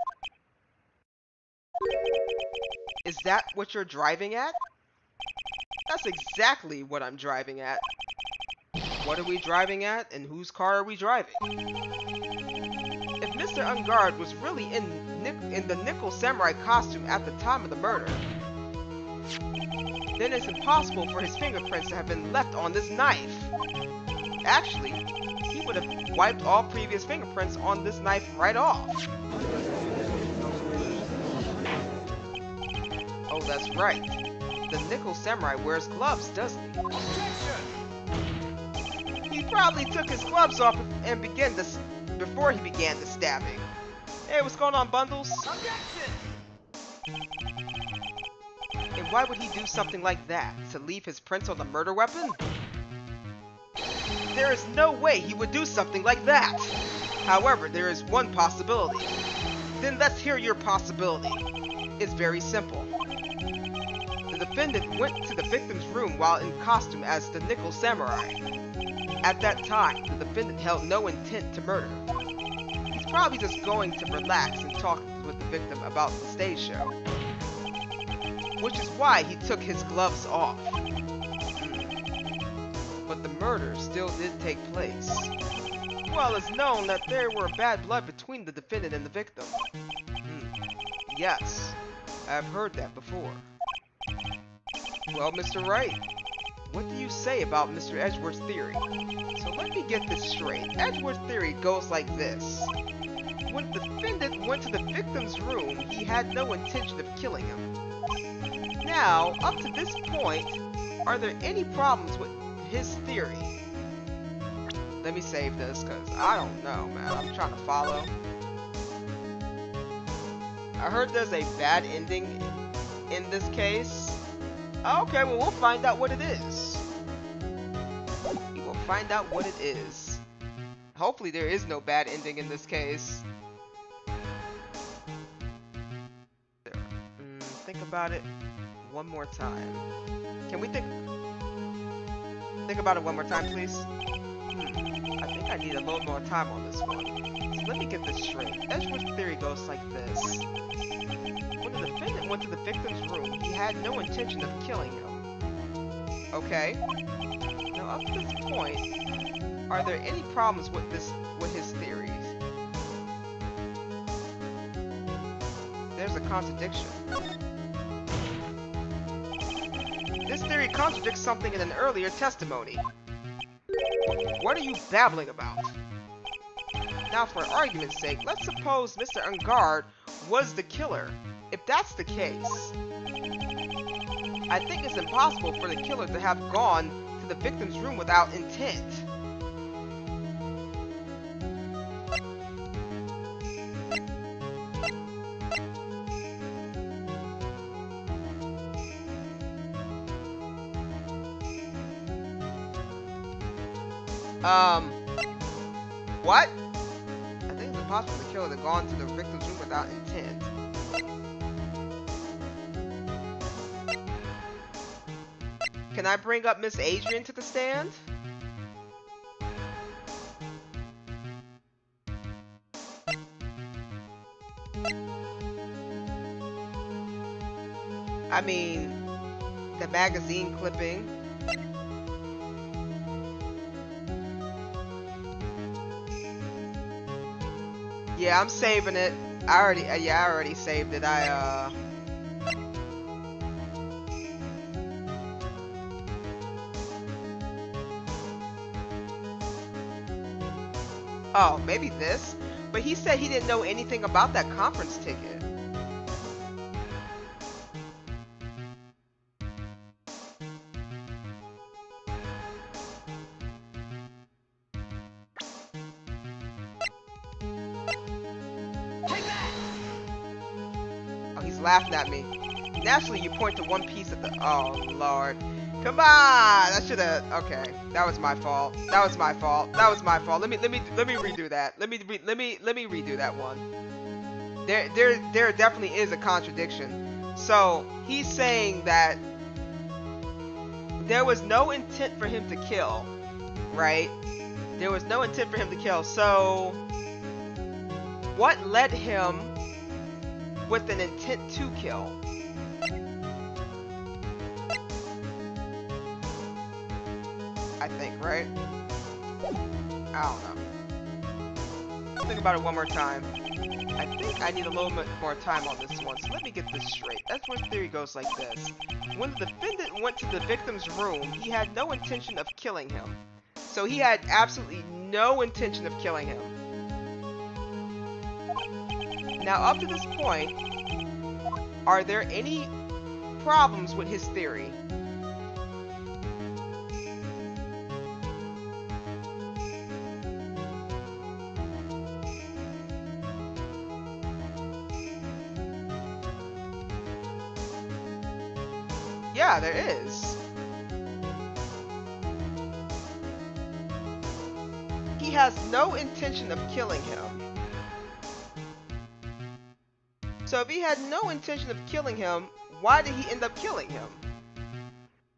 Is that what you're driving at? That's exactly what I'm driving at. What are we driving at, and whose car are we driving? If Mr. Ungard was really in the Nickel Samurai costume at the time of the murder, then it's impossible for his fingerprints to have been left on this knife. Actually, he would have wiped all previous fingerprints on this knife right off. Oh, that's right. The Nickel Samurai wears gloves, doesn't he? Objection. He probably took his gloves off and before he began the stabbing. Hey, what's going on, Bundles? Objection. And why would he do something like that? To leave his prints on the murder weapon? There is no way he would do something like that! However, there is one possibility. Then let's hear your possibility. It's very simple. The defendant went to the victim's room while in costume as the Nickel Samurai. At that time, the defendant held no intent to murder. He's probably just going to relax and talk with the victim about the stage show. Which is why he took his gloves off. But the murder still did take place. Well, it's known that there were bad blood between the defendant and the victim. Yes, I've heard that before. Well, Mr. Wright, what do you say about Mr. Edgeworth's theory? So let me get this straight. Edgeworth's theory goes like this. When the defendant went to the victim's room, he had no intention of killing him. Now, up to this point, are there any problems with his theory? Let me save this, because I don't know, man. I'm trying to follow. I heard there's a bad ending in this case. Okay, well, we'll find out what it is. We will find out what it is. Hopefully there is no bad ending in this case. Think about it one more time. Can we think about it one more time, please? I think I need a little more time on this one. So let me get this straight. Edgeworth's theory goes like this. When the defendant went to the victim's room, he had no intention of killing him. Okay. Now up to this point, are there any problems with his theories? There's a contradiction. This theory contradicts something in an earlier testimony. What are you babbling about? Now, for argument's sake, let's suppose Mr. Ungard was the killer. If that's the case, I think it's impossible for the killer to have gone to the victim's room without intent. What? I think it's impossible for the killer to have gone to the victim's room without intent. Can I bring up Miss Adrian to the stand? I mean, the magazine clipping. Yeah, I'm saving it. I already saved it. Oh, maybe this? But he said he didn't know anything about that conference ticket. Laughing at me. Naturally, you point to one piece of the. Oh Lord, come on! I should have. Okay, that was my fault. That was my fault. That was my fault. Let me redo that. Let me redo that one. There definitely is a contradiction. So he's saying that there was no intent for him to kill, right? There was no intent for him to kill. So what led him with an intent to kill? I think, right? I don't know. Think about it one more time. I think I need a little bit more time on this one, so let me get this straight. Edgeworth's theory goes like this. When the defendant went to the victim's room, he had no intention of killing him. So he had absolutely no intention of killing him. Now, up to this point, are there any problems with his theory? Yeah, there is. He has no intention of killing him. So if he had no intention of killing him, why did he end up killing him?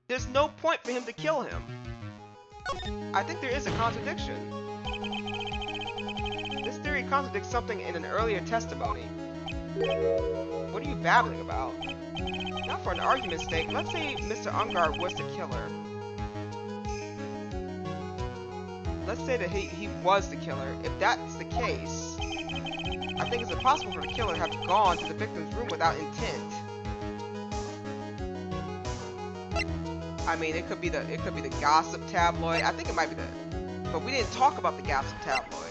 There's no point for him to kill him. I think there is a contradiction. This theory contradicts something in an earlier testimony. What are you babbling about? Now, for an argument's sake, let's say Mr. Ungard was the killer. Let's say that he was the killer. If that's the case, I think it's impossible for the killer to have gone to the victim's room without intent. I mean, it could be the gossip tabloid. I think it might be but we didn't talk about the gossip tabloid.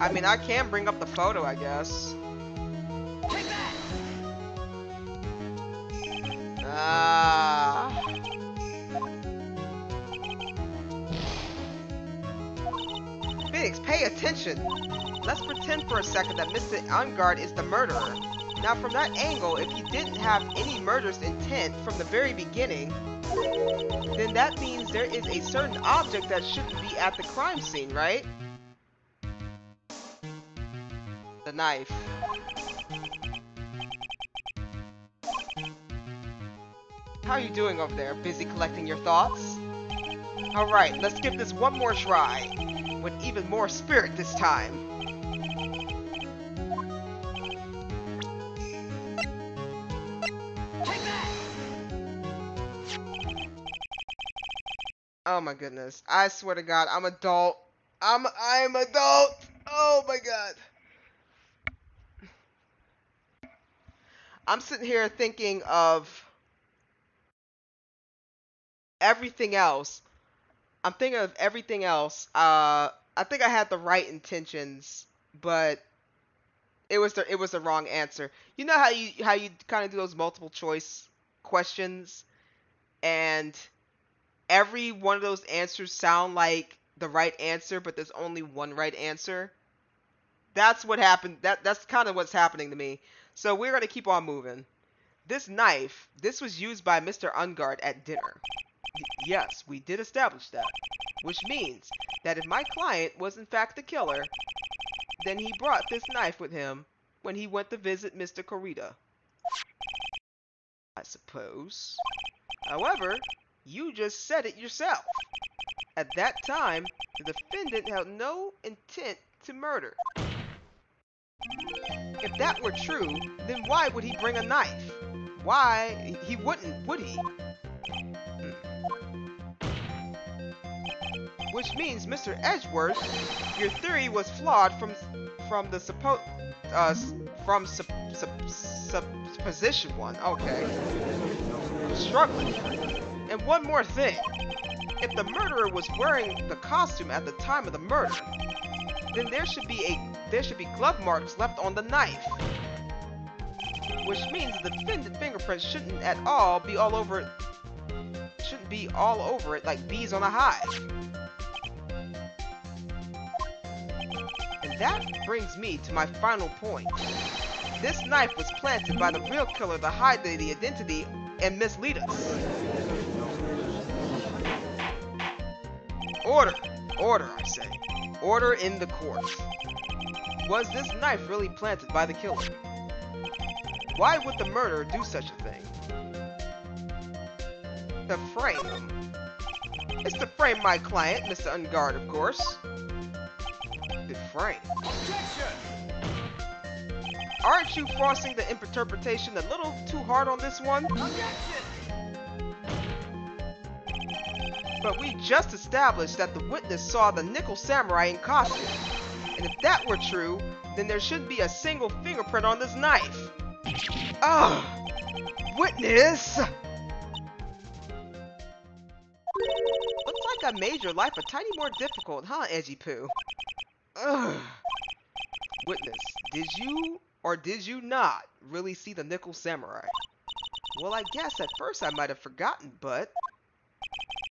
I mean, I can bring up the photo, I guess. Phoenix, pay pay attention. Let's pretend for a second that Mr. Ungard is the murderer. Now from that angle, if he didn't have any murderous intent from the very beginning, then that means there is a certain object that shouldn't be at the crime scene, right? The knife. How are you doing over there? Busy collecting your thoughts? Alright, let's give this one more try. With even more spirit this time. Take that! Oh my goodness. I swear to God, I'm adult. I'm adult. Oh my God. I'm sitting here thinking of everything else. I'm thinking of everything else. I think I had the right intentions, but it was the wrong answer. You know how you kind of do those multiple choice questions, and every one of those answers sound like the right answer, but there's only one right answer. That's what happened. That's kind of what's happening to me. So we're gonna keep on moving. This knife, this was used by Mr. Ungard at dinner. Yes, we did establish that. Which means that if my client was in fact the killer, then he brought this knife with him when he went to visit Mr. Kurita. I suppose. However, you just said it yourself. At that time, the defendant had no intent to murder. If that were true, then why would he bring a knife? Why? He wouldn't, would he? Which means, Mr. Edgeworth, your theory was flawed from supposition one. Okay. I'm struggling. And one more thing. If the murderer was wearing the costume at the time of the murder, then there should be glove marks left on the knife. Which means the defendant's fingerprints shouldn't at all be all over it. Shouldn't be all over it like bees on a hive. And that brings me to my final point. This knife was planted by the real killer to hide the identity and mislead us. Order! Order, I say. Order in the court. Was this knife really planted by the killer? Why would the murderer do such a thing? To frame him. It's to frame my client, Mr. Ungard, of course. To frame. Objection! Aren't you forcing the interpretation a little too hard on this one? Objection! But we just established that the witness saw the nickel samurai in costume. And if that were true, then there shouldn't be a single fingerprint on this knife. Ugh! Witness! Looks like I made your life a tiny more difficult, huh, Edgy Poo? Ugh! Witness, did you or did you not really see the nickel samurai? Well, I guess at first I might have forgotten, but...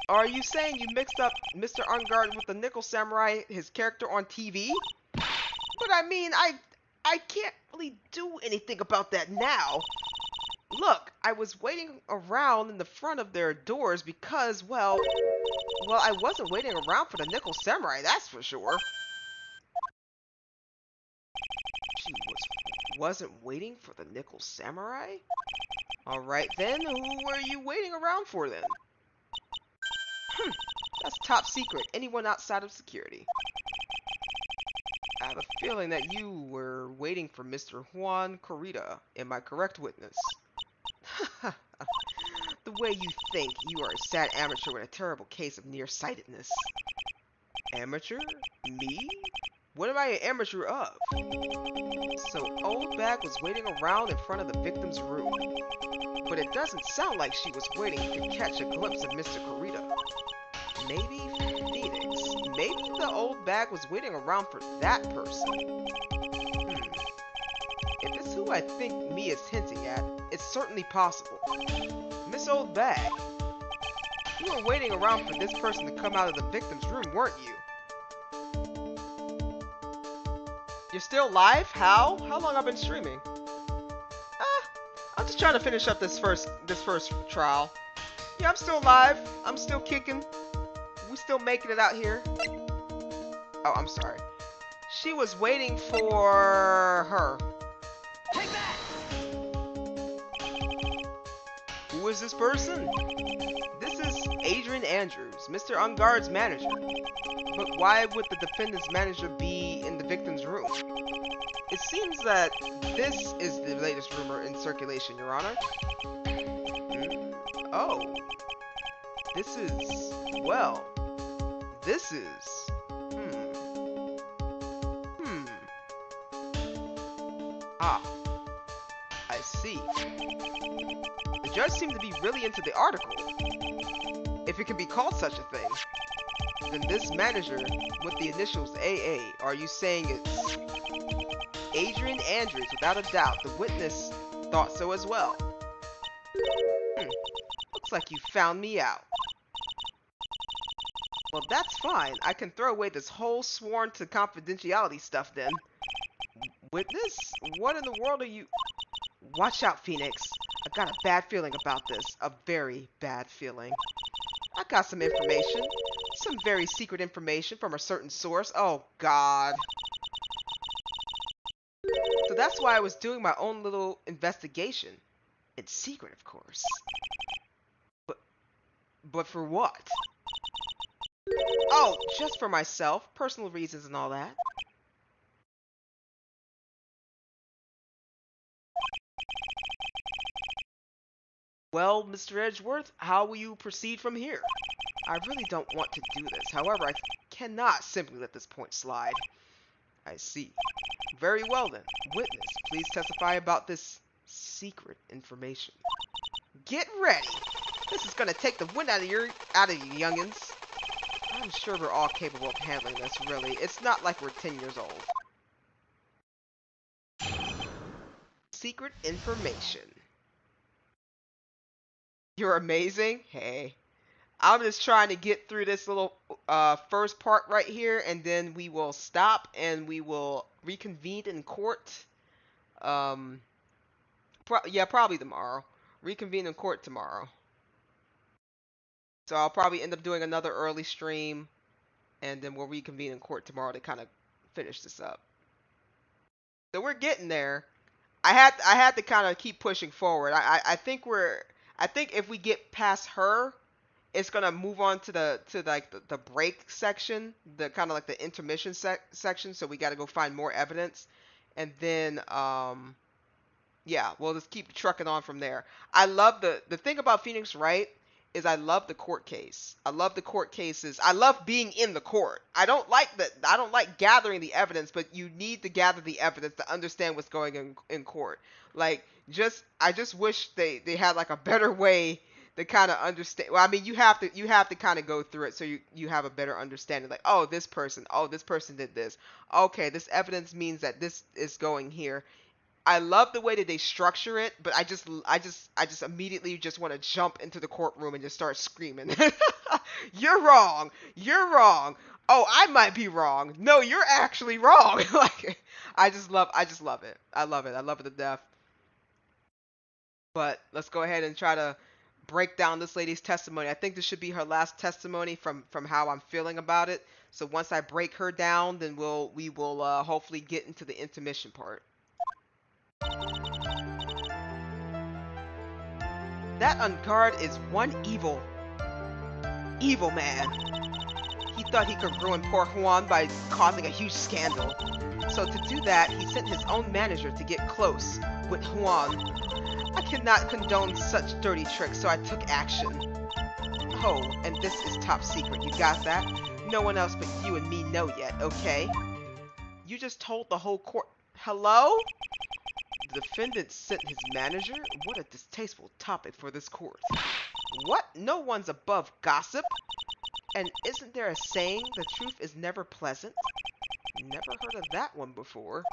Are you saying you mixed up Mr. Ungard with the nickel samurai, his character on TV? But I mean, I can't really do anything about that now. Look, I was waiting around in the front of their doors because, well, I wasn't waiting around for the nickel samurai, that's for sure. She wasn't waiting for the nickel samurai? Alright then, who were you waiting around for then? That's top secret. Anyone outside of security. I have a feeling that you were waiting for Mr. Juan Kurita. Am I correct, witness? The way you think, you are a sad amateur with a terrible case of nearsightedness. Amateur? Me? What am I an amateur of? So Old Bag was waiting around in front of the victim's room. But it doesn't sound like she was waiting to catch a glimpse of Mr. Kurita. Maybe Phoenix. Maybe the Old Bag was waiting around for that person. If it's who I think me is hinting at, it's certainly possible. Miss Old Bag, you were waiting around for this person to come out of the victim's room, weren't you? You're still live? How? How long I've been streaming? I'm just trying to finish up this first trial. Yeah, I'm still live. I'm still kicking. We still making it out here. Oh, I'm sorry. She was waiting for her. Take that! Who is this person? This is Adrian Andrews, Mr. Ungard's manager. But why would the defendant's manager be in the victim's room? It seems that this is the latest rumor in circulation, Your Honor. Oh. This is... well... this is... Ah. I see. The judge seemed to be really into the article. If it can be called such a thing. Then this manager with the initials AA, are you saying it's... Adrian Andrews? Without a doubt, the witness thought so as well. Looks like you found me out. Well, that's fine. I can throw away this whole sworn to confidentiality stuff then. Witness? What in the world are you... Watch out, Phoenix. I got a bad feeling about this. A very bad feeling. I got some information. Some very secret information from a certain source. Oh, God. So that's why I was doing my own little investigation. It's secret, of course. But for what? Oh, just for myself. Personal reasons and all that. Well, Mr. Edgeworth, how will you proceed from here? I really don't want to do this. However, I cannot simply let this point slide. I see. Very well then. Witness, please testify about this secret information. Get ready! This is gonna take the wind out of you youngins. I'm sure we're all capable of handling this, really. It's not like we're 10 years old. Secret information. You're amazing? Hey. I'm just trying to get through this little first part right here, and then we will stop and we will reconvene in court. Yeah, probably tomorrow. Reconvene in court tomorrow. So I'll probably end up doing another early stream, and then we'll reconvene in court tomorrow to kind of finish this up. So we're getting there. I had to kind of keep pushing forward. I think if we get past her, it's gonna move on to the break section, the kind of like the intermission section. So we got to go find more evidence, and then yeah, we'll just keep trucking on from there. I love the thing about Phoenix Wright is I love the court case. I love the court cases. I love being in the court. I don't like gathering the evidence, but you need to gather the evidence to understand what's going in court. Like, I just wish they had like a better way to kind of understand. Well, I mean, you have to kind of go through it so you have a better understanding. Like, oh, this person did this. Okay, this evidence means that this is going here. I love the way that they structure it, but I just immediately just want to jump into the courtroom and just start screaming. You're wrong. You're wrong. Oh, I might be wrong. No, you're actually wrong. Like, I just love it. I love it. I love it to death. But let's go ahead and try to break down this lady's testimony. I think this should be her last testimony from how I'm feeling about it. So once I break her down, then we will hopefully get into the intermission part. That Ungard is one evil man. He thought he could ruin poor Juan by causing a huge scandal. So to do that, he sent his own manager to get close with Juan. I cannot condone such dirty tricks, so I took action. Oh, and this is top secret, you got that? No one else but you and me know yet, okay? You just told the whole court... Hello? The defendant sent his manager? What a distasteful topic for this court. What? No one's above gossip? And isn't there a saying, the truth is never pleasant? Never heard of that one before.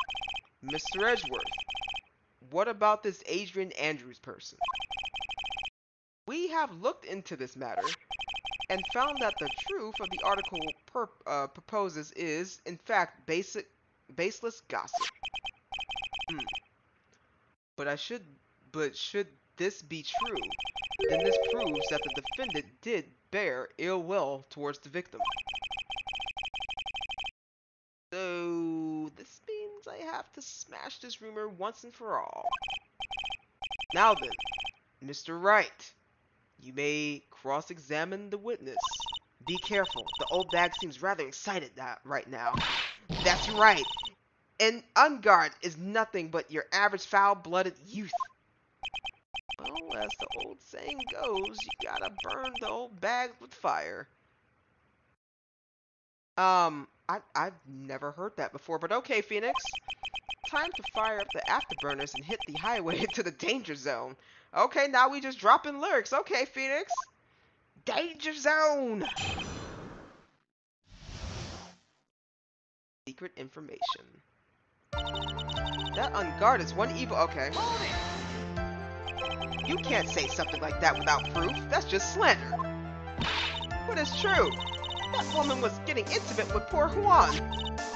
Mr. Edgeworth, what about this Adrian Andrews person? We have looked into this matter and found that the truth of the article proposes is, in fact, basic baseless gossip. But should this be true, then this proves that the defendant did bear ill will towards the victim. So this means I have to smash this rumor once and for all. Now then, Mr. Wright, you may cross-examine the witness. Be careful, the old bag seems rather excited right now. That's right, and Ungard is nothing but your average foul-blooded youth. Well, as the old saying goes, you gotta burn the old bag with fire. I've never heard that before, but okay, Phoenix. Time to fire up the afterburners and hit the highway into the danger zone. Okay, now we just dropping lyrics. Okay, Phoenix. Danger zone! Secret information. That Ungard is one evil... Okay. You can't say something like that without proof. That's just slander. But it's true. That woman was getting intimate with poor Juan.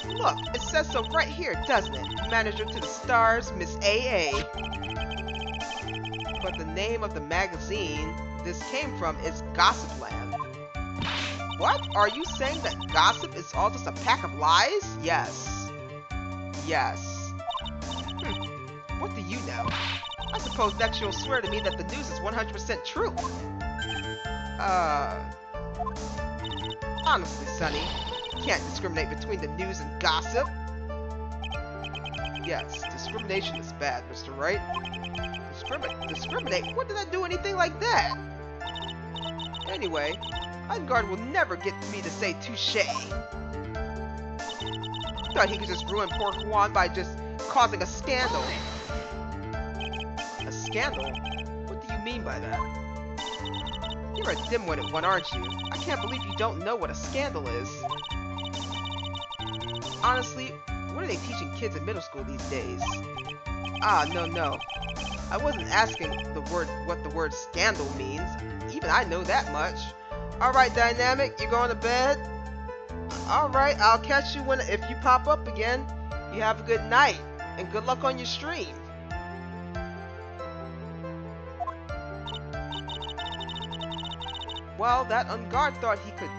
Look, it says so right here, doesn't it? Manager to the stars, Miss AA. But the name of the magazine this came from is Gossipland. What? Are you saying that gossip is all just a pack of lies? Yes. Yes. What do you know? I suppose next you'll swear to me that the news is 100% true. Honestly, Sonny, you can't discriminate between the news and gossip. Yes, discrimination is bad, Mr. Wright. Discriminate? What did I do anything like that? Anyway, Ungard will never get me to say touche. Thought he could just ruin poor Juan by just causing a scandal. A scandal? What do you mean by that? You're a dim-witted one, aren't you? I can't believe you don't know what a scandal is. Honestly, what are they teaching kids in middle school these days? No. I wasn't asking what the word scandal means. Even I know that much. Alright, Dynamic, you going to bed? Alright, I'll catch you if you pop up again. You have a good night, and good luck on your stream. Well, that Ungard thought he could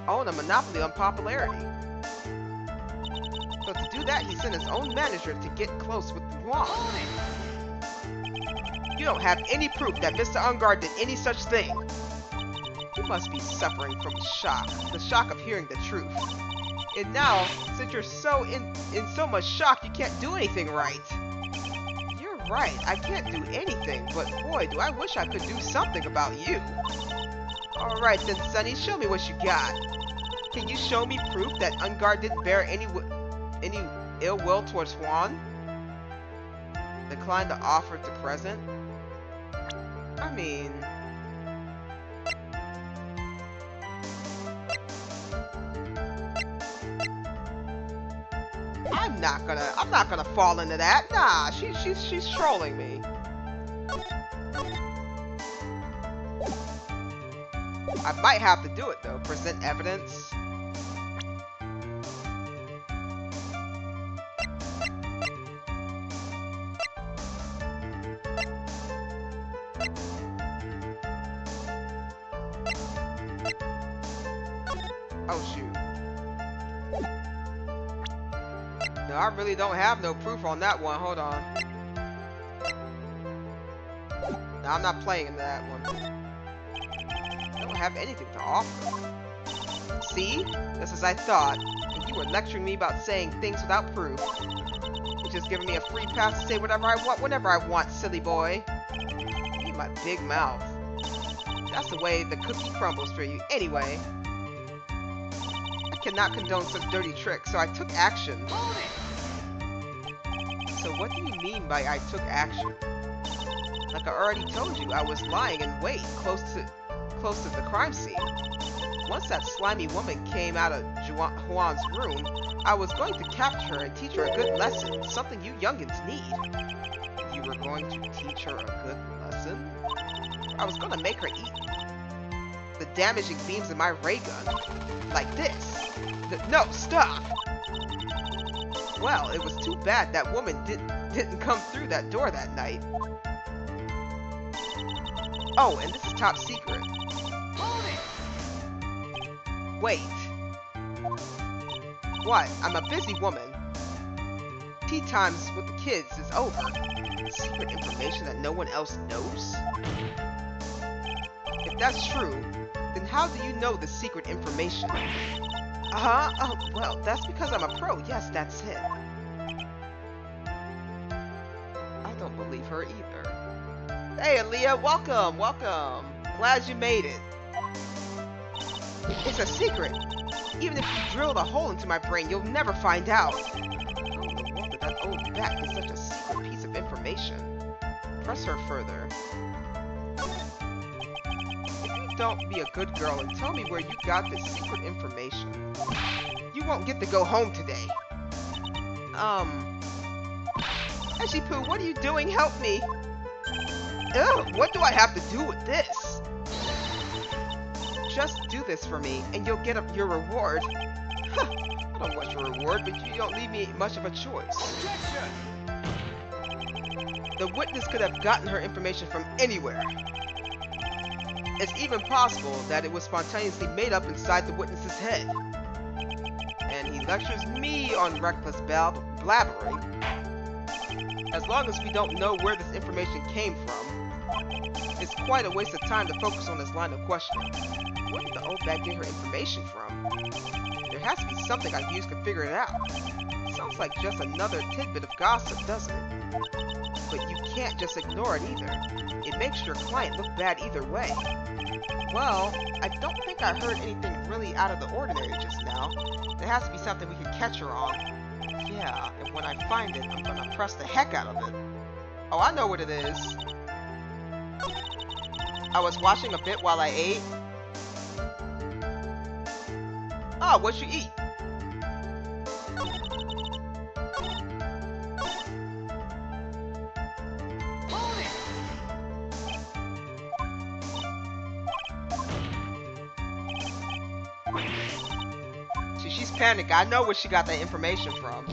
own a monopoly on popularity. So to do that, he sent his own manager to get close with Juan. You don't have any proof that Mr. Ungard did any such thing. You must be suffering from the shock of hearing the truth. And now, since you're so in so much shock, you can't do anything right. You're right, I can't do anything, but boy, do I wish I could do something about you. Alright then, Sonny, show me what you got. Can you show me proof that Ungard didn't bear any ill will towards Juan? Decline the offer to present? I mean... I'm not gonna fall into that. Nah, she's trolling me. I might have to do it though. Present evidence. Oh shoot. No, I really don't have no proof on that one. Hold on. No, I'm not playing into that one. I don't have anything to offer. See? Just as I thought. And you were lecturing me about saying things without proof. You're just giving me a free pass to say whatever I want, whenever I want, silly boy. You need my big mouth. That's the way the cookie crumbles for you. Anyway. I cannot condone such dirty tricks, so I took action. So what do you mean by I took action? Like I already told you, I was lying in wait close to the crime scene. Once that slimy woman came out of Juan's room, I was going to capture her and teach her a good lesson, something you youngins need. You were going to teach her a good lesson? I was going to make her eat the damaging beams of my ray gun. Like this. No, stop! Well, it was too bad that woman didn't come through that door that night. Oh, and this is top secret. Hold it! Wait. What? I'm a busy woman. Tea times with the kids is over. Secret information that no one else knows? If that's true, then how do you know the secret information? Uh-huh. Oh, well, that's because I'm a pro. Yes, that's it. I don't believe her either. Hey, Aaliyah, welcome, welcome. Glad you made it. It's a secret. Even if you drilled a hole into my brain, you'll never find out. How in the world did that old bat get such a secret piece of information? Press her further. If you don't be a good girl and tell me where you got this secret information, you won't get to go home today. Poo, what are you doing? Help me. Ugh, what do I have to do with this? Just do this for me, and you'll get your reward. Huh, I don't want your reward, but you don't leave me much of a choice. Objection! The witness could have gotten her information from anywhere. It's even possible that it was spontaneously made up inside the witness's head. And he lectures me on reckless blabbering. As long as we don't know where this information came from, it's quite a waste of time to focus on this line of questioning. Where did the old bag get her information from? There has to be something I can use to figure it out. Sounds like just another tidbit of gossip, doesn't it? But you can't just ignore it either. It makes your client look bad either way. Well, I don't think I heard anything really out of the ordinary just now. There has to be something we can catch her on. Yeah, and when I find it, I'm gonna press the heck out of it. Oh, I know what it is. I was watching a bit while I ate. Oh, what'd you eat? Hold it! See, she's panicking. I know where she got that information from.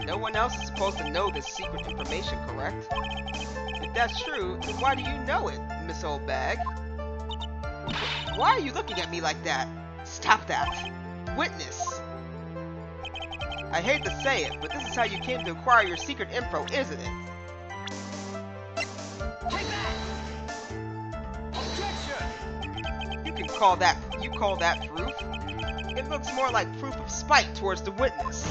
No one else is supposed to know this secret information, correct? If that's true, then why do you know it, Miss Old Bag? Why are you looking at me like that? Stop that! Witness! I hate to say it, but this is how you came to acquire your secret info, isn't it? Take that! Objection! You call that proof? It looks more like proof of spite towards the witness.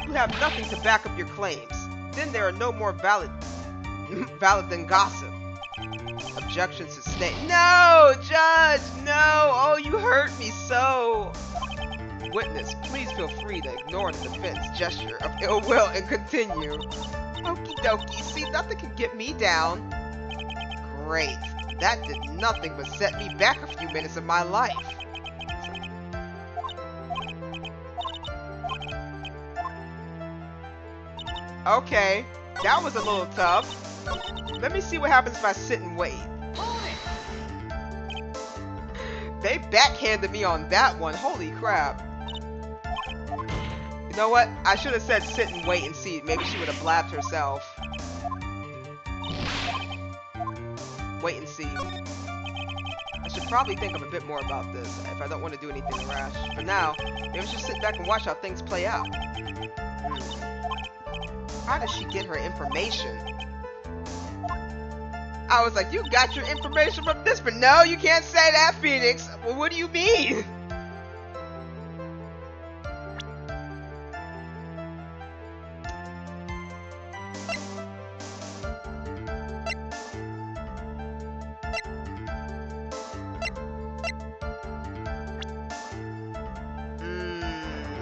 You have nothing to back up your claims. Then there are no more valid than gossip. Objection sustained. No, Judge, no! Oh, you hurt me so. Witness, please feel free to ignore the defense gesture of ill will and continue. Okie dokie, see, nothing can get me down. Great. That did nothing but set me back a few minutes of my life. Okay, that was a little tough. Let me see what happens if I sit and wait. Hold it! They backhanded me on that one. Holy crap. You know what? I should have said sit and wait and see. Maybe she would have blabbed herself. Wait and see. I should probably think of a bit more about this if I don't want to do anything rash. For now, maybe I should sit back and watch how things play out. How does she get her information? I was like, you got your information from this, but no, you can't say that, Phoenix. Well, what do you mean?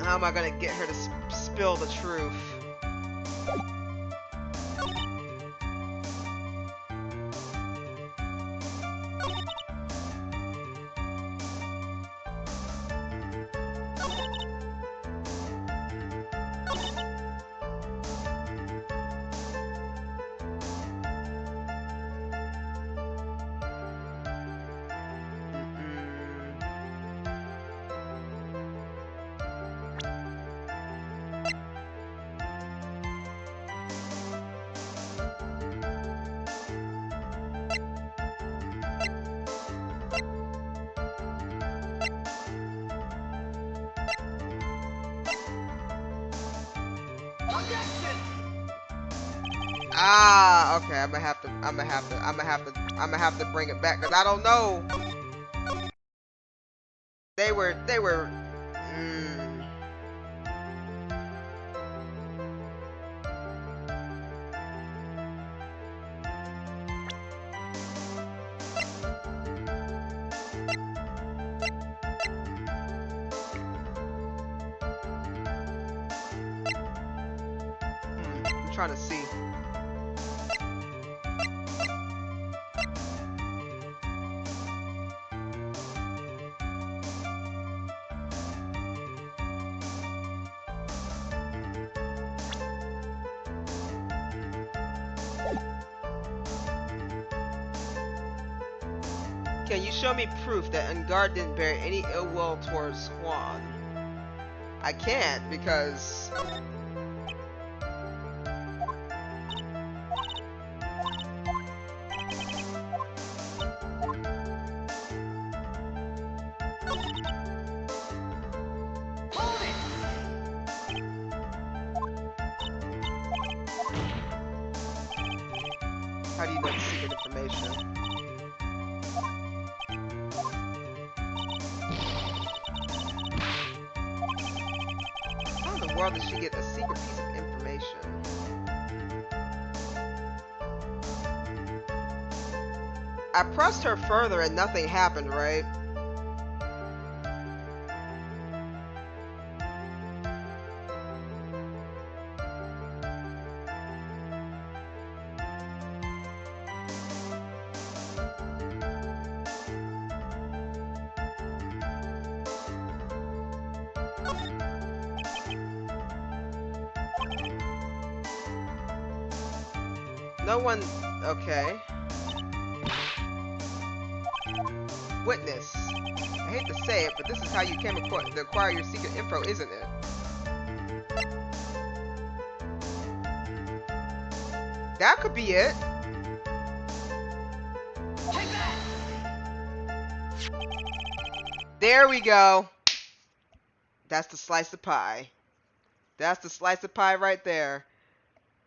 How am I gonna get her to spill the truth? Objection! Ah, okay. I'm gonna have to bring it back because I don't know. They were. I'm trying to see. Can you show me proof that Ungard didn't bear any ill will towards Juan? I can't because Hold it! how do you know the secret information? How in the world did she get a secret piece of information? I pressed her further and nothing happened, right? No one. Okay. Witness. I hate to say it, but this is how you came to acquire your secret info, isn't it? That could be it. Take that! There we go. That's the slice of pie. That's the slice of pie right there.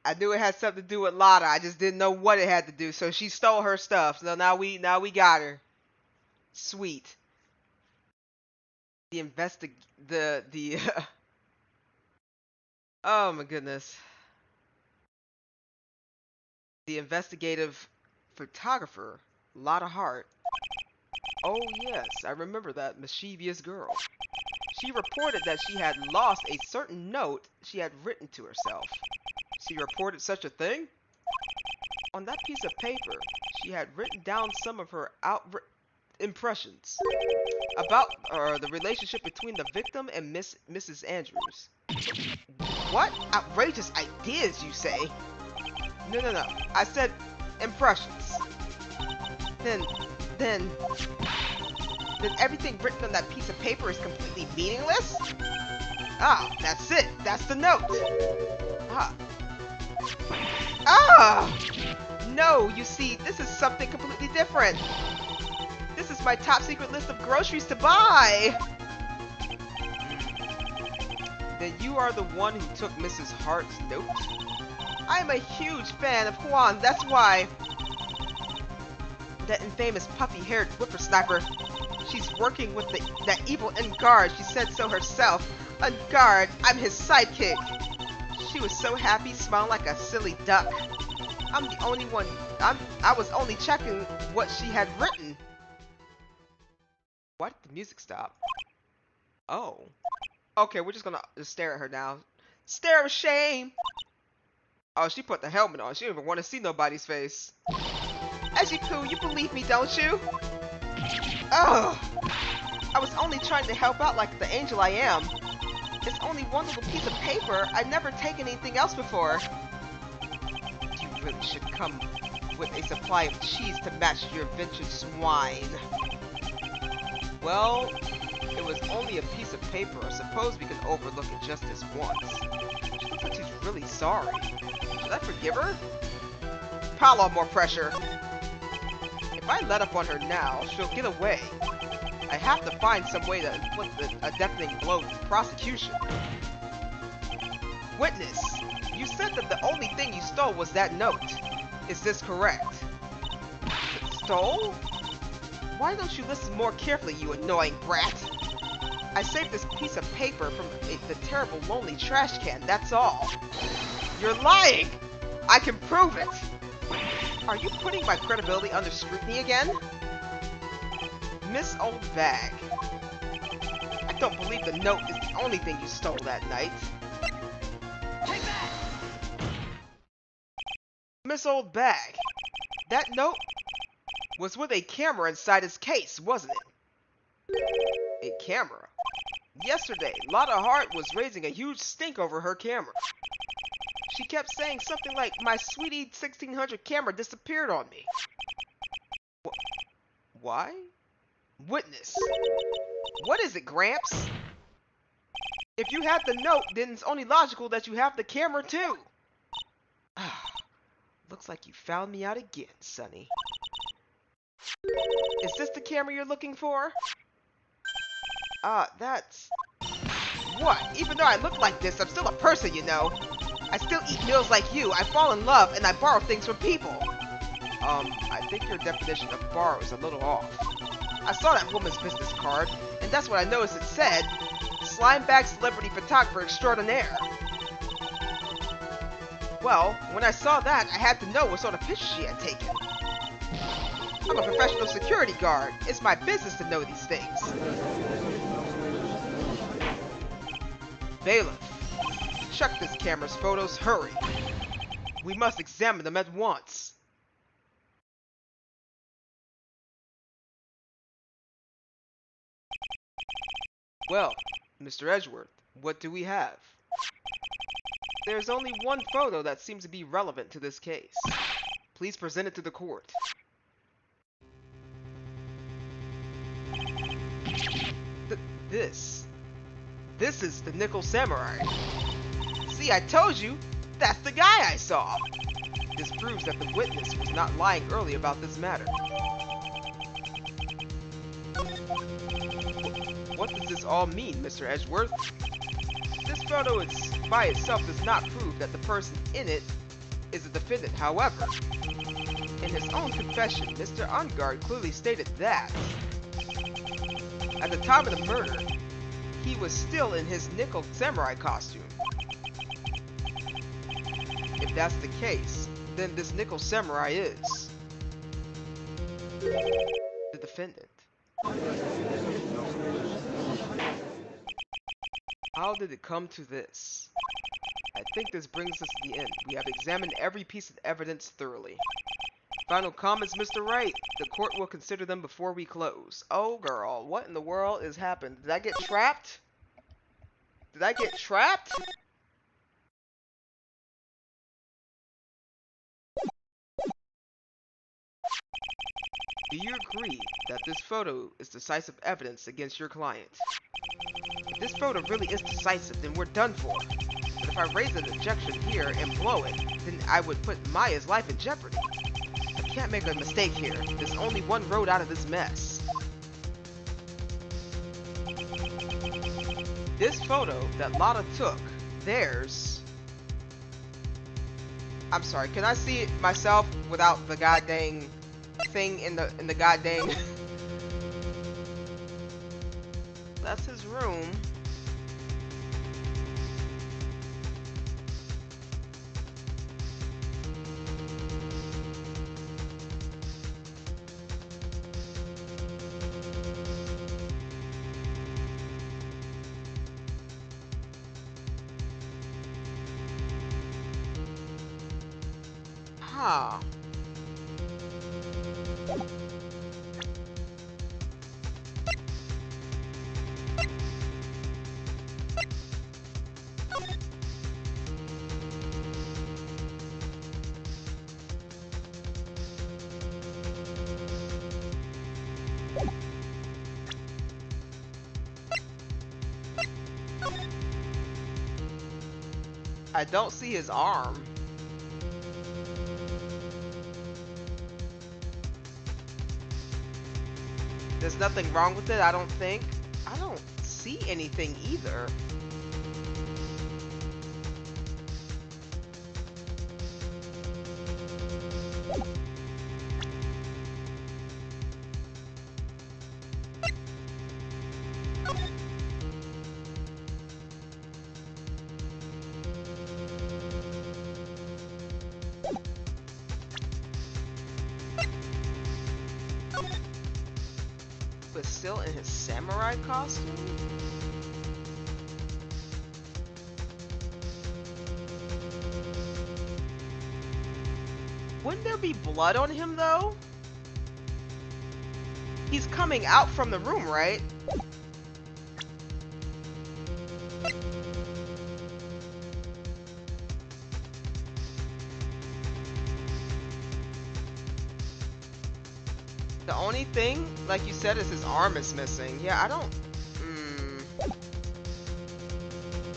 I knew it had something to do with Lotta. I just didn't know what it had to do. So she stole her stuff. So now we got her. Sweet. Oh my goodness. The investigative photographer, Lotta Hart. Oh yes, I remember that mischievous girl. She reported that she had lost a certain note she had written to herself. She reported such a thing? On that piece of paper, she had written down some of her impressions about the relationship between the victim and Mrs. Andrews. What outrageous ideas, you say? No. I said impressions. Then everything written on that piece of paper is completely meaningless? Ah, that's it. That's the note. No, you see, this is something completely different. This is my top secret list of groceries to buy. Then you are the one who took Mrs. Hart's note? I'm a huge fan of Juan, that's why. That infamous puffy-haired whippersnapper. She's working with that evil Ungard. She said so herself. Ungard, I'm his sidekick. She was so happy, smiling like a silly duck. I'm the only one. I was only checking what she had written. Why did the music stop? Oh. Okay, we're just gonna stare at her now. Stare of shame. Oh, she put the helmet on. She didn't even want to see nobody's face. Ejiku, you believe me, don't you? Ugh. I was only trying to help out like the angel I am. It's only one little piece of paper. I'd never taken anything else before. You really should come with a supply of cheese to match your ventured swine. Well, it was only a piece of paper. I suppose we can overlook it just this once. She looks like she's really sorry. Should I forgive her? Pile on more pressure. If I let up on her now, she'll get away. I have to find some way to inflict a deafening blow to the prosecution. Witness! You said that the only thing you stole was that note. Is this correct? Stole? Why don't you listen more carefully, you annoying brat? I saved this piece of paper from the terrible lonely trash can, that's all. You're lying! I can prove it! Are you putting my credibility under scrutiny again? Miss Old Bag. I don't believe the note is the only thing you stole that night. Take that! Miss Old Bag. That note was with a camera inside its case, wasn't it? A camera? Yesterday, Lotta Hart was raising a huge stink over her camera. She kept saying something like, my sweetie 1600 camera disappeared on me. Why? Witness. What is it, Gramps? If you have the note, then it's only logical that you have the camera too. Looks like you found me out again, Sonny. Is this the camera you're looking for? That's... What? Even though I look like this, I'm still a person, you know. I still eat meals like you, I fall in love, and I borrow things from people. I think your definition of borrow is a little off. I saw that woman's business card, and that's what I noticed it said. Slimebag Celebrity Photographer Extraordinaire. Well, when I saw that, I had to know what sort of picture she had taken. I'm a professional security guard. It's my business to know these things. Bailiff, check this camera's photos, hurry. We must examine them at once. Well, Mr. Edgeworth, what do we have? There's only one photo that seems to be relevant to this case. Please present it to the court. This is the Nickel Samurai. See, I told you, that's the guy I saw. This proves that the witness was not lying earlier about this matter. What does this all mean, Mr. Edgeworth? This photo by itself does not prove that the person in it is a defendant. However, in his own confession, Mr. Ungard clearly stated that at the time of the murder, he was still in his Nickel Samurai costume. If that's the case, then this Nickel Samurai is the defendant. How did it come to this? I think this brings us to the end. We have examined every piece of evidence thoroughly. Final comments, Mr. Wright? The court will consider them before we close. Oh, girl, what in the world is happened? Did I get trapped? Did I get trapped? Do you agree that this photo is decisive evidence against your client? If this photo really is decisive, then we're done for. But if I raise an objection here and blow it, then I would put Maya's life in jeopardy. I can't make a mistake here. There's only one road out of this mess. This photo that Lotta took, I'm sorry, can I see it myself without the goddamn thing in the goddamn... That's his room. Huh. I don't see his arm. There's nothing wrong with it, I don't think. I don't see anything either. still in his samurai costume? Wouldn't there be blood on him, though? He's coming out from the room, right? The only thing, like you said, is his arm is missing. Yeah, I don't...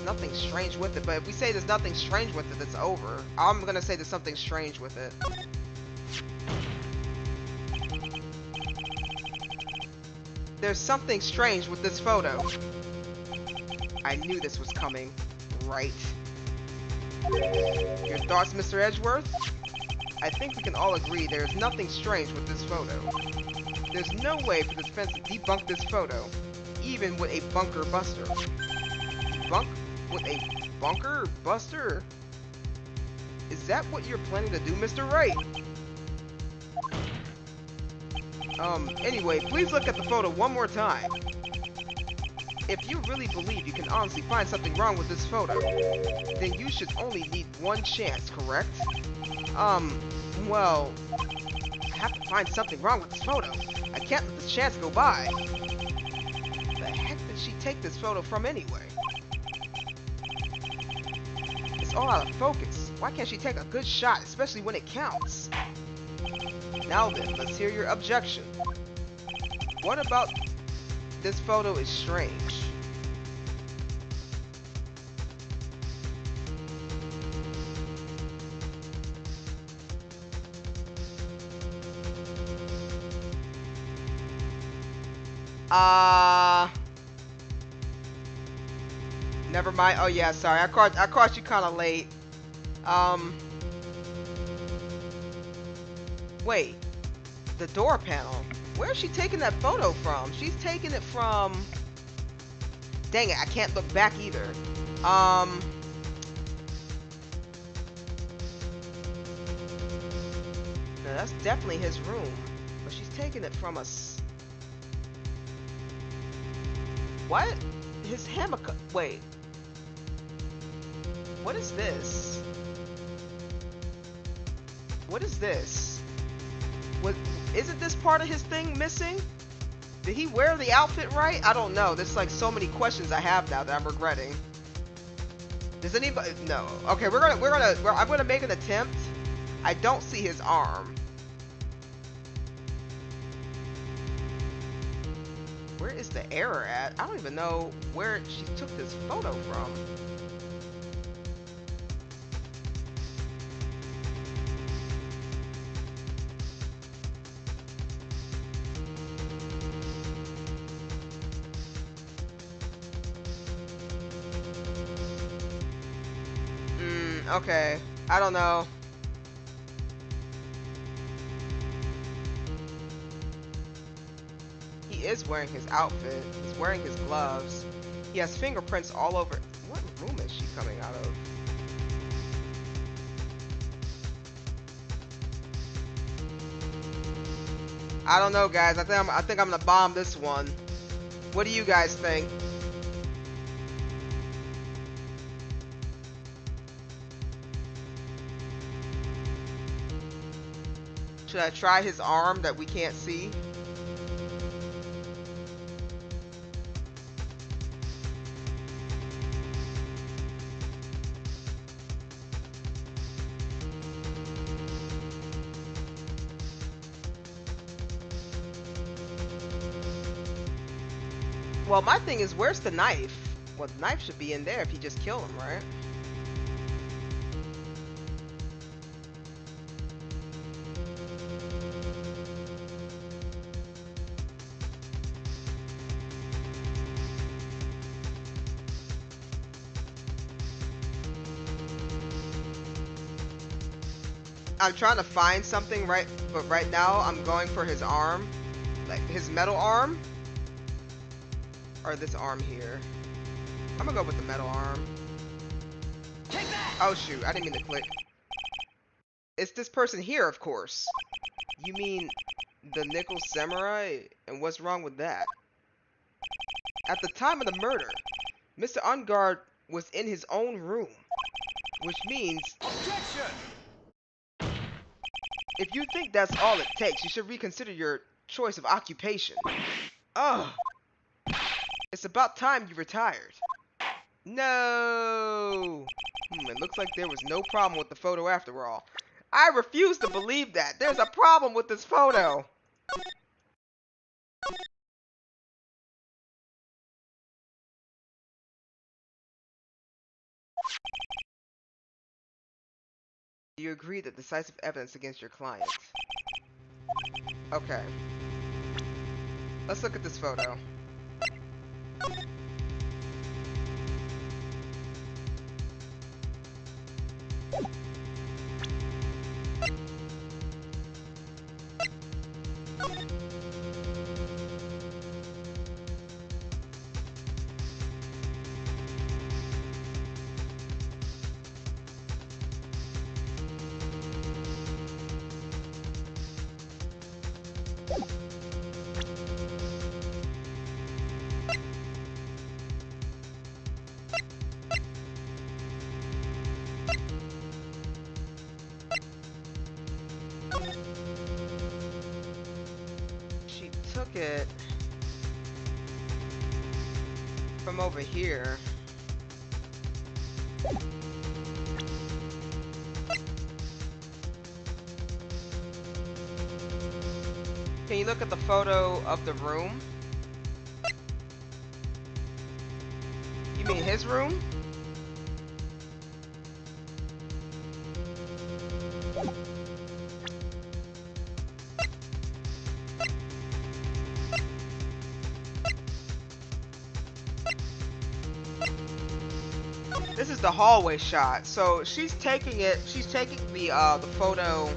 Nothing strange with it, but if we say there's nothing strange with it, it's over. I'm gonna say there's something strange with it. There's something strange with this photo. I knew this was coming. Right. Your thoughts, Mr. Edgeworth? I think we can all agree there is nothing strange with this photo. There's no way for the defense to debunk this photo, even with a bunker buster. Debunk with a bunker buster? Is that what you're planning to do, Mr. Wright? Anyway, please look at the photo one more time. If you really believe you can honestly find something wrong with this photo, then you should only need one chance, correct? Well, I have to find something wrong with this photo. I can't let this chance go by. The heck did she take this photo from anyway? It's all out of focus. Why can't she take a good shot, especially when it counts? Now then, let's hear your objection. What about this photo is strange? Never mind. Oh yeah, sorry. I caught you kind of late. Wait. The door panel. Where is she taking that photo from? She's taking it from... Dang it, I can't look back either. No, that's definitely his room. But she's taking it from us. What? His hammock... Wait. What is this? What is this? What... Isn't this part of his thing missing? Did he wear the outfit right? I don't know. There's like so many questions I have now that I'm regretting. Does anybody? No. Okay, I'm gonna make an attempt. I don't see his arm. Where is the error at? I don't even know where she took this photo from. Okay, I don't know. He is wearing his outfit. He's wearing his gloves. He has fingerprints all over. What room is she coming out of? I don't know, guys. I think I'm gonna bomb this one. What do you guys think? Should I try his arm that we can't see? Well, my thing is, where's the knife? Well, the knife should be in there if he just killed him, right? I'm trying to find something, right? But right now, I'm going for his arm. Like, his metal arm. Or this arm here. I'm gonna go with the metal arm. Take that! Oh shoot, I didn't mean to click. It's this person here, of course. You mean the nickel samurai? And what's wrong with that? At the time of the murder, Mr. Ungard was in his own room, which means Objection! if you think that's all it takes, you should reconsider your choice of occupation. Ugh. It's about time you retired. No. It looks like there was no problem with the photo after all. I refuse to believe that. There's a problem with this photo. Do you agree that decisive evidence against your client? Okay. Let's look at this photo. She took it from over here. Can you look at the photo of the room? You mean his room? This is the hallway shot. So she's taking the photo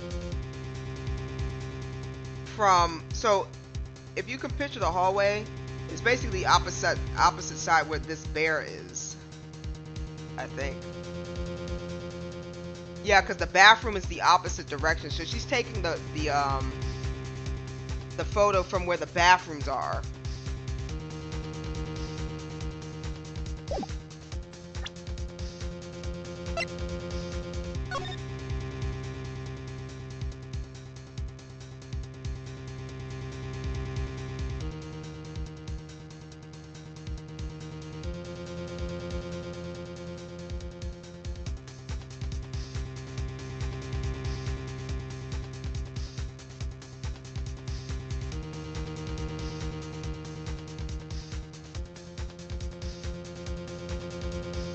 from, so if you can picture the hallway, it's basically opposite side where this bear is, I think. Yeah, because the bathroom is the opposite direction. So she's taking the photo from where the bathrooms are.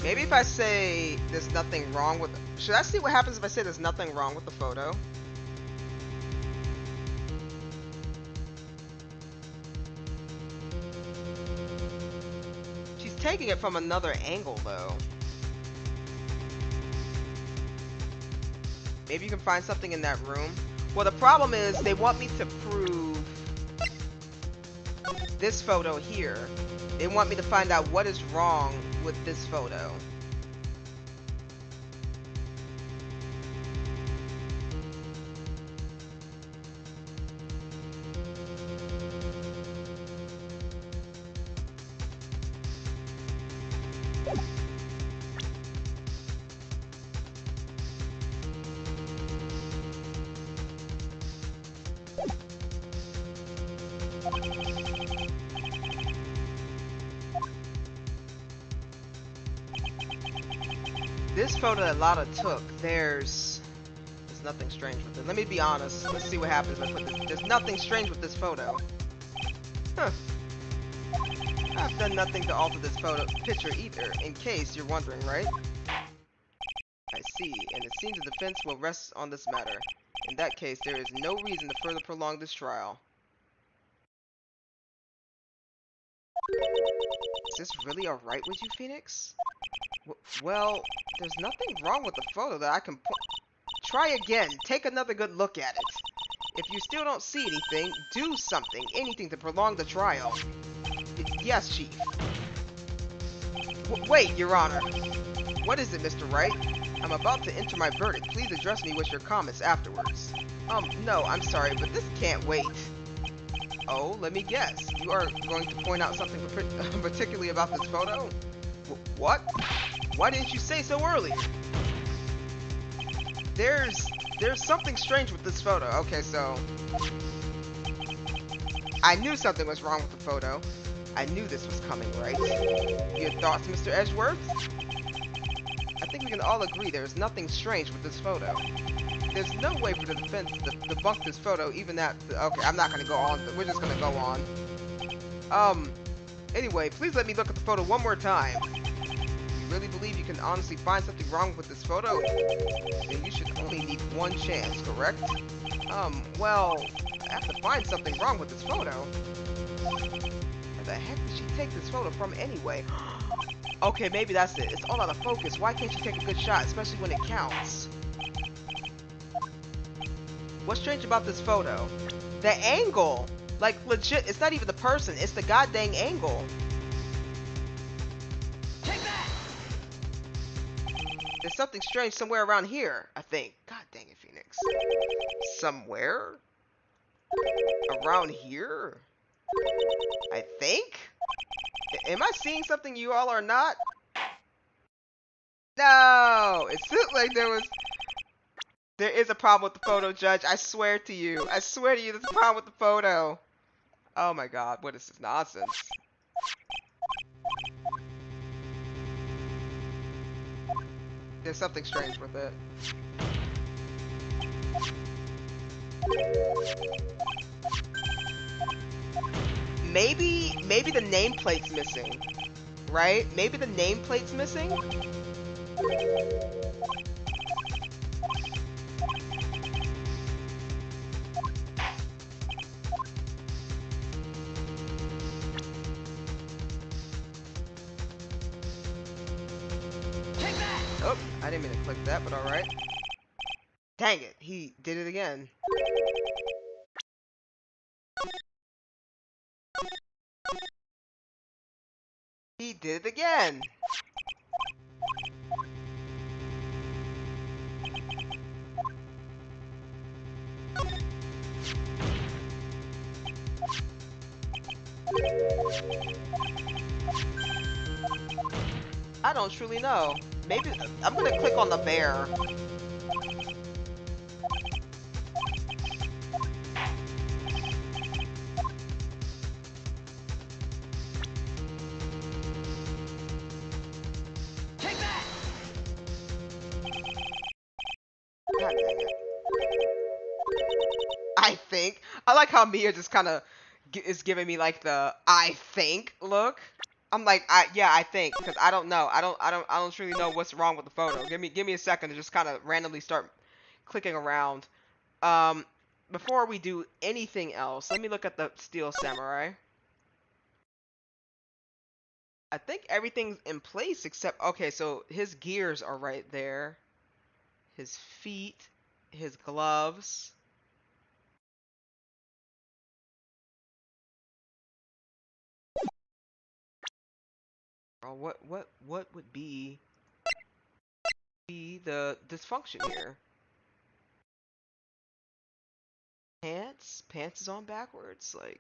Maybe if I say there's nothing wrong with... Should I see what happens if I say there's nothing wrong with the photo? She's taking it from another angle, though. Maybe you can find something in that room. Well, the problem is they want me to prove this photo here. They want me to find out what is wrong with this photo. This photo that Lotta took, there's nothing strange with it. Let me be honest. Let's see what happens if I put this. There's nothing strange with this photo. Huh. I've done nothing to alter this picture either, in case you're wondering, right? I see, and it seems the defense will rest on this matter. In that case, there is no reason to further prolong this trial. Is this really alright with you, Phoenix? Well, there's nothing wrong with the photo that I can try again. Take another good look at it. If you still don't see anything, do something. Anything to prolong the trial. Yes, Chief. Wait, Your Honor. What is it, Mr. Wright? I'm about to enter my verdict. Please address me with your comments afterwards. No, I'm sorry, but this can't wait. Oh, let me guess. You are going to point out something particularly about this photo? What? Why didn't you say so earlier? There's something strange with this photo. Okay, so I knew something was wrong with the photo. I knew this was coming, right? Your thoughts, Mr. Edgeworth? I think we can all agree there's nothing strange with this photo. There's no way for the defense to debunk this photo, even that. Okay, I'm not gonna go on. We're just gonna go on. Anyway, please let me look at the photo one more time. You really believe you can honestly find something wrong with this photo? Then you should only need one chance, correct? Well, I have to find something wrong with this photo. Where the heck did she take this photo from anyway? Okay, maybe that's it. It's all out of focus. Why can't you take a good shot, especially when it counts? What's strange about this photo? The angle! Like, legit, it's not even the person, it's the goddamn angle. Take that! There's something strange somewhere around here, I think. God dang it, Phoenix. Somewhere? Around here? I think? Am I seeing something you all are not? No! It seems like there is a problem with the photo, Judge. I swear to you. I swear to you there's a problem with the photo. Oh my god, what is this nonsense? There's something strange with it. Maybe the nameplate's missing, right? Maybe the nameplate's missing? Take that! Oh, I didn't mean to click that, but alright. Dang it, he did it again. He did it again! I don't truly know. Maybe I'm gonna click on the bear. Take that! God dang it. I think. I like how Mia just kind of is giving me like the I think look. I'm like, yeah, I think, because I don't know. I don't truly know what's wrong with the photo. Give me a second to just kind of randomly start clicking around. Before we do anything else, let me look at the Steel Samurai. I think everything's in place except, okay, so his gears are right there. His feet, his gloves. Oh, what would be the dysfunction here? Pants is on backwards, like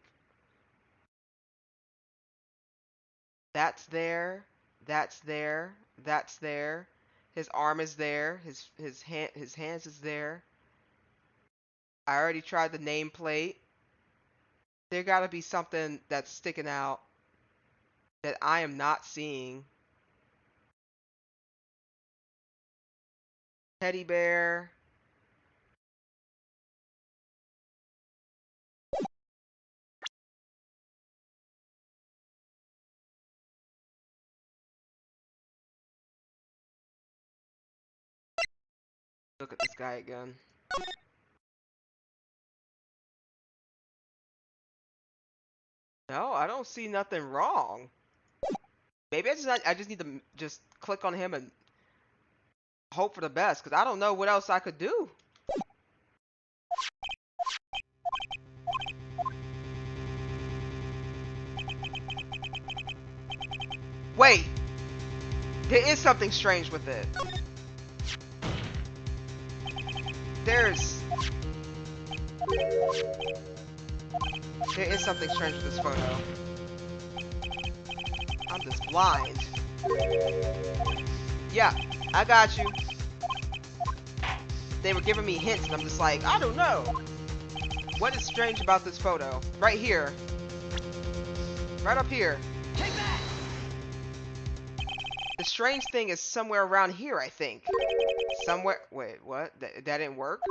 that's there, that's there, that's there. His arm is there, his hands is there. I already tried the nameplate. There gotta be something that's sticking out that I am not seeing. Teddy bear. Look at this guy again. No, I don't see nothing wrong. Maybe I just need to just click on him and hope for the best, because I don't know what else I could do. Wait! There is something strange with it. There is something strange with this photo. I'm just blind. Yeah, I got you. They were giving me hints, and I'm just like, I don't know. What is strange about this photo? Right here. Right up here. Take that! The strange thing is somewhere around here, I think. Somewhere. Wait, what? That didn't work?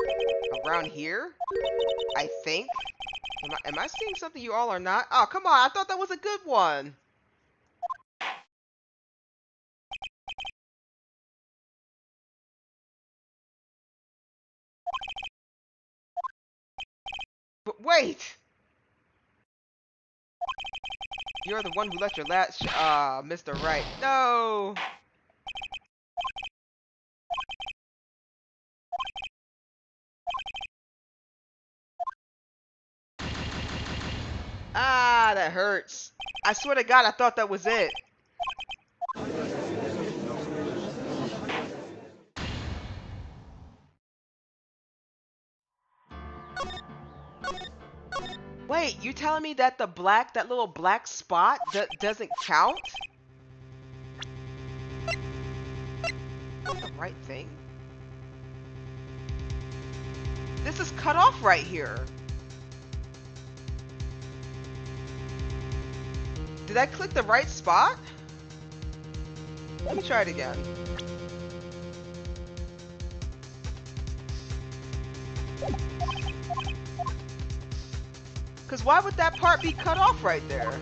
Around here? I think. Am I seeing something you all are not? Oh, come on. I thought that was a good one. But wait. You're the one who let your last Mr. Wright. No. Ah, that hurts. I swear to God, I thought that was it. Wait, you telling me that that little black spot doesn't count? Not the right thing. This is cut off right here. Did I click the right spot? Let me try it again. Because why would that part be cut off right there?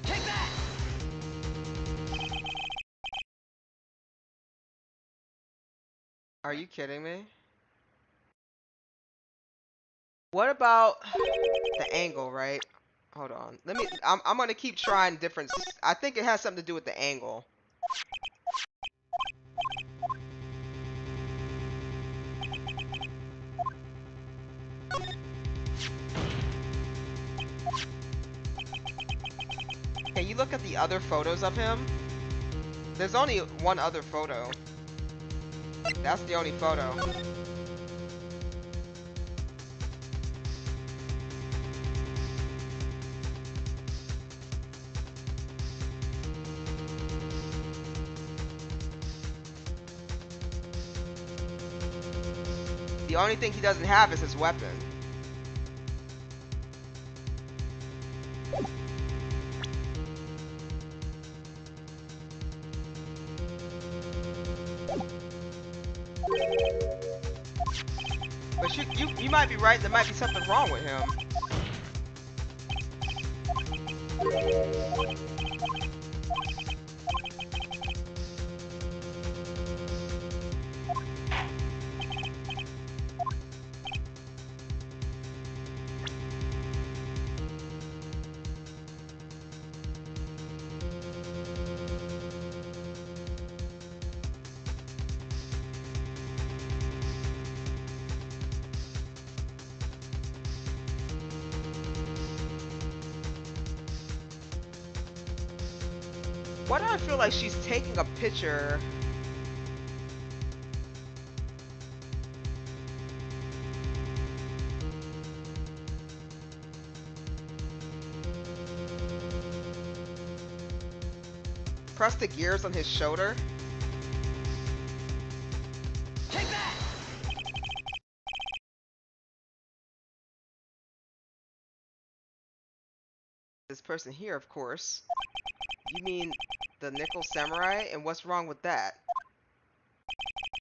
Take that! Are you kidding me? What about the angle, right? Hold on. I'm gonna keep trying different. I think it has something to do with the angle. Can you look at the other photos of him? There's only one other photo. That's the only photo. The only thing he doesn't have is his weapon. But you might be right. There might be something wrong with him. Why do I feel like she's taking a picture? Press the gears on his shoulder. Take that! This person here, of course. You mean the Nickel Samurai? And what's wrong with that?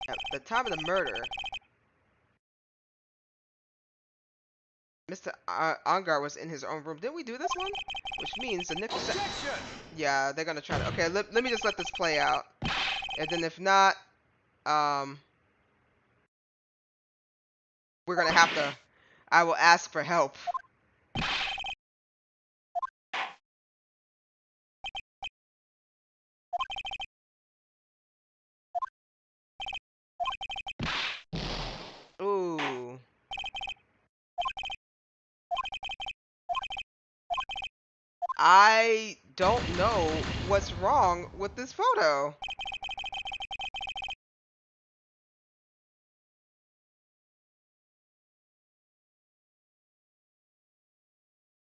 At the time of the murder, Mr. Ongar was in his own room. Didn't we do this one? Which means the Nickel Samurai. Objection! Yeah, they're gonna try to. Okay, let me just let this play out. And then if not, we're gonna have to. I will ask for help. I don't know what's wrong with this photo.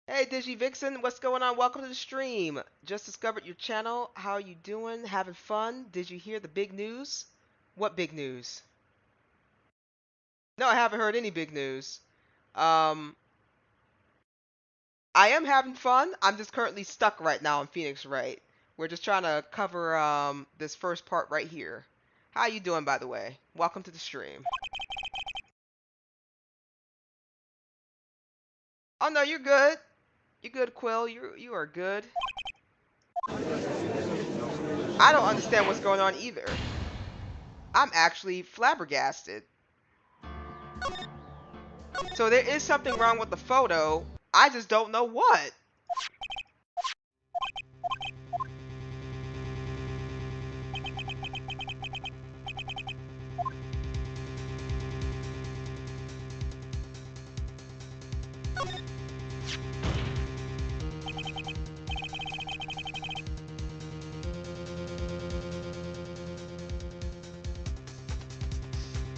Hey DigiVixen, what's going on? Welcome to the stream. Just discovered your channel. How are you doing? Having fun? Did you hear the big news? What big news? No, I haven't heard any big news. Um, I am having fun. I'm just currently stuck right now in Phoenix Wright. We're just trying to cover this first part right here. How you doing, by the way? Welcome to the stream. Oh no, you're good. You're good, Quill. You are good. I don't understand what's going on either. I'm actually flabbergasted. So there is something wrong with the photo. I just don't know what.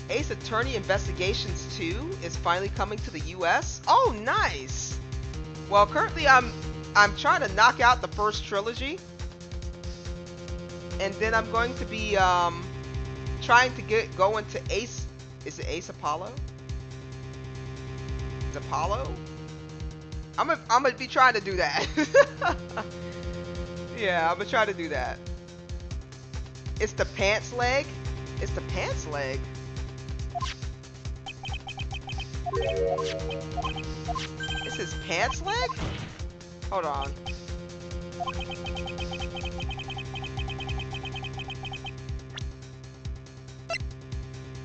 Ace Attorney Investigations 2 is finally coming to the US. Oh, nice. Well, currently I'm trying to knock out the first trilogy. And then I'm going to be trying to go into Ace. Is it Ace Apollo? Is Apollo? I'm gonna be trying to do that. Yeah, I'm gonna try to do that. It's the pants leg. It's the pants leg. It's his pants leg? Hold on.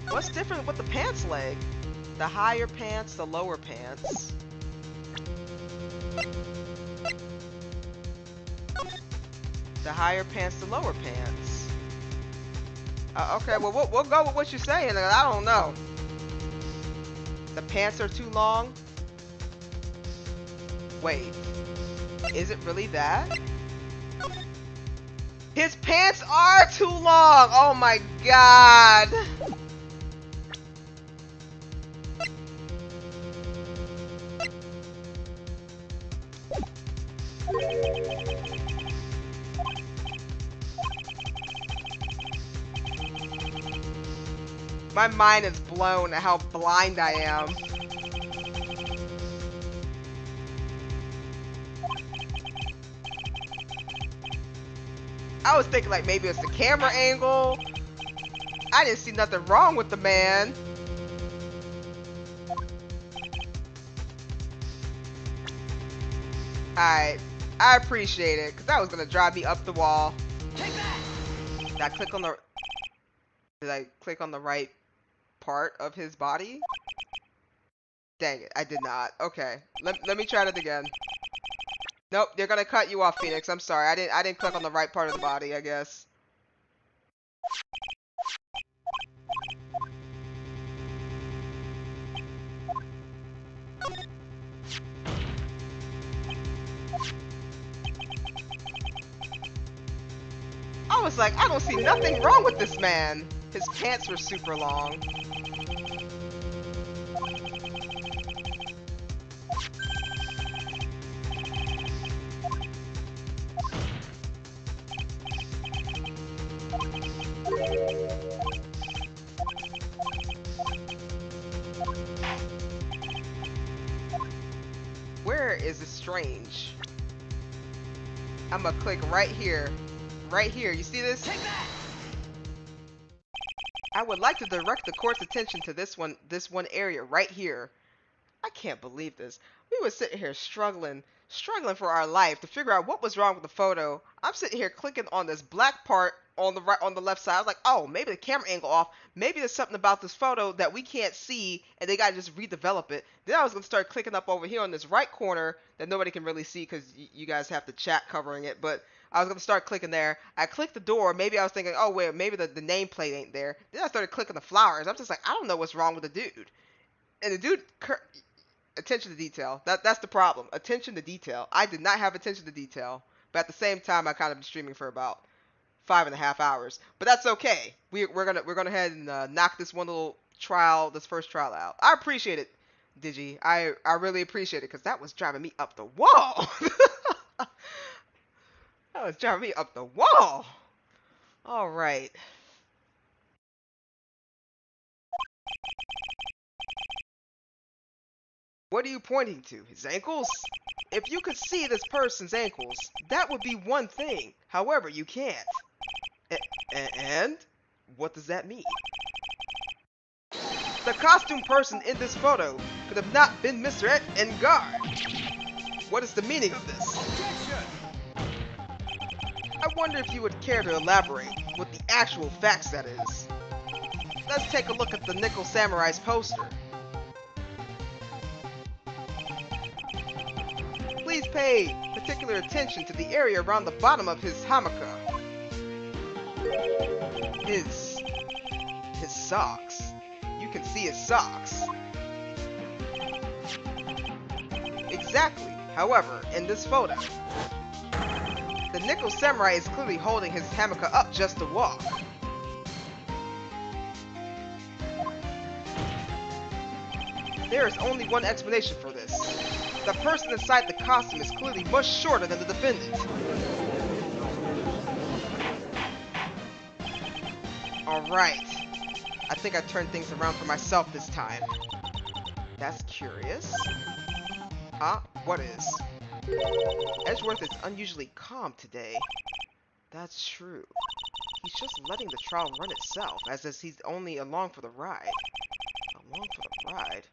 What's different with the pants leg? The higher pants, the lower pants. The higher pants, the lower pants. Okay, well, we'll go with what you're saying. I don't know. The pants are too long? Wait. Is it really that? His pants are too long! Oh my god! My mind is blown at how blind I am. I was thinking like maybe it's the camera angle. I didn't see nothing wrong with the man. Alright, I appreciate it, because that was going to drive me up the wall. Take that! Did I click on the right part of his body? Dang it, I did not. Okay, let me try that again. Nope, they're gonna cut you off, Phoenix. I'm sorry, I didn't click on the right part of the body, I guess. I was like, I don't see nothing wrong with this man. His pants were super long. Where is this strange? I'm gonna click right here. Right here. You see this? Take that! I would like to direct the court's attention to this one area right here. I can't believe this. We were sitting here struggling for our life to figure out what was wrong with the photo. I'm sitting here clicking on this black part on the right, on the left side. I was like, oh, maybe the camera angle off. Maybe there's something about this photo that we can't see, and they gotta just redevelop it. Then I was gonna start clicking up over here on this right corner that nobody can really see because you guys have the chat covering it. But I was gonna start clicking there. I clicked the door. Maybe I was thinking, oh wait, maybe the nameplate ain't there. Then I started clicking the flowers. I'm just like, I don't know what's wrong with the dude. And the dude, Attention to detail. That's the problem. Attention to detail. I did not have attention to detail, but at the same time, I kind of been streaming for about 5.5 hours. But that's okay. We're gonna head and knock this first trial out. I appreciate it, Digi. I really appreciate it because that was driving me up the wall. That was driving me up the wall. All right. What are you pointing to? His ankles? If you could see this person's ankles, that would be one thing. However, you can't. And? What does that mean? The costume person in this photo could have not been Mr. Engard. What is the meaning of this? Objection! I wonder if you would care to elaborate what the actual facts that is. Let's take a look at the Nickel Samurai's poster. Please pay particular attention to the area around the bottom of his hamaka. His socks. You can see his socks. Exactly. However, in this photo, the Nickel Samurai is clearly holding his hamaka up just to walk. There is only one explanation for this. The person inside the costume is clearly much shorter than the defendant. Alright. I think I turned things around for myself this time. That's curious. Huh? What is? Edgeworth is unusually calm today. That's true. He's just letting the trial run itself, as if he's only along for the ride. Along for the ride?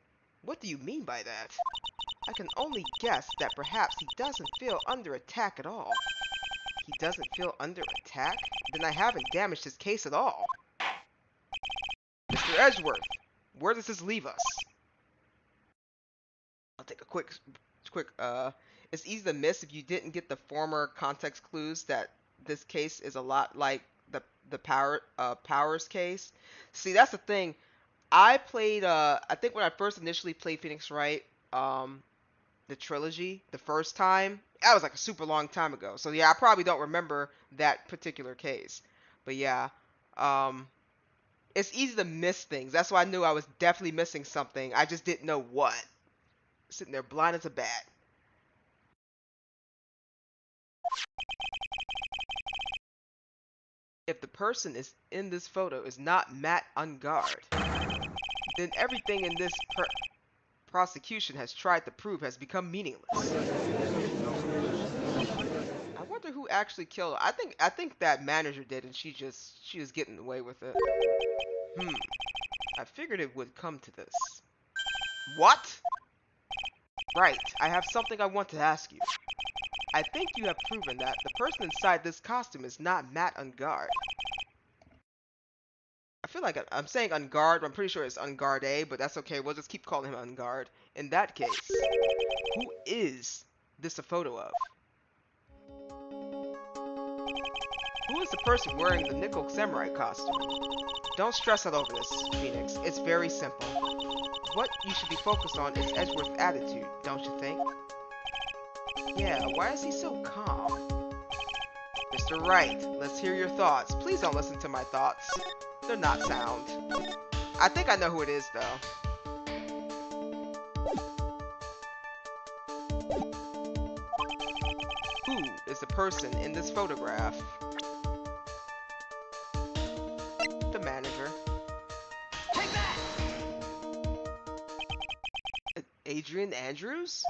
What do you mean by that? I can only guess that perhaps he doesn't feel under attack at all. He doesn't feel under attack? Then I haven't damaged his case at all. Mr. Edgeworth, where does this leave us? I'll take a quick, it's easy to miss if you didn't get the former context clues that this case is a lot like the Powers case. See, that's the thing. I played, I think when I first initially played Phoenix Wright, the Trilogy, the first time, that was like a super long time ago. So yeah, I probably don't remember that particular case. But yeah, it's easy to miss things. That's why I knew I was definitely missing something. I just didn't know what. Sitting there blind as a bat. If the person is in this photo is not Matt Ungard, then everything in this prosecution has tried to prove has become meaningless. I wonder who actually killed her. I think that manager did, and she was getting away with it. I figured it would come to this. What? Right, I have something I want to ask you. I think you have proven that the person inside this costume is not Matt Ungard. I feel like I'm saying Ungard, but I'm pretty sure it's Ungarde, but that's okay. We'll just keep calling him Ungard. In that case, who is this a photo of? Who is the person wearing the Nickel Samurai costume? Don't stress out over this, Phoenix. It's very simple. What you should be focused on is Edgeworth's attitude, don't you think? Yeah, why is he so calm? Mr. Wright, let's hear your thoughts. Please don't listen to my thoughts. They're not sound. I think I know who it is, though. Who is the person in this photograph? The manager. Take that! Adrian Andrews?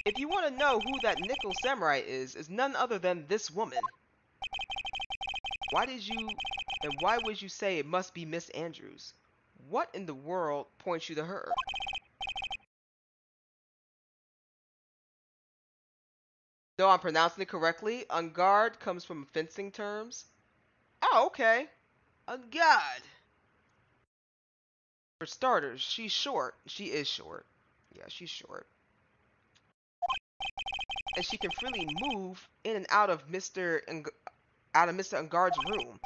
If you want to know who that Nickel Samurai is none other than this woman. Why would you say it must be Miss Andrews? What in the world points you to her? Though I'm pronouncing it correctly, Ungard comes from fencing terms. Oh, okay. Ungard. For starters, she's short. She is short. Yeah, she's short. And she can freely move in and out of Mr. Ungard's room.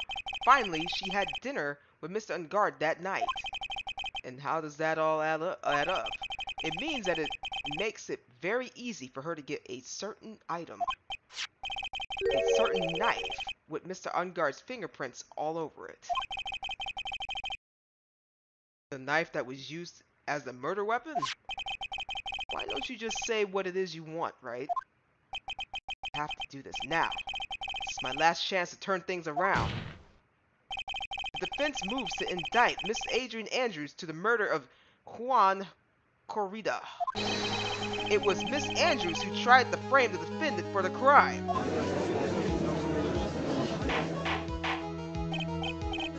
Finally, she had dinner with Mr. Ungard that night. And how does that all add up? It means that it makes it very easy for her to get a certain item. A certain knife with Mr. Unguard's fingerprints all over it. The knife that was used as the murder weapon? Why don't you just say what it is you want, right? I have to do this now. It's my last chance to turn things around. The defense moves to indict Miss Adrian Andrews to the murder of Juan Corrida. It was Miss Andrews who tried to frame the defendant for the crime.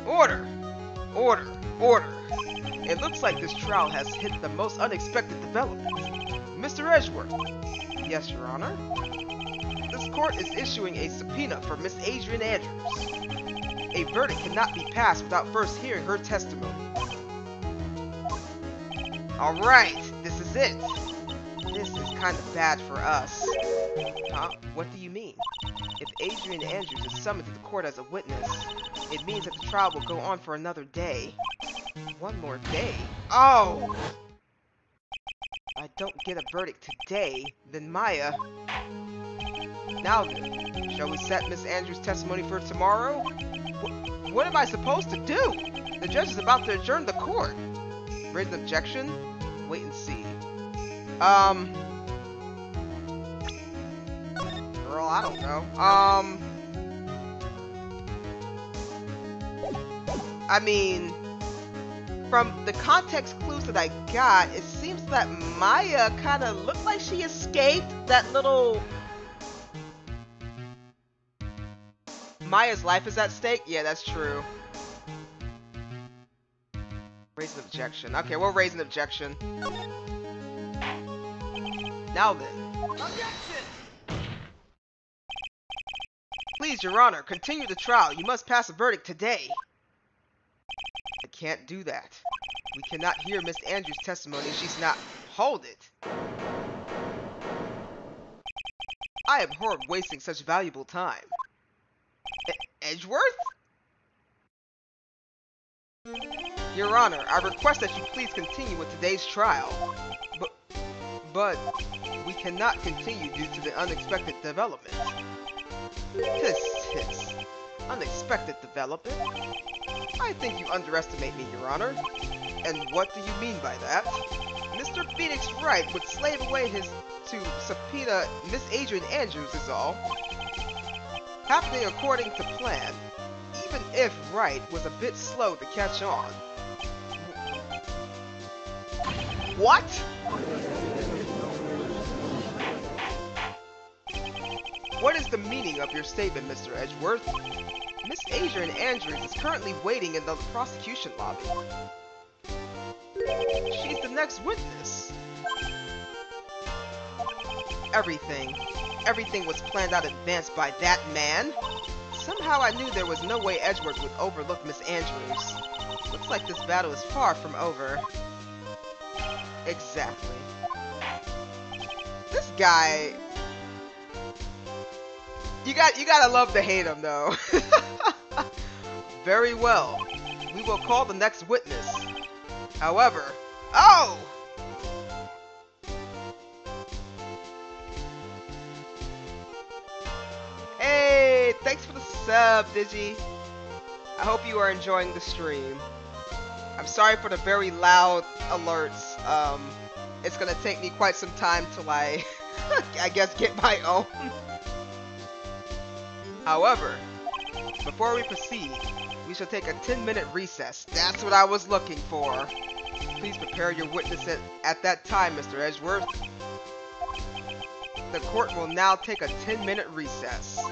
Order! Order! Order! It looks like this trial has hit the most unexpected development. Mr. Edgeworth. Yes, Your Honor. This court is issuing a subpoena for Miss Adrian Andrews. A verdict cannot be passed without first hearing her testimony. Alright, this is it. This is kind of bad for us. Huh? What do you mean? If Adrian Andrews is summoned to the court as a witness, it means that the trial will go on for another day. One more day? Oh! If I don't get a verdict today, then Maya... Now then, shall we set Miss Andrews' testimony for tomorrow? What am I supposed to do? The judge is about to adjourn the court. Raise an objection? Wait and see. Girl, I don't know. I mean, from the context clues that I got, it seems that Maya kind of looked like she escaped that little... Maya's life is at stake? Yeah, that's true. Raise an objection. Okay, we'll raise an objection. Now then. Objection! Please, Your Honor, continue the trial. You must pass a verdict today. I can't do that. We cannot hear Miss Andrews' testimony if she's not... Hold it! I abhor wasting such valuable time. Edgeworth? Your Honor, I request that you please continue with today's trial. But we cannot continue due to the unexpected development. Tis. Unexpected development? I think you underestimate me, Your Honor. And what do you mean by that? Mr. Phoenix Wright would slave away to subpoena Miss Adrian Andrews is all. Happening according to plan, even if Wright was a bit slow to catch on. What? What is the meaning of your statement, Mr. Edgeworth? Miss Adrian Andrews is currently waiting in the prosecution lobby. She's the next witness. Everything was planned out in advance by that man. Somehow I knew there was no way Edgeworth would overlook Miss Andrews. Looks like this battle is far from over. Exactly. This guy... You gotta love to hate him, though. Very well. We will call the next witness. However... Oh! Hey, thanks for the sub, Digi. I hope you are enjoying the stream. I'm sorry for the very loud alerts. It's gonna take me quite some time till I guess get my own. However, before we proceed, we shall take a 10-minute recess. That's what I was looking for. Please prepare your witness at that time, Mr. Edgeworth. The court will now take a 10-minute recess.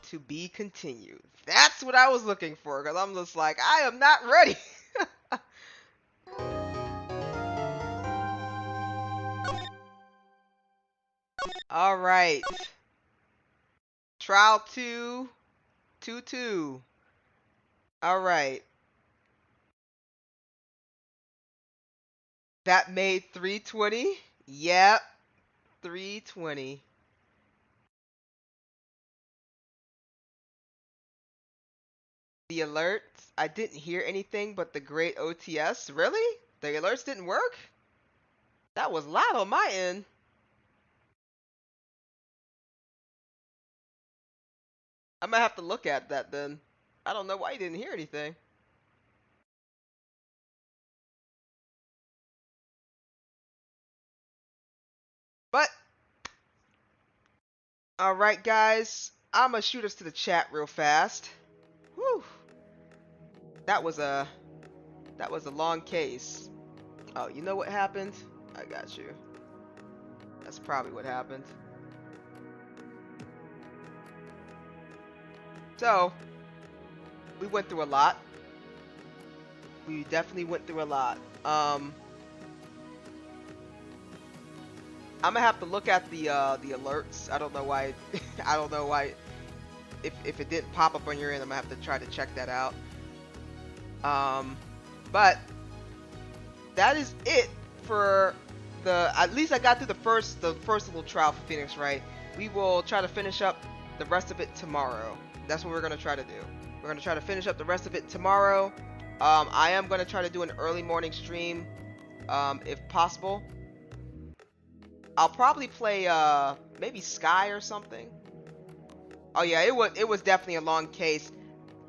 To be continued. That's what I was looking for, because I'm just like, I am not ready. Alright. Trial 2. 2-2. Alright. That made 320? Yep. 320. The alerts? I didn't hear anything but the great OTS. Really? The alerts didn't work? That was loud on my end. I might have to look at that then. I don't know why you didn't hear anything. But, alright guys, I'm gonna shoot us to the chat real fast. Whew. That was a long case. Oh, you know what happened? I got you. That's probably what happened. So, we went through a lot. We definitely went through a lot. I'm gonna have to look at the alerts. I don't know why. I don't know why. If it didn't pop up on your end, I'm gonna have to try to check that out. But that is it for the. At least I got through the first little trial for Phoenix Wright. We will try to finish up the rest of it tomorrow. That's what we're gonna try to do. We're gonna try to finish up the rest of it tomorrow. I am gonna try to do an early morning stream, if possible. I'll probably play maybe Sky or something. Oh yeah, it was definitely a long case.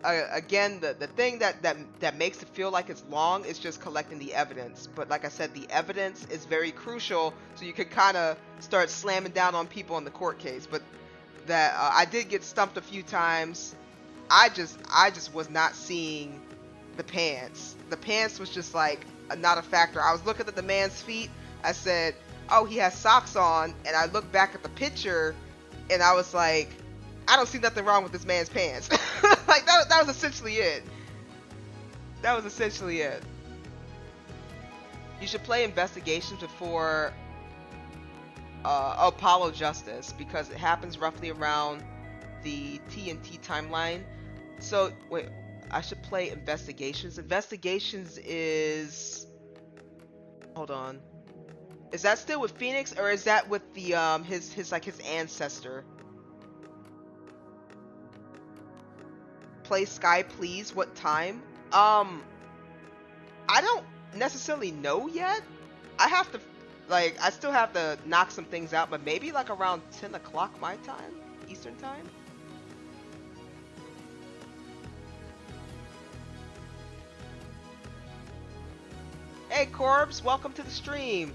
Again, the thing that makes it feel like it's long is just collecting the evidence. But like I said, the evidence is very crucial, so you could kind of start slamming down on people in the court case. But that I did get stumped a few times. I just was not seeing the pants. The pants was just like not a factor. I was looking at the man's feet. I said, oh, he has socks on, and I looked back at the picture, and I was like, I don't see nothing wrong with this man's pants. Like that was essentially it. That was essentially it. You should play Investigations before Apollo Justice, because it happens roughly around the TNT timeline. So wait, I should play Investigations. Investigations is, hold on, is that still with Phoenix, or is that with the his ancestor? Play Sky, please. What time? I don't necessarily know yet. I have to, like, I still have to knock some things out, but maybe like around 10 o'clock my time, Eastern time. Hey Corbs, welcome to the stream.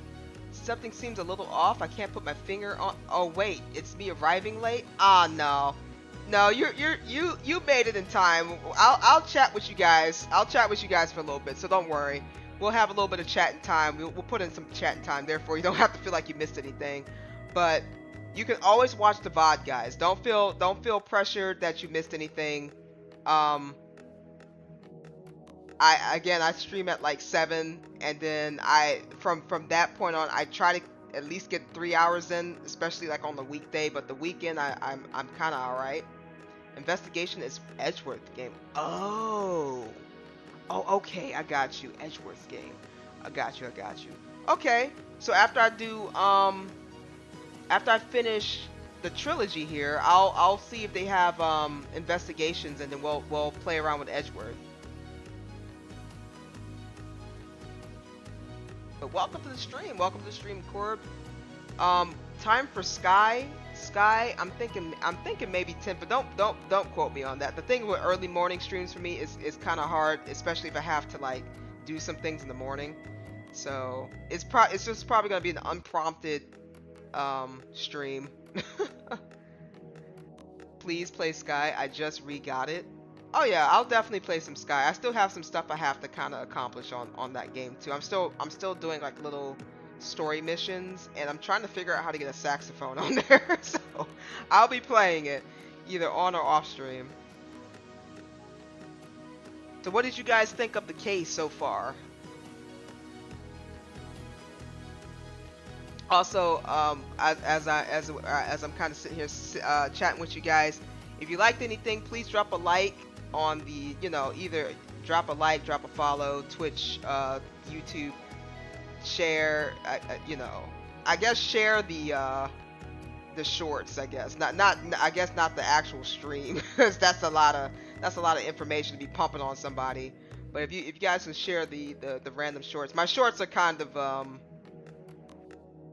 Something seems a little off. I can't put my finger on. Oh wait, it's me arriving late. Ah no, no, you made it in time. I'll chat with you guys. I'll chat with you guys for a little bit, so don't worry. We'll have a little bit of chatting time. We'll put in some chatting time. Therefore, you don't have to feel like you missed anything. But you can always watch the VOD, guys. Don't feel pressured that you missed anything. I stream at like 7, and then from that point on I try to at least get 3 hours in, especially like on the weekday. But the weekend I'm kind of alright. Investigation is Edgeworth game. Oh, okay, I got you. Edgeworth game. I got you. Okay, so after I do after I finish the trilogy here, I'll see if they have investigations, and then we'll play around with Edgeworth. But welcome to the stream. Welcome to the stream, Corb. Time for Sky. Sky, I'm thinking maybe 10, but don't quote me on that. The thing with early morning streams for me is kind of hard, especially if I have to like do some things in the morning. So it's just probably gonna be an unprompted stream. Please play Sky. I just re-got it. Oh yeah, I'll definitely play some Sky. I still have some stuff I have to kind of accomplish on that game too. I'm still doing like little story missions, and I'm trying to figure out how to get a saxophone on there. So I'll be playing it either on or off stream. So what did you guys think of the case so far? Also, as I'm kind of sitting here chatting with you guys, if you liked anything, please drop a like on the, either drop a like, drop a follow, Twitch, YouTube, share, I guess share the shorts, I guess, not I guess not the actual stream, because that's a lot of that's a lot of information to be pumping on somebody. But if you guys can share the random shorts, my shorts are kind of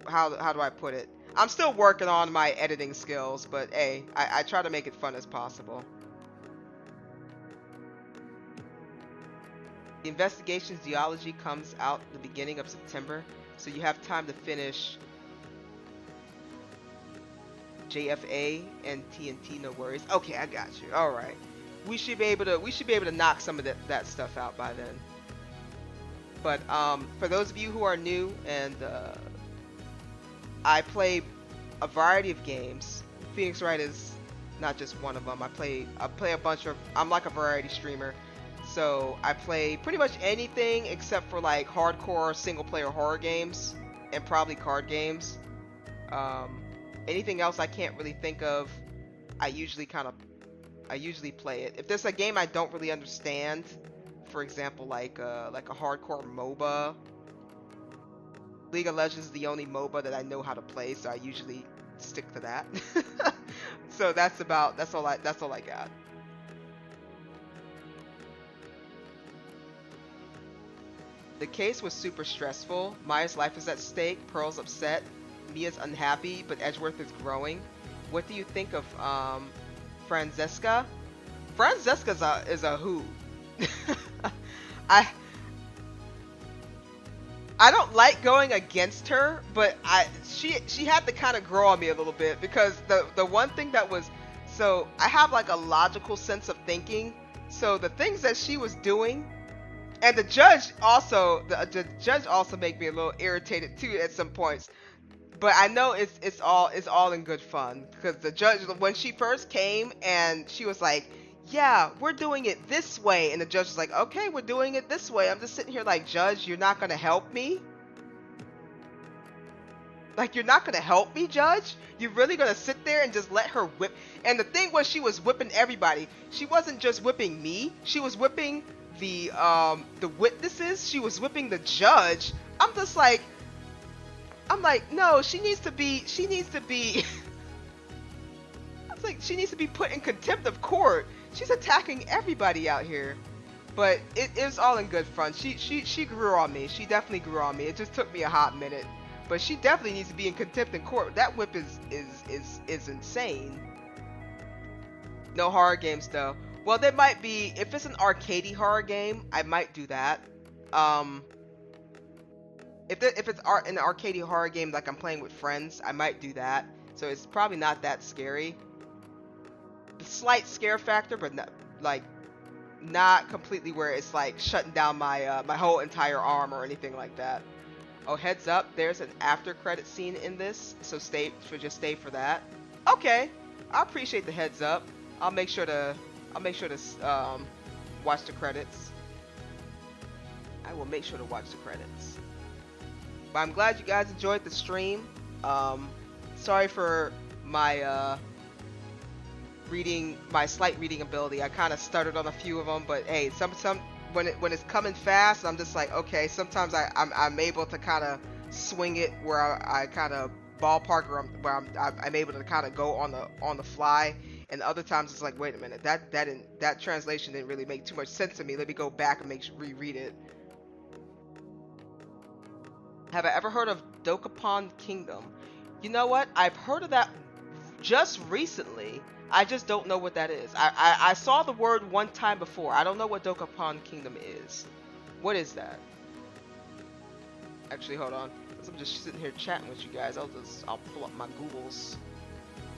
how do I put it? I'm still working on my editing skills, but hey, I try to make it fun as possible. The investigation's geology comes out the beginning of September, so you have time to finish JFA and TNT. No worries. Okay, I got you. All right, we should be able to knock some of that stuff out by then. But for those of you who are new, and I play a variety of games. Phoenix Wright is not just one of them. I play a bunch of. I'm like a variety streamer. So I play pretty much anything except for like hardcore single player horror games and probably card games. Anything else I can't really think of. I usually play it. If there's a game I don't really understand, for example, like a hardcore MOBA. League of Legends is the only MOBA that I know how to play, so I usually stick to that. So that's all I got. The case was super stressful. Maya's life is at stake, Pearl's upset, Mia's unhappy, but Edgeworth is growing. What do you think of Francesca? Francesca is a who? I don't like going against her, but she had to kind of grow on me a little bit, because the one thing that was, so I have like a logical sense of thinking, so the things that she was doing. And the judge also made me a little irritated too at some points, but I know it's all in good fun, because the judge, when she first came and she was like, "Yeah, we're doing it this way," and the judge was like, "Okay, we're doing it this way." I'm just sitting here like, "Judge, you're not gonna help me? Like, you're not gonna help me, Judge? You're really gonna sit there and just let her whip?" And the thing was, she was whipping everybody. She wasn't just whipping me. She was whipping the witnesses. She was whipping the judge. I'm like, no, she needs to be I was like, she needs to be put in contempt of court. She's attacking everybody out here. But it was all in good fun. She grew on me. She definitely grew on me. It just took me a hot minute, but she definitely needs to be in contempt in court. That whip is insane. No horror games though. Well, there might be, if it's an arcadey horror game, I might do that. If it's an arcadey horror game like I'm playing with friends, I might do that. So it's probably not that scary. The slight scare factor, but not completely where it's like shutting down my my whole entire arm or anything like that. Oh, heads up, there's an after credit scene in this, so just stay for that. Okay, I appreciate the heads up. I'll make sure to watch the credits. I will make sure to watch the credits. But I'm glad you guys enjoyed the stream. Sorry for my slight reading ability. I kind of stuttered on a few of them, but hey, some when it's coming fast, I'm just like, okay. Sometimes I'm able to kind of swing it where I kind of ballpark, where I'm able to kind of go on the fly. And other times it's like, wait a minute, that translation didn't really make too much sense to me. Let me go back and reread it. Have I ever heard of Dokapon Kingdom? You know what? I've heard of that just recently. I just don't know what that is. I saw the word one time before. I don't know what Dokapon Kingdom is. What is that? Actually, hold on. Because I'm just sitting here chatting with you guys. I'll pull up my Googles.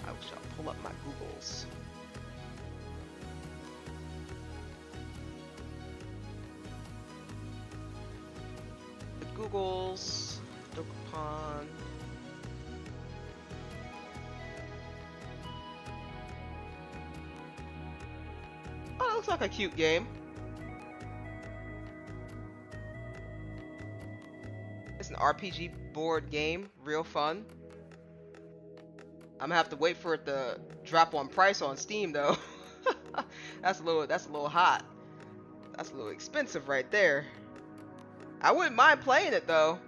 I shall pull up my Googles. The Googles, Dokapon. Oh, it looks like a cute game. It's an RPG board game, real fun. I'm gonna have to wait for it to drop on price on Steam though. That's a little hot. That's a little expensive right there. I wouldn't mind playing it though.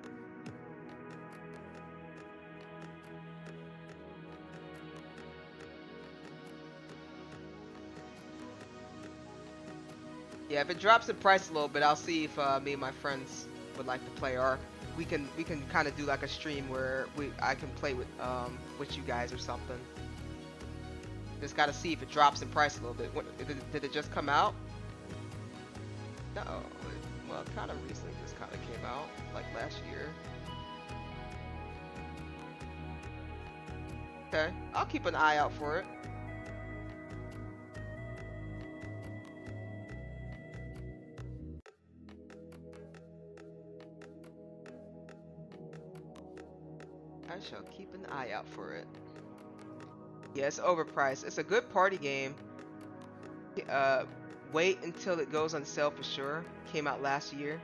Yeah, if it drops in price a little bit, I'll see if me and my friends would like to play, or we can kind of do like a stream where I can play with you guys or something. Just gotta see if it drops in price a little bit. Did it just come out? No. Well, kind of recently just kind of came out, like last year. Okay, I'll keep an eye out for it. I shall keep an eye out for it. Yeah, it's overpriced. It's a good party game. Uh, wait until it goes on sale for sure. Came out last year.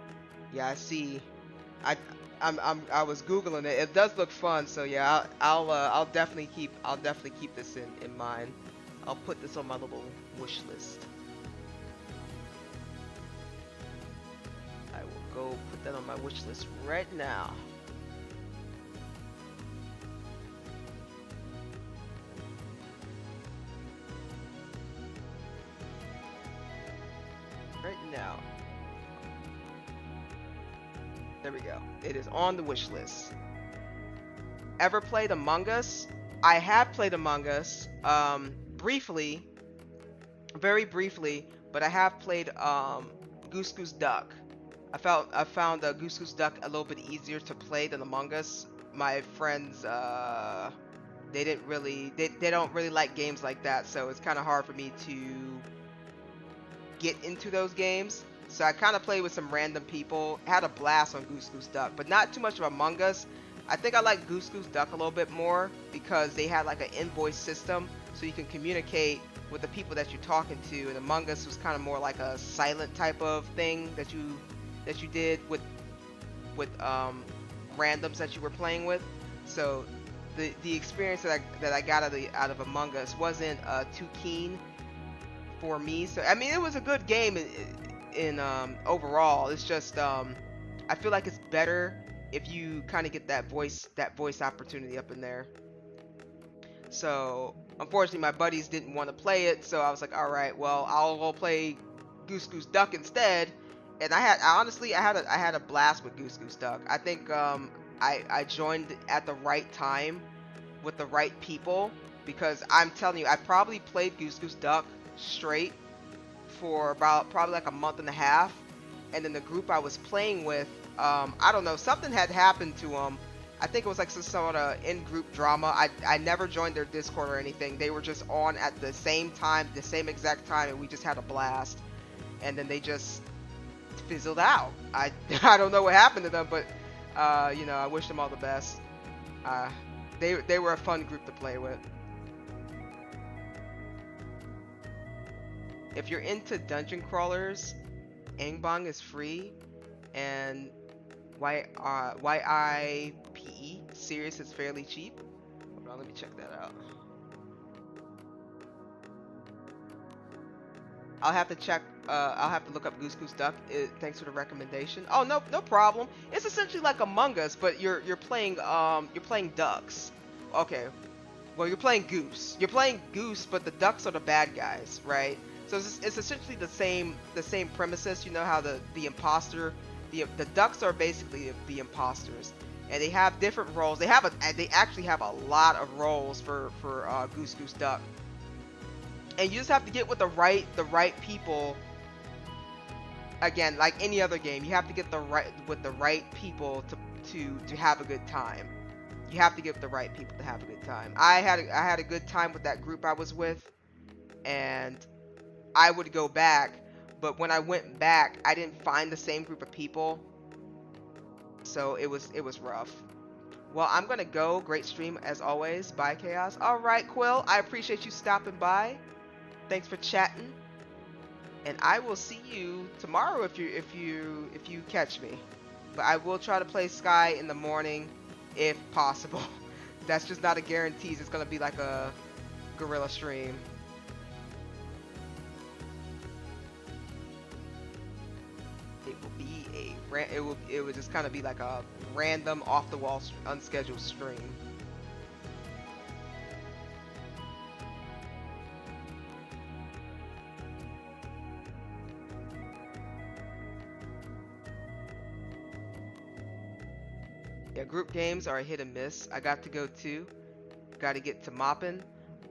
Yeah, I see. I I was googling it. It does look fun. So yeah, I'll definitely keep this in mind. I'll put this on my little wish list. I will go put that on my wish list right now. Right now. There we go. It is on the wish list. Ever played Among Us? I have played Among Us, briefly, very briefly, but I have played Goose Goose Duck. I found Goose Goose Duck a little bit easier to play than Among Us. My friends, they don't really like games like that, so it's kind of hard for me to get into those games. So I kind of played with some random people, had a blast on Goose Goose Duck, but not too much of Among Us. I think I like Goose Goose Duck a little bit more because they had like an invoice system, so you can communicate with the people that you're talking to. And Among Us was kind of more like a silent type of thing that you did with randoms that you were playing with. So the experience that I got out of Among Us wasn't too keen for me. So I mean, it was a good game in overall. It's just I feel like it's better if you kind of get that voice opportunity up in there. So unfortunately my buddies didn't want to play it, so I was like, all right, well, I'll go play Goose Goose Duck instead. And I had a blast with Goose Goose Duck. I think I joined at the right time with the right people, because I'm telling you, I probably played Goose Goose Duck straight for about probably like a month and a half, and then the group I was playing with, I don't know, something had happened to them. I think it was like some sort of in-group drama. I never joined their Discord or anything. They were just on at the same time, the same exact time, and we just had a blast. And then they just fizzled out. I don't know what happened to them, but you know, I wish them all the best. They were a fun group to play with. If you're into dungeon crawlers, Angbang is free, and YIPE Serious is fairly cheap. Hold on, let me check that out. I'll have to check. I'll have to look up Goose Goose Duck. Thanks for the recommendation. Oh, no problem. It's essentially like Among Us, but you're playing ducks. Okay. Well, you're playing Goose. You're playing Goose, but the ducks are the bad guys, right? So it's essentially the same premises. You know how the imposter, the ducks are basically the imposters, and they have different roles. They actually have a lot of roles for Goose Goose Duck, and you just have to get with the right people. Again, like any other game, you have to get the right people to have a good time. You have to get with the right people to have a good time. I had a good time with that group I was with, and I would go back, but when I went back, I didn't find the same group of people, so it was rough. Well, I'm gonna go. Great stream as always. Bye, Chaos. All right, Quill. I appreciate you stopping by. Thanks for chatting, and I will see you tomorrow if you catch me. But I will try to play Sky in the morning if possible. That's just not a guarantee. It's gonna be like a guerrilla stream. It would just kind of be like a random off the wall unscheduled stream. Yeah, group games are a hit and miss. I got to go too. Got to get to mopping.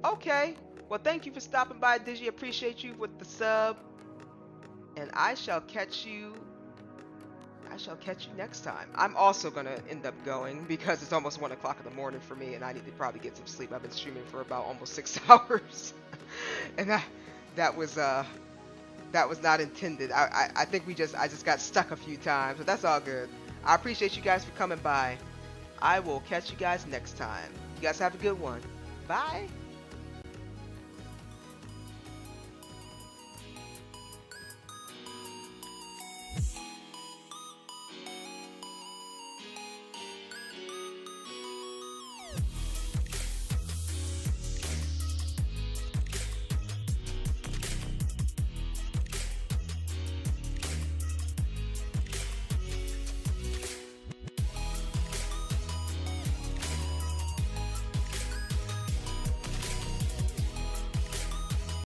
Okay. Well, thank you for stopping by, Digi. Appreciate you with the sub. And I shall catch you next time. I'm also gonna end up going because it's almost 1 o'clock in the morning for me, and I need to probably get some sleep. I've been streaming for about almost 6 hours, and that was not intended. I think I just got stuck a few times, but that's all good. I appreciate you guys for coming by. I will catch you guys next time. You guys have a good one. Bye.